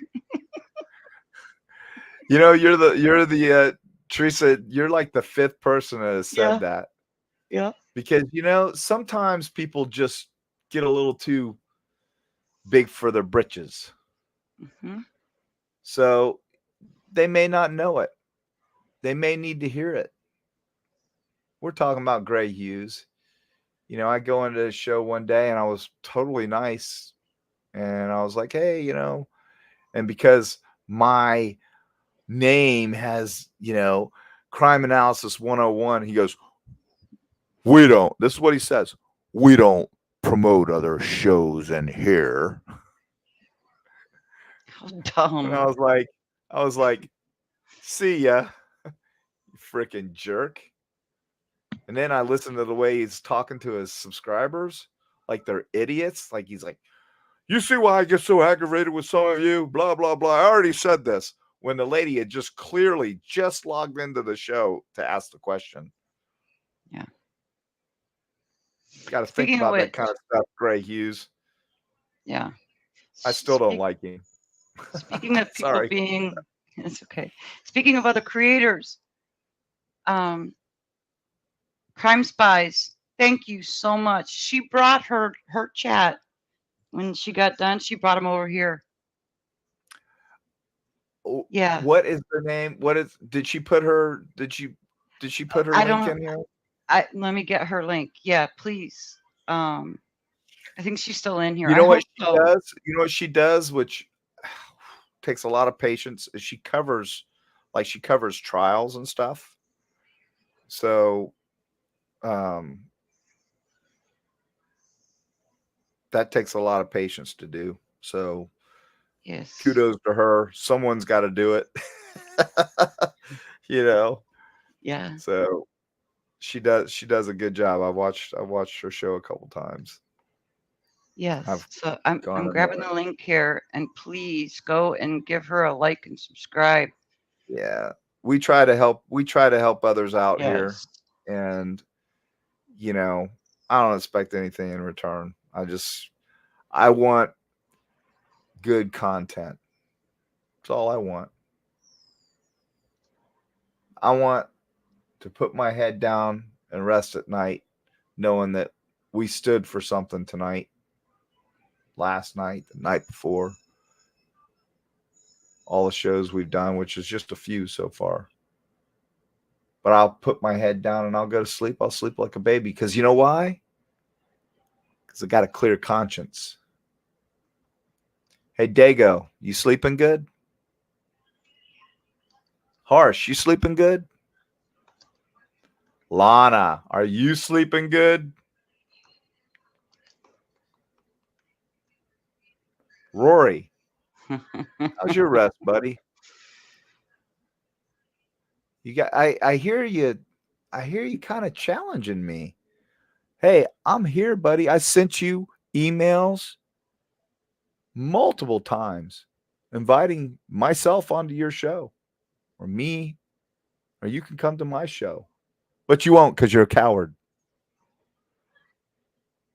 You know, you're the Teresa. You're like the fifth person that has said that. Yeah. Because sometimes people just get a little too big for their britches. Mm-hmm. So they may not know it. They may need to hear it. We're talking about Gray Hughes. I go into a show one day and I was totally nice. And I was like, hey, and because my name has, Crime Analysis 101, he goes, this is what he says, "We don't promote other shows in here." How dumb. And I was like, see ya, you freaking jerk. And then I listened to the way he's talking to his subscribers, like they're idiots. Like he's like, "You see why I get so aggravated with some of you? Blah, blah, blah. I already said this." When the lady had just clearly just logged into the show to ask the question. Yeah. Got to think about that kind of stuff, Gray Hughes. Yeah. I still don't like him. Speaking of people being, it's okay. Speaking of other creators, Crime Spies, thank you so much. She brought her chat when she got done. She brought him over here. Yeah. What is the name? Did she put her link in here? Let me get her link. Yeah, please. I think she's still in here. You know what she does? You know what she does, which takes a lot of patience, is she covers trials and stuff. So that takes a lot of patience to do. So yes, kudos to her. Someone's got to do it. Yeah. So she does a good job. I've watched her show a couple times. Yes. So I'm grabbing the link here, and please go and give her a like and subscribe. Yeah. We try to help others out here. Yes. And I don't expect anything in return. I want good content. That's all I want. I want to put my head down and rest at night knowing that we stood for something tonight. last night, the night before. All the shows we've done, which is just a few so far. But I'll put my head down and I'll go to sleep. I'll sleep like a baby. Because you know why? Because I got a clear conscience. Hey, Dago, you sleeping good? Harsh, you sleeping good? Lana, are you sleeping good? Rory, how's your rest, buddy? You got I hear you kind of challenging me. Hey, I'm here, buddy. I sent you emails multiple times inviting myself onto your show or me, or you can come to my show. But you won't because you're a coward.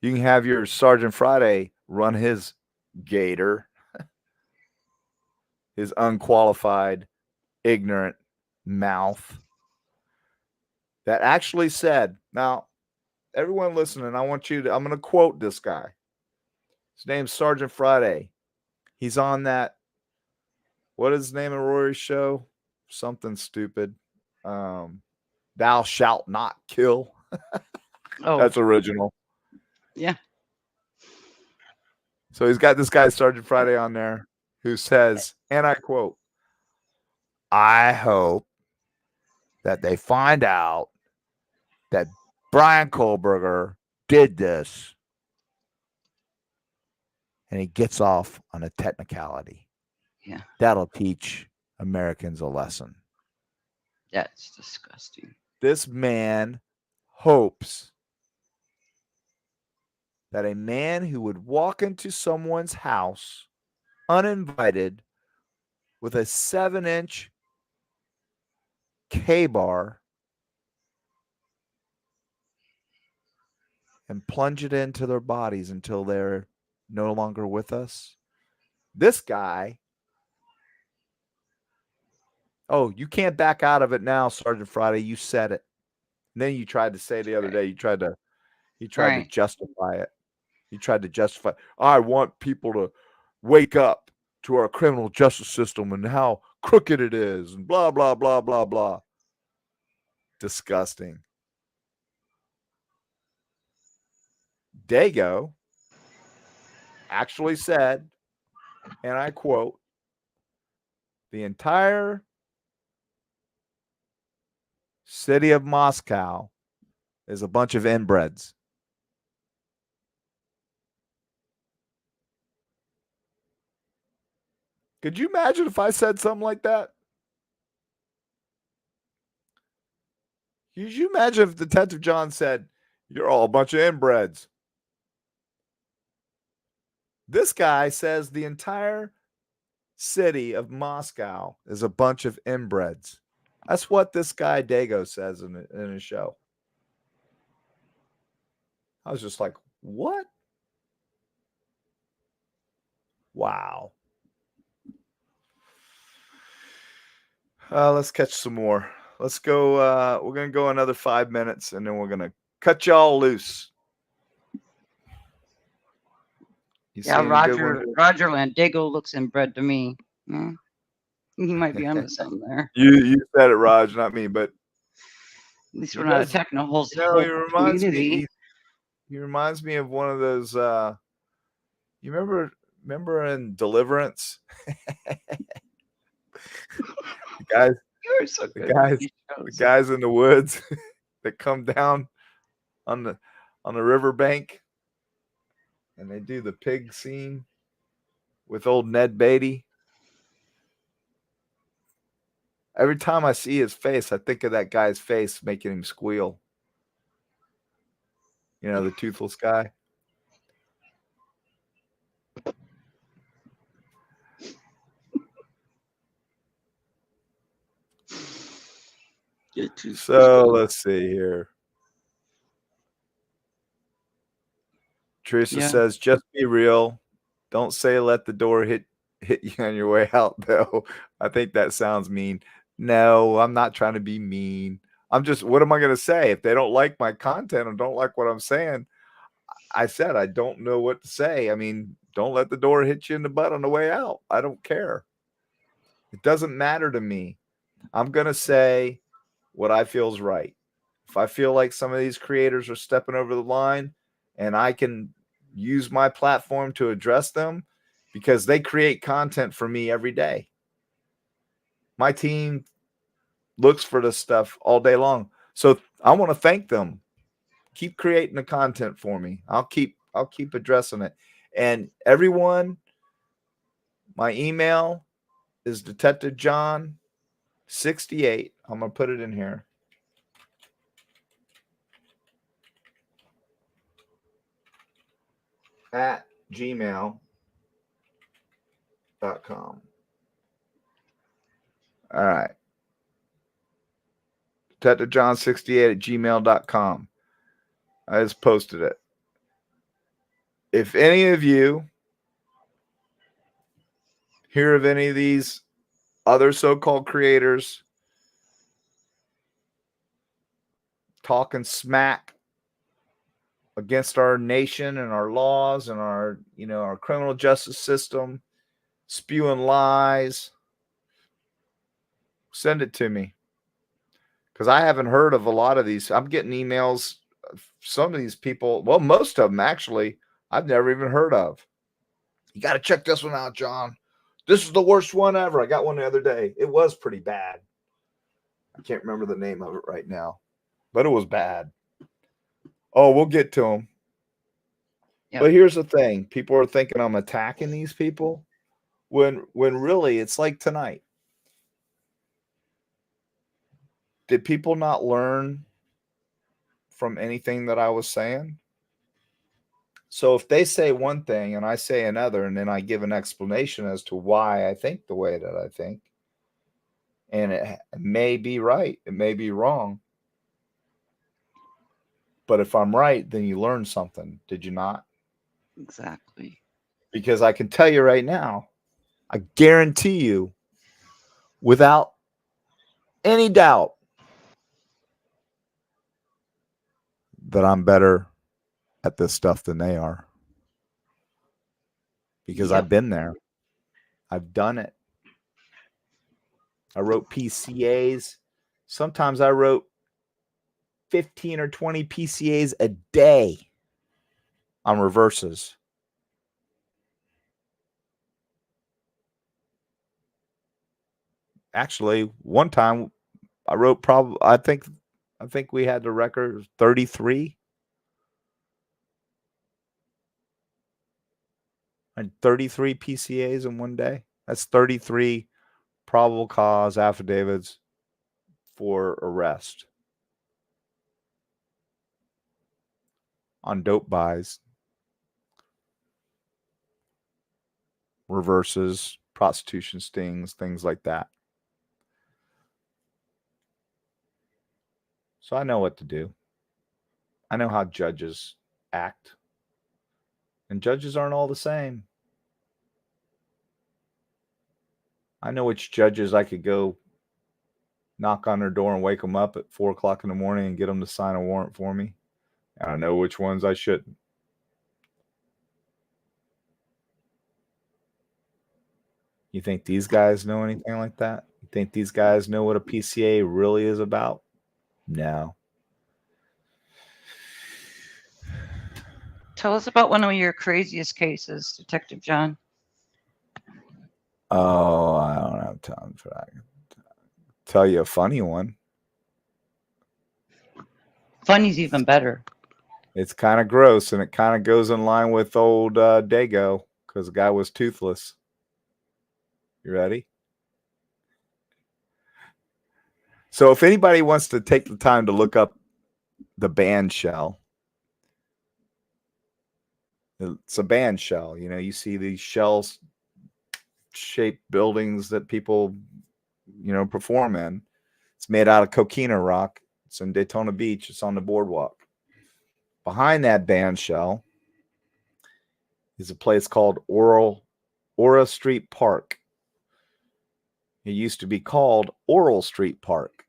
You can have your Sergeant Friday run his gator, his unqualified, ignorant mouth that actually said, now, everyone listening, I'm going to quote this guy. His name's Sergeant Friday. He's on that, what is the name of Rory's show? Something stupid. Thou shalt not kill. Oh, that's original. Yeah. So he's got this guy, Sergeant Friday, on there who says, and I quote, I hope that they find out that Brian Kohlberger did this. And he gets off on a technicality. Yeah. That'll teach Americans a lesson. That's disgusting. This man hopes that a man who would walk into someone's house uninvited with a 7-inch K-bar and plunge it into their bodies until they're no longer with us. This guy, oh, you can't back out of it now, Sergeant Friday. You said it. And then you tried to say the other day, you tried to justify it. You tried to justify, I want people to wake up to our criminal justice system and how crooked it is and blah, blah, blah, blah, blah. Disgusting. Dago actually said, and I quote, the entire city of Moscow is a bunch of inbreds. Could you imagine if I said something like that? Could you imagine if Detective John said, you're all a bunch of inbreds? This guy says the entire city of Moscow is a bunch of inbreds. That's what this guy Dago says in his show. I was just like, what? Wow. Let's catch some more. Let's go. We're going to go another 5 minutes, and then we're going to cut y'all loose. Yeah, Roger Landago looks inbred to me. Hmm. He might be onto something there. You said it, Raj, not me, but at least we're not attacking the whole he reminds community. He reminds me of one of those. You remember in Deliverance, the guys in the woods that come down on the riverbank, and they do the pig scene with old Ned Beatty. Every time I see his face, I think of that guy's face making him squeal. You know, the toothless guy. So let's see here. Teresa says, just be real. Don't say let the door hit you on your way out, though. I think that sounds mean. No, I'm not trying to be mean. I'm just, what am I going to say? If they don't like my content or don't like what I'm saying, I said I don't know what to say. I mean, Don't let the door hit you in the butt on the way out. I don't care. It doesn't matter to me. I'm going to say what I feel is right. If I feel like some of these creators are stepping over the line and I can use my platform to address them because they create content for me every day. My team looks for this stuff all day long. So I want to thank them. Keep creating the content for me. I'll keep addressing it. And everyone, my email is Detective John 68. I'm going to put it in here. At gmail.com. All right. Detective John 68 at gmail.com. I just posted it. If any of you hear of any of these other so-called creators talking smack against our nation and our laws and our criminal justice system, spewing lies, send it to me. Because I haven't heard of a lot of these. I'm getting emails. Some of these people, well, most of them actually, I've never even heard of. You got to check this one out, John. This is the worst one ever. I got one the other day. It was pretty bad. I can't remember the name of it right now, but it was bad. Oh, we'll get to them. Yep. But here's the thing. People are thinking I'm attacking these people when really it's like tonight. Did people not learn from anything that I was saying? So if they say one thing and I say another, and then I give an explanation as to why I think the way that I think, and it may be right, it may be wrong. But if I'm right, then you learn something. Did you not? Exactly. Because I can tell you right now, I guarantee you, without any doubt, that I'm better at this stuff than they are. Because I've been there. I've done it. I wrote PCAs. Sometimes I wrote 15 or 20 PCAs a day on reverses. Actually, one time I wrote I think we had the record of 33. And 33 PCAs in one day. That's 33 probable cause affidavits for arrest on dope buys, reverses, prostitution stings, things like that. So I know what to do. I know how judges act. And judges aren't all the same. I know which judges I could go knock on their door and wake them up at 4 o'clock in the morning and get them to sign a warrant for me. And I know which ones I shouldn't. You think these guys know anything like that? You think these guys know what a PCA really is about? No. Tell us about one of your craziest cases, Detective John. Oh, I don't have time for that. Tell you a funny one. Funny's even better. It's kind of gross, and it kind of goes in line with old Dago, because the guy was toothless. You ready? So if anybody wants to take the time to look up the band shell, it's a band shell. You know, you see these shells shaped buildings that people, perform in. It's made out of coquina rock. It's in Daytona Beach. It's on the boardwalk. Behind that band shell is a place called Ora Street Park. It used to be called Oral Street Park.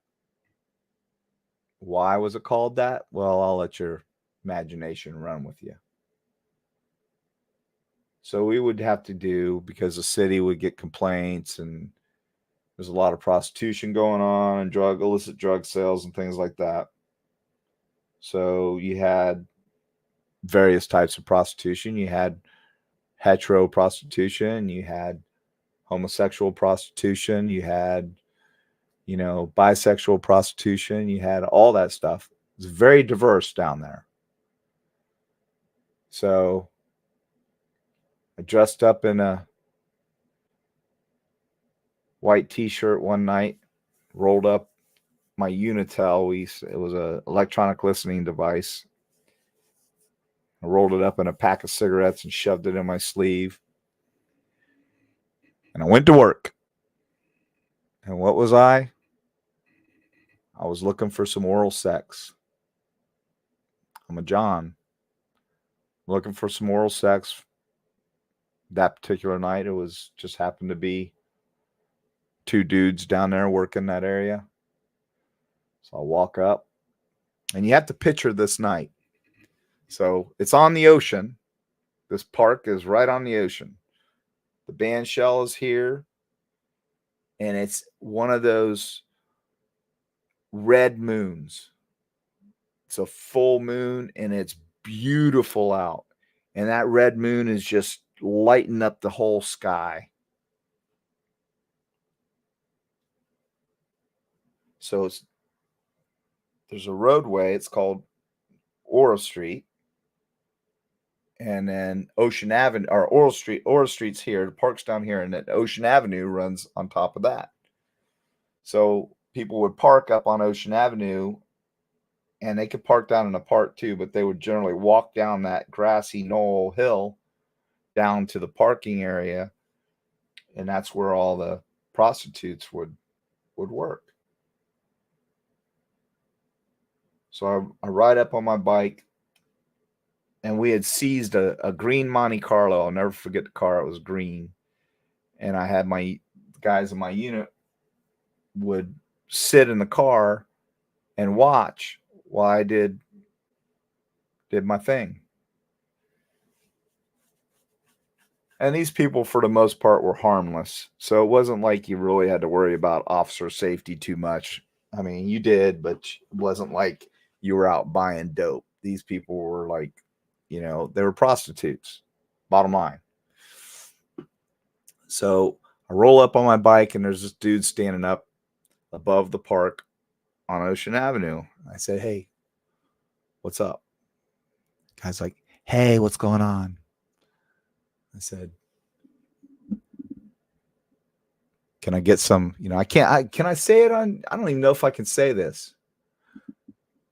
Why was it called that? Well, I'll let your imagination run with you. So we would have to do, because the city would get complaints, and there's a lot of prostitution going on and illicit drug sales and things like that. So you had various types of prostitution. You had hetero prostitution, you had homosexual prostitution, you had, bisexual prostitution, you had all that stuff. It's very diverse down there. So I dressed up in a white t-shirt one night, rolled up my Unitel. It was a electronic listening device. I rolled it up in a pack of cigarettes and shoved it in my sleeve. And I went to work. And what was I? I was looking for some oral sex. I'm a John. Looking for some oral sex. That particular night, it was just happened to be 2 dudes down there working that area. So I walk up, and you have to picture this night. So it's on the ocean. This park is right on the ocean. The band shell is here, and it's one of those red moons. It's a full moon, and it's beautiful out. And that red moon is just lighting up the whole sky. So there's a roadway. It's called Ora Street. And then Ocean Avenue, or Ora Street's here. The park's down here, and then Ocean Avenue runs on top of that. So people would park up on Ocean Avenue, and they could park down in a park too, but they would generally walk down that grassy knoll hill down to the parking area, and that's where all the prostitutes would work. So I ride up on my bike, and we had seized a green Monte Carlo. I'll never forget the car. It was green. And I had my guys in my unit would sit in the car and watch while I did my thing. And these people, for the most part, were harmless. So it wasn't like you really had to worry about officer safety too much. I mean, you did, but it wasn't like you were out buying dope. These people were like, they were prostitutes, bottom line. So I roll up on my bike, and there's this dude standing up above the park on Ocean Avenue. I said, "Hey, what's up?" Guy's like, "Hey, what's going on?" I said, "Can I get some, can I say it on, I don't even know if I can say this.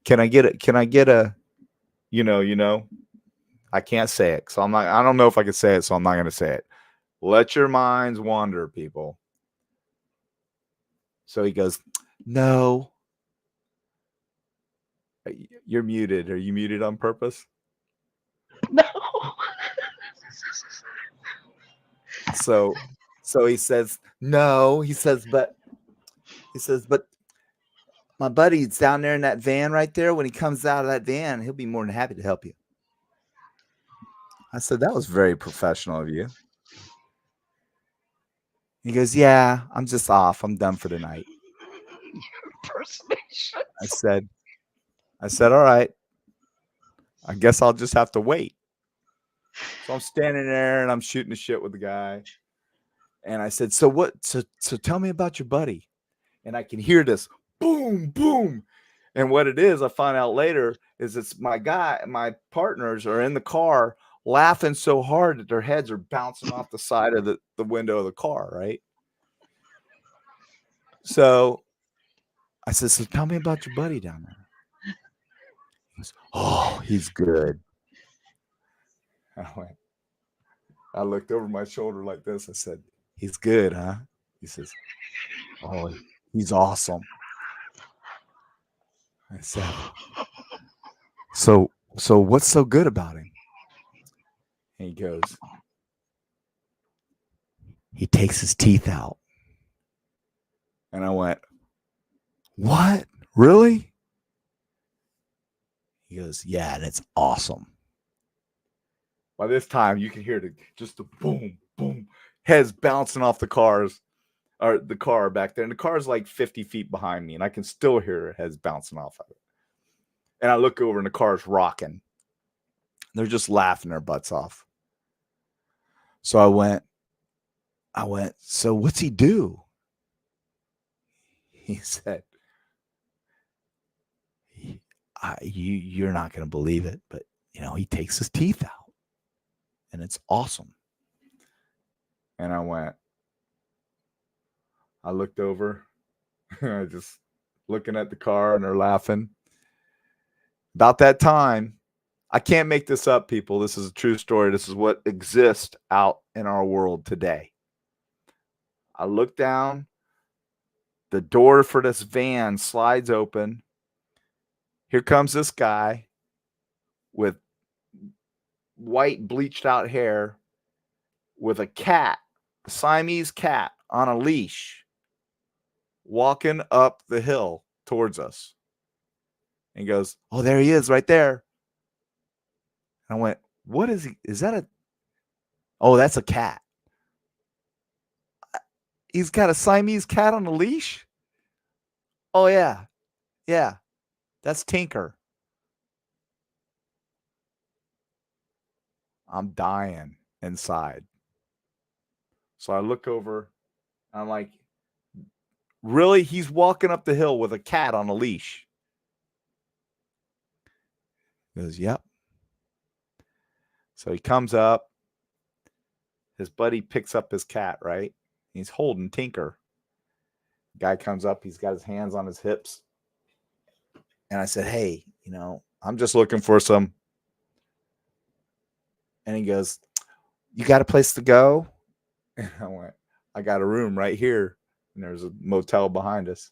Can I get a, I can't say it. So I don't know if I can say it. So I'm not going to say it. Let your minds wander, people." So he goes, "No." You're muted. Are you muted on purpose? No. So he says, "No." He says, but my buddy's down there in that van right there. When he comes out of that van, he'll be more than happy to help you. I said, "That was very professional of you." He goes, "Yeah, I'm just off. I'm done for the night." Impersonation. I said, "All right. I guess I'll just have to wait." So I'm standing there, and I'm shooting the shit with the guy. And I said, "So what? So tell me about your buddy." And I can hear this boom, boom. And what it is, I find out later, is it's my partners are in the car laughing so hard that their heads are bouncing off the side of the window of the car, right? So I said, "So tell me about your buddy down there." He goes, "Oh, he's good." I looked over my shoulder like this. I said, "He's good, huh?" He says, "Oh, he's awesome." I said, So what's so good about him?" And he goes, "He takes his teeth out." And I went, "What? Really?" He goes, "Yeah, and it's awesome." By this time, you can hear just the boom, boom, heads bouncing off the cars, or the car back there. And the car's like 50 feet behind me, and I can still hear heads bouncing off of it. And I look over, and the car's rocking. They're just laughing their butts off. So I went, so what's he do? He said, you're not going to believe it, but, he takes his teeth out. And it's awesome. And I looked over, I just looking at the car, and they're laughing. About that time, I can't make this up, people. This is a true story. This is what exists out in our world today. I look down, the door for this van slides open. Here comes this guy with white bleached out hair with a cat, a Siamese cat on a leash, walking up the hill towards us. And he goes, oh, there he is right there. And I went, what is he? Is that oh, that's a cat. He's got a Siamese cat on a leash? Oh, yeah. Yeah. That's Tinker. I'm dying inside. So I look over, and I'm like, really? He's walking up the hill with a cat on a leash. He goes, yep. So he comes up. His buddy picks up his cat, right? He's holding Tinker. Guy comes up. He's got his hands on his hips. And I said, hey, I'm just looking for some. And he goes, you got a place to go? And I went, I got a room right here. And there's a motel behind us.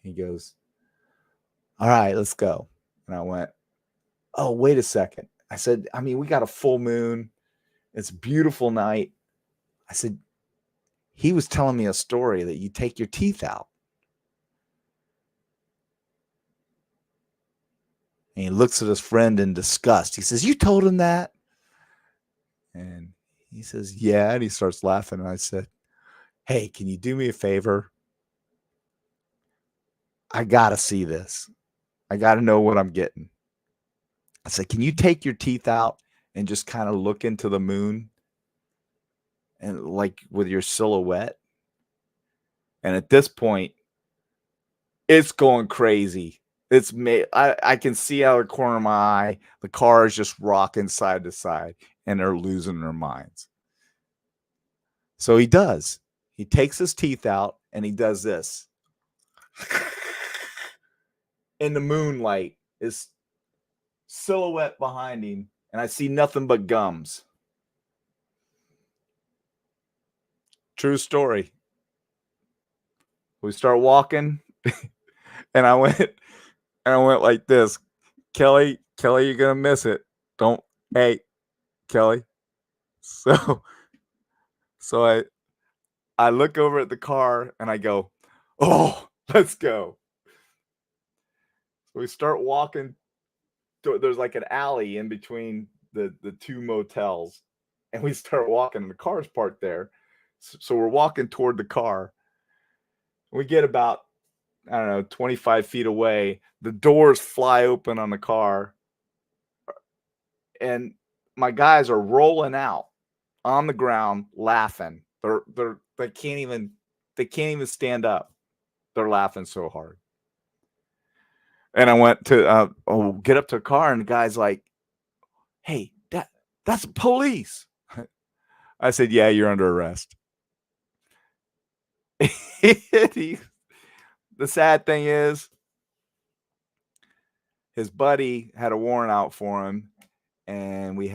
He goes, all right, let's go. And I went, oh, wait a second. I said, we got a full moon. It's a beautiful night. I said, he was telling me a story that you take your teeth out. And he looks at his friend in disgust. He says, you told him that? And he says, yeah. And he starts laughing. And I said, hey, can you do me a favor? I got to see this. I got to know what I'm getting. I said, can you take your teeth out and just kind of look into the moon and like with your silhouette? And at this point, it's going crazy. I can see out of the corner of my eye, the car is just rocking side to side, and they're losing their minds. So he does. He takes his teeth out, and he does this. In the moonlight, his silhouette behind him, and I see nothing but gums. True story. We start walking, and I went like this. Kelly, you're gonna miss it. Hey, Kelly. So I look over at the car and I go, oh, let's go. So we start walking. There's like an alley in between the two motels, and we start walking, and the car's parked there. So we're walking toward the car. We get about, 25 feet away. The doors fly open on the car, and my guys are rolling out on the ground laughing. They can't even stand up. They're laughing so hard. And I went to get up to a car, and the guy's like, hey, that's police. I said, yeah, you're under arrest. The sad thing is, his buddy had a warrant out for him, and the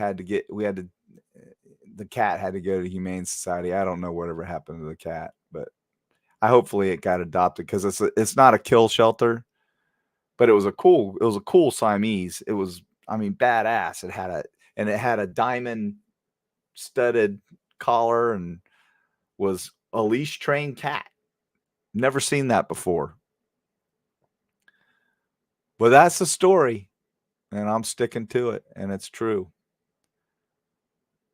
cat had to go to the Humane Society. I don't know whatever happened to the cat, but hopefully it got adopted, because it's not a kill shelter, but it was a cool Siamese. It was, badass. It had a diamond studded collar and was a leash trained cat. Never seen that before. But that's the story, and I'm sticking to it, and it's true.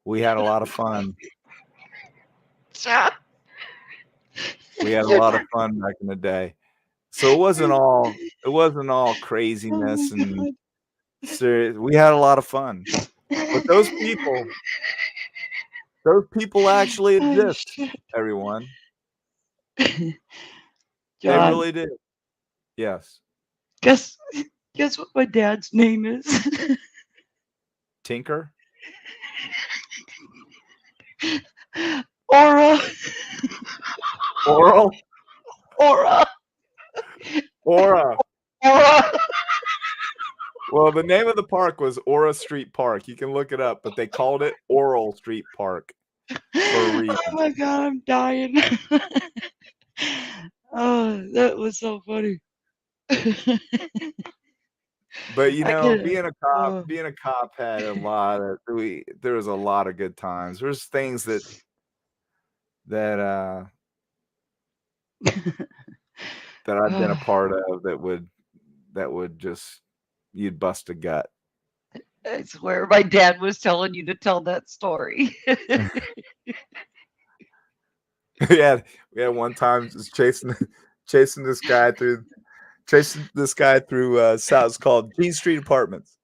We had a lot of fun. Stop. We had a lot of fun back in the day. So it wasn't all craziness and serious. We had a lot of fun. But those people actually exist, everyone. They John, really did. Yes. guess what my dad's name is? Tinker? Aura. Oral? Aura. Aura. Aura. Well, the name of the park was Aura Street Park. You can look it up, but they called it Oral Street Park for a reason. Oh my God, I'm dying. Oh, that was so funny. But you I know, get it. being a cop had a lot of there was a lot of good times. There's things that that I've been a part of that would just you'd bust a gut. I swear my dad was telling you to tell that story. we had one time just chasing this guy through South. It's called Jean Street Apartments.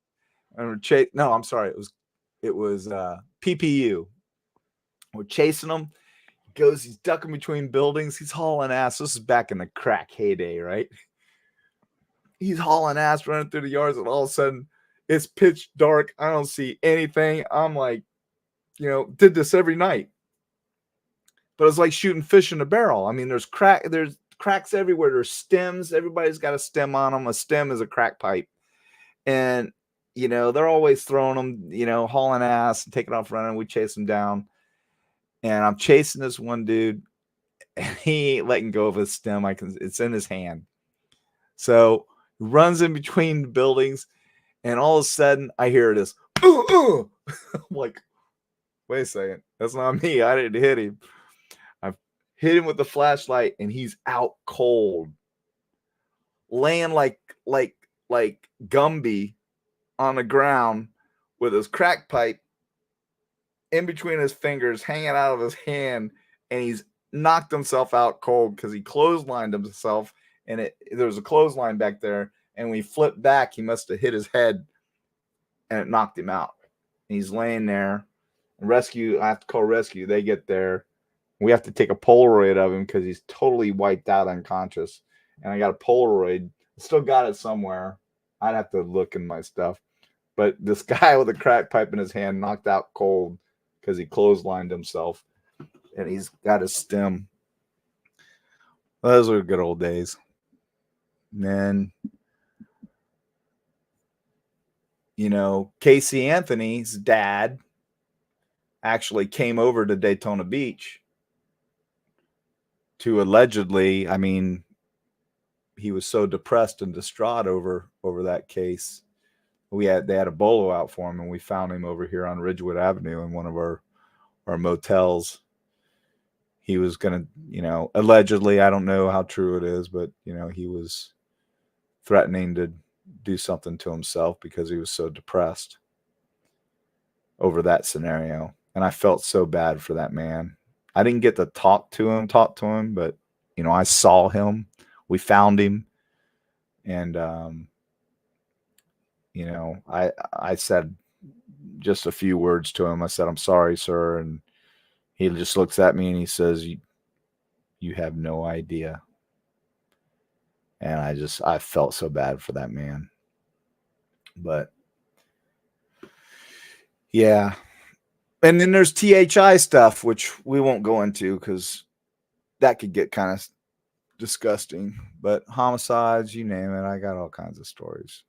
And no, I'm sorry, it was PPU. We're chasing him. He's ducking between buildings. He's hauling ass. This is back in the crack heyday, right? He's hauling ass running through the yards, and all of a sudden it's pitch dark. I don't see anything. I'm like, did this every night. But it's like shooting fish in a barrel. I mean, there's cracks everywhere. There's stems. Everybody's got a stem on them. A stem is a crack pipe. And, they're always throwing them, hauling ass and taking off running. We chase them down. And I'm chasing this one dude, and he ain't letting go of his stem. It's in his hand. So he runs in between the buildings, and all of a sudden I hear this. I'm like, wait a second. That's not me. I didn't hit him. I've hit him with the flashlight, and he's out cold, laying like Gumby on the ground with his crack pipe in between his fingers, hanging out of his hand, and he's knocked himself out cold because he clotheslined himself, and there was a clothesline back there, and when he flipped back, he must have hit his head, and it knocked him out. And he's laying there. Rescue, I have to call rescue. They get there. We have to take a Polaroid of him because he's totally wiped out, unconscious. And I got a Polaroid. Still got it somewhere. I'd have to look in my stuff. But this guy with a crack pipe in his hand knocked out cold because he clotheslined himself, and he's got his stem. Those were good old days. Man, Casey Anthony's dad actually came over to Daytona Beach to allegedly, he was so depressed and distraught over that case. They had a bolo out for him, and we found him over here on Ridgewood Avenue in one of our motels. He was going to, allegedly, I don't know how true it is, but, he was threatening to do something to himself because he was so depressed over that scenario. And I felt so bad for that man. I didn't get to talk to him, but, I saw him. We found him. And, I said just a few words to him. I said, "I'm sorry, sir." And he just looks at me and he says, you have no idea. And I felt so bad for that man. But yeah. And then there's THI stuff, which we won't go into because that could get kind of disgusting. But homicides, you name it, I got all kinds of stories.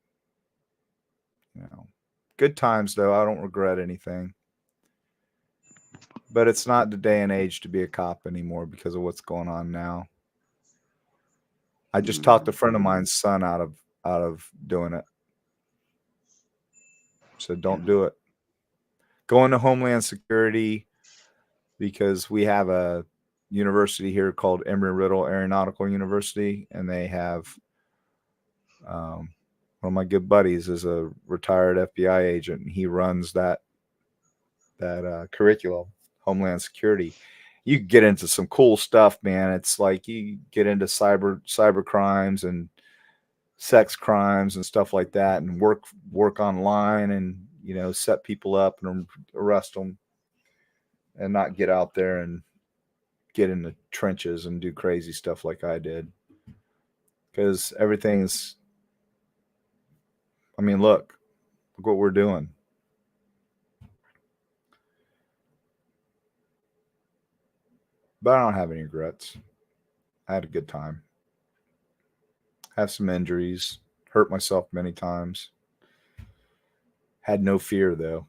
Good times, though. I don't regret anything. But it's not the day and age to be a cop anymore because of what's going on now. I just talked a friend of mine's son out of doing it. So don't do it. Go into Homeland Security because we have a university here called Embry-Riddle Aeronautical University, and they have one of my good buddies is a retired FBI agent, and he runs that curriculum, Homeland Security. You get into some cool stuff, man. It's like you get into cyber crimes and sex crimes and stuff like that, and work online, and set people up and arrest them, and not get out there and get in the trenches and do crazy stuff like I did. Because everything's, I mean, look what we're doing. But I don't have any regrets. I had a good time. Have some injuries, hurt myself many times. Had no fear, though.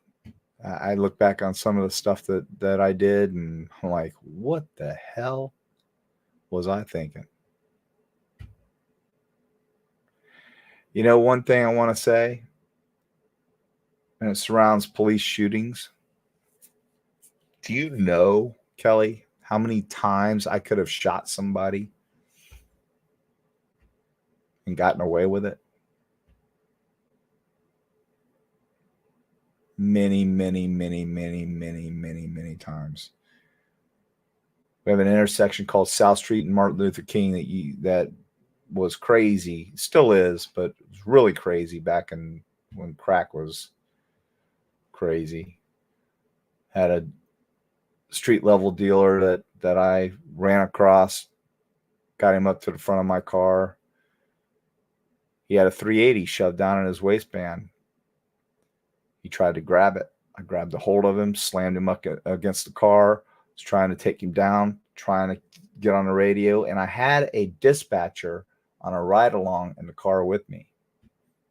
I look back on some of the stuff that I did, and I'm like, what the hell was I thinking? One thing I want to say, and it surrounds police shootings. Do you know, Kelly, how many times I could have shot somebody and gotten away with it? Many, many, many, many, many, many, many times. We have an intersection called South Street and Martin Luther King that was crazy, still is, but it was really crazy back when crack was crazy. Had a street level dealer that I ran across, got him up to the front of my car. He had a 380 shoved down in his waistband. He tried to grab it. I grabbed a hold of him, slammed him up against the car, was trying to take him down, trying to get on the radio, and I had a dispatcher on a ride along in the car with me.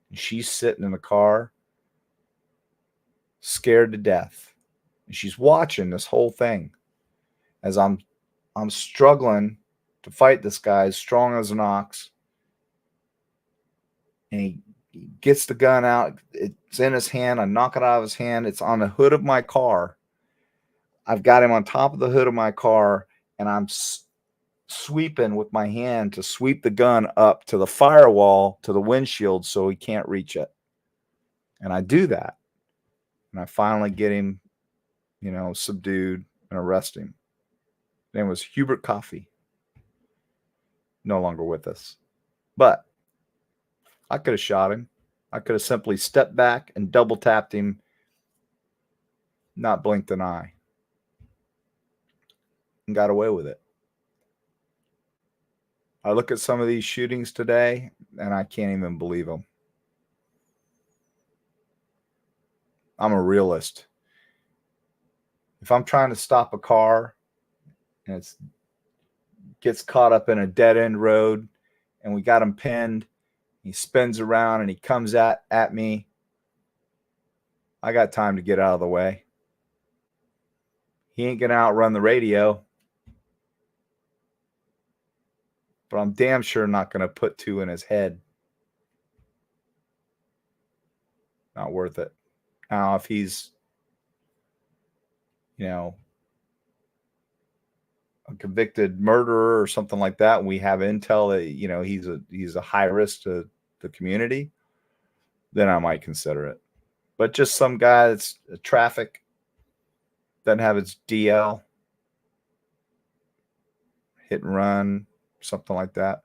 And she's sitting in the car, scared to death. And she's watching this whole thing as I'm struggling to fight this guy as strong as an ox. And he gets the gun out. It's in his hand. I knock it out of his hand. It's on the hood of my car. I've got him on top of the hood of my car, and I'm sweeping with my hand to sweep the gun up to the firewall, to the windshield, so he can't reach it. And I do that. And I finally get him, subdued and arrest him. His name was Hubert Coffey. No longer with us. But I could have shot him. I could have simply stepped back and double tapped him, not blinked an eye, and got away with it. I look at some of these shootings today, and I can't even believe them. I'm a realist. If I'm trying to stop a car and it gets caught up in a dead-end road and we got him pinned, he spins around and he comes at me, I got time to get out of the way. He ain't going to outrun the radio. But I'm damn sure not going to put two in his head. Not worth it. Now, if he's, a convicted murderer or something like that, and we have intel that, he's a high risk to the community, then I might consider it. But just some guy that's traffic, doesn't have his DL, hit and run, something like that.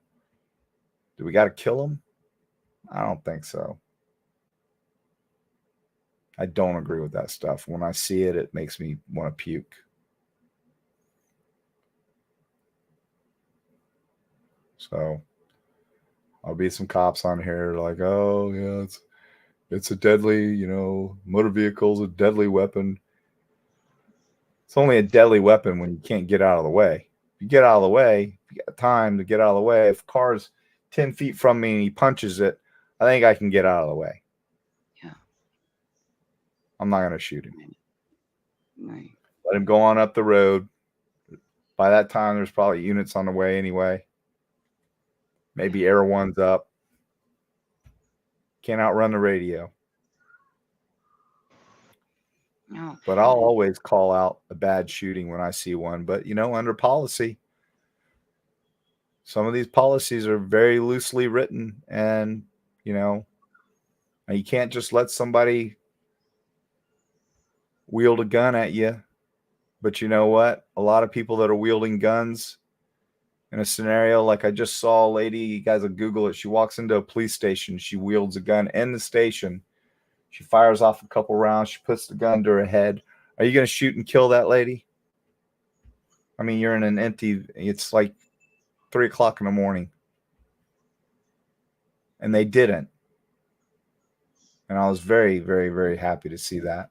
Do we got to kill him? I don't think so. I don't agree with that stuff. When I see it, it makes me want to puke. So I'll be some cops on here like, oh yeah, it's a deadly, motor vehicle's a deadly weapon. It's only a deadly weapon when you can't get out of the way. If you get out of the way, if you got time to get out of the way, if a car's 10 feet from me and he punches it, I think I can get out of the way. Yeah. I'm not going to shoot him. Right. Let him go on up the road. By that time, there's probably units on the way anyway. Maybe Air One's up. Can't outrun the radio. No. But I'll always call out a bad shooting when I see one. But, under policy, some of these policies are very loosely written. And, you can't just let somebody wield a gun at you. But you know what? A lot of people that are wielding guns in a scenario like I just saw a lady, you guys will Google it. She walks into a police station. She wields a gun in the station. She fires off a couple rounds. She puts the gun to her head. Are you going to shoot and kill that lady? I mean, you're in an empty, it's like 3 o'clock in the morning. And they didn't. And I was very, very, very happy to see that.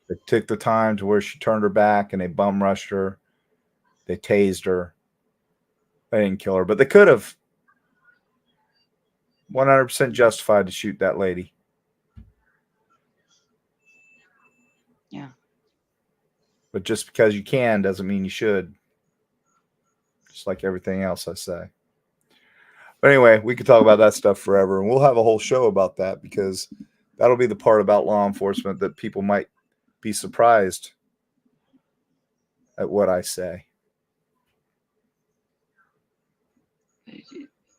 They took the time to where she turned her back and they bum rushed her. They tased her. They didn't kill her, but they could have. 100% justified to shoot that lady. Yeah. But just because you can doesn't mean you should. Just like everything else I say. But anyway, we could talk about that stuff forever. And we'll have a whole show about that because that'll be the part about law enforcement that people might be surprised at what I say.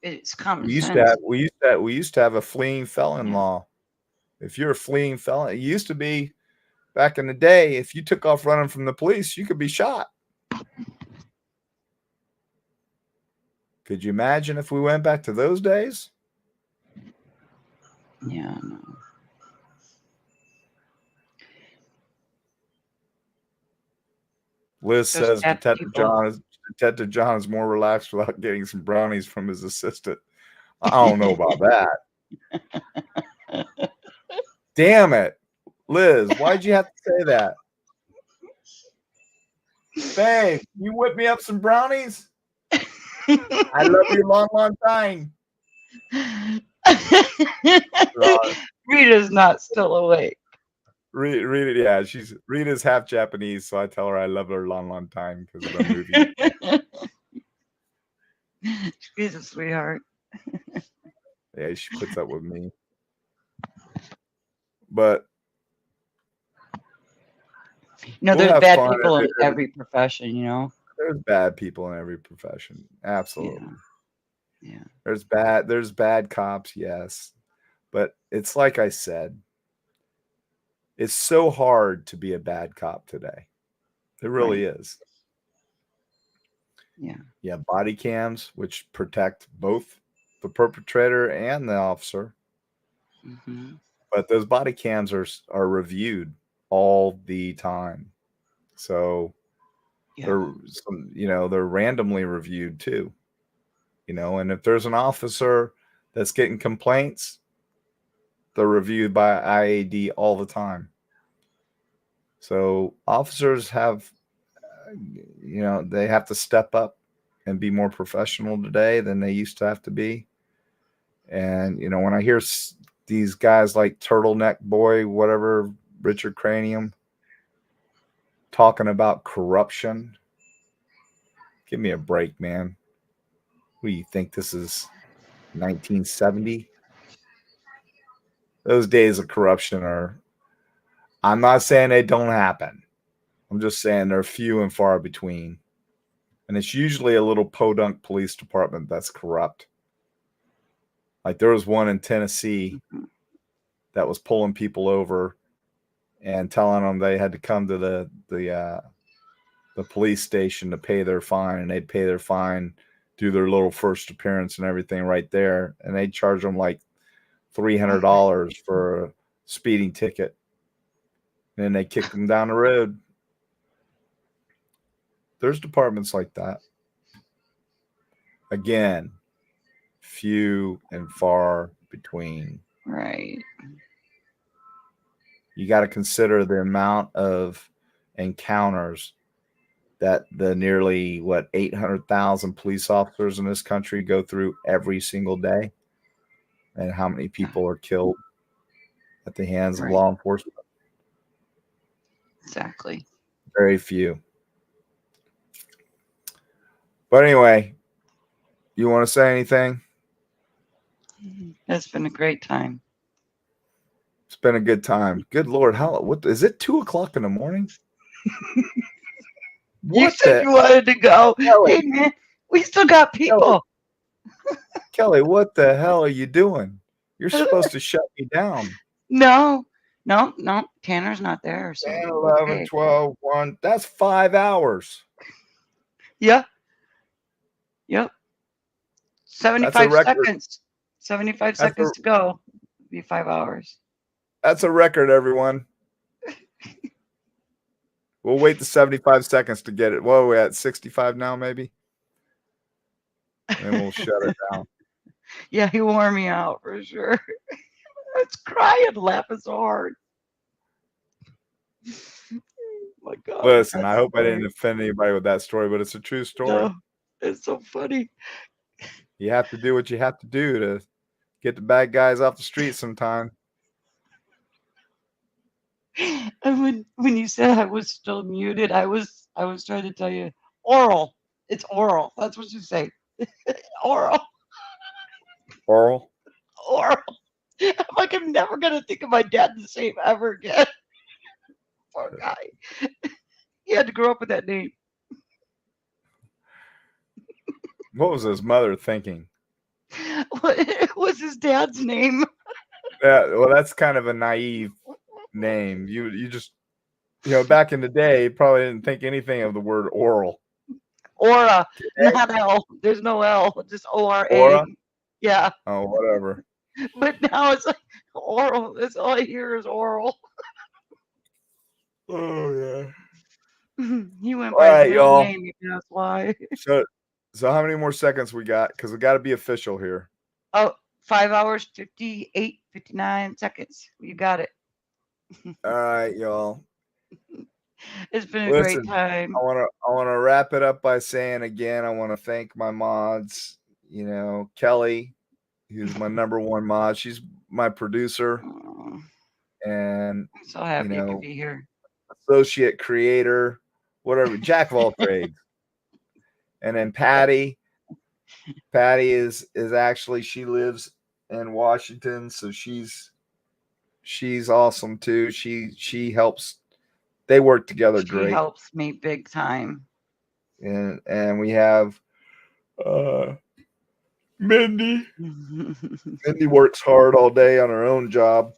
It's common We used sense. we used to have a fleeing felon law. If you're a fleeing felon, it used to be back in the day, if you took off running from the police, you could be shot. Could you imagine if we went back to those days? Yeah, no. Liz There's says bad Detective people. John is more relaxed without getting some brownies from his assistant. I don't know about that. Damn it. Liz, why'd you have to say that? Babe, you whip me up some brownies? I love you long, long time. Rita's not still awake. Rita, yeah, Rita's half Japanese, so I tell her I love her long, long time because of the movie. She's a sweetheart. Yeah, she puts up with me. But No, we'll there's have bad fun people in every- every profession, you know. There's bad people in every profession. Absolutely. Yeah. There's bad cops, yes. But it's like I said, it's so hard to be a bad cop today. It really is. Yeah. You have body cams, which protect both the perpetrator and the officer. Mm-hmm. But those body cams are reviewed all the time. So they're randomly reviewed too. And if there's an officer that's getting complaints, they're reviewed by IAD all the time. So officers have, they have to step up and be more professional today than they used to have to be. And, when I hear these guys like Turtleneck Boy, whatever, Richard Cranium, talking about corruption, give me a break, man. What do you think this is, 1970? Those days of corruption I'm not saying they don't happen. I'm just saying they're few and far between. And it's usually a little podunk police department that's corrupt. Like there was one in Tennessee that was pulling people over and telling them they had to come to the police station to pay their fine, and they'd pay their fine, do their little first appearance and everything right there, and they'd charge them like $300 for a speeding ticket. And then they kicked them down the road. There's departments like that. Again, few and far between. Right. You got to consider the amount of encounters that the nearly 800,000 police officers in this country go through every single day, and how many people are killed at the hands of law enforcement. Exactly. Very few. But anyway, you want to say anything? It's been a great time. It's been a good time. Good Lord, what is it? 2 o'clock in the morning? You said you wanted to go. Kelly, Hey man, we still got people. Kelly, what the hell are you doing? You're supposed to shut me down. No, Tanner's not there. So 10, 11, okay. 12, 1. That's 5 hours. Yeah. Yep. That's a 75 record. seconds. 75 That's seconds a, to go. Be 5 hours. that's a record, everyone. We'll wait the 75 seconds to get it. What are we at? 65 now, maybe? And then we'll shut it down. Yeah, he wore me out for sure. I was crying, laughing so hard. Oh my God. Listen, I that's hope I didn't funny. offend anybody with that story, but it's a true story. No, it's so funny. You have to do what you have to do to get the bad guys off the street sometime. And when you said I was still muted, I was trying to tell you oral. It's oral. That's what you say. Oral. Oral? Oral. I'm like, I'm never gonna think of my dad the same ever again. Poor guy. He had to grow up with that name. What was his mother thinking? What was his dad's name? Yeah, well, that's kind of a naive name. You just, back in the day, you probably didn't think anything of the word oral. Aura, not L. There's no L, just ORA. Aura? Yeah. Oh, whatever. But now it's like oral. That's all I hear is oral. Oh, yeah. He went All by right, his middle y'all. name, maybe that's why. So how many more seconds we got? Because we got to be official here. Oh, 5 hours, 58, 59 seconds. You got it. All right, y'all. It's been a great Listen, time. I want to wrap it up by saying again, I want to thank my mods. Kelly, who's my number one mod. She's my producer, and I'm so happy you could be here. associate creator, whatever, jack of all trades. And then Patty is actually, she lives in Washington, so she's awesome too. She helps. They work together She great. helps me big time. And we have Mindy. Mindy works hard all day on her own job,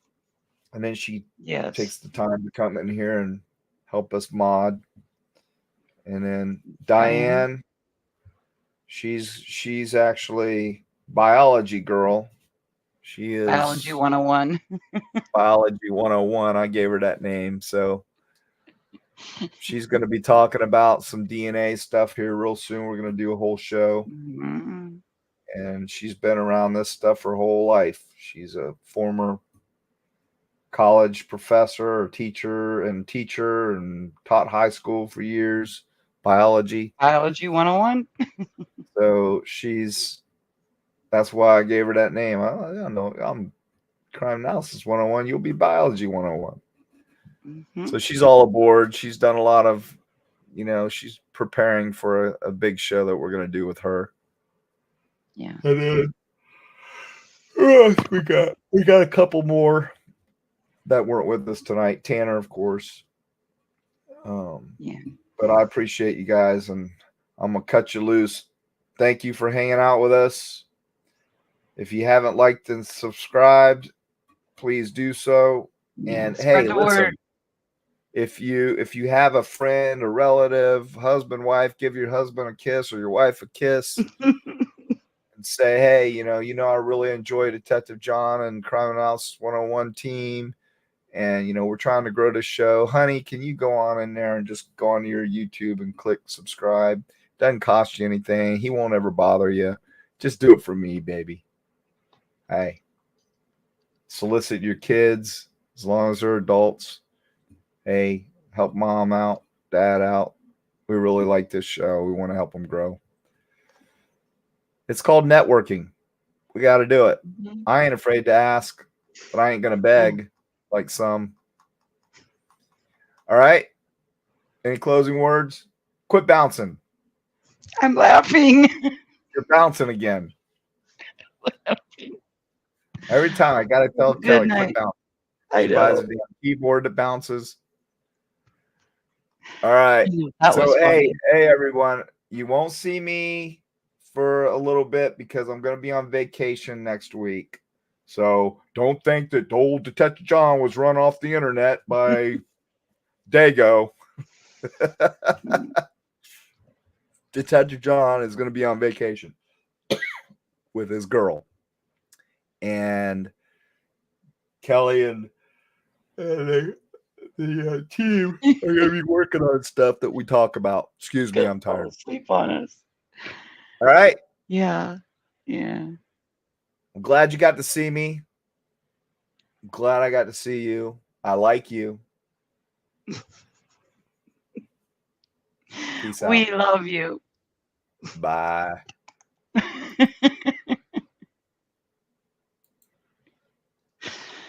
and then she takes the time to come in here and help us mod. And then Diane, she's actually biology girl. She is Biology 101. Biology 101. I gave her that name, so she's going to be talking about some DNA stuff here real soon. We're going to do a whole show. Mm-hmm. And she's been around this stuff her whole life. She's a former college professor or teacher and taught high school for years, biology 101. So that's why I gave her that name. I don't know. I'm crime analysis 101. You'll be biology 101. Mm-hmm. So she's all aboard. She's done a lot of, she's preparing for a big show that we're going to do with her. Yeah. And then we got a couple more that weren't with us tonight. Tanner, of course. Yeah. But I appreciate you guys, and I'm gonna cut you loose. Thank you for hanging out with us. If you haven't liked and subscribed, please do so. And hey, listen, if you have a friend, a relative, husband, wife, give your husband a kiss or your wife a kiss. And say, hey, I really enjoy Detective John and Crime Analysis 101 team. And, we're trying to grow this show. Honey, can you go on in there and just go onto your YouTube and click subscribe? Doesn't cost you anything. He won't ever bother you. Just do it for me, baby. Hey, solicit your kids as long as they're adults. Hey, help mom out, dad out. We really like this show. We want to help them grow. It's called networking. We got to do it. Mm-hmm. I ain't afraid to ask, but I ain't going to beg like some. All right. Any closing words? Quit bouncing. I'm laughing. You're bouncing again. Every time I got to tell Kelly, quit bouncing. She buys a damn keyboard that bounces. All right. So, hey, everyone, you won't see me for a little bit because I'm going to be on vacation next week. So don't think that old Detective John was run off the internet by Dago. Detective John is going to be on vacation with his girl. And Kelly and the team are going to be working on stuff that we talk about. Excuse me, I'm tired. Sleep on us. All right. Yeah. Yeah. I'm glad you got to see me. I'm glad I got to see you. I like you. Peace out. We love you. Bye.